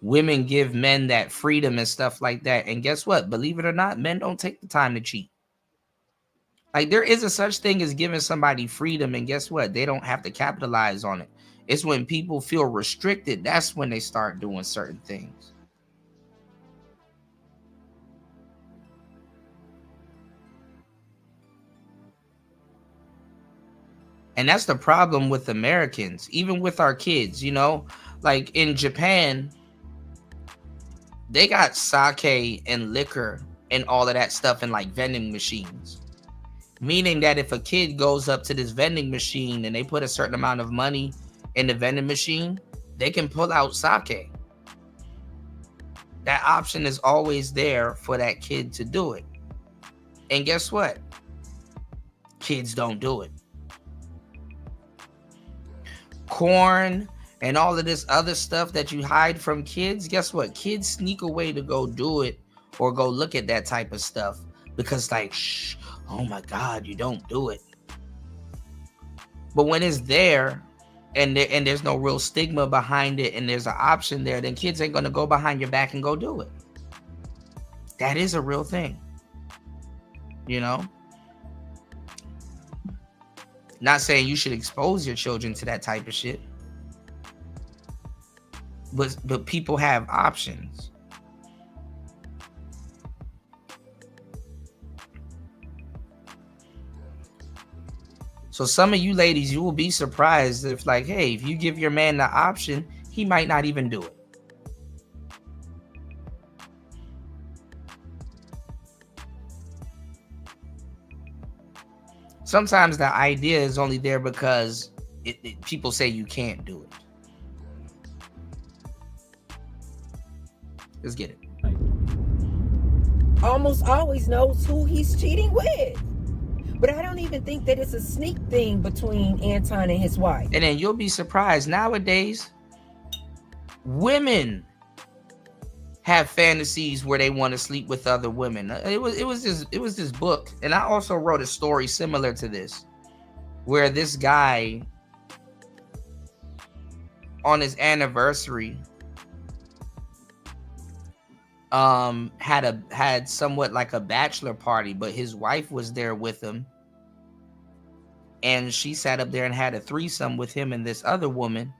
women give men that freedom and stuff like that. And guess what? Believe it or not, men don't take the time to cheat. Like, there is a such thing as giving somebody freedom, and guess what? They don't have to capitalize on it. It's when people feel restricted, that's when they start doing certain things. And that's the problem with Americans, even with our kids, you know? Like in Japan, they got sake and liquor and all of that stuff in like vending machines. Meaning that if a kid goes up to this vending machine and they put a certain amount of money in the vending machine, they can pull out sake. that option is always there for that kid to do it. And guess what? Kids don't do it. Corn and all of this other stuff that you hide from kids, guess what? Kids sneak away to go do it or go look at that type of stuff because like, shh, oh my God, you don't do it. But when it's there and there's no real stigma behind it and there's an option there, then kids ain't gonna go behind your back and go do it. That is a real thing. You know? Not saying you should expose your children to that type of shit. But people have options. So some of you ladies, you will be surprised if like, hey, if you give your man the option, he might not even do it. Sometimes the idea is only there because people say you can't do it. Let's get it. Almost always knows who he's cheating with. But I don't even think that it's a sneak thing between Anton and his wife. And then you'll be surprised. Nowadays, women have fantasies where they want to sleep with other women. It was this book, and I also wrote a story similar to this, where this guy on his anniversary had somewhat like a bachelor party, but his wife was there with him, and she sat up there and had a threesome with him and this other woman.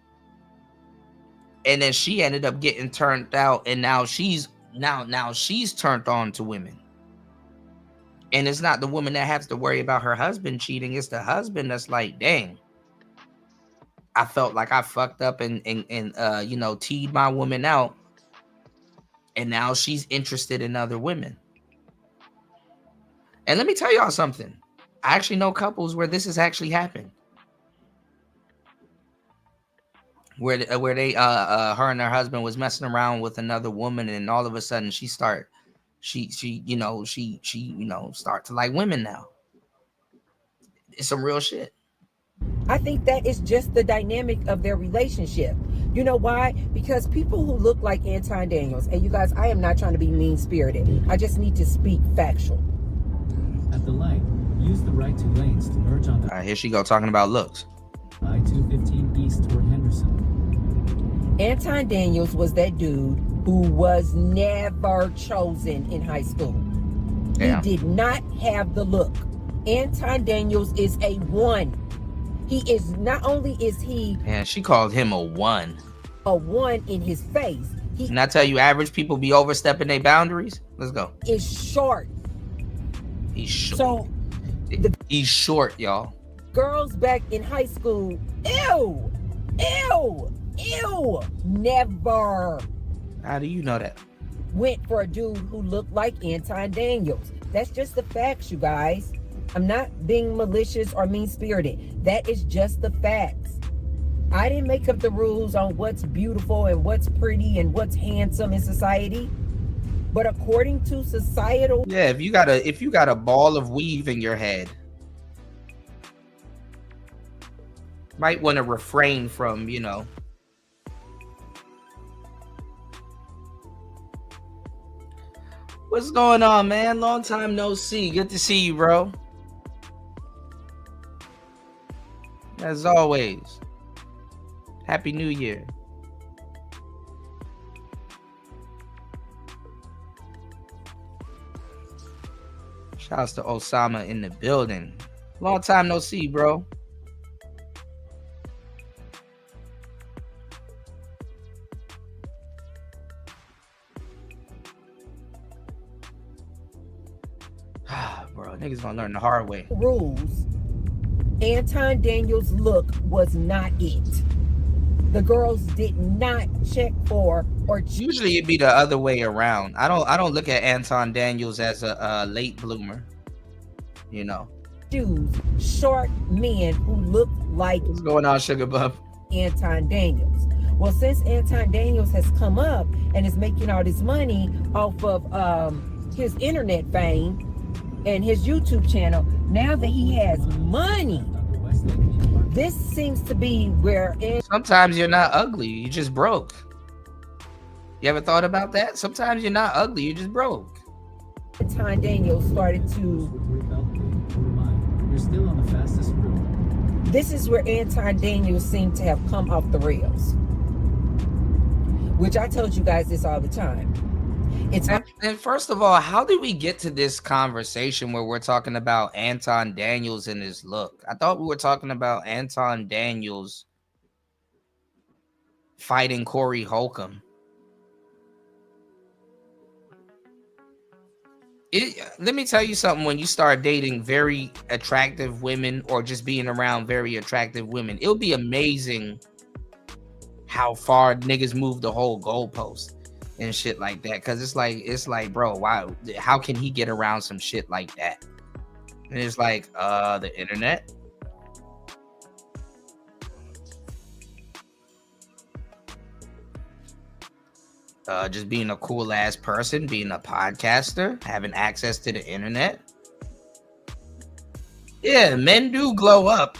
And then she ended up getting turned out, and now she's turned on to women. And it's not the woman that has to worry about her husband cheating, it's the husband that's like, dang, I felt like I fucked up and you know, teed my woman out, and now she's interested in other women. And let me tell y'all something. I actually know couples where this has actually happened. Where they her and her husband was messing around with another woman, and all of a sudden she start to like women now. It's some real shit. I think that is just the dynamic of their relationship. You know why? Because people who look like Anton Daniels, and you guys, I am not trying to be mean-spirited. I just need to speak factual. At the light, use the right 2 lanes to merge onto Here she go talking about looks. I-215 east toward Henderson. Anton Daniels was that dude who was never chosen in high school. Yeah. He did not have the look. Anton Daniels is a 1. He is, not only is he... Man, she called him a 1. A 1 in his face. And I tell you, average people be overstepping their boundaries. Let's go. Is short. He's short. So... he's short, y'all. Girls back in high school, ew, never. How do you know that? Went for a dude who looked like Anton Daniels. That's just the facts, you guys. I'm not being malicious or mean-spirited. That is just the facts. I didn't make up the rules on what's beautiful and what's pretty and what's handsome in society. But according to societal... Yeah, if you got a ball of weave in your head, might want to refrain from, you know. What's going on, man? Long time no see. Good to see you, bro. As always. Happy New Year. Shouts to Osama in the building. Long time no see, bro. Bro, niggas gonna learn the hard way. Rules. Anton Daniels' look was not it. The girls did not check for or... Usually it'd be the other way around. I don't look at Anton Daniels as a late bloomer. You know. Choose short men who look like... What's going on, Sugar Bub? Anton Daniels. Well, since Anton Daniels has come up and is making all this money off of his internet fame and his YouTube channel, now that he has money, this seems to be where sometimes you're not ugly, you just broke. You ever thought about that? Sometimes you're not ugly, you just broke. Anton Daniels started to. You're still on the fastest route. This is where Anton Daniels seemed to have come off the rails, which I told you guys this all the time. And first of all, how did we get to this conversation where we're talking about Anton Daniels and his look? I thought we were talking about Anton Daniels fighting Corey Holcomb. Let me tell you something. When you start dating very attractive women or just being around very attractive women, it'll be amazing how far niggas move the whole goalpost and shit like that. Cause it's like, bro, why? How can he get around some shit like that? And it's like, the internet. Just being a cool ass person, being a podcaster, having access to the internet. Yeah, men do glow up.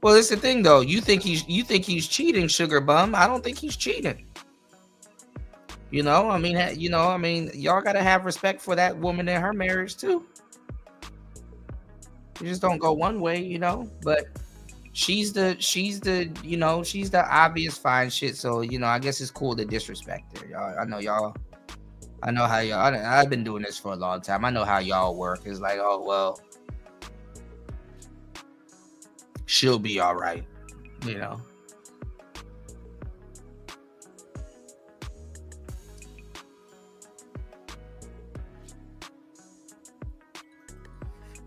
Well, it's the thing though. You think he's cheating, sugar bum? I don't think he's cheating. You know, I mean, y'all gotta have respect for that woman in her marriage too. You just don't go one way, you know. But she's the obvious fine shit. So, you know, I guess it's cool to disrespect her. Y'all, I know how y'all. I've been doing this for a long time. I know how y'all work. It's like, oh well, she'll be all right, you know.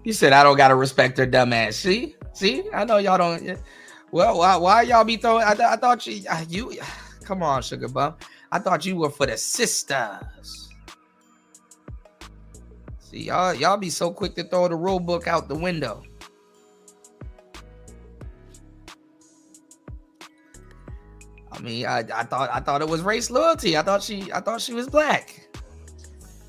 You said I don't gotta respect her dumb ass. See, I know y'all don't. Well, why y'all be throwing? I thought you. Come on, sugar bum. I thought you were for the sisters. See, y'all be so quick to throw the rule book out the window. I mean, I thought it was race loyalty. I thought she was black.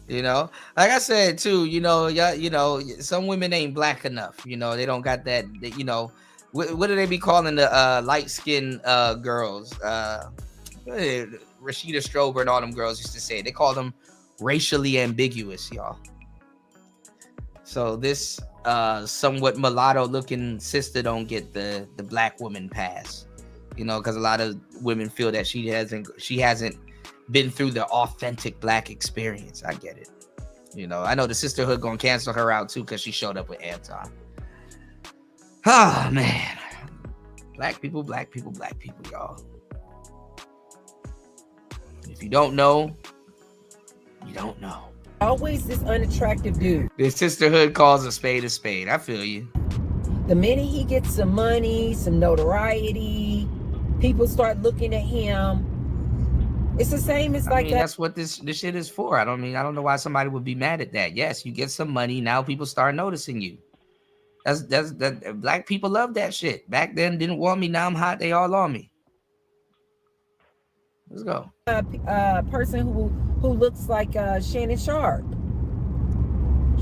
You know, like I said too. You know, some women ain't black enough. You know, they don't got that. You know, what do they be calling the light skinned girls? Rashida Strober and all them girls used to say they call them racially ambiguous, y'all. So this somewhat mulatto looking sister don't get the black woman pass. You know, because a lot of women feel that she hasn't been through the authentic black experience. I get it. You know, I know the sisterhood gonna cancel her out too because she showed up with Anton. Oh man, black people, y'all. If you don't know, you don't know. Always this unattractive dude. The sisterhood calls a spade a spade. I feel you. The minute he gets some money, some notoriety, people start looking at him. It's the same as that's what this shit is for. I don't know why somebody would be mad at that. Yes, you get some money, now people start noticing you. That's black people love that shit. Back then didn't want me, now I'm hot, they all on me. Let's go. Person who looks like Shannon Sharp.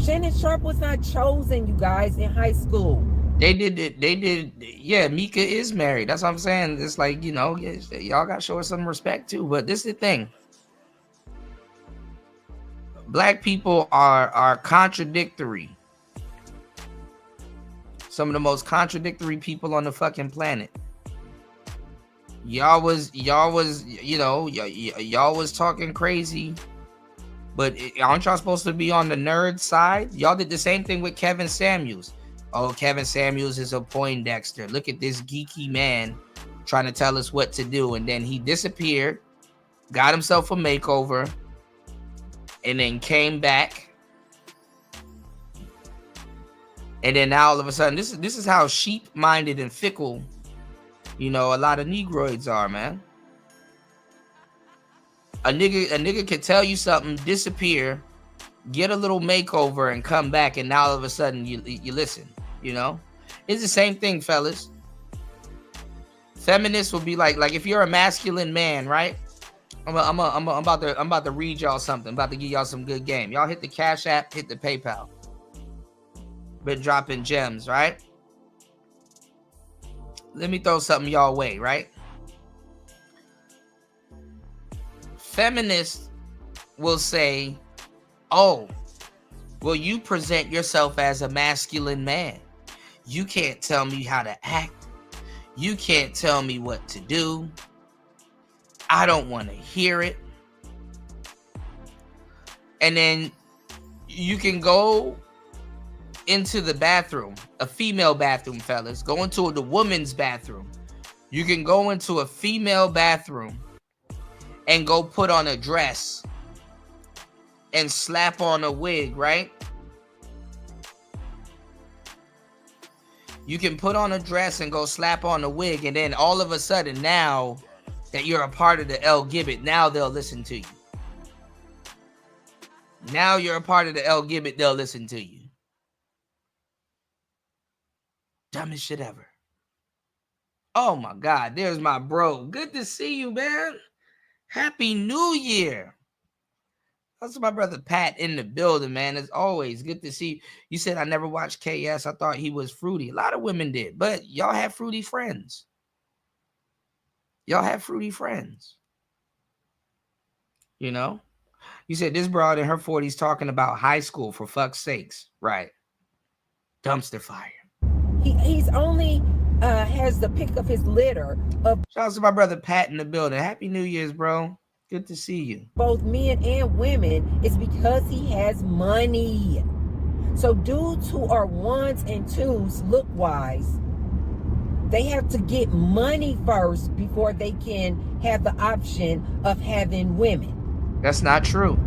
Shannon Sharp was not chosen, you guys, in high school. They did. Yeah, Mika is married. That's what I'm saying. It's like, you know, y'all got to show her some respect too. But this is the thing. Black people are contradictory. Some of the most contradictory people on the fucking planet. Y'all was talking crazy. But aren't y'all supposed to be on the nerd side? Y'all did the same thing with Kevin Samuels. Oh, Kevin Samuels is a Poindexter. Look at this geeky man trying to tell us what to do. And then he disappeared, got himself a makeover, and then came back. And then now all of a sudden, this is how sheep-minded and fickle, you know, a lot of Negroids are, man. A nigga can tell you something, disappear, get a little makeover, and come back, and now all of a sudden you listen, you know. It's the same thing, fellas. Feminists will be like if you're a masculine man, right? I'm about to read y'all something. I'm about to give y'all some good game. Y'all hit the Cash App, hit the PayPal. Been dropping gems, right? Let me throw something y'all way, right? Feminists will say, oh, well, you present yourself as a masculine man. You can't tell me how to act. You can't tell me what to do. I don't want to hear it. And then you can go into the bathroom, a female bathroom, fellas. Go into the woman's bathroom. You can go into a female bathroom and go put on a dress and slap on a wig, right? You can put on a dress and go slap on a wig, and then all of a sudden, now that you're a part of the LGBT, now they'll listen to you. Now you're a part of the LGBT, they'll listen to you. Dumbest shit ever. Oh my God, there's my bro. Good to see you, man. Happy New Year. That's my brother Pat in the building, man. As always, good to see you. You said I never watched KS. I thought he was fruity. A lot of women did, but y'all have fruity friends. Y'all have fruity friends. You know? You said this broad in her 40s talking about high school, for fuck's sakes. Right. Dumpster fire. He's only has the pick of his litter of. Shout out to my brother Pat in the building. Happy New Year's, bro. Good to see you. Both men and women is because he has money. So dudes who are ones and twos look wise, they have to get money first before they can have the option of having women. That's not true.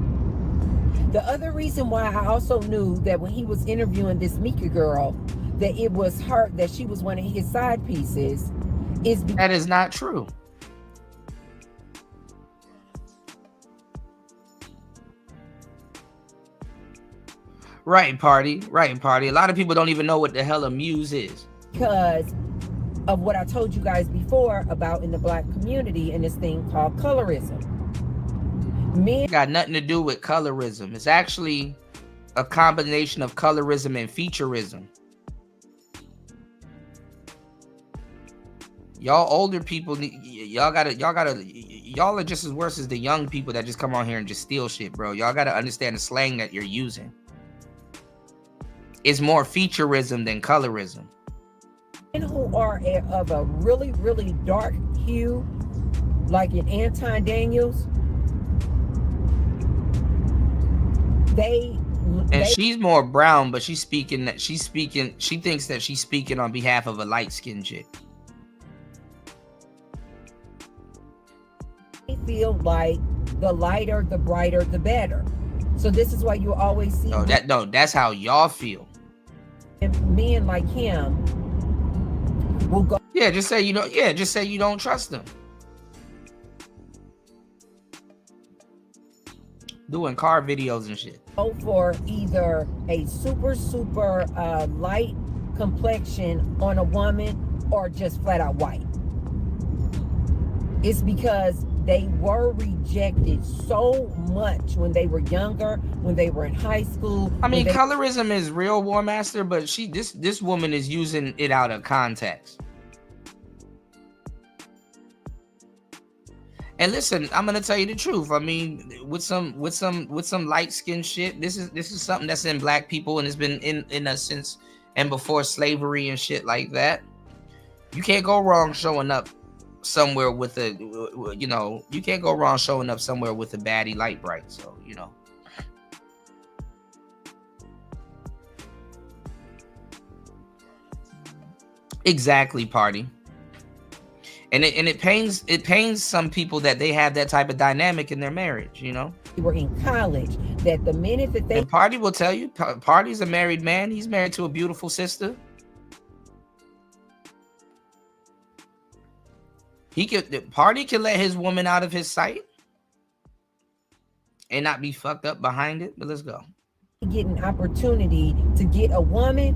The other reason why I also knew that when he was interviewing this Mika girl, that it was her, that she was one of his side pieces, is because that is not true. Right, party. A lot of people don't even know what the hell a muse is. Because of what I told you guys before about in the black community and this thing called colorism. Men got nothing to do with colorism. It's actually a combination of colorism and featureism. Y'all older people, y'all are just as worse as the young people that just come on here and just steal shit, bro. Y'all gotta understand the slang that you're using. It's more featureism than colorism. Men who are of a really, really dark hue, like in Anton Daniels, she's more brown, but she thinks that she's speaking on behalf of a light-skinned chick. They feel like the lighter, the brighter, the better. So this is why you always see that's how y'all feel. Men like him will go. Just say you don't trust them. Doing car videos and shit. Go for either a super light complexion on a woman or just flat out white. It's because they were rejected so much when they were younger, when they were in high school. I mean, colorism is real, War Master, but this woman is using it out of context. And listen, I'm gonna tell you the truth. I mean, with some light skin shit, this is something that's in black people and it's been in us since and before slavery and shit like that. You can't go wrong showing up somewhere with a, you can't go wrong showing up somewhere with a baddie light bright. So, exactly, party. And it pains some people that they have that type of dynamic in their marriage, They were in college, that the minute that and Party will tell you, Party's a married man. He's married to a beautiful sister. Party can let his woman out of his sight and not be fucked up behind it. But let's go. Get an opportunity to get a woman,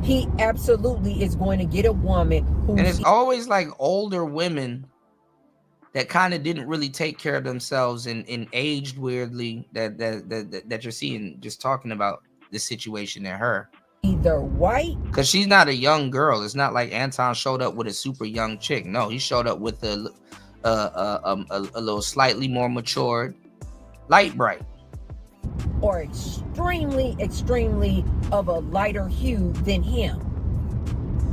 he absolutely is going to get a woman who's And it's always like older women that kind of didn't really take care of themselves and aged weirdly that you're seeing, just talking about the situation in her. either white, because she's not a young girl. It's not like Anton showed up with a super young chick. No, he showed up with a little slightly more matured, light bright, or extremely of a lighter hue than him,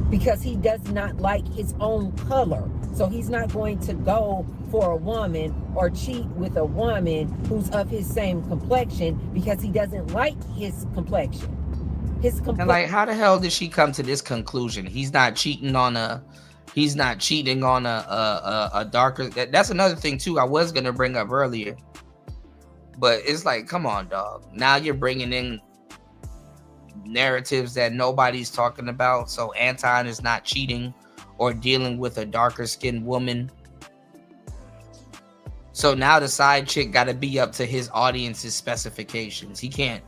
because he does not like his own color. So he's not going to go for a woman or cheat with a woman who's of his same complexion because he doesn't like his complexion. And like, how the hell did she come to this conclusion? He's not cheating on a darker. That's another thing too. I was gonna bring up earlier, but it's like, come on, dog. Now you're bringing in narratives that nobody's talking about. So Anton is not cheating or dealing with a darker skinned woman. So now the side chick got to be up to his audience's specifications. He can't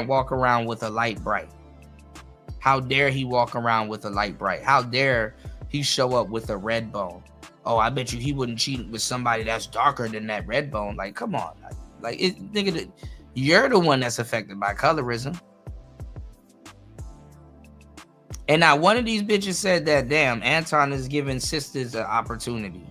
walk around with a light bright. How dare he walk around with a light bright? How dare he show up with a red bone? Oh, I bet you he wouldn't cheat with somebody that's darker than that red bone. Like, come on. Like it, nigga, you're the one that's affected by colorism. And now one of these bitches said that, damn, Anton is giving sisters an opportunity.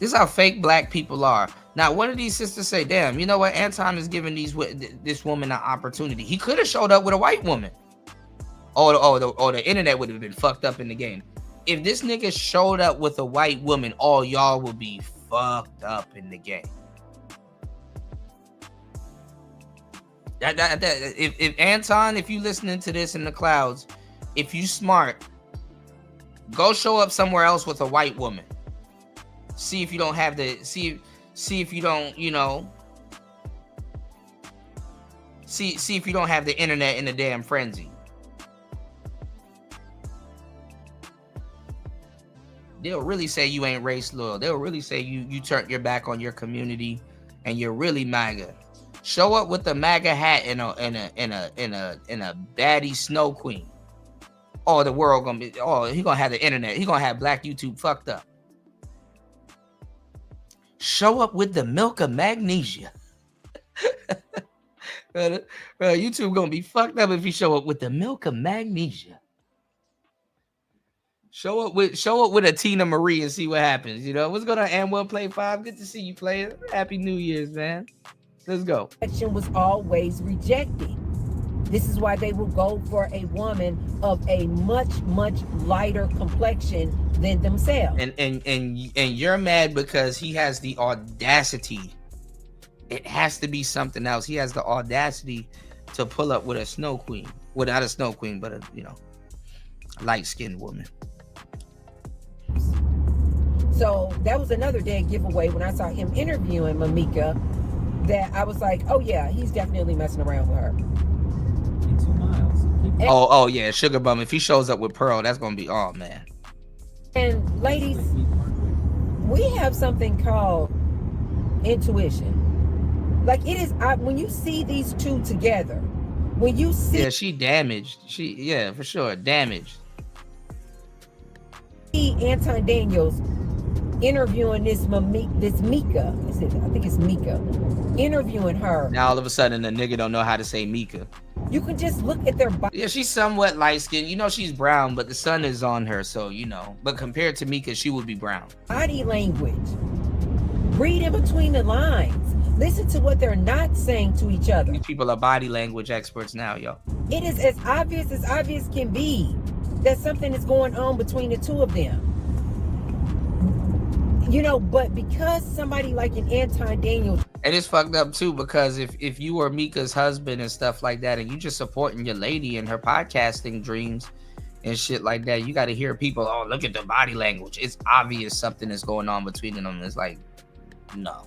This is how fake black people are. Now, one of these sisters say, damn, you know what? Anton is giving this woman an opportunity. He could have showed up with a white woman. The internet would have been fucked up in the game. If this nigga showed up with a white woman, all y'all would be fucked up in the game. If Anton, if you listening to this in the clouds, if you smart, go show up somewhere else with a white woman. See if you don't have the see if you don't, you know, see if you don't have the internet in a damn frenzy. They'll really say you ain't race loyal. They'll really say you turned your back on your community and you're really MAGA. Show up with a MAGA hat and a baddie snow queen. Oh, the world gonna be. Oh, he gonna have the internet. He gonna have black YouTube fucked up. Show up with the milk of magnesia. Bro, YouTube gonna be fucked up if you show up with the milk of magnesia. Show up with a Tina Marie and see what happens. You know what's going on? And Play 5. Good to see you playing. Happy New Year's, man. Let's go. Action was always rejected. This is why they will go for a woman of a much lighter complexion than themselves. And you're mad because he has the audacity. It has to be something else. He has the audacity to pull up with a snow queen. Well, not a snow queen, but a light-skinned woman. So that was another dead giveaway when I saw him interviewing Mamika, that I was like, oh yeah, he's definitely messing around with her. In 2 miles. Oh yeah, Sugar Bum. If he shows up with Pearl, that's gonna be, oh man. And ladies, we have something called intuition. Like it is, when you see these two together, when you see, yeah, she damaged. Yeah, for sure, damaged. Anton Daniels interviewing this Mika. I think it's Mika. Interviewing her. Now all of a sudden the nigga don't know how to say Mika. You can just look at their body. Yeah, she's somewhat light skinned. You know she's brown, but the sun is on her, so you know. But compared to Mika, she would be brown. Body language. Read in between the lines. Listen to what they're not saying to each other. These people are body language experts now, yo. It is as obvious can be that something is going on between the two of them. You know, but because somebody like an Anton Daniels. And it's fucked up too, because if you were Mika's husband and stuff like that, and you just supporting your lady in her podcasting dreams and shit like that, you got to hear people, oh, look at the body language. It's obvious something is going on between them. It's like, no.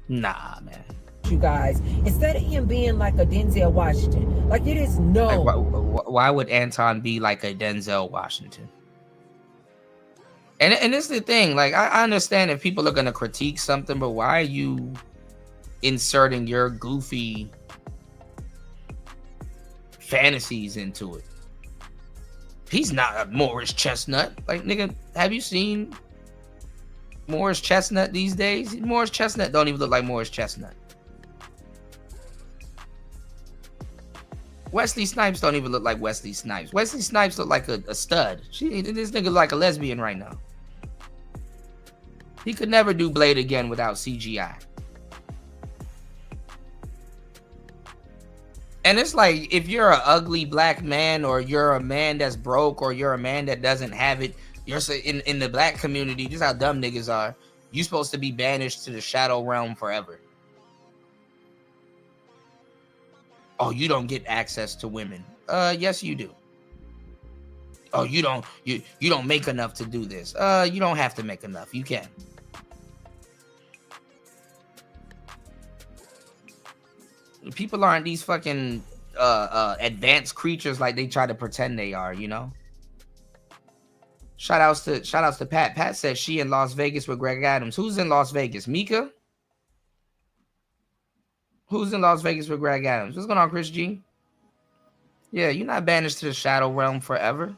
Nah, man. You guys, instead of him being like a Denzel Washington, like it is no. Like, why would Anton be like a Denzel Washington? And it's the thing, like I understand if people are gonna critique something, but why are you inserting your goofy fantasies into it. He's not a Morris Chestnut. Like, nigga, have you seen Morris Chestnut these days? Morris Chestnut don't even look like Morris Chestnut. Wesley Snipes don't even look like Wesley Snipes. Wesley Snipes look like a stud. This nigga look like a lesbian right now. He could never do Blade again without CGI. And it's like, if you're an ugly black man, or you're a man that's broke, or you're a man that doesn't have it, you're in the black community, this is how dumb niggas are. You're supposed to be banished to the shadow realm forever. Oh, you don't get access to women. Yes, you do. Oh, you don't make enough to do this. You don't have to make enough. You can. People aren't these fucking advanced creatures like they try to pretend they are, you know. Shout outs to Pat. Pat said she in Las Vegas with Greg Adams. Who's in Las Vegas? Mika? Who's in Las Vegas with Greg Adams? What's going on, Chris G? Yeah, you're not banished to the shadow realm forever.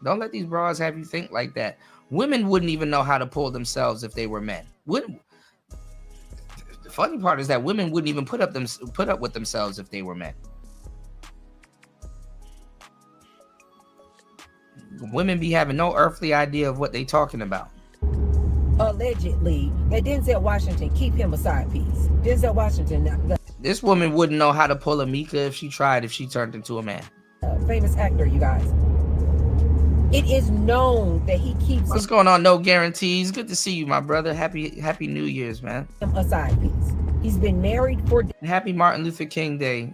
Don't let these bras have you think like that. Women wouldn't even know how to pull themselves if they were men. The funny part is that women wouldn't even put up with themselves if they were men. Women be having no earthly idea of what they talking about. Allegedly, that Denzel Washington keep him a side piece. Denzel Washington, This woman wouldn't know how to pull a Mika if she turned into a man. Famous actor, you guys. It is known that he keeps. What's going on? No guarantees. Good to see you, my brother. Happy New Year's, man. A side piece. He's been married for. Happy Martin Luther King Day.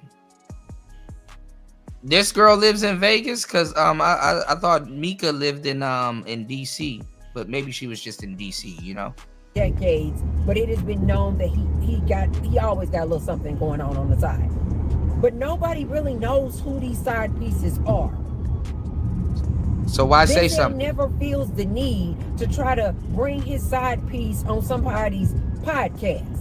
This girl lives in Vegas, cause I thought Mika lived in DC, but maybe she was just in DC, you know. Decades, but it has been known that he always got a little something going on the side. But nobody really knows who these side pieces are. So why say something? Never feels the need to try to bring his side piece on somebody's podcast.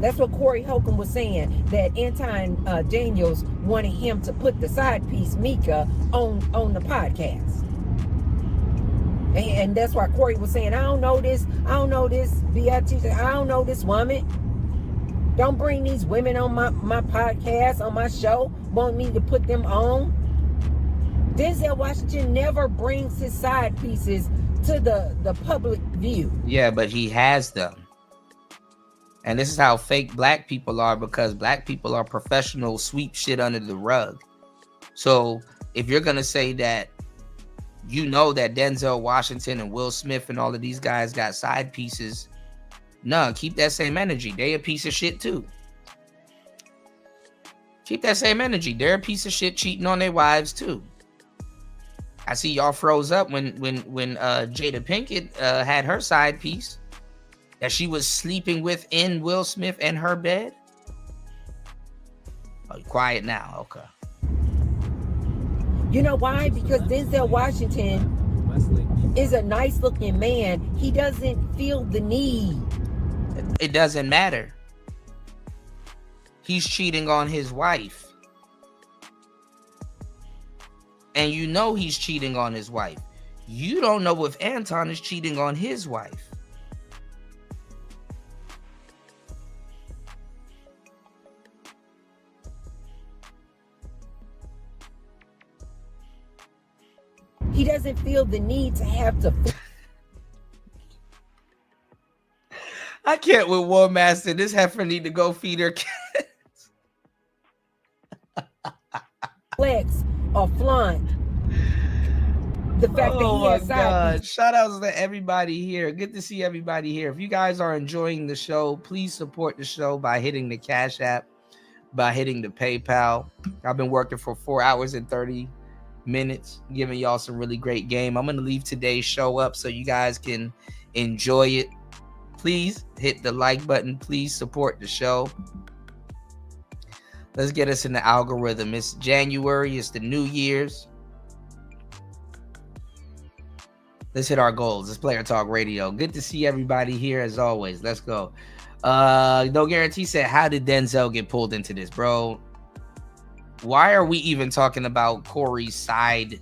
That's what Corey Holcomb was saying, that Anton Daniels wanted him to put the side piece Mika on the podcast. And that's why Corey was saying, I don't know this, BIT, I don't know this woman. Don't bring these women on my podcast, on my show, want me to put them on. Denzel Washington never brings his side pieces to the public view. Yeah, but he has them. And this is how fake black people are, because black people are professional, sweep shit under the rug. So if you're going to say that, you know that Denzel Washington and Will Smith and all of these guys got side pieces, no, keep that same energy. They a piece of shit too. Keep that same energy. They're a piece of shit cheating on their wives too. I see y'all froze up when Jada Pinkett had her side piece that she was sleeping with in Will Smith and her bed. Oh, quiet now. Okay. You know why? Because Denzel Washington is a nice looking man. He doesn't feel the need. It doesn't matter. He's cheating on his wife. And you know he's cheating on his wife. You don't know if Anton is cheating on his wife. He doesn't feel the need to have to. I can't with War Master. This heifer need to go feed her kids. Flex or flaunt the fact that he has side piece. Shout outs to everybody here. Good to see everybody here. If you guys are enjoying the show, please support the show by hitting the Cash App, by hitting the PayPal. I've been working for 4 hours and 30 minutes, giving y'all some really great game. I'm going to leave today's show up so you guys can enjoy it. Please hit the like button. Please support the show. Let's get us in the algorithm. It's January. It's the New Year's. Let's hit our goals. It's Player Talk Radio. Good to see everybody here as always. Let's go. No Guarantee said, how did Denzel get pulled into this, bro? Why are we even talking about Corey's side?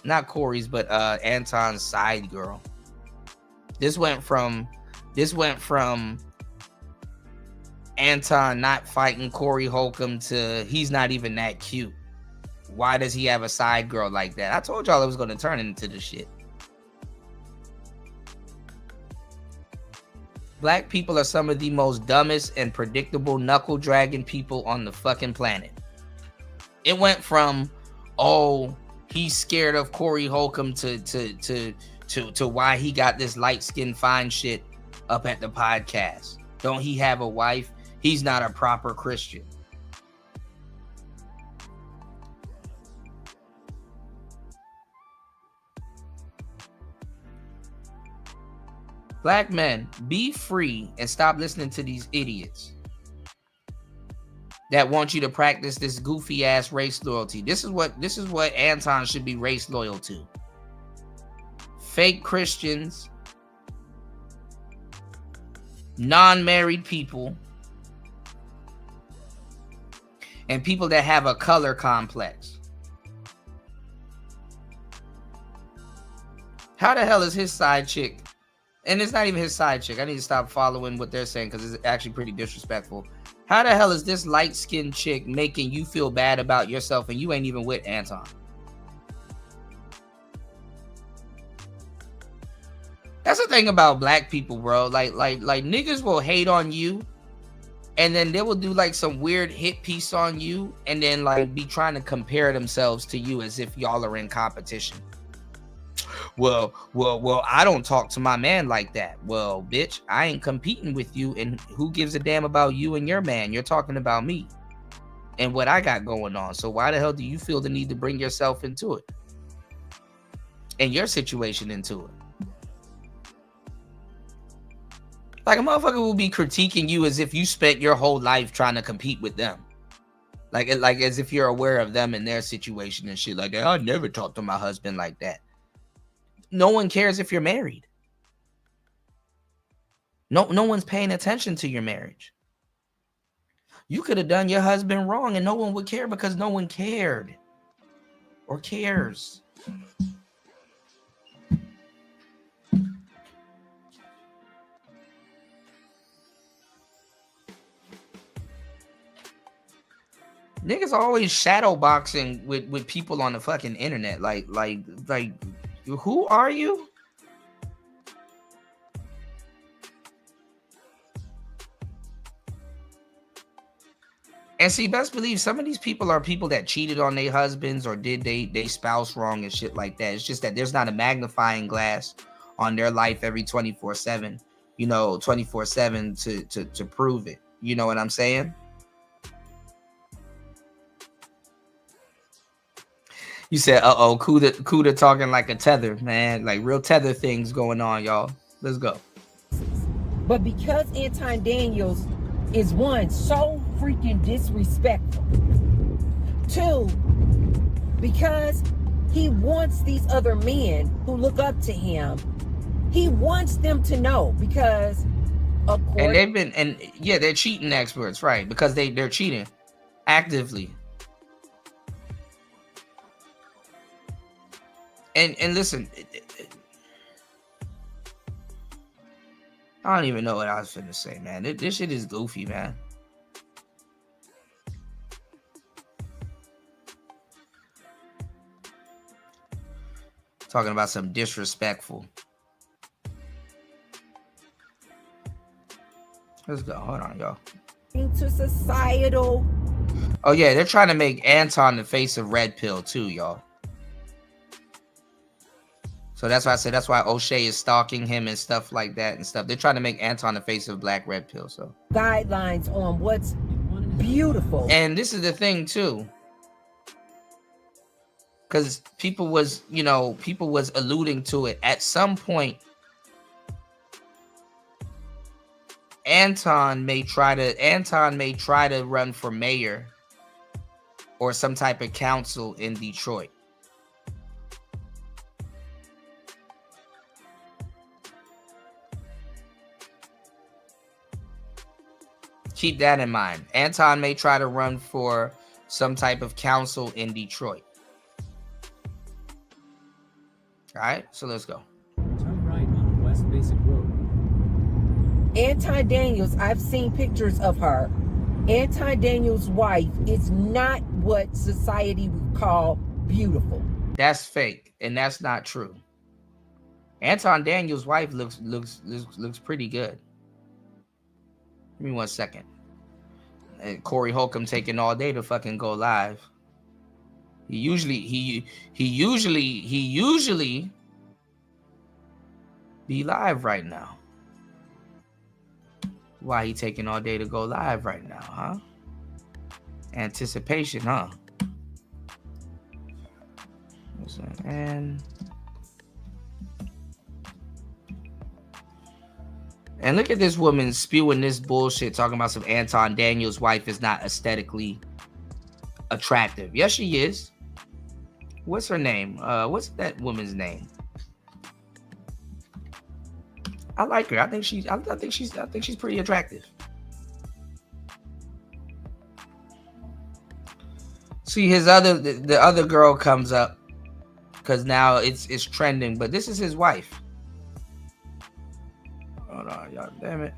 Not Corey's, but Anton's side girl. This went from Anton not fighting Corey Holcomb to he's not even that cute. Why does he have a side girl like that? I told y'all it was going to turn into this shit. Black people are some of the most dumbest and predictable knuckle dragging people on the fucking planet. It went from, oh, he's scared of Corey Holcomb to why he got this light-skinned fine shit up at the podcast. Don't he have a wife? He's not a proper Christian. Black men, be free and stop listening to these idiots that want you to practice this goofy ass race loyalty. This is what Anton should be race loyal to. Fake Christians, non-married people, and people that have a color complex. How the hell is his side chick? And it's not even his side chick. I need to stop following what they're saying because it's actually pretty disrespectful. How the hell is this light-skinned chick making you feel bad about yourself and you ain't even with Anton? That's the thing about black people, bro. Like niggas will hate on you and then they will do like some weird hit piece on you and then like be trying to compare themselves to you as if y'all are in competition. Well, I don't talk to my man like that. Well, bitch, I ain't competing with you, and who gives a damn about you and your man? You're talking about me and what I got going on. So why the hell do you feel the need to bring yourself into it and your situation into it? Like a motherfucker will be critiquing you as if you spent your whole life trying to compete with them. Like as if you're aware of them and their situation and shit like that. I never talk to my husband like that. No one cares if you're married. No one's paying attention to your marriage. You could have done your husband wrong and no one would care because no one cared or cares. Niggas always shadow boxing with people on the fucking internet. Like, who are you? And see, best believe some of these people are people that cheated on their husbands or did they spouse wrong and shit like that. It's just that there's not a magnifying glass on their life every 24/7, 24/7 to prove it. You know what I'm saying? You said, uh-oh, Cuda talking like a tether, man. Like real tether things going on, y'all. Let's go. But because Anton Daniels is one, so freaking disrespectful. Two, because he wants these other men who look up to him, he wants them to know because they're cheating experts, right? Because they're cheating actively. And listen, I don't even know what I was finna say, man. This shit is goofy, man. Talking about some disrespectful. Let's go. Hold on, y'all. Into societal. Oh yeah, they're trying to make Anton the face of Red Pill too, y'all. So that's why I said that's why O'Shea is stalking him and stuff like that and stuff. They're trying to make Anton the face of Black Red Pill. So guidelines on what's beautiful. And this is the thing too, because people was alluding to it at some point. Anton may try to run for mayor or some type of council in Detroit. Keep that in mind. Anton may try to run for some type of council in Detroit. All right, so let's go. Turn right on the West Basic Road. Anton Daniels, I've seen pictures of her. Anton Daniels' wife is not what society would call beautiful. That's fake, and that's not true. Anton Daniels' wife looks pretty good. Give me 1 second. And Corey Holcomb taking all day to fucking go live. He usually be live right now. Why he taking all day to go live right now, huh? Anticipation, huh? And look at this woman spewing this bullshit, talking about some Anton Daniels' wife is not aesthetically attractive. Yes, she is. What's her name? What's that woman's name? I like her. I think she's pretty attractive. See, the other girl comes up because now it's trending, but this is his wife. Hold on, y'all. Damn it.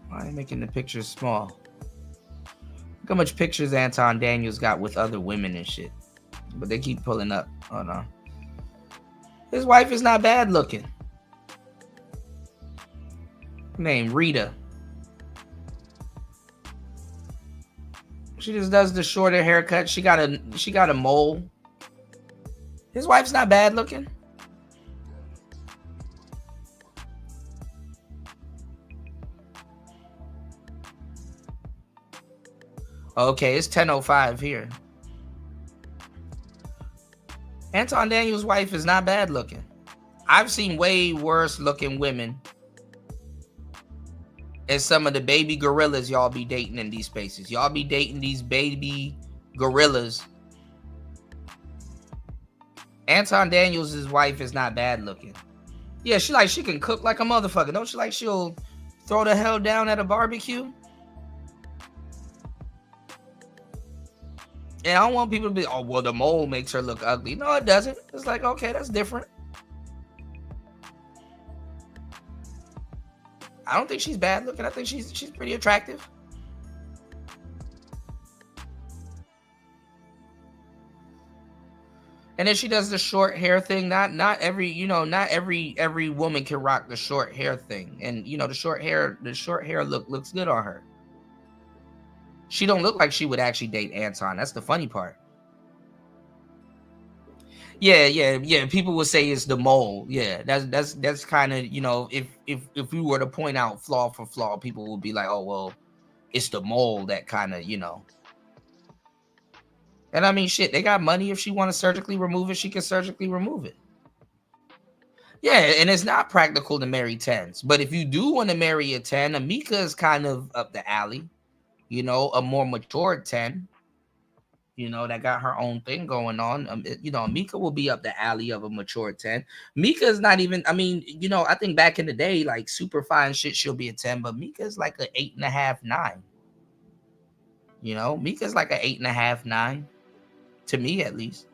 Why are they making the pictures small? Look how much pictures Anton Daniels got with other women and shit. But they keep pulling up. Hold on. His wife is not bad looking. Name Rita. She just does the shorter haircut. She got a mole. His wife's not bad looking. Okay, it's 10:05 here. Anton Daniels' wife is not bad looking. I've seen way worse looking women and some of the baby gorillas y'all be dating in these spaces. Y'all be dating these baby gorillas. Anton Daniels' wife is not bad looking. Yeah, she can cook like a motherfucker. Don't you like she'll throw the hell down at a barbecue? And I don't want people to be, oh, well, the mole makes her look ugly. No, it doesn't. It's like, okay, that's different. I don't think she's bad looking. I think she's pretty attractive. And then she does the short hair thing. Not every woman can rock the short hair thing. And the short hair looks good on her. She don't look like she would actually date Anton. That's the funny part. Yeah. People will say it's the mole. Yeah, that's kind of, if we were to point out flaw for flaw, people will be like, oh well, it's the mole that kind of, And I mean, shit, they got money. If she want to surgically remove it, she can surgically remove it. Yeah, and it's not practical to marry 10s. But if you do want to marry a 10, Amika is kind of up the alley. A more mature 10, that got her own thing going on. Mika will be up the alley of a mature 10. Mika is not even, I think back in the day, like super fine shit, she'll be a 10, but Mika is like an 8.5, 9. Mika's like an 8.5, 9, to me at least.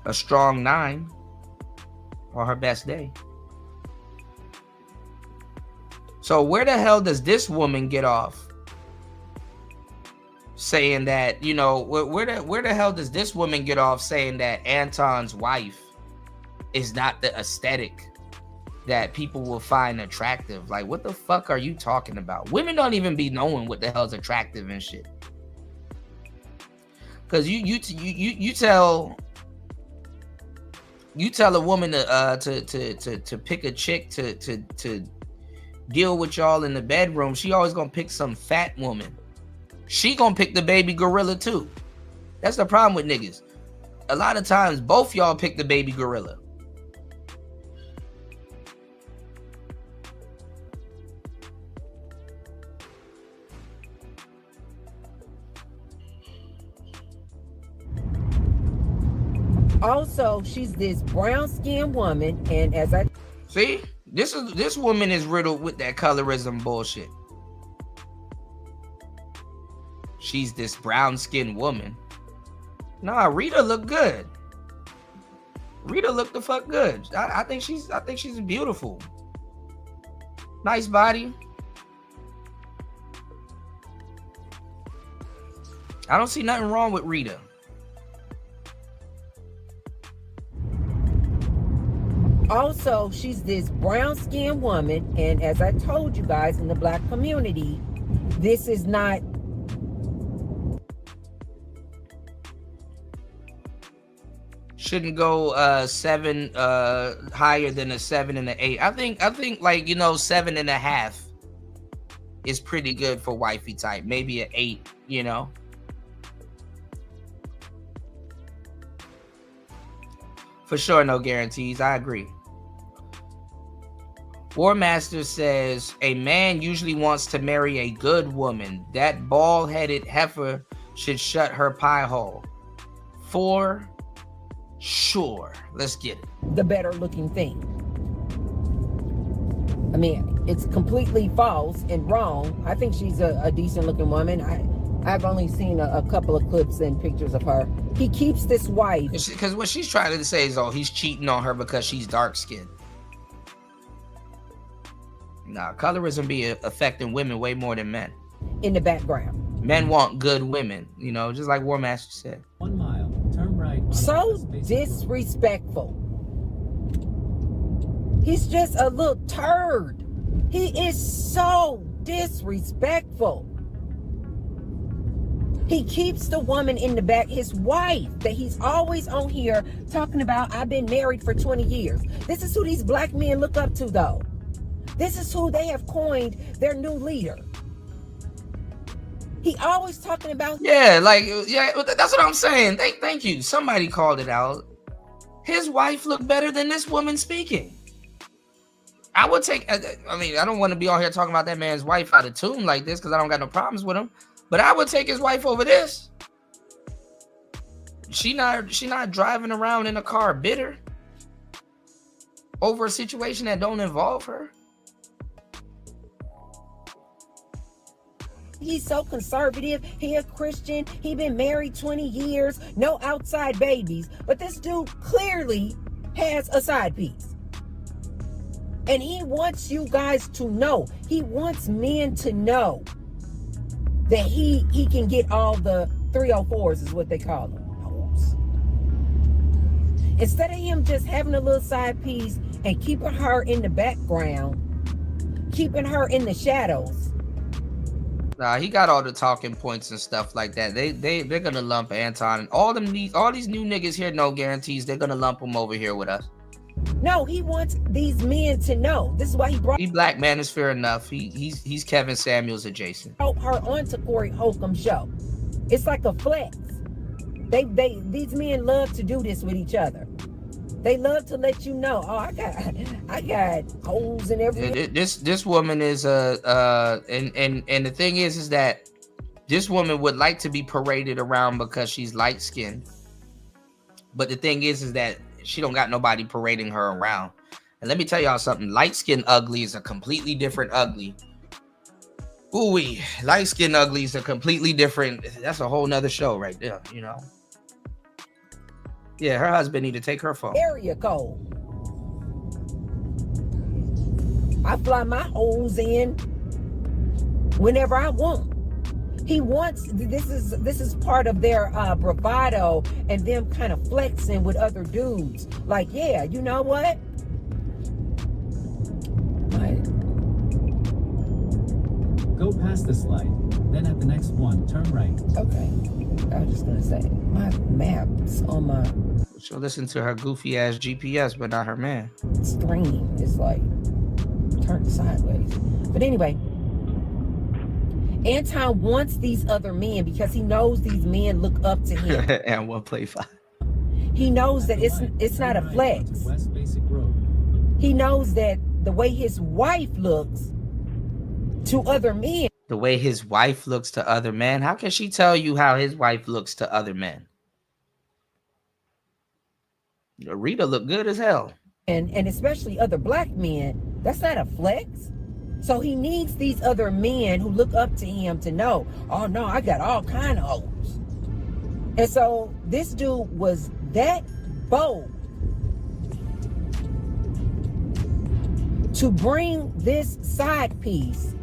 A strong 9 on her best day. So where the hell does this woman get off saying that, where the hell does this woman get off saying that Anton's wife is not the aesthetic that people will find attractive? Like, what the fuck are you talking about? Women don't even be knowing what the hell's attractive and shit. Because you tell a woman to pick a chick to deal with y'all in the bedroom, she always gonna pick some fat woman. She gonna pick the baby gorilla too. That's the problem with niggas. A lot of times both y'all pick the baby gorilla. Also, she's this brown-skinned woman, and as I see, This woman is riddled with that colorism bullshit. She's this brown-skinned woman. Nah, Rita look good. Rita look the fuck good. I think she's beautiful. Nice body. I don't see nothing wrong with Rita. Also, she's this brown-skinned woman, and as I told you guys, in the black community, this is not. Shouldn't go 7 higher than a 7 and an 8. I think like 7.5 is pretty good for wifey type. Maybe an 8, For sure, no guarantees. I agree. War Master says a man usually wants to marry a good woman. That bald-headed heifer should shut her pie hole. For sure. Let's get it. The better looking thing. I mean, it's completely false and wrong. I think she's a decent looking woman. I've only seen a couple of clips and pictures of her. He keeps this wife. Because what she's trying to say is, he's cheating on her because she's dark skinned. Nah, colorism be affecting women way more than men. In the background. Men want good women, just like War Master said. 1 mile, turn right. So disrespectful. He's just a little turd. He is so disrespectful. He keeps the woman in the back, his wife, that he's always on here talking about, I've been married for 20 years. This is who these black men look up to, though. This is who they have coined their new leader. He always talking about... Yeah, that's what I'm saying. Thank you. Somebody called it out. His wife looked better than this woman speaking. I would take... I mean, I don't want to be on here talking about that man's wife out of tune like this because I don't got no problems with him. But I would take his wife over this. She not driving around in a car bitter over a situation that don't involve her. He's so conservative. He a Christian. He been married 20 years. No outside babies. But this dude clearly has a side piece. And he wants you guys to know. He wants men to know that he can get all the 304s is what they call them. Instead of him just having a little side piece and keeping her in the background, keeping her in the shadows. Nah, he got all the talking points and stuff like that. They're gonna lump Anton and all these new niggas here, no guarantees. They're gonna lump them over here with us. No, he wants these men to know. This is why he brought. He black man is fair enough. He's Kevin Samuels adjacent. Her onto Corey Holcomb's show. It's like a flex. These men love to do this with each other. They love to let you know. Oh, I got holes in everything. This woman is and the thing is that this woman would like to be paraded around because she's light skinned. But the thing is that she don't got nobody parading her around. And let me tell y'all something. Light skin ugly is a completely different ugly. Ooh-wee. Light skin ugly is a completely different. That's a whole nother show right there, Yeah, her husband need to take her phone. Area code. I fly my holes in whenever I want. He wants, this is part of their bravado and them kind of flexing with other dudes. Like, yeah, you know what? Go past this light. Then at the next one, turn right. Okay. I was just gonna say, my maps on my... She'll listen to her goofy ass GPS, but not her man. Screen is like turned sideways. But anyway, Anton wants these other men because he knows these men look up to him. And one play 5. He knows that it's not a flex. West Basic Road. He knows that the way his wife looks to other men. The way his wife looks to other men? How can she tell you how his wife looks to other men? Rita look good as hell. And especially other black men That's not a flex. So he needs these other men who look up to him to know, oh no, I got all kind of hoes. And so this dude was that bold to bring this side piece.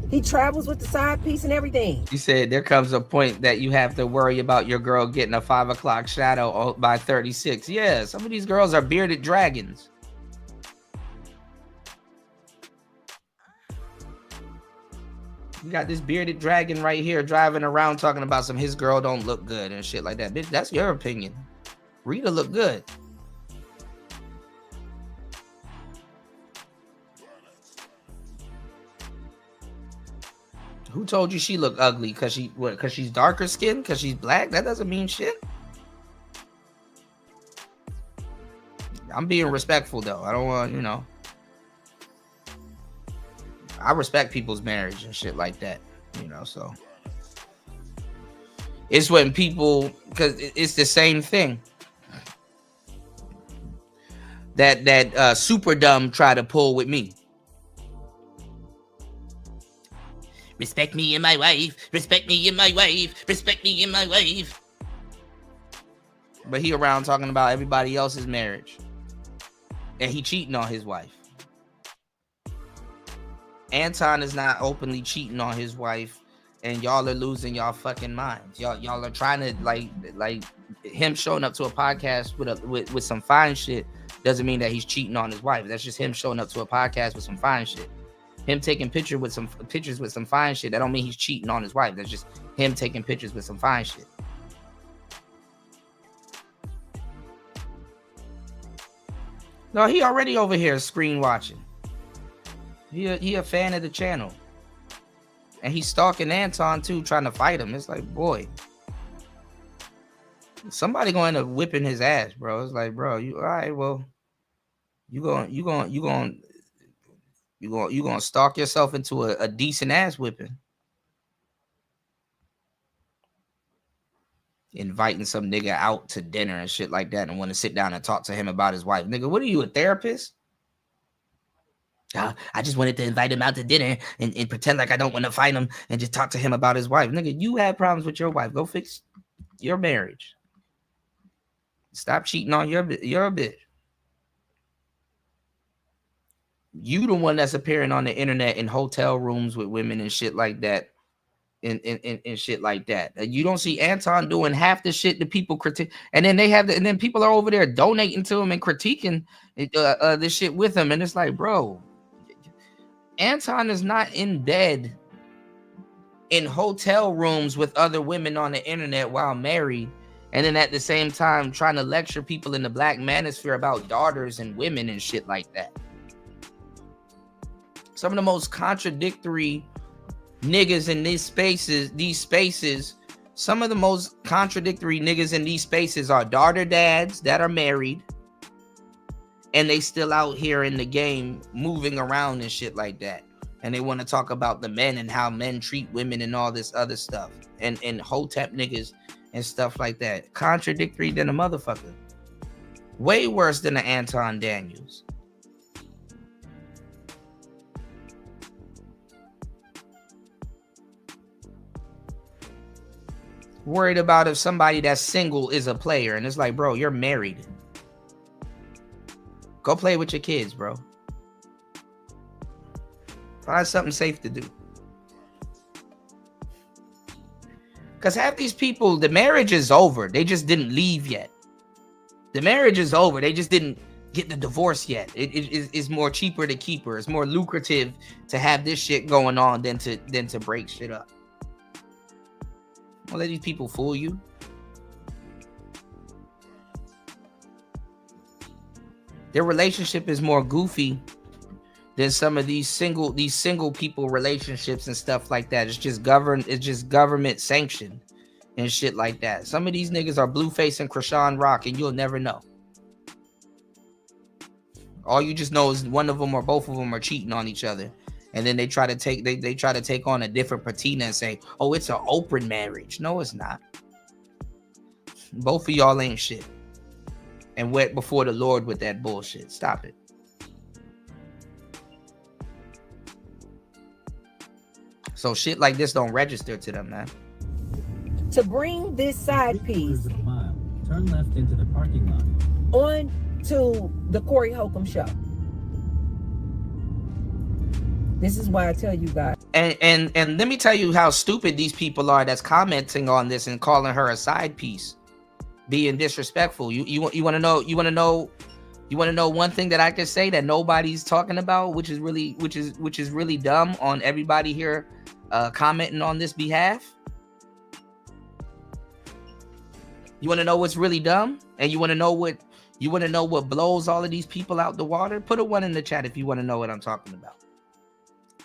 He travels with the side piece and everything. You said there comes a point that you have to worry about your girl getting a 5 o'clock shadow by 36. Yeah, some of these girls are bearded dragons. You got this bearded dragon right here driving around talking about some his girl don't look good and shit like that. Bitch, that's your opinion. Rita look good. Who told you she look ugly? Cause she's darker skinned? Cause she's black? That doesn't mean shit. I'm being respectful though. I don't want, you know. I respect people's marriage and shit like that, you know, so. It's when people, because it's the same thing that Super Dumb try to pull with me. Respect me and my wife. Respect me and my wife. Respect me and my wife. But he around talking about everybody else's marriage. And he cheating on his wife. Anton is not openly cheating on his wife. And y'all are losing y'all fucking minds. Y'all are trying to like him showing up to a podcast with some fine shit doesn't mean that he's cheating on his wife. That's just him showing up to a podcast with some fine shit. Him taking pictures with some fine shit, that don't mean he's cheating on his wife. That's just him taking pictures with some fine shit. No, he already over here screen watching. He a fan of the channel. And he's stalking Anton too, trying to fight him. It's like, boy, somebody going to whipping his ass, bro. It's like, bro, you all right? Well, you gonna stalk yourself into a decent ass whipping. Inviting some nigga out to dinner and shit like that and want to sit down and talk to him about his wife. Nigga, what are you, a therapist? I just wanted to invite him out to dinner and pretend like I don't want to fight him and just talk to him about his wife. Nigga, you have problems with your wife. Go fix your marriage. Stop cheating on your bitch. You the one that's appearing on the internet in hotel rooms with women and shit like that. And shit like that. You don't see Anton doing half the shit that people critique, and then and then people are over there donating to him and critiquing this shit with him, and it's like, bro, Anton is not in bed in hotel rooms with other women on the internet while married, and then at the same time trying to lecture people in the black manosphere about daughters and women and shit like that. Some of the most contradictory niggas in these spaces, some of the most contradictory niggas in these spaces are daughter dads that are married and they still out here in the game moving around and shit like that. And they want to talk about the men and how men treat women and all this other stuff and hotep niggas and stuff like that. Contradictory than a motherfucker. Way worse than the Anton Daniels. Worried about if somebody that's single is a player, and it's like, bro, you're married. Go play with your kids, bro. Find something safe to do. Because half these people, the marriage is over. They just didn't leave yet. The marriage is over. They just didn't get the divorce yet. It's more cheaper to keep her. It's more lucrative to have this shit going on than to break shit up. Don't let these people fool you. Their relationship is more goofy than some of these single people relationships and stuff like that. It's just government sanctioned and shit like that. Some of these niggas are Blueface and Krishan Rock, and you'll never know. All you just know is one of them or both of them are cheating on each other. And then they try to take on a different patina and say, oh, it's an open marriage. No, it's not. Both of y'all ain't shit. And went before the Lord with that bullshit. Stop it. So shit like this don't register to them, man. To bring this side piece turn left into the parking lot on to the Corey Holcomb show. This is why I tell you guys. And let me tell you how stupid these people are that's commenting on this and calling her a side piece, being disrespectful. You want to know one thing that I can say that nobody's talking about, which is really dumb on everybody here commenting on this behalf. You want to know what's really dumb, and you want to know what blows all of these people out the water? Put a 1 in the chat if you want to know what I'm talking about.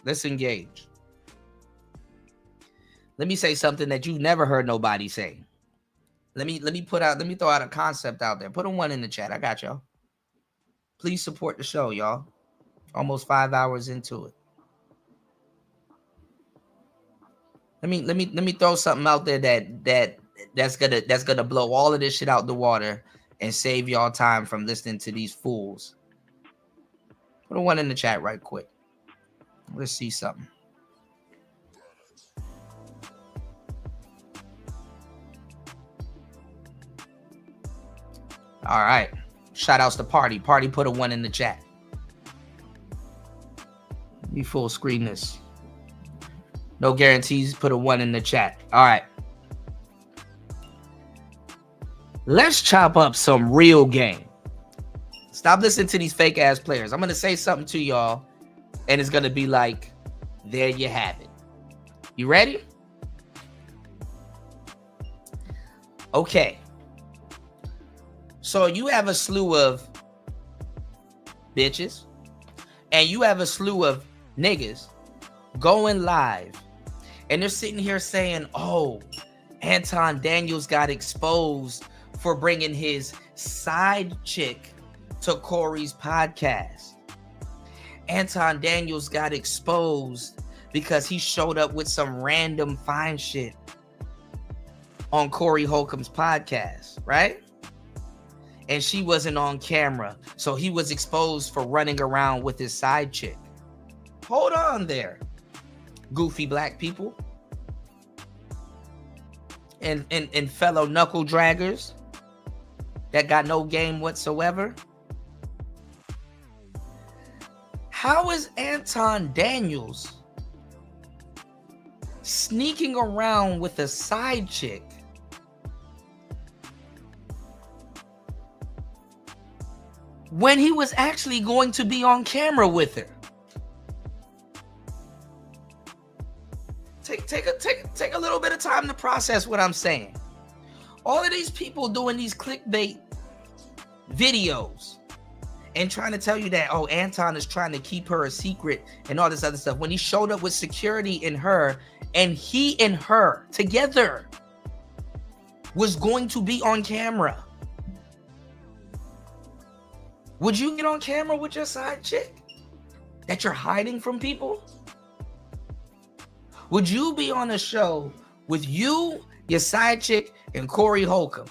Let's engage. Let me say something that you've never heard nobody say. Let me throw out a concept out there. Put a 1 in the chat. I got y'all. Please support the show, y'all. Almost 5 hours into it. Let me throw something out there that's gonna blow all of this shit out the water and save y'all time from listening to these fools. Put a 1 in the chat right quick. Let's see something. All right. Shout outs to Party. Party put a 1 in the chat. Let me full screen this. No guarantees. Put a 1 in the chat. All right. Let's chop up some real game. Stop listening to these fake ass players. I'm going to say something to y'all, and it's going to be like, there you have it. You ready? Okay. So you have a slew of bitches, and you have a slew of niggas going live, and they're sitting here saying, oh, Anton Daniels got exposed for bringing his side chick to Corey's podcast. Anton Daniels got exposed because he showed up with some random fine shit on Corey Holcomb's podcast, right? And she wasn't on camera, so he was exposed for running around with his side chick. Hold on there, goofy black people and fellow knuckle draggers that got no game whatsoever. How is Anton Daniels sneaking around with a side chick when he was actually going to be on camera with her? Take a little bit of time to process what I'm saying. All of these people doing these clickbait videos and trying to tell you that, oh, Anton is trying to keep her a secret and all this other stuff, when he showed up with security in her, and he and her together was going to be on camera. Would you get on camera with your side chick that you're hiding from people? Would you be on a show with you, your side chick, and Corey Holcomb?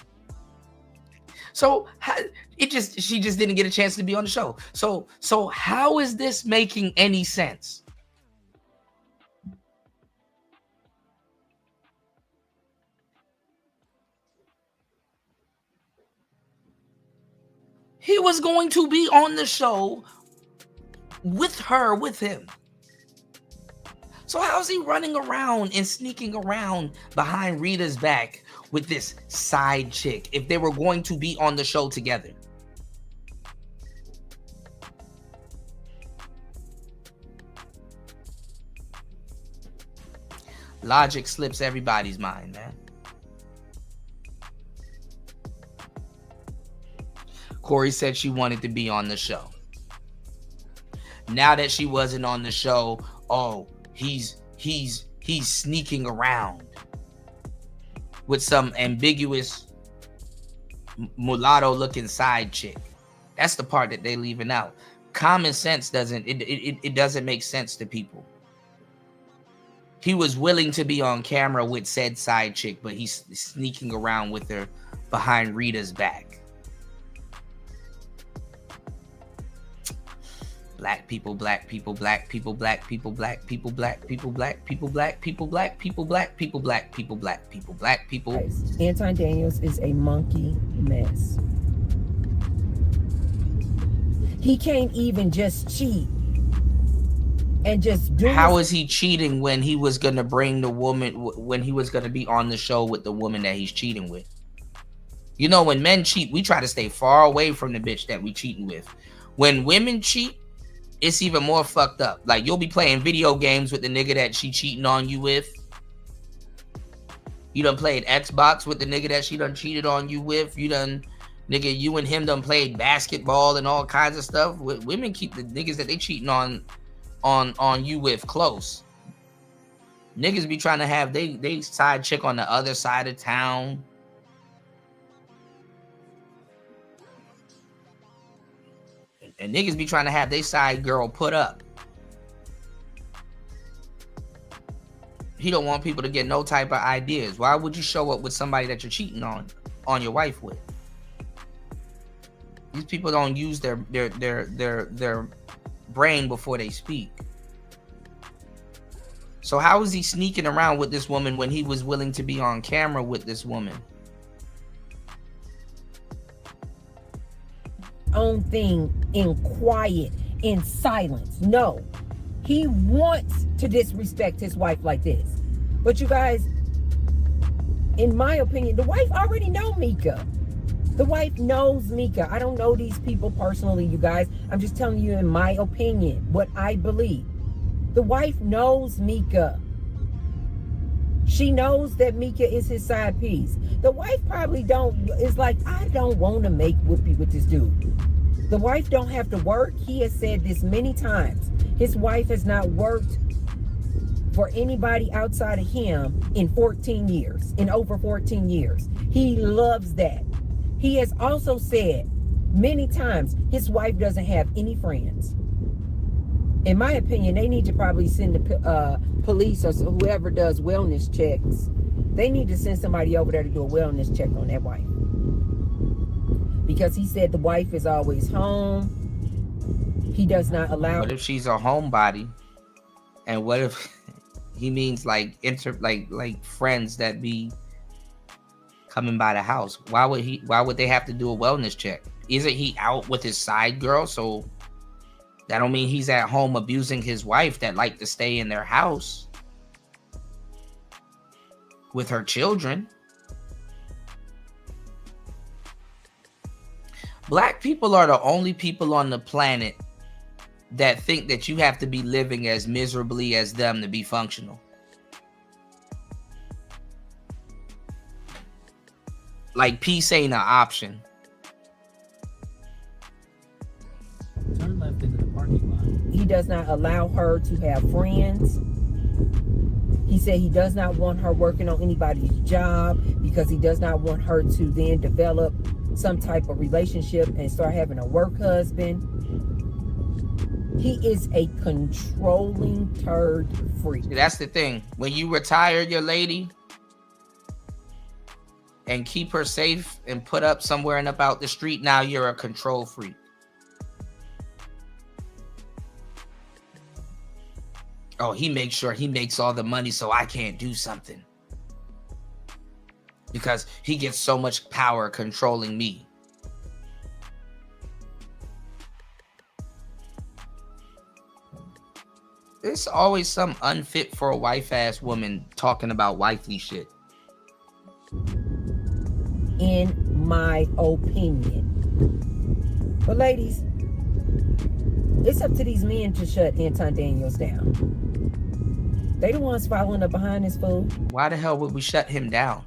So she just didn't get a chance to be on the show. So how is this making any sense? He was going to be on the show with her, with him. So how's he running around and sneaking around behind Rita's back with this side chick if they were going to be on the show together? Logic slips everybody's mind, man. Corey said she wanted to be on the show. Now that she wasn't on the show, oh, he's sneaking around with some ambiguous mulatto looking side chick. That's the part that they leaving out. Common sense doesn't make sense to people. He was willing to be on camera with said side chick, but he's sneaking around with her behind Rita's back. Black people, black people, black people, black people, black people, black people, black people, black people, black people, black people, black people, black people, black people. Anton Daniels is a monkey mess. He can't even just cheat and just do. How is he cheating when he was gonna bring the woman, when he was gonna be on the show with the woman that he's cheating with? You know, when men cheat, we try to stay far away from the bitch that we cheating with. When women cheat, it's even more fucked up. Like, you'll be playing video games with the nigga that she cheating on you with. You done played Xbox with the nigga that she done cheated on you with. You done, nigga, you and him done played basketball and all kinds of stuff. Women keep the niggas that they cheating on you with close. Niggas be trying to have they side chick on the other side of town. And niggas be trying to have their side girl put up. He don't want people to get no type of ideas. Why would you show up with somebody that you're cheating on your wife with? These people don't use their brain before they speak. So how is he sneaking around with this woman when he was willing to be on camera with this woman? Own thing in quiet, in silence. No, he wants to disrespect his wife like this. But you guys, in my opinion, the wife already know Mika. The wife knows Mika. I don't know these people personally, you guys. I'm just telling you in my opinion, what I believe. The wife knows Mika. She knows that Mika is his side piece. The wife probably is like, I don't want to make whoopee with this dude. The wife don't have to work. He has said this many times. His wife has not worked for anybody outside of him in 14 years, in over 14 years. He loves that. He has also said many times his wife doesn't have any friends. In my opinion, they need to probably send the police or whoever does wellness checks. They need to send somebody over there to do a wellness check on that wife. Because he said the wife is always home. He does not allow. What if she's a homebody? And what if he means like friends that be coming by the house? Why would they have to do a wellness check? Isn't he out with his side girl? So that don't mean he's at home abusing his wife that like to stay in their house with her children. Black people are the only people on the planet that think that you have to be living as miserably as them to be functional. Like, peace ain't an option. Turn left into the parking lot. He does not allow her to have friends. He said he does not want her working on anybody's job because he does not want her to then develop some type of relationship and start having a work husband. He is a controlling turd freak. That's the thing. When you retire your lady and keep her safe and put up somewhere and up out the street, now you're a control freak. Oh, he makes sure he makes all the money so I can't do something. Because he gets so much power controlling me. There's always some unfit for a wife ass woman talking about wifely shit. In my opinion. But ladies, it's up to these men to shut Anton Daniels down. They the ones following up behind this fool. Why the hell would we shut him down?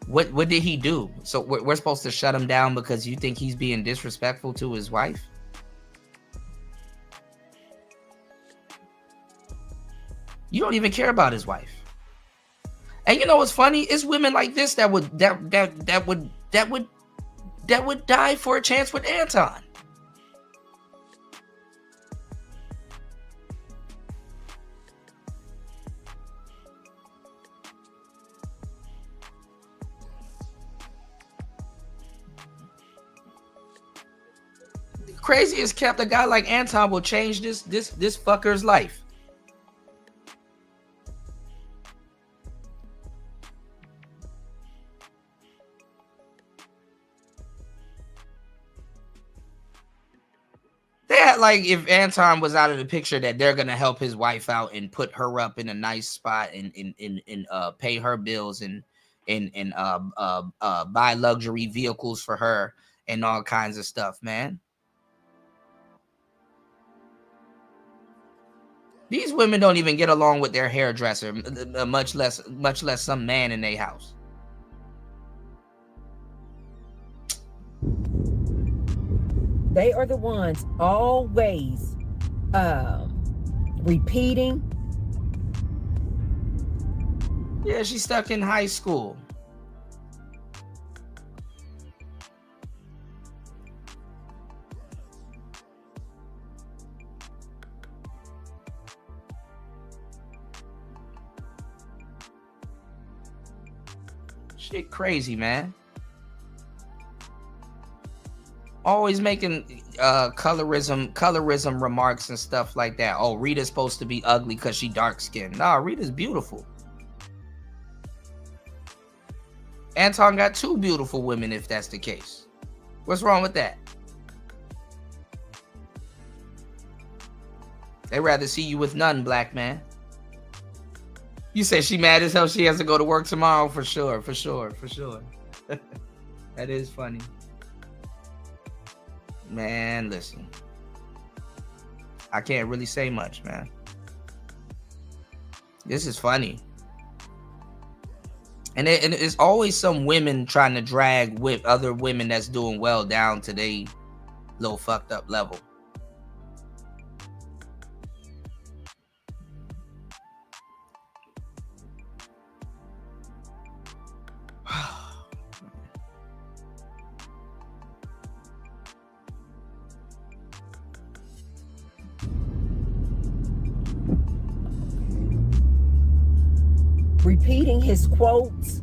What did he do? So we're supposed to shut him down because you think he's being disrespectful to his wife? You don't even care about his wife. And you know what's funny? It's women like this that would die for a chance with Anton. crazy as kept, a guy like Anton will change this fucker's life. They had like if Anton was out of the picture that they're gonna help his wife out and put her up in a nice spot and pay her bills and buy luxury vehicles for her and all kinds of stuff, man. These women don't even get along with their hairdresser, much less some man in their house. They are the ones always repeating. Yeah, she's stuck in high school. Shit crazy, man. Always making colorism remarks and stuff like that. Oh, Rita's supposed to be ugly because she dark skinned. Nah, Rita's beautiful. Anton got 2 beautiful women if that's the case. What's wrong with that? They'd rather see you with none, black man. You say she mad as hell she has to go to work tomorrow? For sure. That is funny. Man, listen. I can't really say much, man. This is funny. And it's always some women trying to drag with other women that's doing well down to their little fucked up level. Repeating his quotes.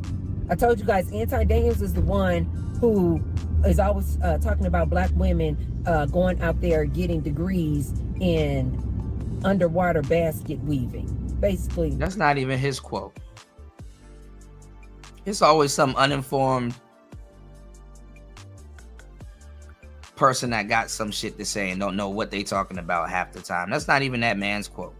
I told you guys, Anton Daniels is the one who is always talking about black women going out there getting degrees in underwater basket weaving. Basically, that's not even his quote. It's always some uninformed person that got some shit to say and don't know what they talking about half the time. That's not even that man's quote.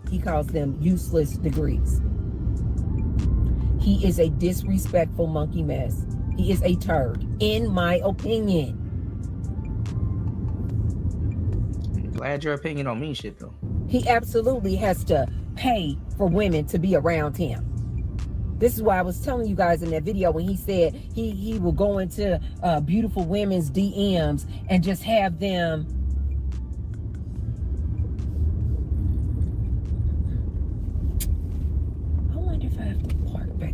He calls them useless degrees. He is a disrespectful monkey mess. He is a turd, in my opinion. I'm glad your opinion don't mean shit, though. He absolutely has to pay for women to be around him. This is why I was telling you guys in that video when he said he will go into beautiful women's DMs and just have them.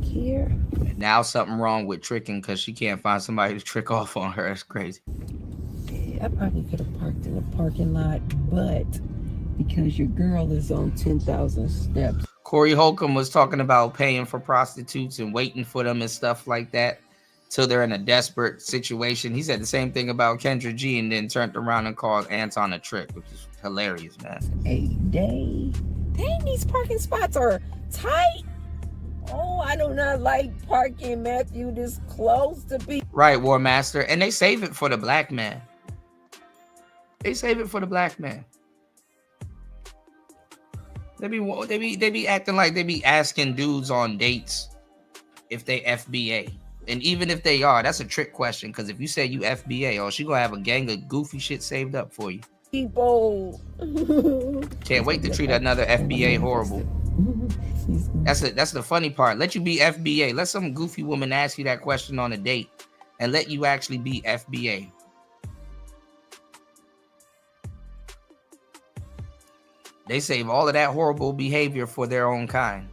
Here. Now something wrong with tricking because she can't find somebody to trick off on her. That's crazy. Yeah, I probably could have parked in the parking lot, but because your girl is on 10,000 steps. Corey Holcomb was talking about paying for prostitutes and waiting for them and stuff like that till they're in a desperate situation. He said the same thing about Kendra G and then turned around and called Anton a trick, which is hilarious, man. A day. Dang, these parking spots are tight. Oh, I do not like parking, Matthew, this close to be. Right, War Master. And they save it for the black man. They save it for the black man. They be acting like they be asking dudes on dates if they FBA. And even if they are, that's a trick question. Because if you say you FBA, oh, she gonna have a gang of goofy shit saved up for you. People. Can't wait to treat another FBA horrible. That's the funny part. Let you be FBA. Let some goofy woman ask you that question on a date and let you actually be FBA. They save all of that horrible behavior for their own kind.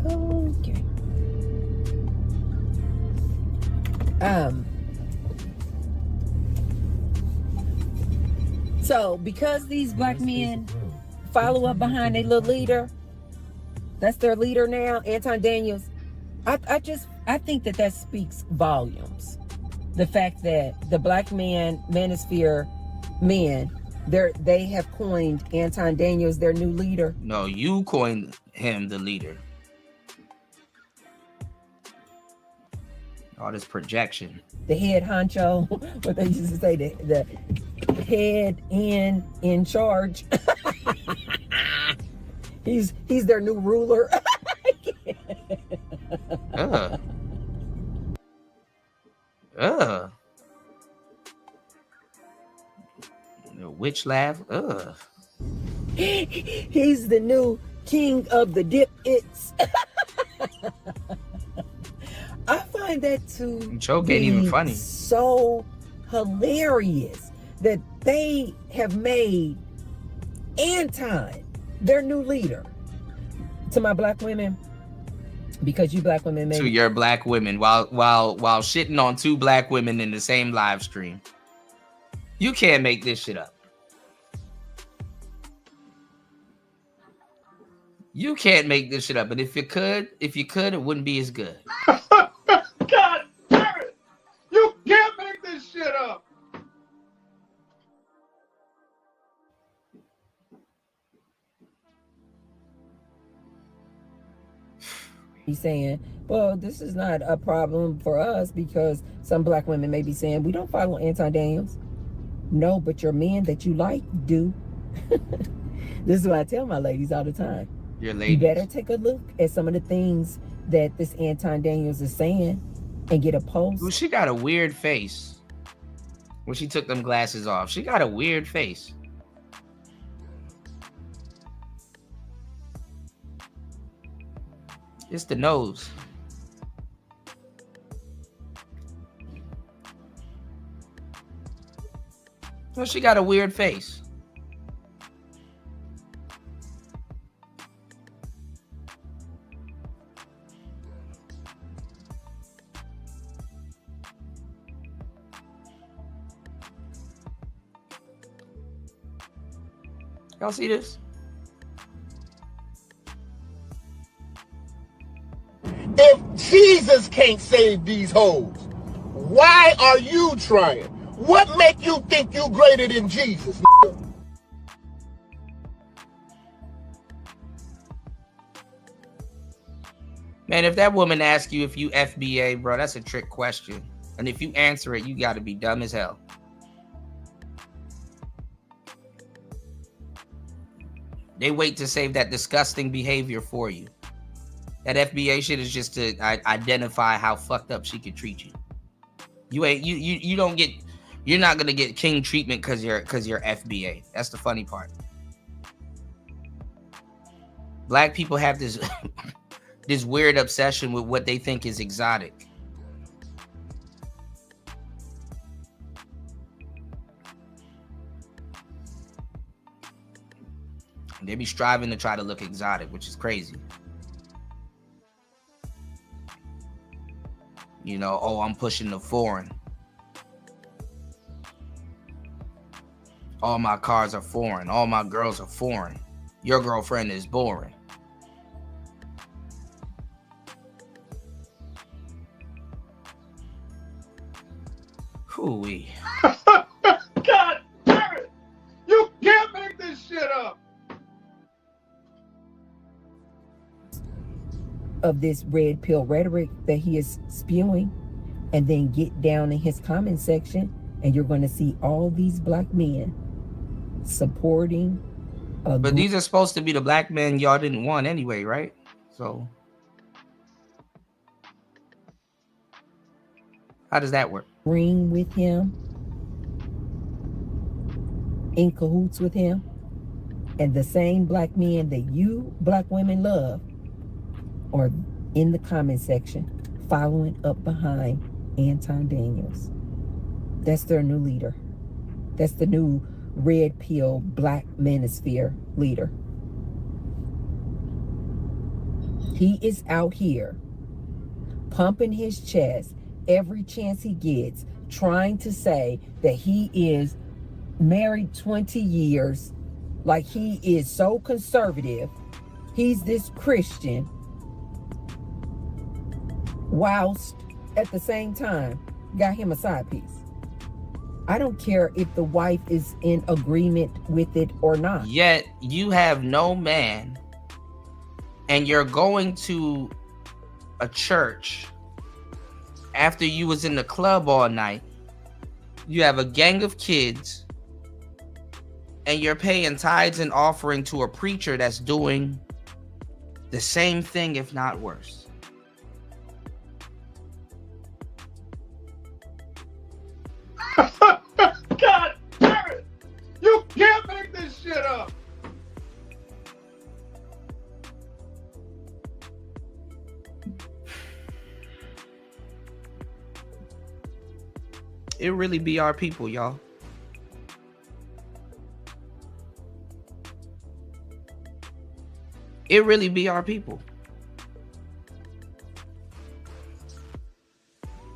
Okay. So because these black men follow up behind their little leader, That's their leader now, Anton Daniels. I think that speaks volumes. The fact that the black manosphere men, they have coined Anton Daniels their new leader. No, you coined him the leader. All this projection. The head honcho, what they used to say, the head in charge. He's their new ruler. The witch laugh. He's the new king of the dip-its. I find that to joke ain't even funny. So hilarious that they have made Anton their new leader. To my black women, because you black women made to your black women while shitting on two black women in the same live stream. You can't make this shit up. You can't make this shit up. But if you could, it wouldn't be as good. God damn it! You can't make this shit up. He's saying, well, this is not a problem for us because some black women may be saying, we don't follow Anton Daniels. No, but your men that you like do. This is what I tell my ladies all the time. Your ladies. You better take a look at some of the things that this Anton Daniels is saying and get a post. Ooh, she got a weird face when she took them glasses off. She got a weird face. It's the nose. Well, she got a weird face. Y'all see this? If Jesus can't save these hoes, why are you trying? What make you think you greater than Jesus? Man, if that woman asks you if you FBA, bro, that's a trick question. And if you answer it, you got to be dumb as hell. They wait to save that disgusting behavior for you. That FBA shit is just to identify how fucked up she could treat you. You don't get, you're not gonna get king treatment because you're FBA. That's the funny part. Black people have this this weird obsession with what they think is exotic. They be striving to try to look exotic, which is crazy. You know, oh, I'm pushing the foreign. All my cars are foreign. All my girls are foreign. Your girlfriend is boring. Hooey. God damn it! You can't make this shit up. Of this red pill rhetoric that he is spewing, and then get down in his comment section and you're going to see all these black men supporting but these are supposed to be the black men y'all didn't want anyway, right? So how does that work? Agreeing with him, in cahoots with him, and the same black men that you black women love are in the comment section following up behind Anton Daniels. That's their new leader. That's the new red pill black manosphere leader. He is out here pumping his chest every chance he gets, trying to say that he is married 20 years, like he is so conservative he's this Christian, whilst at the same time got him a side piece. I don't care if the wife is in agreement with it or not. Yet you have no man, and you're going to a church after you was in the club all night. You have a gang of kids, and you're paying tithes and offering to a preacher that's doing the same thing, if not worse. God damn it! You can't make this shit up! It really be our people, y'all. It really be our people.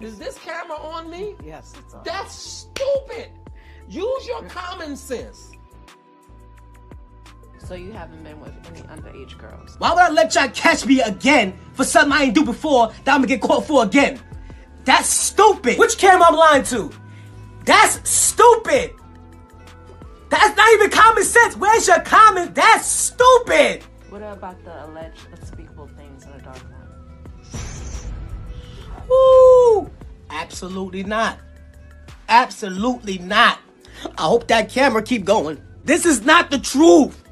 Is this camera on me? Yes, it's on. That's stupid. Use your common sense. So you haven't been with any underage girls? Why would I let y'all catch me again for something I ain't do before that I'm gonna get caught for again? That's stupid. Which camera I'm lying to? That's stupid. That's not even common sense. Where's your common? That's stupid. What about the alleged unspeakable things in the dark room? Woo! Absolutely not. Absolutely not. I hope that camera keep going. This is not the truth.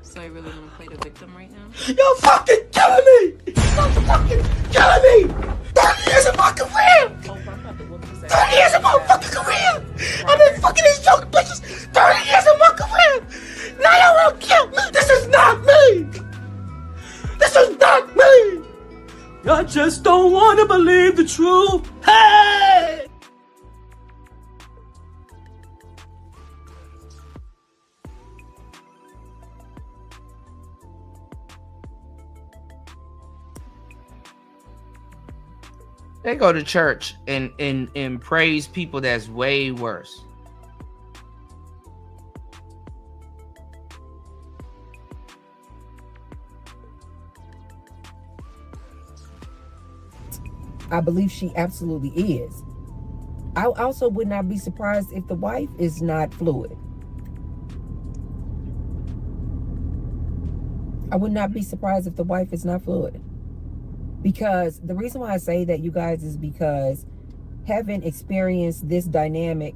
So you really want to play the victim right now? You're fucking killing me. You're fucking killing me. 30 years of my career. 30 years of my fucking career. I've been fucking these young bitches 30 years of my career. Now y'all wanna kill me. This is not me. This is not me. I just don't want to believe the truth. Hey! They go to church and praise people that's way worse. I believe she absolutely is. I also would not be surprised if the wife is not fluid. I would not be surprised if the wife is not fluid. Because the reason why I say that, you guys, is because having experienced this dynamic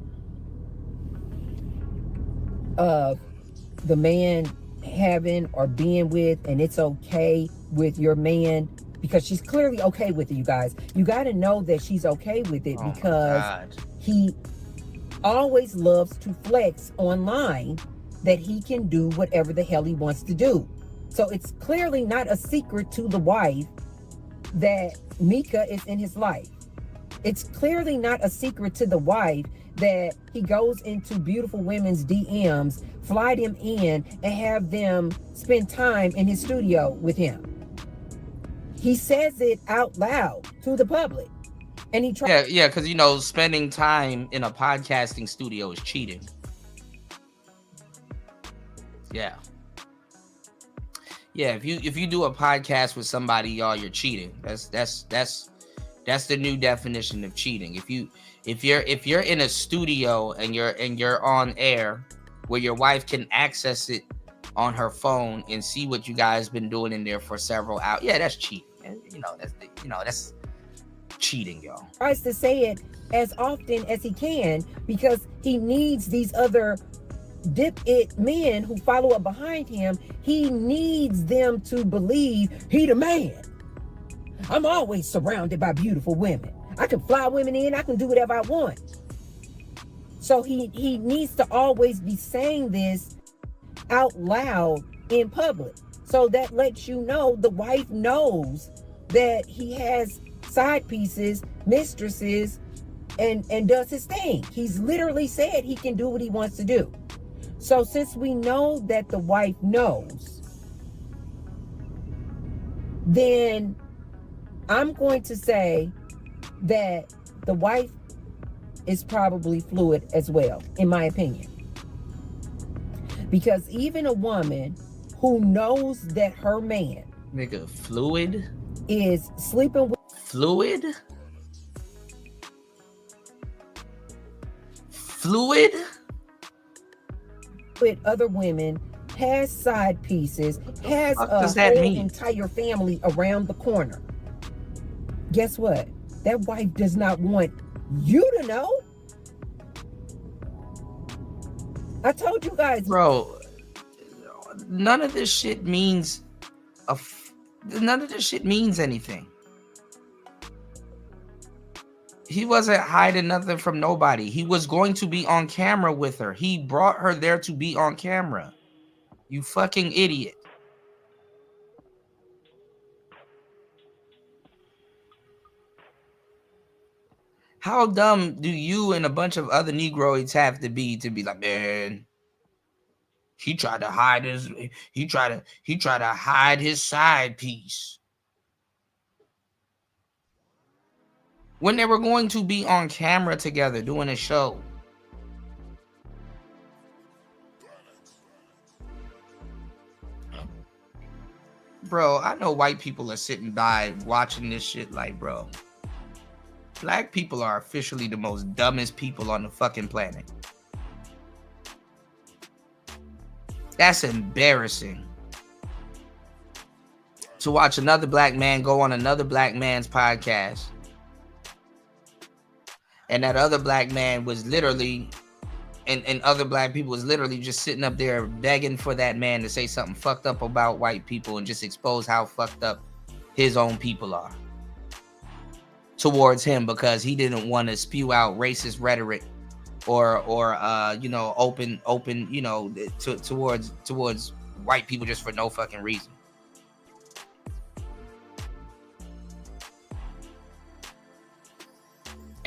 of the man having or being with, and it's okay with your man, because she's clearly okay with it, you guys. You got to know that she's okay with it because he always loves to flex online that he can do whatever the hell he wants to do. So it's clearly not a secret to the wife that Mika is in his life. It's clearly not a secret to the wife that he goes into beautiful women's DMs, fly them in, and have them spend time in his studio with him. He says it out loud to the public. And he tries. Yeah, because, you know, spending time in a podcasting studio is cheating. Yeah. Yeah, if you do a podcast with somebody, y'all, you're cheating. That's the new definition of cheating. If you're in a studio and you're on air where your wife can access it on her phone and see what you guys been doing in there for several hours, yeah, that's cheating. That's cheating, y'all. Tries to say it as often as he can because he needs these other dip-it men who follow up behind him. He needs them to believe he the man. I'm always surrounded by beautiful women. I can fly women in. I can do whatever I want. So he needs to always be saying this out loud in public. So that lets you know the wife knows that he has side pieces, mistresses, and does his thing. He's literally said he can do what he wants to do. So since we know that the wife knows, then I'm going to say that the wife is probably fluid as well, in my opinion. Because even a woman who knows that her man Nigga, fluid is sleeping with fluid with other women, has side pieces, has a does that whole mean? entire family around the corner. Guess what? That wife does not want you to know. I told you guys, bro. None of this shit means none of this shit means anything. He wasn't hiding nothing from nobody. He was going to be on camera with her. He brought her there to be on camera. You fucking idiot. How dumb do you and a bunch of other Negroids have to be like, man, he tried to hide his side piece. When they were going to be on camera together doing a show. Bro, I know white people are sitting by watching this shit like, bro, black people are officially the most dumbest people on the fucking planet. That's embarrassing. To watch another black man go on another black man's podcast. And that other black man was literally, and other black people was literally just sitting up there begging for that man to say something fucked up about white people and just expose how fucked up his own people are towards him, because he didn't want to spew out racist rhetoric or you know, open, you know, towards white people just for no fucking reason.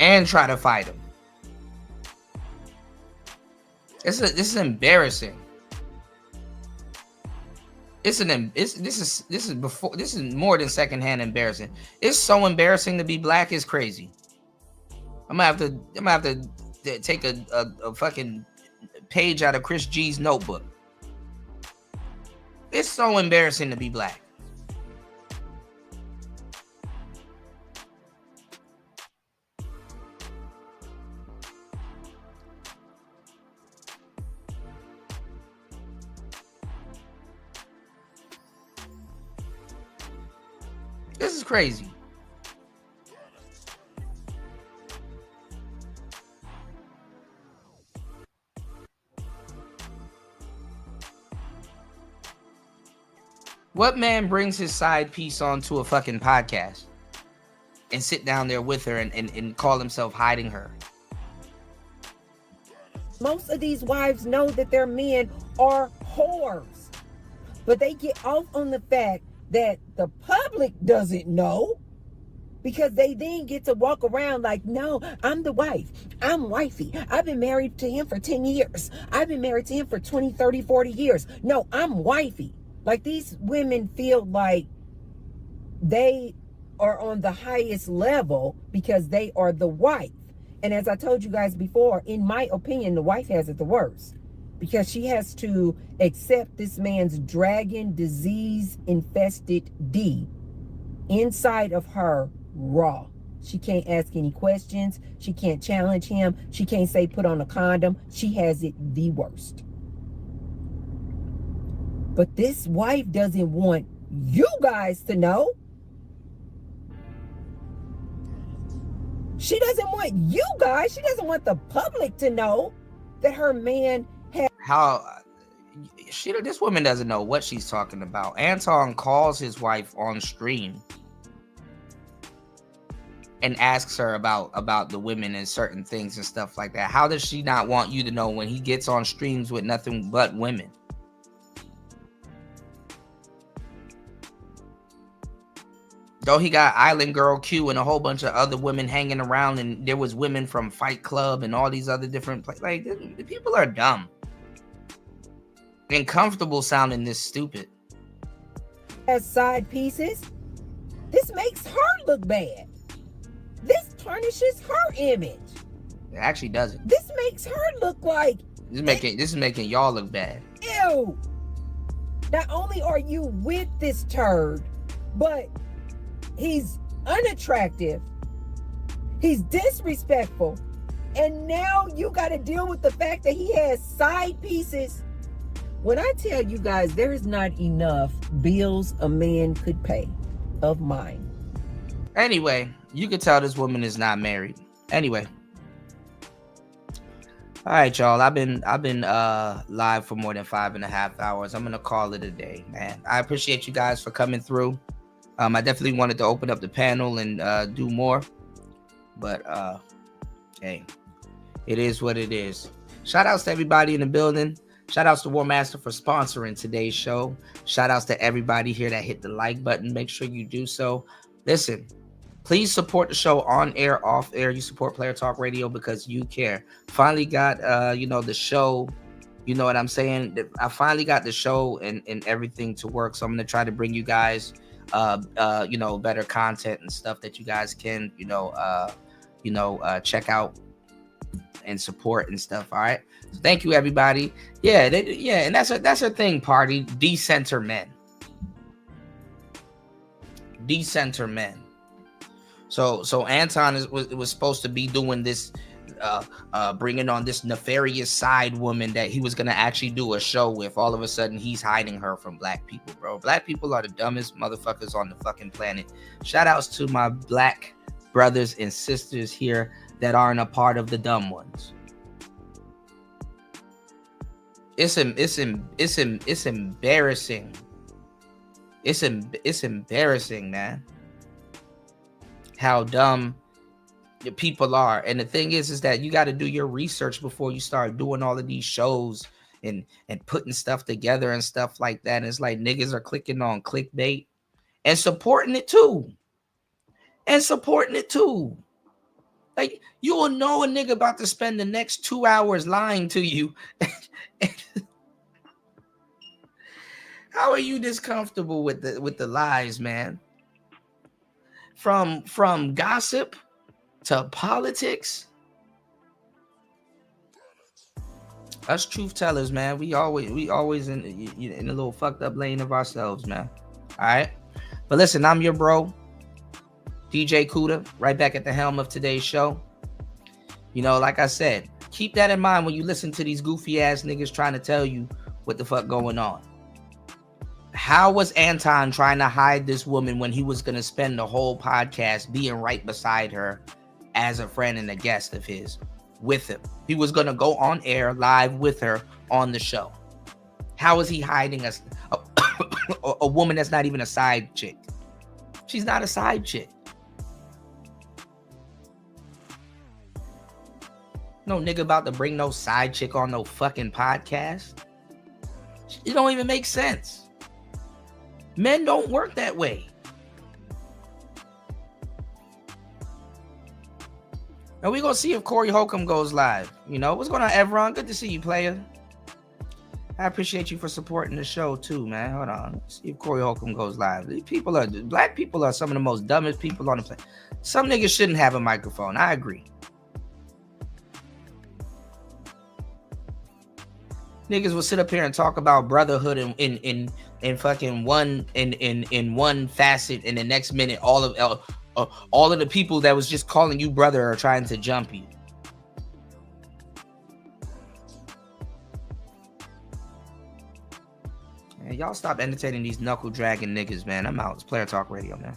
And try to fight him. This is embarrassing. This is more than secondhand embarrassing. It's so embarrassing to be black is crazy. I'm gonna have to take a fucking page out of Chris G's notebook. It's so embarrassing to be black. This is crazy. What man brings his side piece onto a fucking podcast and sit down there with her and call himself hiding her? most of these wives know that their men are whores, but they get off on the fact that the public doesn't know, because they then get to walk around like, no, I'm the wife. I'm wifey. I've been married to him for 10 years. I've been married to him for 20, 30, 40 years. No, I'm wifey. Like, these women feel like they are on the highest level because they are the wife. And as I told you guys before, in my opinion, the wife has it the worst, because she has to accept this man's dragon disease infested D inside of her raw. She can't ask any questions. She can't challenge him. She can't say put on a condom. She has it the worst. But this wife doesn't want you guys to know. She doesn't want you guys, she doesn't want the public to know that her man has... This woman doesn't know what she's talking about. Anton calls his wife on stream and asks her about the women and certain things and stuff like that. How does she not want you to know when he gets on streams with nothing but women? Though he got Island Girl Q and a whole bunch of other women hanging around, and there was women from Fight Club and all these other different places. Like, the people are dumb and comfortable sounding this stupid. As side pieces, this makes her look bad. This tarnishes her image. It actually doesn't. This makes her look like... This is making y'all look bad. Ew. Not only are you with this turd, but he's unattractive, he's disrespectful, and now you got to deal with the fact that he has side pieces. When I tell you guys, there is not enough bills a man could pay of mine. Anyway, you can tell this woman is not married. Anyway. All right, y'all. I've been live for more than 5.5 hours. I'm gonna call it a day, man. I appreciate you guys for coming through. I definitely wanted to open up the panel and do more, but hey, it is what it is. Shout outs to everybody in the building. Shout outs to War Master for sponsoring today's show. Shout outs to everybody here that hit the like button. Make sure you do so. Listen, please support the show on air, off air. You support Player Talk Radio because you care. Finally got the show, you know what I'm saying? I finally got the show and everything to work. So I'm gonna try to bring you guys better content and stuff that you guys can check out and support and stuff. All right. So thank you, everybody. And that's her thing, party. Decenter men. Decenter men. So Anton was supposed to be doing this, bringing on this nefarious side woman that he was gonna actually do a show with. All of a sudden, he's hiding her from black people, bro. Black people are the dumbest motherfuckers on the fucking planet. Shout outs to my black brothers and sisters here that aren't a part of the dumb ones. It's embarrassing. It's embarrassing, man. How dumb the people are. And the thing is that you got to do your research before you start doing all of these shows and putting stuff together and stuff like that. And it's like niggas are clicking on clickbait and supporting it too. Like, you will know a nigga about to spend the next 2 hours lying to you. How are you this comfortable with the lies, man? From gossip to politics. Us truth tellers, man. We always in a little fucked up lane of ourselves, man. All right. But listen, I'm your bro, DJ Kuda, right back at the helm of today's show. You know, like I said, keep that in mind when you listen to these goofy ass niggas trying to tell you what the fuck going on. How was Anton trying to hide this woman when he was going to spend the whole podcast being right beside her as a friend and a guest of his with him? He was going to go on air live with her on the show. How is he hiding a woman that's not even a side chick? She's not a side chick. No nigga about to bring no side chick on no fucking podcast. It don't even make sense. Men don't work that way. Now we're gonna see if Corey Holcomb goes live. You know, what's going on, Evron? Good to see you, player. I appreciate you for supporting the show too, man. Hold on. Let's see if Corey Holcomb goes live. Black people are some of the most dumbest people on the planet. Some niggas shouldn't have a microphone. I agree. Niggas will sit up here and talk about brotherhood in fucking one in one facet, and the next minute all of the people that was just calling you brother are trying to jump you. Man, y'all stop entertaining these knuckle dragging niggas, man. I'm out. It's Player Talk Radio, man.